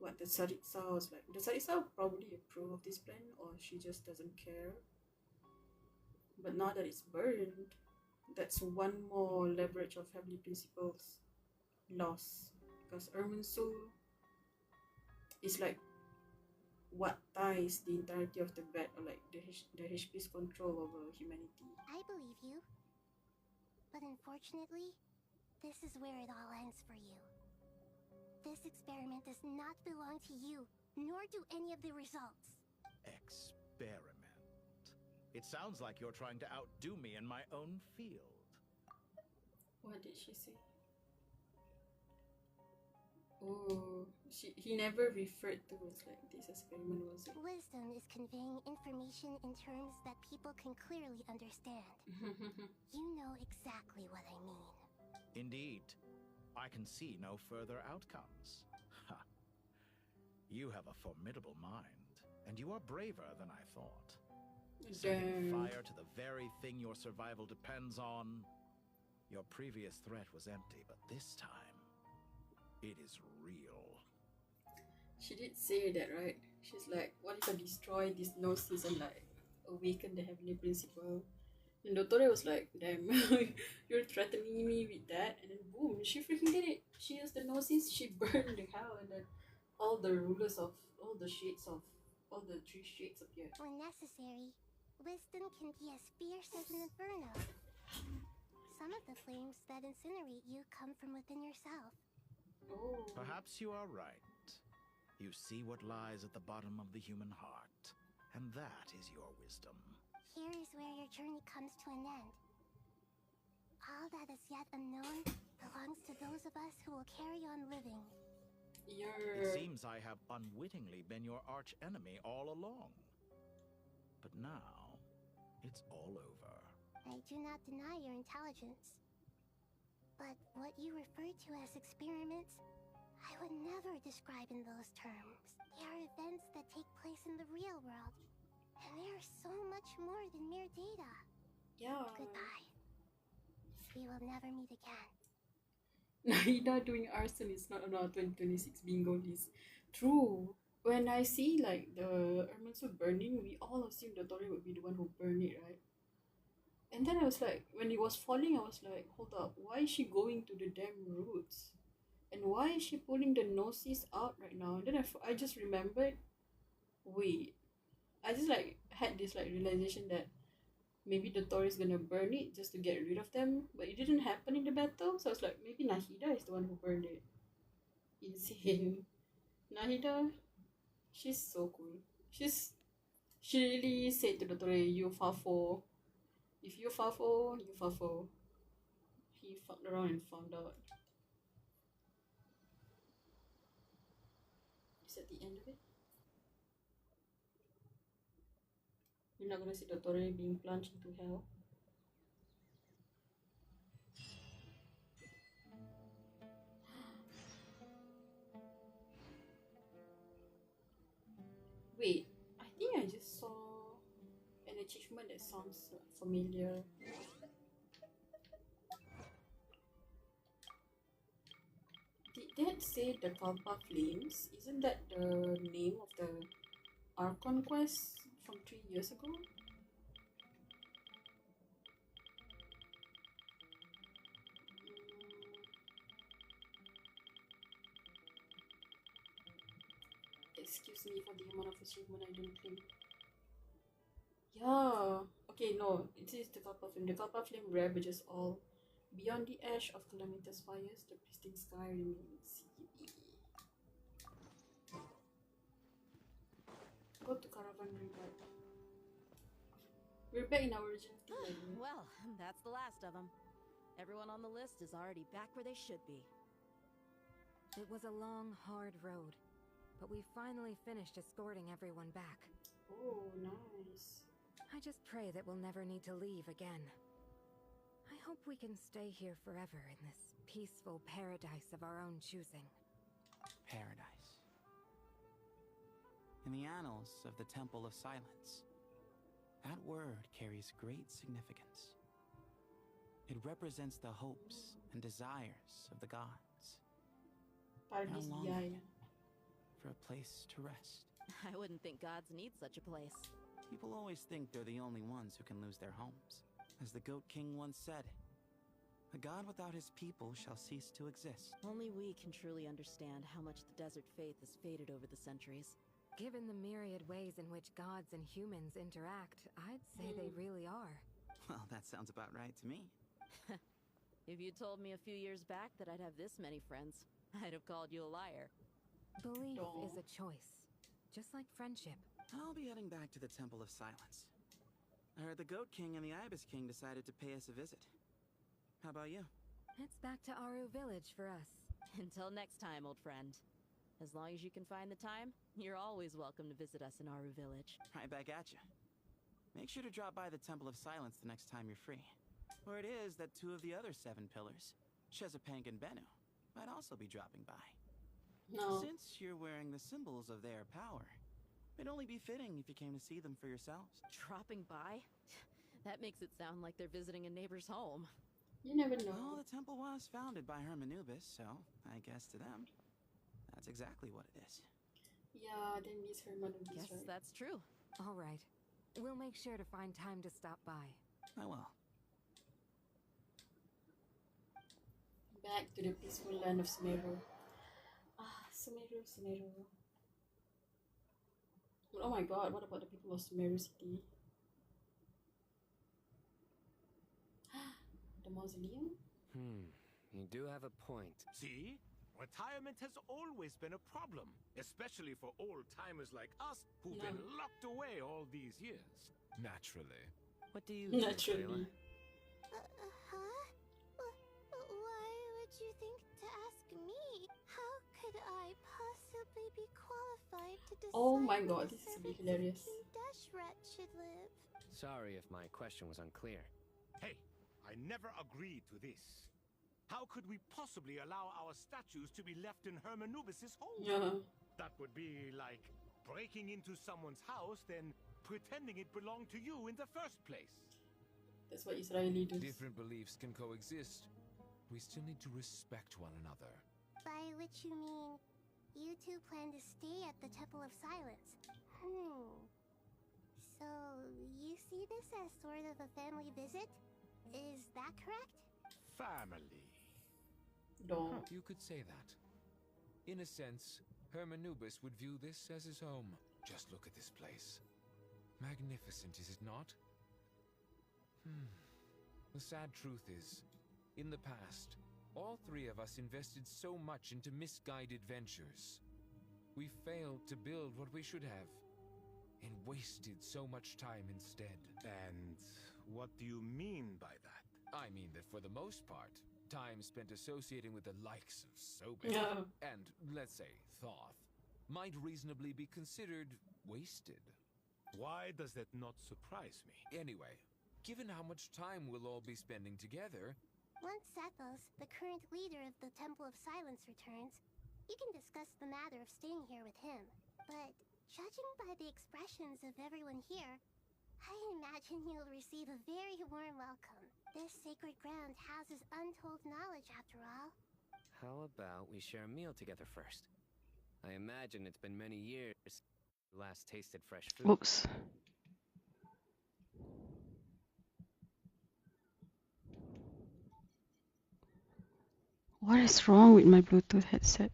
what the Tsaritsa was like. The Tsaritsa probably approve of this plan, or she just doesn't care. But now that it's burned, that's one more leverage of Heavenly Principles lost. Because Irminsul is like what ties the entirety of the bed, or like the HP's control over humanity.
I believe you. But unfortunately, this is where it all ends for you. This experiment does not belong to you, nor do any of the results.
Experiment? It sounds like you're trying to outdo me in my own field.
What did she say? Oh, he never referred to it like this experiment, was it?
Wisdom is conveying information in terms that people can clearly understand. You know exactly what I mean.
Indeed. I can see no further outcomes. Ha. You have a formidable mind, and you are braver than I thought. Setting fire to the very thing your survival depends on. Your previous threat was empty, but this time, it is real.
She did say that, right? She's like, what if I destroy this gnosis and like awaken the Heavenly Principle? And Dottore was like, damn, you're threatening me with that? And then boom, she freaking did it. She used the gnosis, she burned the hell, and then all the rulers of all the shades of all the three shades appeared.
When necessary, wisdom can be as fierce as an inferno. Some of the flames that incinerate you come from within yourself.
Oh.
Perhaps you are right. You see what lies at the bottom of the human heart, and that is your wisdom.
Here is where your journey comes to an end. All that is yet unknown belongs to those of us who will carry on living.
It seems I have unwittingly been your arch enemy all along. But now, it's all over.
I do not deny your intelligence. But what you refer to as experiments, I would never describe in those terms. They are events that take place in the real world. And they are so much more than mere data.
Yeah.
Goodbye. We will never meet again.
Nahida doing arson is not on our 2026 bingo list. True. When I see like the Irminsul burning, we all assume the Dottore would be the one who burned it, right? And then I was like, when it was falling, I was like, hold up, why is she going to the damn roots? And why is she pulling the gnosis out right now? And then I just remembered, wait, I just like had this like realization that maybe the Dottore is gonna burn it just to get rid of them, but it didn't happen in the battle. So I was like, maybe Nahida is the one who burned it. Insane. Nahida, she's so cool. She really said to Dr. You fafo. If you fafo, you fafo. He fucked around and found out. Is that the end of it? You're not gonna see Dr. being plunged into hell? Wait, I think I just saw an achievement that sounds familiar. Did that say the Kalpa Flames? Isn't that the name of the Archon quest from 3 years ago? Excuse me for the amount of achievement I don't claim. Yeah. Okay, no. It is the Kalpa Flame. The Kalpa Flame ravages all. Beyond the ash of calamitous fires, the pristine sky remains. Go to Caravan Rebirth. We're back in our original team.
Well, that's the last of them. Everyone on the list is already back where they should be.
It was a long, hard road, but we finally finished escorting everyone back.
Oh, nice.
I just pray that we'll never need to leave again. I hope we can stay here forever in this peaceful paradise of our own choosing.
Paradise. In the annals of the Temple of Silence, that word carries great significance. It represents the hopes and desires of the gods.
Paradise
for a place to rest.
I wouldn't think gods need such a place.
People always think they're the only ones who can lose their homes. As the Goat King once said, a god without his people shall cease to exist.
Only we can truly understand how much the desert faith has faded over the centuries.
Given the myriad ways in which gods and humans interact, I'd say they really are.
Well, that sounds about right to me.
If you told me a few years back that I'd have this many friends, I'd have called you a liar.
Belief is a choice, just like friendship.
I'll be heading back to the Temple of Silence. I heard the Goat King and the Ibis King decided to pay us a visit. How about you?
It's back to Aru Village for us.
Until next time, old friend. As long as you can find the time, you're always welcome to visit us in Aru Village.
Right back at you. Make sure to drop by the Temple of Silence the next time you're free. Or it is that 2 of the other 7 pillars, Chesapeake and Bennu, might also be dropping by.
No.
Since you're wearing the symbols of their power, it'd only be fitting if you came to see them for yourselves.
Dropping by? That makes it sound like they're visiting a neighbor's home.
You never know.
Well, the temple was founded by Hermanubis, so I guess to them, that's exactly what it is.
Yeah, then Miss Hermanubis,
Guess
right?
that's true.
All right. We'll make sure to find time to stop by.
I will.
Back to the peaceful land of Sumeru. Ah, Sumeru, Sumeru. Oh my god, what about the people of Sumeru City? The mausoleum?
You do have a point.
See? Retirement has always been a problem, especially for old-timers like us who've been locked away all these years.
Naturally.
What do you
Naturally.
Why would you think to ask me? How could I possibly be qualified to decide
Oh my god, this is really hilarious.
Deshret should live?
Sorry if my question was unclear.
Hey, I never agreed to this. How could we possibly allow our statues to be left in Hermanubis' home?
Yeah.
That would be like breaking into someone's house, then pretending it belonged to you in the first place.
That's what Israeli do.
Different beliefs can coexist. We still need to respect one another.
By which you mean, you two plan to stay at the Temple of Silence. So, you see this as sort of a family visit? Is that correct?
Family.
No.
You could say that. In a sense, Hermanubis would view this as his home. Just look at this place. Magnificent, is it not? The sad truth is, in the past, all 3 of us invested so much into misguided ventures. We failed to build what we should have.
and wasted so much time instead.
And what do you mean by that?
I mean that for the most part, time spent associating with the likes of Sobek
Yeah.
and, let's say, Thoth might reasonably be considered wasted.
Why does that not surprise me?
Anyway, given how much time we'll all be spending together,
Once Sethos, the current leader of the Temple of Silence, returns, you can discuss the matter of staying here with him. But judging by the expressions of everyone here, I imagine you'll receive a very warm welcome. This sacred ground houses untold knowledge, after all.
How about we share a meal together first? I imagine it's been many years since you last tasted fresh food.
Oops. What is wrong with my Bluetooth headset?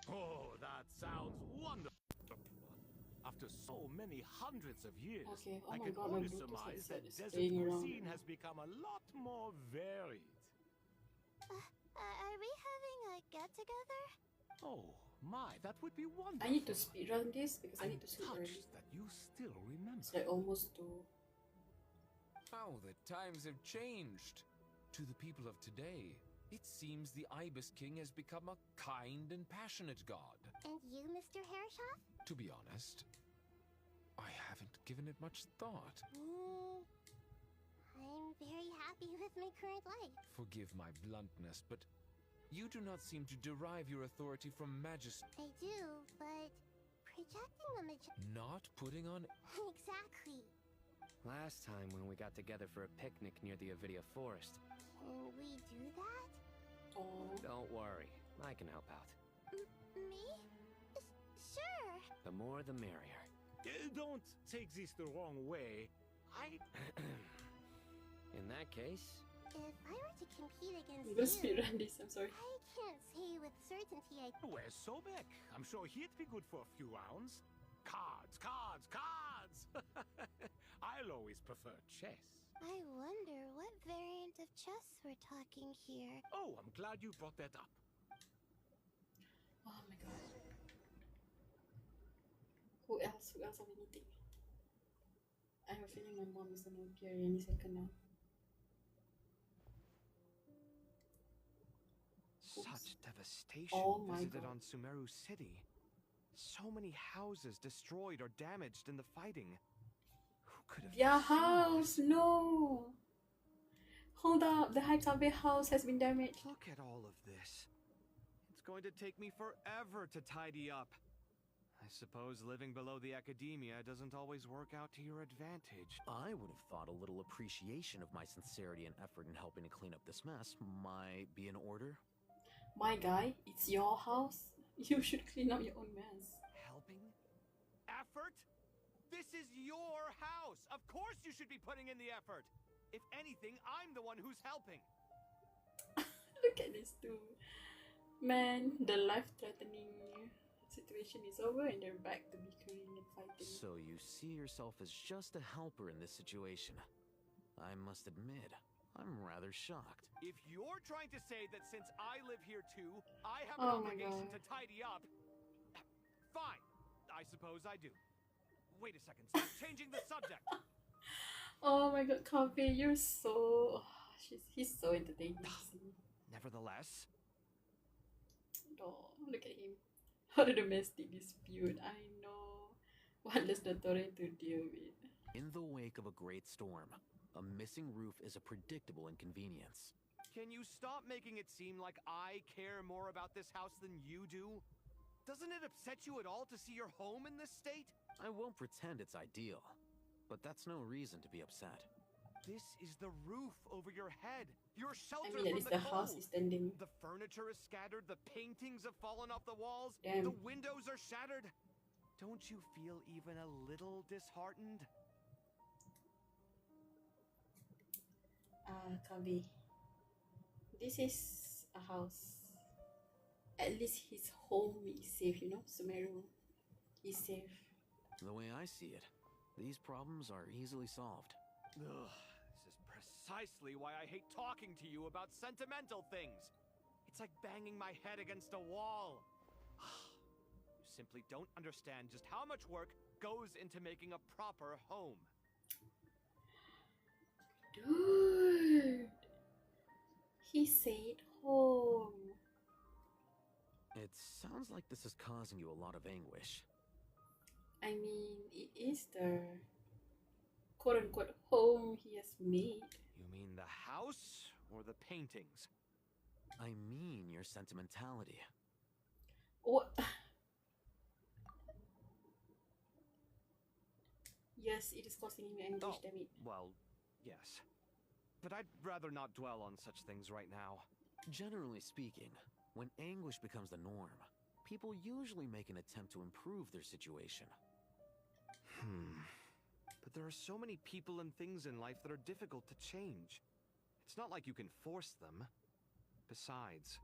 Oh, that sounds wonderful. After so many hundreds of years,
Okay, oh
I
my
can
god, my
only
Bluetooth
surmise
headset
that
is
desert
playing around
cuisine
now.
has become a lot more varied.
Are we having a get-together?
Oh, my, that would be wonderful.
I need to speedrun this because I
I'm
need to sleep early.
touched that you still remember.
It's like almost 2.
how the times have changed. To the people of today, it seems the Ibis King has become a kind and passionate god.
And you, Mr. Herreshoff?
To be honest, I haven't given it much thought.
I'm very happy with my current life.
Forgive my bluntness, but you do not seem to derive your authority from majesty.
I do, but projecting a
Not putting on...
Exactly.
Last time when we got together for a picnic near the Avidia Forest.
Can we do that?
Oh.
Don't worry, I can help out.
Me? Sure.
The more the merrier.
Don't take this the wrong way.
In that case...
If I were to compete against
I'm gonna
you,
speedrun this, I'm sorry.
I can't say with certainty I...
Where's Sobek? I'm sure he'd be good for a few rounds. Cards, cards, cards! I'll always prefer chess.
I wonder what variant of chess we're talking here.
Oh, I'm glad you brought that up.
Oh my god. Who else? Who else are we meeting? I have a feeling my mom is gonna appear any second now.
Such devastation
Oh my
visited
God.
on Sumeru City. So many houses destroyed or damaged in the fighting. Who could have
Their
foreseen
house! No! Hold up, the Haikabe house has been damaged.
Look at all of this. It's going to take me forever to tidy up. I suppose living below the academia doesn't always work out to your advantage.
I would have thought a little appreciation of my sincerity and effort in helping to clean up this mess might be in order.
My guy, it's your house. You should clean up your own mess.
Helping? Effort? This is your house! Of course you should be putting in the effort! If anything, I'm the one who's helping.
Look at these two. Man, the life-threatening situation is over and they're back to bickering and fighting.
So you see yourself as just a helper in this situation. I must admit, I'm rather shocked.
If you're trying to say that since I live here too, I have
Oh
an
my
obligation
God.
to tidy up, fine. I suppose I do. Wait a second, stop changing the subject.
Oh my god, Coffee, you're so... he's so entertaining.
Nevertheless,
Oh, look at him. How a domestic dispute. I know. What does the Torre to deal with?
In the wake of a great storm, a missing roof is a predictable inconvenience.
can you stop making it seem like I care more about this house than you do? Doesn't it upset you at all to see your home in this state?
I won't pretend it's ideal, but that's no reason to be upset.
This is the roof over your head. Your shelter
I mean, at
from
least
the
the house
cold.
is standing.
The furniture is scattered. The paintings have fallen off the walls.
Damn.
The windows are shattered. Don't you feel even a little disheartened?
Kavi. This is a house. At least his home is safe, you know? Sumeru is safe.
The way I see it, these problems are easily solved.
Ugh, this is precisely why I hate talking to you about sentimental things. It's like banging my head against a wall. You simply don't understand just how much work goes into making a proper home.
Dude, he said home.
It sounds like this is causing you a lot of anguish.
I mean, it is the quote-unquote home he has made.
You mean the house or the paintings?
I mean your sentimentality.
What? Yes, it is causing him anguish, damn it.
Well, yes. But I'd rather not dwell on such things right now.
Generally speaking, when anguish becomes the norm, people usually make an attempt to improve their situation.
But there are so many people and things in life that are difficult to change. It's not like you can force them. Besides,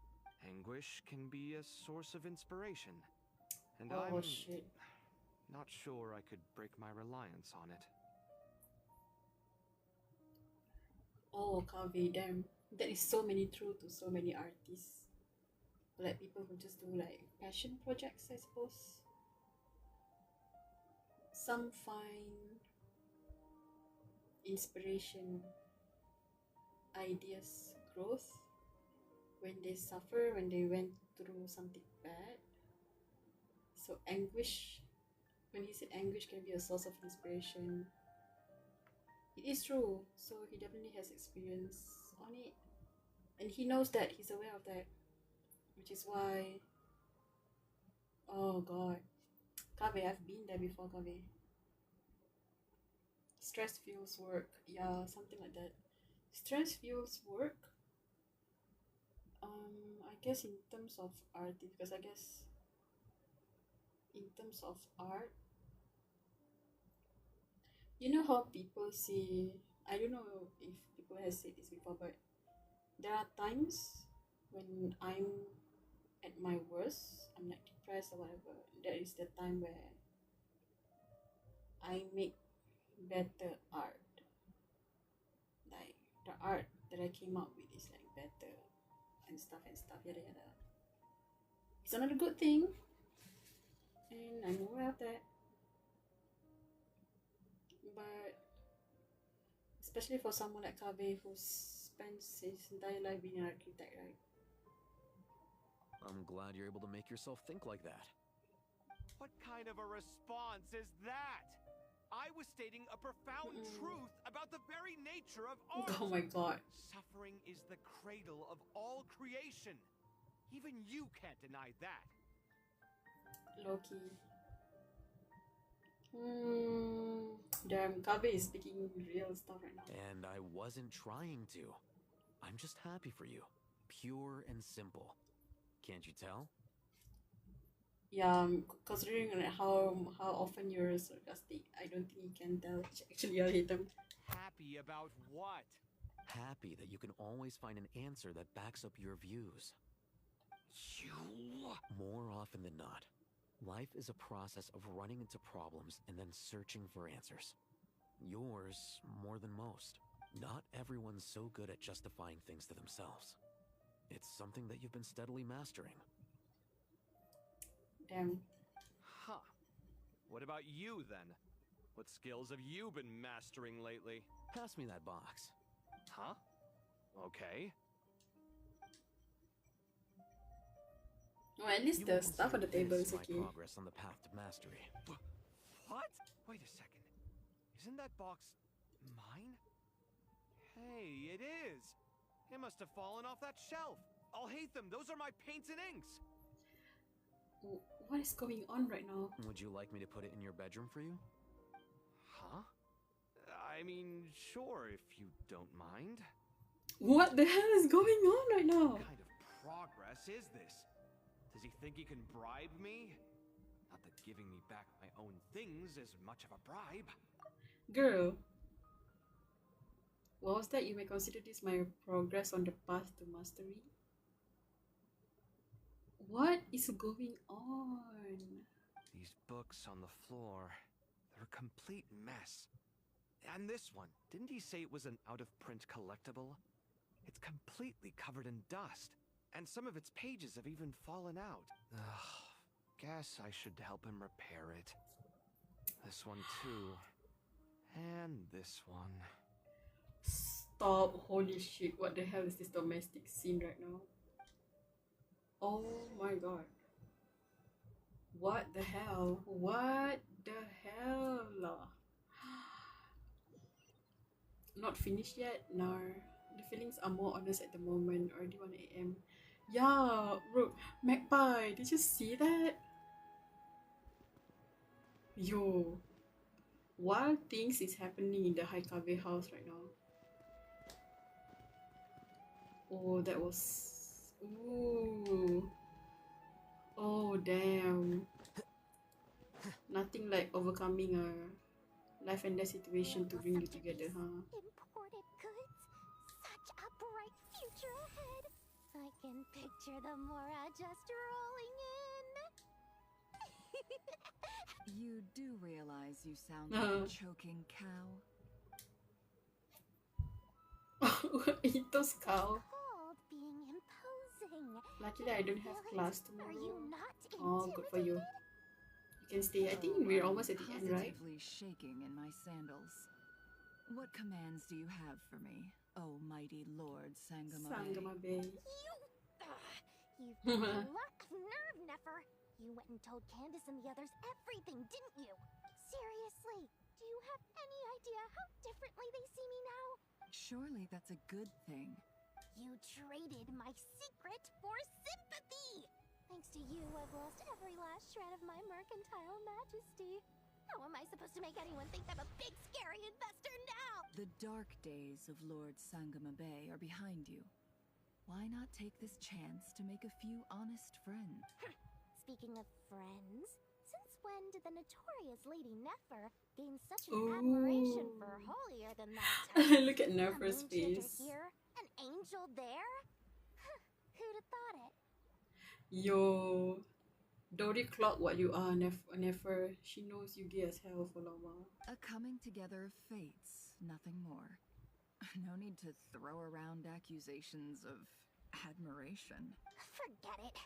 anguish can be a source of inspiration. And I'm not sure I could break my reliance on it.
Oh, Kaveh, damn. That is so many truth to so many artists. Like people who just do like passion projects, I suppose. Some find inspiration, ideas, growth when they suffer, when they went through something bad. So anguish, when he said anguish can be a source of inspiration, it is true. So he definitely has experience on it, and he knows that, he's aware of that, which is why, oh god, Kaveh, I've been there before, Kaveh. Stress fuels work, yeah, something like that. Stress fuels work. I guess in terms of art, because I guess in terms of art, you know how people say, I don't know if people have said this before, but there are times when I'm at my worst, I'm like depressed or whatever, that is the time where I make better art. Like the art that I came up with is like better and stuff, yada yada. It's another good thing, and I'm aware of that. But especially for someone like Kaveh who spends his entire life being an architect, right?
I'm glad you're able to make yourself think like that.
What kind of a response is that? I was stating a profound truth about the very nature of art.
Oh my god.
Suffering is the cradle of all creation. Even you can't deny that.
Loki. Damn, Kaveh is speaking real stuff right now.
And I wasn't trying to. I'm just happy for you. Pure and simple. Can't you tell?
Yeah, considering like how often you're sarcastic, I don't think you can tell. Actually, I hate them.
Happy about what?
Happy that you can always find an answer that backs up your views.
You...
More often than not, life is a process of running into problems and then searching for answers. Yours more than most. Not everyone's so good at justifying things to themselves. It's something that you've been steadily mastering.
Damn.
Huh. What about you, then? What skills have you been mastering lately?
Pass me that box.
Huh? Okay.
Well, at least the stuff on the table is okay.
Progress on the path to mastery.
What? Wait a second. Isn't that box mine? Hey, it is. It must have fallen off that shelf. I'll hate them. Those are my paints and inks.
What is going on right now?
Would you like me to put it in your bedroom for you?
Huh? I mean, sure, if you don't mind.
What the hell is going on right now?
What kind of progress is this? Does he think he can bribe me? Not that giving me back my own things is much of a bribe.
Girl, what was that? You may consider this my progress on the path to mastery. What is going on?
These books on the floor. They're a complete mess. And this one, didn't he say it was an out-of-print collectible? It's completely covered in dust, and some of its pages have even fallen out. Ugh, guess I should help him repair it. This one too. And this one.
Stop. Holy shit. What the hell is this domestic scene right now? Oh my god. What the hell? What the hell? Not finished yet? No. The feelings are more honest at the moment. Already 1 a.m. Yeah, bro. Magpie, did you see that? Yo. Wild things is happening in the Haikage house right now. Oh, that was... Ooh. Oh, damn. Nothing like overcoming a life and death situation to bring you together, huh?
Imported goods. Such a bright future ahead. I can picture the Mora just rolling in.
You do realize you sound like a choking cow?
Ito's cow.
Called being imposing.
Luckily, I don't have class tomorrow.
Are you not
Oh, good for you. You can stay. I think we're almost at the end, right?
Positively shaking in my sandals. What commands do you have for me, oh mighty Lord Sangama Bay?
Sangama Bay.
You've got a lot of nerve, Nefer. You went and told Candace and the others everything, didn't you? Seriously, do you have any idea how differently they see me now?
Surely that's a good thing.
You traded my secret for sympathy! Thanks to you, I've lost every last shred of my mercantile majesty. How am I supposed to make anyone think I'm a big, scary investor now?
The dark days of Lord Sangama Bay are behind you. Why not take this chance to make a few honest friends?
Speaking of friends, since when did the notorious Lady Nefer gain such an admiration for holier-than-thou?
Look at Nefer's face.
Here, an angel there? Who'd have thought it?
Yo, Dory clock what you are, Nefer. She knows you gay as hell for Lama.
A coming together of fates, nothing more. No need to throw around accusations of admiration.
Forget it.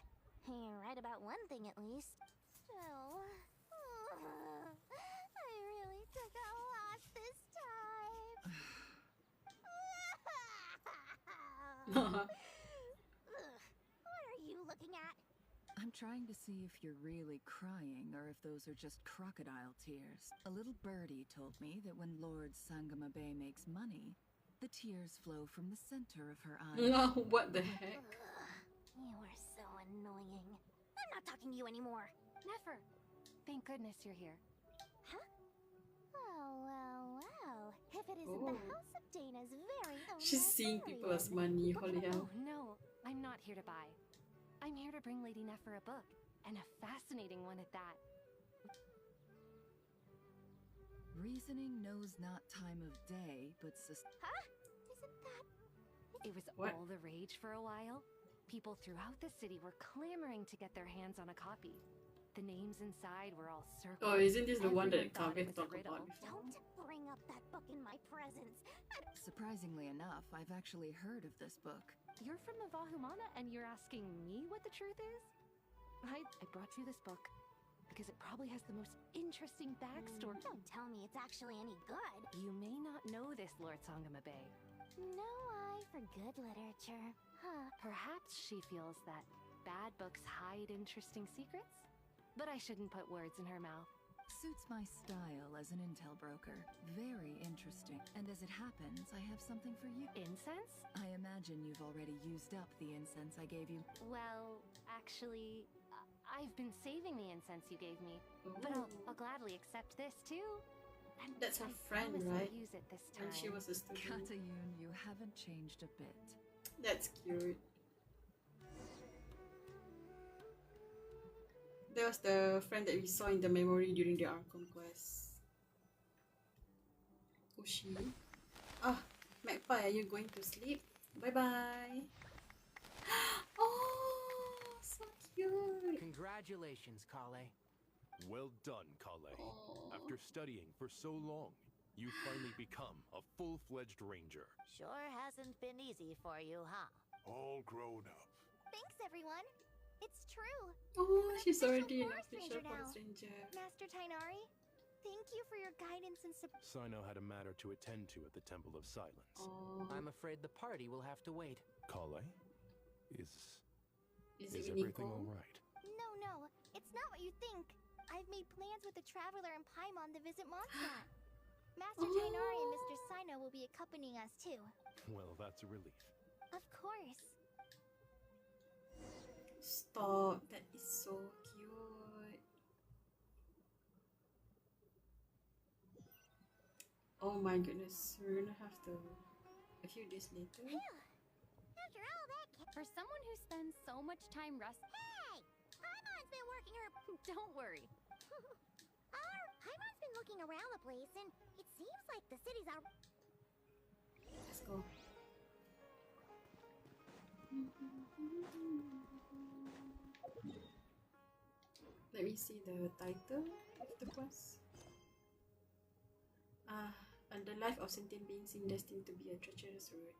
You're right about one thing at least. Still, I really took a loss this time. What are you looking at?
I'm trying to see if you're really crying or if those are just crocodile tears. A little birdie told me that when Lord Sangama Bay makes money, the tears flow from the center of her eyes.
What the heck?
You are so annoying. I'm not talking to you anymore.
Nefer, thank goodness you're here.
Huh? Well. If it isn't the House of Dana's very own.
She's seeing people as money, holy hell.
Oh, no, I'm not here to buy. I'm here to bring Lady Nefer a book, and a fascinating one at that.
Reasoning knows not time of day, but
Huh? Isn't that...
It was all the rage for a while. People throughout the city were clamoring to get their hands on a copy. The names inside were all circled.
Oh, isn't this the one that
Everyone thought it
Kaveh
was a
talked
riddle.
about before?
Don't bring up that book in my presence.
surprisingly enough, I've actually heard of this book.
You're from the Vahumana and you're asking me what the truth is? I brought you this book because it probably has the most interesting backstory.
Don't tell me it's actually any good.
You may not know this, Lord Sangama Bay.
No eye for good literature. Huh.
Perhaps she feels that bad books hide interesting secrets? But I shouldn't put words in her mouth.
Suits my style as an intel broker. Very interesting. And as it happens, I have something for you.
Incense?
I imagine you've already used up the incense I gave you.
Well, actually, I've been saving the incense you gave me. But I'll gladly accept this too. And
that's her
I
friend,
promise
right?
I'll use it this time.
When she was a student.
Katayun, you haven't changed a bit.
That's cute. That was the friend that we saw in the memory during the Archon quest. Who's she? Ah, Magpie, are you going to sleep? Bye bye. Oh, so cute.
Congratulations, Kale.
Well done, Kale. After studying for so long, you finally become a full-fledged ranger.
Sure hasn't been easy for you, huh?
All grown up.
Thanks, everyone. It's true.
Oh, she's already an
Forest
official
Ranger now.
forest ranger.
Master Tainari, thank you for your guidance and support.
Sino had a matter to attend to at the Temple of Silence.
I'm afraid the party will have to wait.
Kale, is
it
everything
Nico?
all right?
No, it's not what you think. I've made plans with the Traveler and Paimon to visit Mondstadt. Master Tainari and Mr. Sino will be accompanying us too.
Well, that's a relief.
Of course.
Stop, that is so cute. Oh my goodness, we're gonna have to a few days later.
After all that, for someone who spends so much time resting.
Hey! Paimon's been working her.
Don't worry.
Paimon's been looking around the place, and it seems like the city's out.
Let's go. Let me see the title of the quest. And the life of sentient beings seem destined to be a treacherous road.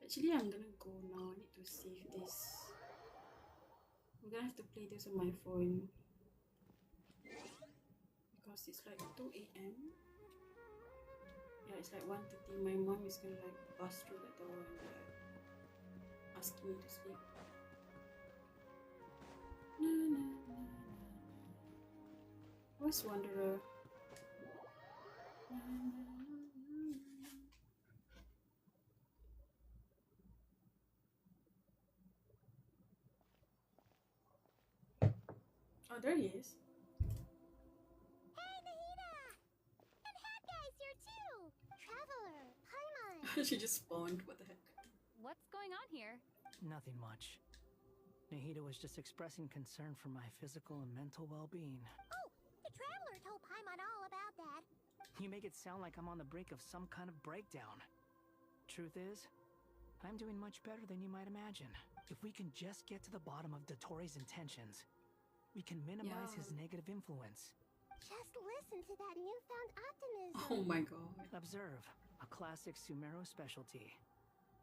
Actually, I'm gonna go now. I need to save this. I'm gonna have to play this on my phone because it's like 2 a.m. Yeah, it's like 1:30. My mom is gonna like bust through the door and ask me to sleep. Where's Wanderer? Oh, there he is.
Hey, Nahida! And Hat Guy's here too! Traveler, Paimon!
She just spawned. What the heck?
What's going on here?
Nothing much. Nahida was just expressing concern for my physical and mental well-being.
Oh, the Traveler told Paimon all about that.
You make it sound like I'm on the brink of some kind of breakdown. Truth is, I'm doing much better than you might imagine. If we can just get to the bottom of Dotori's intentions, we can minimize his negative influence.
Just listen to that newfound optimism.
Oh my god.
Observe, a classic Sumeru specialty.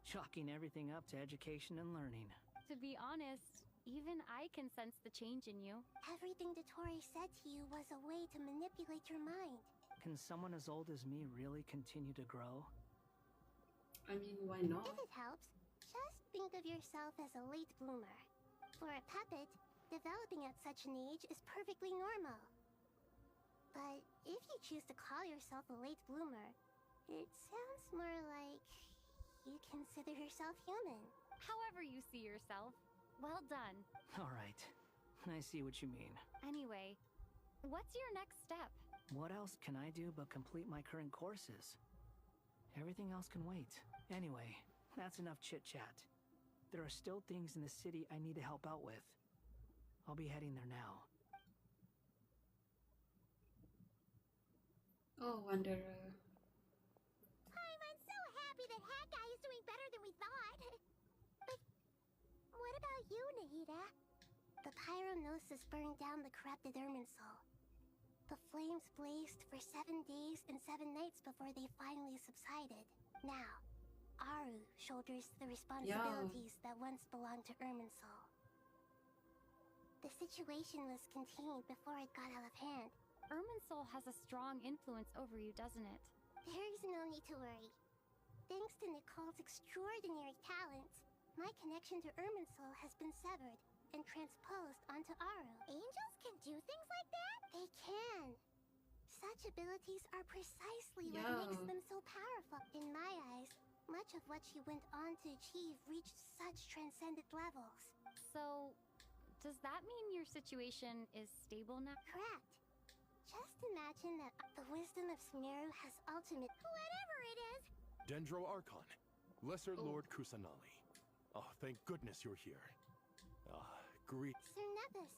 Chalking everything up to education and learning.
To be honest, even I can sense the change in you.
Everything Dotori said to you was a way to manipulate your mind.
Can someone as old as me really continue to grow?
I mean, why not?
If it helps, just think of yourself as a late bloomer. For a puppet, developing at such an age is perfectly normal. But if you choose to call yourself a late bloomer, it sounds more like you consider yourself human.
However you see yourself. Well done.
All right. I see what you mean.
Anyway, what's your next step?
What else can I do but complete my current courses? Everything else can wait. Anyway, that's enough chit-chat. There are still things in the city I need to help out with. I'll be heading there now.
Oh, Wanderer.
I'm so happy that Hat Guy is doing better than we thought. But what about you, Nahida?
The Pyronosis burned down the corrupted Irminsul. The flames blazed for 7 days and 7 nights before they finally subsided. Now, Aru shoulders the responsibilities that once belonged to Irminsul. The situation was contained before it got out of hand.
Irminsul has a strong influence over you, doesn't it?
There's no need to worry. Thanks to Nicole's extraordinary talents, my connection to Irminsul has been severed and transposed onto Aru.
Angels can do things like that?
They can. Such abilities are precisely what makes them so powerful. In my eyes, much of what she went on to achieve reached such transcendent levels.
So, does that mean your situation is stable now?
Correct. Just imagine that the wisdom of Sumeru has ultimate...
Whatever it is!
Dendro Archon, Lesser Lord Kusanali. Oh, thank goodness you're here. Greet.
Sir Nepis,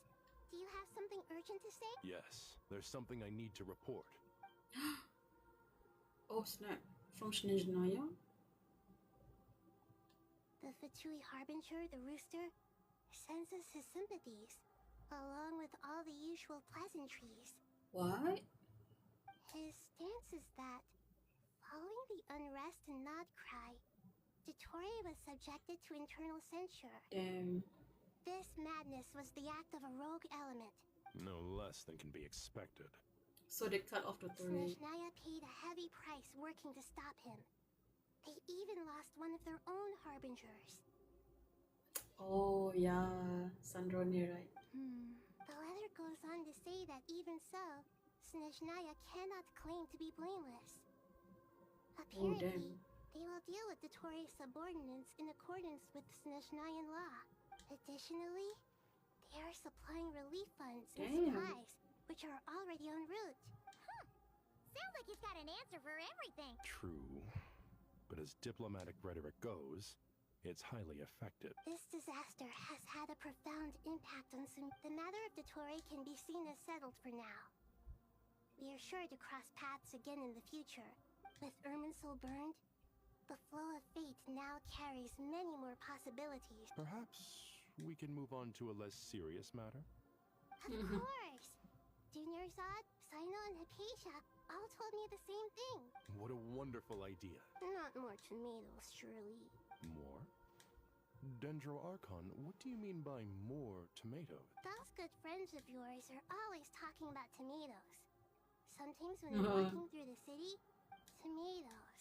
do you have something urgent to say?
Yes, there's something I need to report.
Oh snap, from Snezhnaya?
The Fatui Harbinger, the rooster, sends us his sympathies, along with all the usual pleasantries.
What?
His stance is that, following the unrest in Nodkrai, Dottore was subjected to internal censure.
Damn.
This madness was the act of a rogue element.
No less than can be expected.
So they cut off Dottore.
Snezhnaya paid a heavy price working to stop him. They even lost one of their own harbingers.
Oh yeah, Sandrone, right?
The letter goes on to say that even so, Snezhnaya cannot claim to be blameless. Apparently, they will deal with Dottore's subordinates in accordance with Snezhnayan law. Additionally, they are supplying relief funds and supplies, which are already en route.
Sounds like he's got an answer for everything.
True. But as diplomatic rhetoric goes, it's highly effective.
This disaster has had a profound impact on The matter of Dottore can be seen as settled for now. We are sure to cross paths again in the future. With Irminsul burned, the flow of fate now carries many more possibilities.
Perhaps we can move on to a less serious matter?
Of course! Dunyarzad, Sino, and Hypatia all told me the same thing.
What a wonderful idea.
Not more tomatoes, surely.
More? Dendro Archon, what do you mean by more tomatoes?
Those good friends of yours are always talking about tomatoes. Sometimes when I'm walking through the city, tomatoes.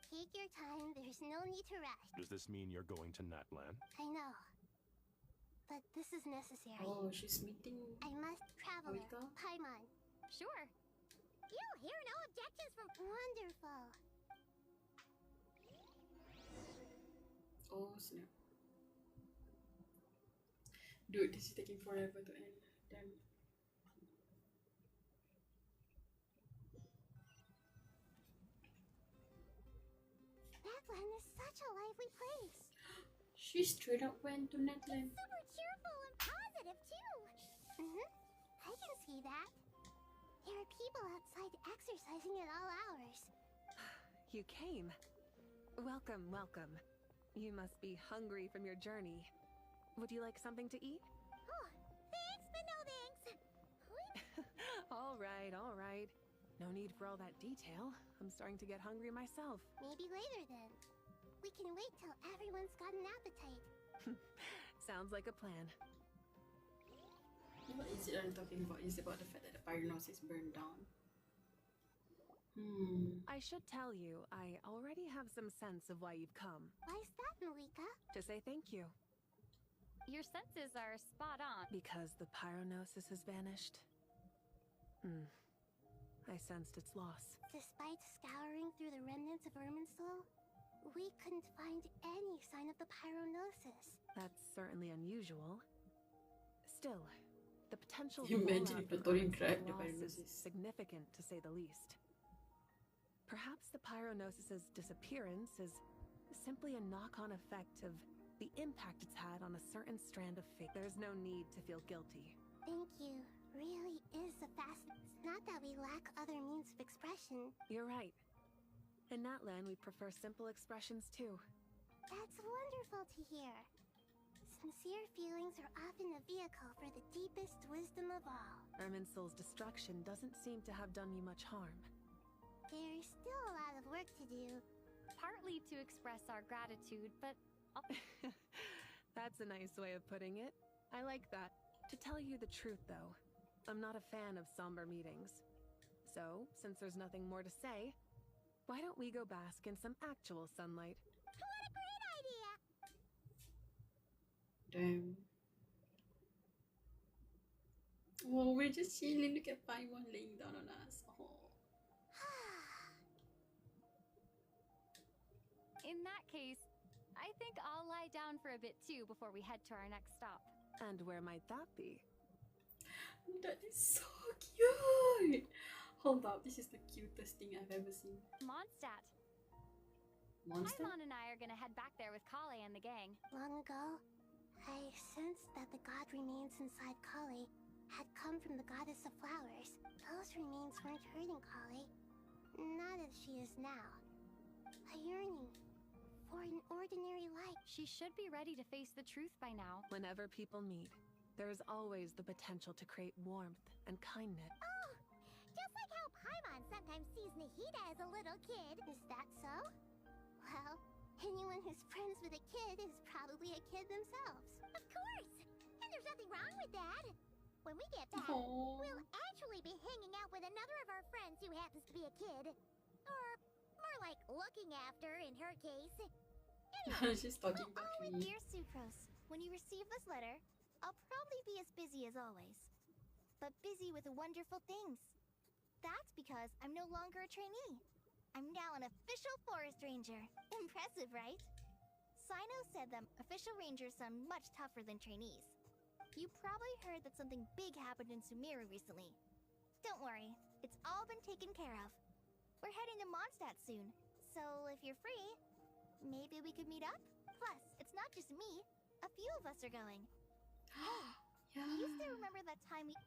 Take your time, there's no need to rush.
Does this mean you're going to Natlan?
I know. But this is necessary.
Oh, she's meeting...
I must travel. Paimon.
Sure. You'll hear no objections from...
Wonderful.
Oh, snap. Dude, this is taking forever to end. Damn.
Natlan is such a lively place.
She straight up went to Natlan.
Super cheerful and positive, too.
I can see that. There are people outside exercising at all hours.
You came. Welcome, welcome. You must be hungry from your journey. Would you like something to eat?
Oh, thanks, but no thanks.
All right. No need for all that detail. I'm starting to get hungry myself.
Maybe later then. We can wait till everyone's got an appetite.
Sounds like a plan.
What is it I'm talking about? Is it about the fact that the Pyronos is burned down?
I should tell you, I already have some sense of why you've come.
Why's that, Malika?
To say thank you.
Your senses are spot on.
Because the Pyronosis has vanished. I sensed its loss.
Despite scouring through the remnants of Irminsul, we couldn't find any sign of the Pyronosis.
That's certainly unusual. Still, the potential
Imagine if Dottore grabbed the
loss
Pyronosis.
is significant, to say the least. Perhaps the Pyronosis' disappearance is simply a knock-on effect of the impact it's had on a certain strand of fate. There's no need to feel guilty.
Thank you. Really is a It's not that we lack other means of expression.
You're right. In Natlan, we prefer simple expressions too.
That's wonderful to hear. Sincere feelings are often a vehicle for the deepest wisdom of all.
Irminsul's destruction doesn't seem to have done you much harm.
There's still a lot of work to do.
Partly to express our gratitude, but...
That's a nice way of putting it. I like that. To tell you the truth, though, I'm not a fan of somber meetings. So, since there's nothing more to say, why don't we go bask in some actual sunlight?
What a great idea!
Damn. Oh, we're just chilling. Look at Paimon laying down on us. Oh.
In that case, I think I'll lie down for a bit too before we head to our next stop.
And where might that be?
That is so cute! Hold up, this is the cutest thing I've ever seen.
Mondstadt.
Monster?
Paimon and I are gonna head back there with Kale and the gang.
Long ago, I sensed that the god remains inside Kale had come from the goddess of flowers. Those remains weren't hurting Kale, not as she is now. A yearning for an ordinary life.
She should be ready to face the truth by now.
Whenever people meet, there is always the potential to create warmth and kindness.
Oh, just like how Paimon sometimes sees Nahida as a little kid.
Is that so? Well, anyone who's friends with a kid is probably a kid themselves.
Of course! And there's nothing wrong with that. When we get back,
Aww.
we'll actually be hanging out with another of our friends who happens to be a kid. Or more like looking after in her case. Anyway,
She's talking back to me.
Dear Sucrose, when you receive this letter, I'll probably be as busy as always. But busy with wonderful things. That's because I'm no longer a trainee. I'm now an official forest ranger. Impressive, right? Sino said that official rangers sound much tougher than trainees. You probably heard that something big happened in Sumeru recently. Don't worry, it's all been taken care of. We're heading to Mondstadt soon, so if you're free, maybe we could meet up? Plus, it's not just me. A few of us are going. Hey, do you still remember that time we...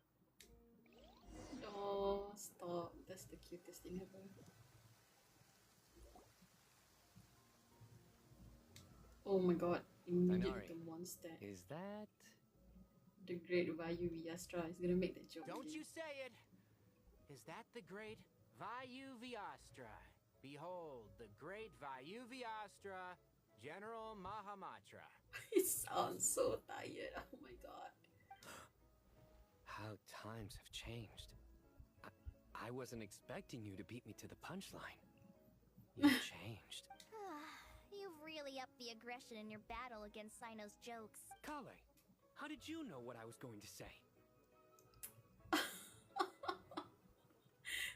Oh, stop. That's the cutest thing ever. Oh my god. Immediately the monster.
Is that...
The great Vayu Vyastra is gonna make the joke.
Don't
again.
you say it! Is that the great Vayu Vyastra? Behold, the great Vayu Vyastra, General Mahamatra.
It sounds so tired. Oh my god.
How times have changed. I wasn't expecting you to beat me to the punchline. You've changed.
You've really upped the aggression in your battle against Sino's jokes.
Kale, how did you know what I was going to say?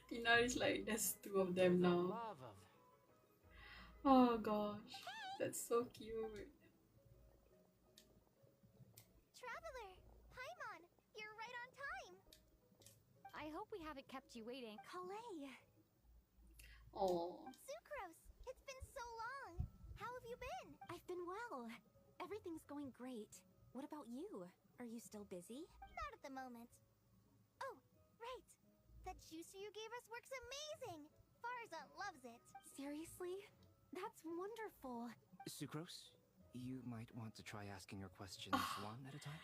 Tina is like, there's two of them now.
Love of...
Oh gosh. That's so cute.
Traveler! Paimon! You're right on time! I hope we haven't kept you waiting. Kalei!
Oh.
Sucrose! It's been so long! How have you been? I've been well. Everything's going great. What about you? Are you still busy? Not at the moment. Oh, right! That juicer you gave us works amazing! Farzan loves it. Seriously? That's wonderful.
Sucrose, you might want to try asking your questions one at a time.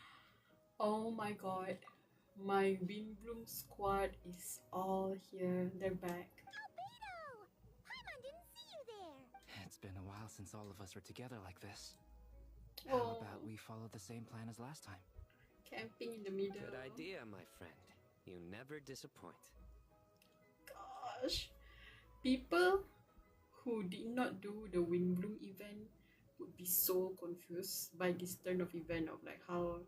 Oh my god. My Windbloom squad is all here. They're back.
Albedo! Paimon didn't see you there!
It's been a while since all of us were together like this. How about we follow the same plan as last time?
Camping in the middle.
Good idea, my friend. You never disappoint.
Gosh. People who did not do the Windbloom event would be so confused by this turn of event of like how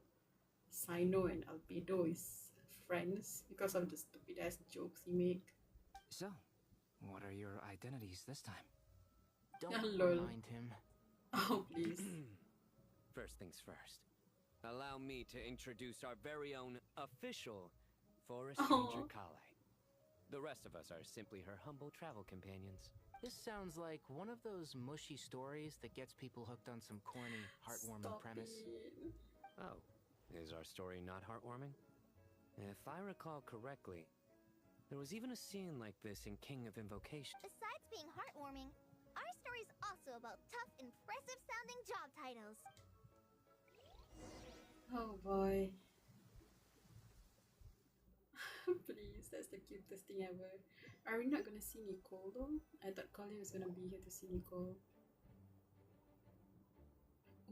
Sino and Albedo is friends because of the stupid ass jokes he make.
So, what are your identities this time?
Don't
Don't remind him.
Oh, please.
First things first. Allow me to introduce our very own official Forest Ranger Kale. The rest of us are simply her humble travel companions. This sounds like one of those mushy stories that gets people hooked on some corny, heartwarming premise. Oh, is our story not heartwarming? If I recall correctly, there was even a scene like this in King of Invocation.
Besides being heartwarming, our story's also about tough, impressive-sounding job titles.
Oh boy. Please, that's the cutest thing ever. Are we not gonna see Nicole though? I thought Colin was gonna be here to see Nicole.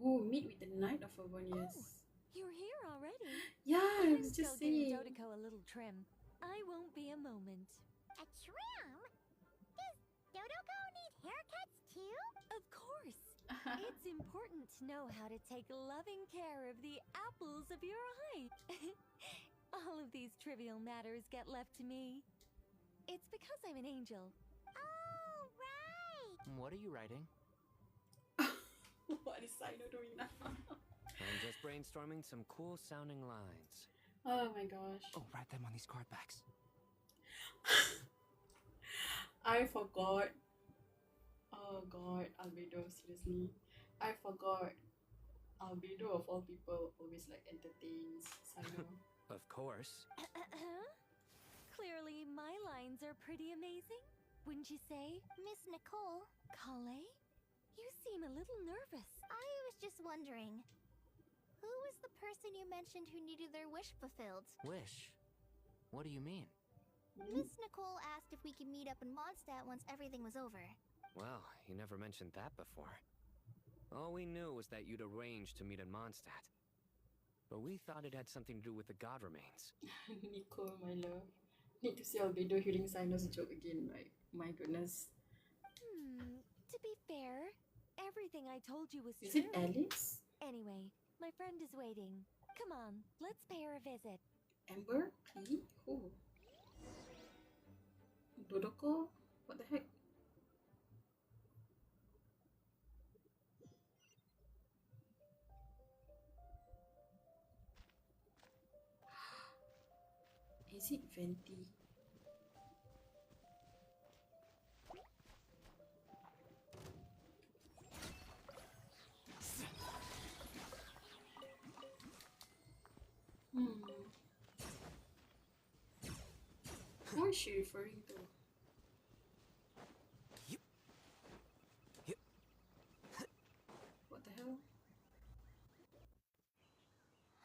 Oh, meet with the Knight of Favonius.
You're here already?
Yeah, I was
I'm
just
still getting
saying.
Dodeko a little trim. I won't be a moment.
A trim? Does Dodoko need haircuts too?
Of course. It's important to know how to take loving care of the apples of your eye. All of these trivial matters get left to me. It's because I'm an angel.
Oh, right!
What are you writing?
What is Sino doing now?
I'm just brainstorming some cool sounding lines.
Oh my gosh.
Oh, write them on these card backs.
I forgot. Oh god, Albedo, seriously. I forgot. Albedo of all people always like entertains Sino.
Of course.
Clearly, my lines are pretty amazing. wouldn't you say?
Miss Nicole?
Kale? You seem a little nervous.
I was just wondering, who was the person you mentioned who needed their wish fulfilled?
Wish? What do you mean?
Miss Nicole asked if we could meet up in Mondstadt once everything was over.
Well, you never mentioned that before. All we knew was that you'd arranged to meet in Mondstadt. But we thought it had something to do with the god remains.
Nicole, my love. Need to see Albedo hearing Sinus joke again, right? My goodness.
To be fair, everything I told you was
Is
true.
it Alice?
Anyway, my friend is waiting. Come on, let's pay her a visit.
Amber? P? Who? Dodoko? What the heck? Is it Venti? Who is she referring to? What the hell?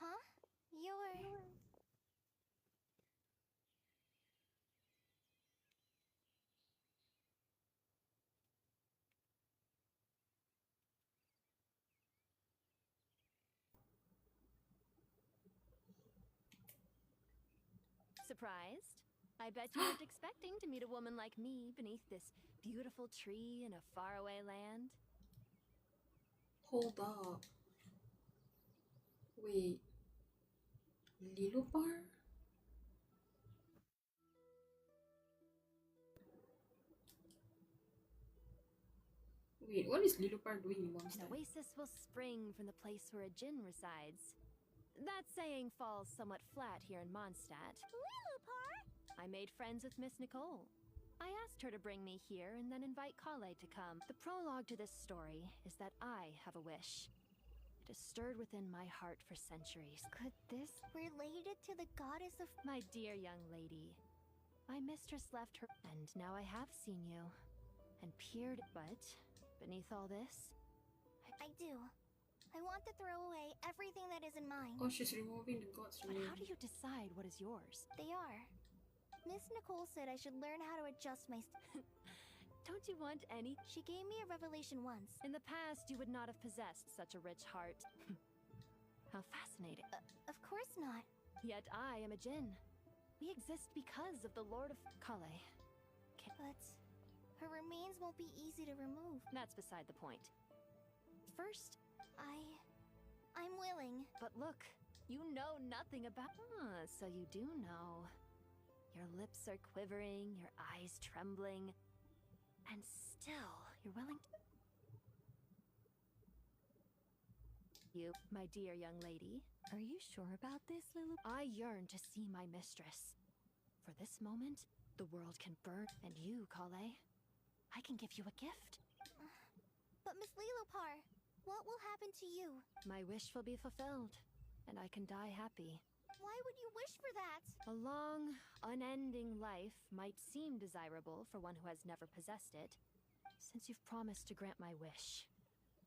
Huh? You're...
Surprised? I bet you weren't expecting to meet a woman like me beneath this beautiful tree in a faraway land.
Hold up. Wait. Lilopar? Wait, what is Lilopar doing in
An
Mondstadt?
oasis will spring from the place where a djinn resides. That saying falls somewhat flat here in Mondstadt.
Lilopar!
I made friends with Miss Nicole. I asked her to bring me here and then invite Kale to come. The prologue to this story is that I have a wish. It has stirred within my heart for centuries.
Could this related to the goddess of...
My dear young lady, my mistress left her, and now I have seen you, and peered, but beneath all this,
I do. I want to throw away everything that isn't mine.
Oh, she's removing the gods
But
from
how do you decide what is yours?
They are. Miss Nicole said I should learn how to adjust my...
Don't you want any?
She gave me a revelation once.
In the past, you would not have possessed such a rich heart. How fascinating.
Of course not.
Yet I am a djinn. We exist because of the Lord of Kale.
But her remains won't be easy to remove.
That's beside the point. First,
I'm willing.
But look, you know nothing about... so you do know. Your lips are quivering, your eyes trembling, and still, you're willing to... You, my dear young lady.
Are you sure about this, Lulu?
I yearn to see my mistress. For this moment, the world can burn, and you, Kale, I can give you a gift.
But Miss Lilopar, what will happen to you?
My wish will be fulfilled, and I can die happy.
Why would you wish for that?
A long, unending life might seem desirable for one who has never possessed it. Since you've promised to grant my wish,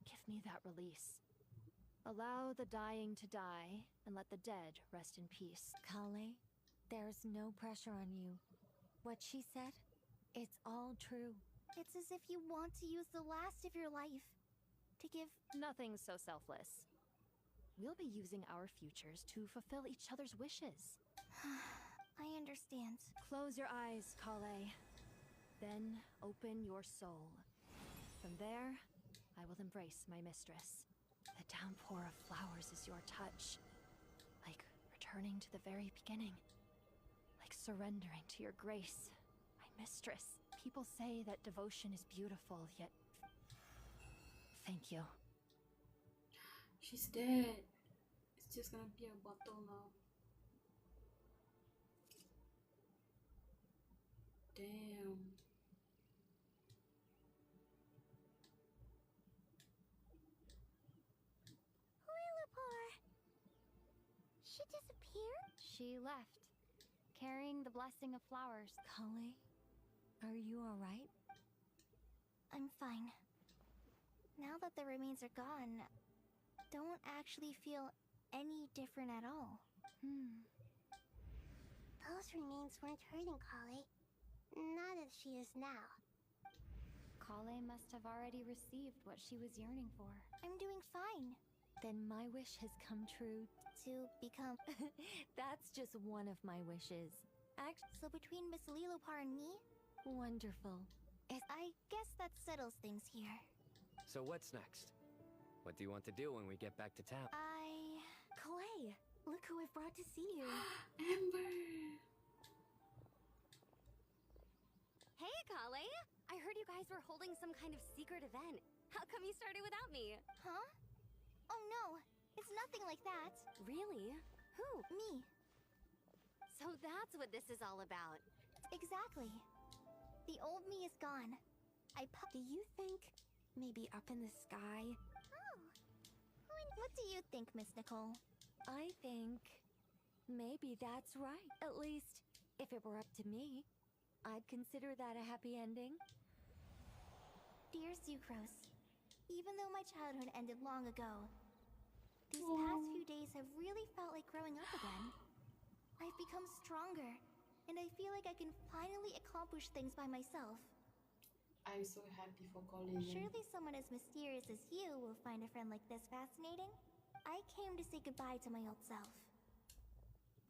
give me that release. Allow the dying to die, and let the dead rest in peace.
Kale, there's no pressure on you. What she said, it's all true.
It's as if you want to use the last of your life to give...
Nothing so selfless. We'll be using our futures to fulfill each other's wishes.
I understand.
Close your eyes, Kale. Then open your soul. From there, I will embrace my mistress. The downpour of flowers is your touch. Like returning to the very beginning. Like surrendering to your grace. My mistress. People say that devotion is beautiful, yet... Thank you.
She's dead. It's just gonna be a bottle now. Damn.
Lilopar! She disappeared?
She left, carrying the blessing of flowers.
Kale, Are you alright?
I'm fine. Now that the remains are gone, don't actually feel any different at all.
Those remains weren't hurting Kale. Not as she is now.
Kale must have already received what she was yearning for.
I'm doing fine.
Then my wish has come true.
To become...
That's just one of my wishes.
So between Miss Lilopar and me?
Wonderful.
I guess that settles things here.
So what's next? What do you want to do when we get back to town?
Clay! Look who I've brought to see you.
Amber!
Hey, Kale! I heard you guys were holding some kind of secret event. How come you started without me?
Huh? Oh no, it's nothing like that.
Really? Who?
Me.
So that's what this is all about.
Exactly. The old me is gone.
Do you think maybe up in the sky?
Oh. What do you think, Miss Nicole?
I think maybe that's right. At least, if it were up to me, I'd consider that a happy ending.
Dear Sucrose, even though my childhood ended long ago, these past few days have really felt like growing up again. I've become stronger, and I feel like I can finally accomplish things by myself.
I'm so happy for Colin.
Surely someone as mysterious as you will find a friend like this fascinating. I came to say goodbye to my old self.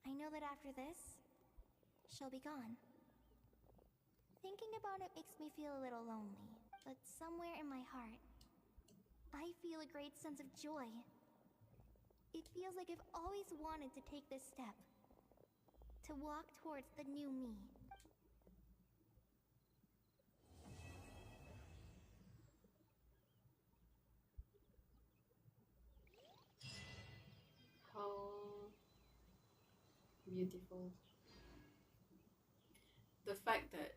I know that after this, she'll be gone. Thinking about it makes me feel a little lonely, but somewhere in my heart, I feel a great sense of joy. It feels like I've always wanted to take this step. To walk towards the new me.
How beautiful. The fact that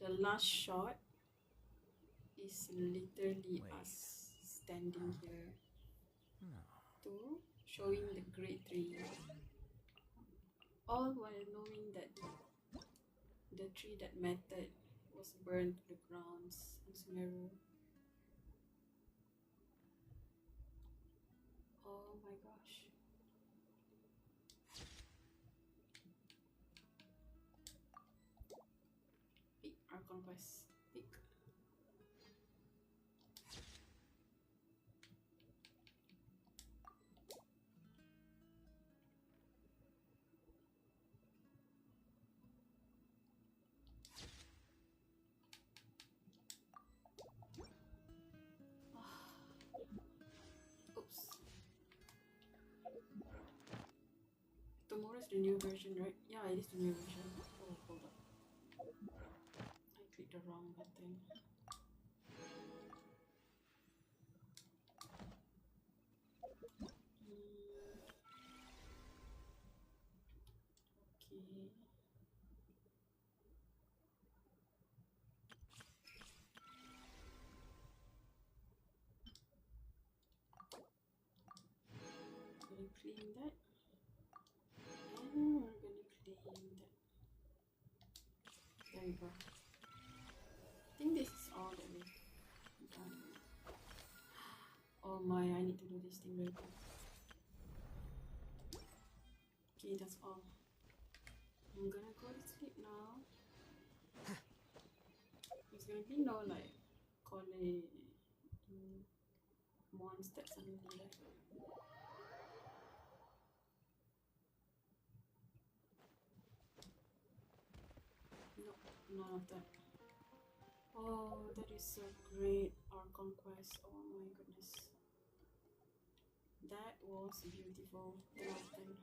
the last shot is literally us standing here to showing the great tree, all while knowing that the tree that mattered was burned to the grounds in Sumeru. Oh my gosh. Pick our conquest. Pick. Oops. Tomorrow's the new version, right? Yeah, it is the new version. Oh, hold up. I clicked the wrong button. Okay. Gonna clean that. And we're gonna clean that. There we go. I think this is all that we've done. Oh my, I need to do this thing real quick. Okay, that's all. I'm gonna go to sleep now. There's gonna be no like Kole monster suddenly, right? Nope, none of that. Oh, that is so great. Our conquest. Oh my goodness. That was beautiful. 10 out of 10.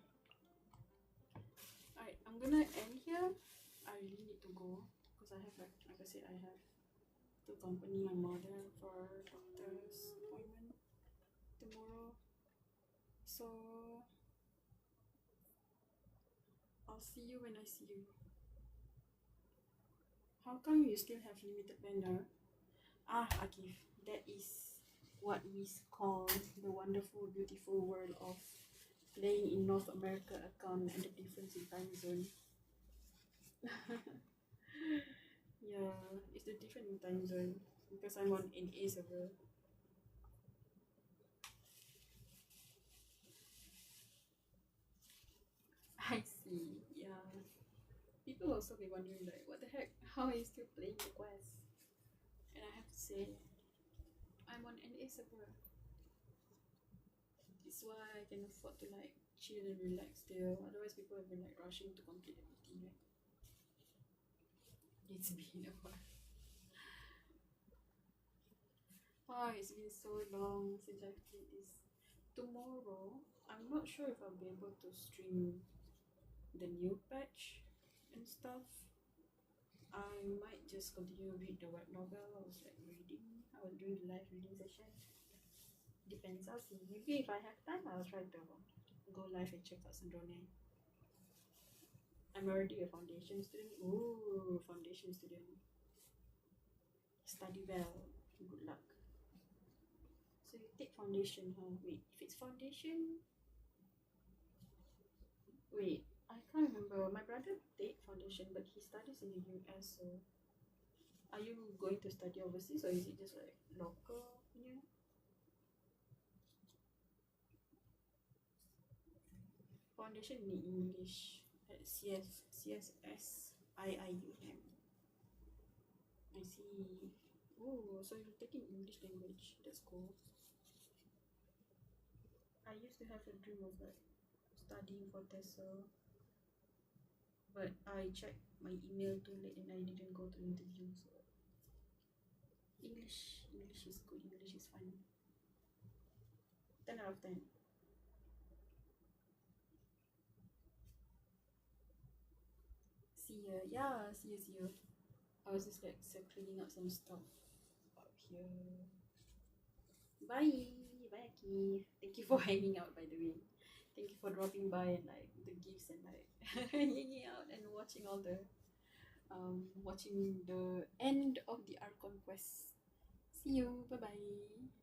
Alright, I'm gonna end here. I really need to go because I have like I said, I have to accompany my mother for doctor's appointment tomorrow. So I'll see you when I see you. How come you still have limited vendor? Ah, Akif, that is what we call the wonderful, beautiful world of playing in North America account and the difference in time zone. Yeah, it's the different time zone because I'm on NA server. I see. Yeah. People also be wondering like, what the heck? How are you still playing the quest? And I have to say, I'm on NA server. It's why I can afford to like chill and relax still. Otherwise, people have been like rushing to complete everything, right? It's been a while. Oh, it's been so long since I've played this. Tomorrow, I'm not sure if I'll be able to stream the new patch and stuff. I might just continue read the web novel I was like reading. I was doing the live reading session. Depends, I'll see. Maybe if I have time, I'll try to go live and check out Sandrone. I'm already a foundation student. Ooh, foundation student. Study well. Good luck. So you take foundation, huh? Wait, if it's foundation, wait, I can't remember. My brother take foundation, but he studies in the US. So, are you going to study overseas, or is it just like local? Yeah. Foundation in English at CSSIIUM. I see. Oh, so you're taking English language. That's cool. I used to have a dream of like studying for TESOL, but I checked my email too late and I didn't go to interview. So English is good. English is fun. 10 out of 10. See ya. Yeah, see you, see you. I was just like cleaning up some stuff up here. Bye. Bye, Aki. Thank you for hanging out, by the way. Thank you for dropping by and like the gifts and like hanging out and watching all the watching the end of the Archon quest. See you. Bye bye.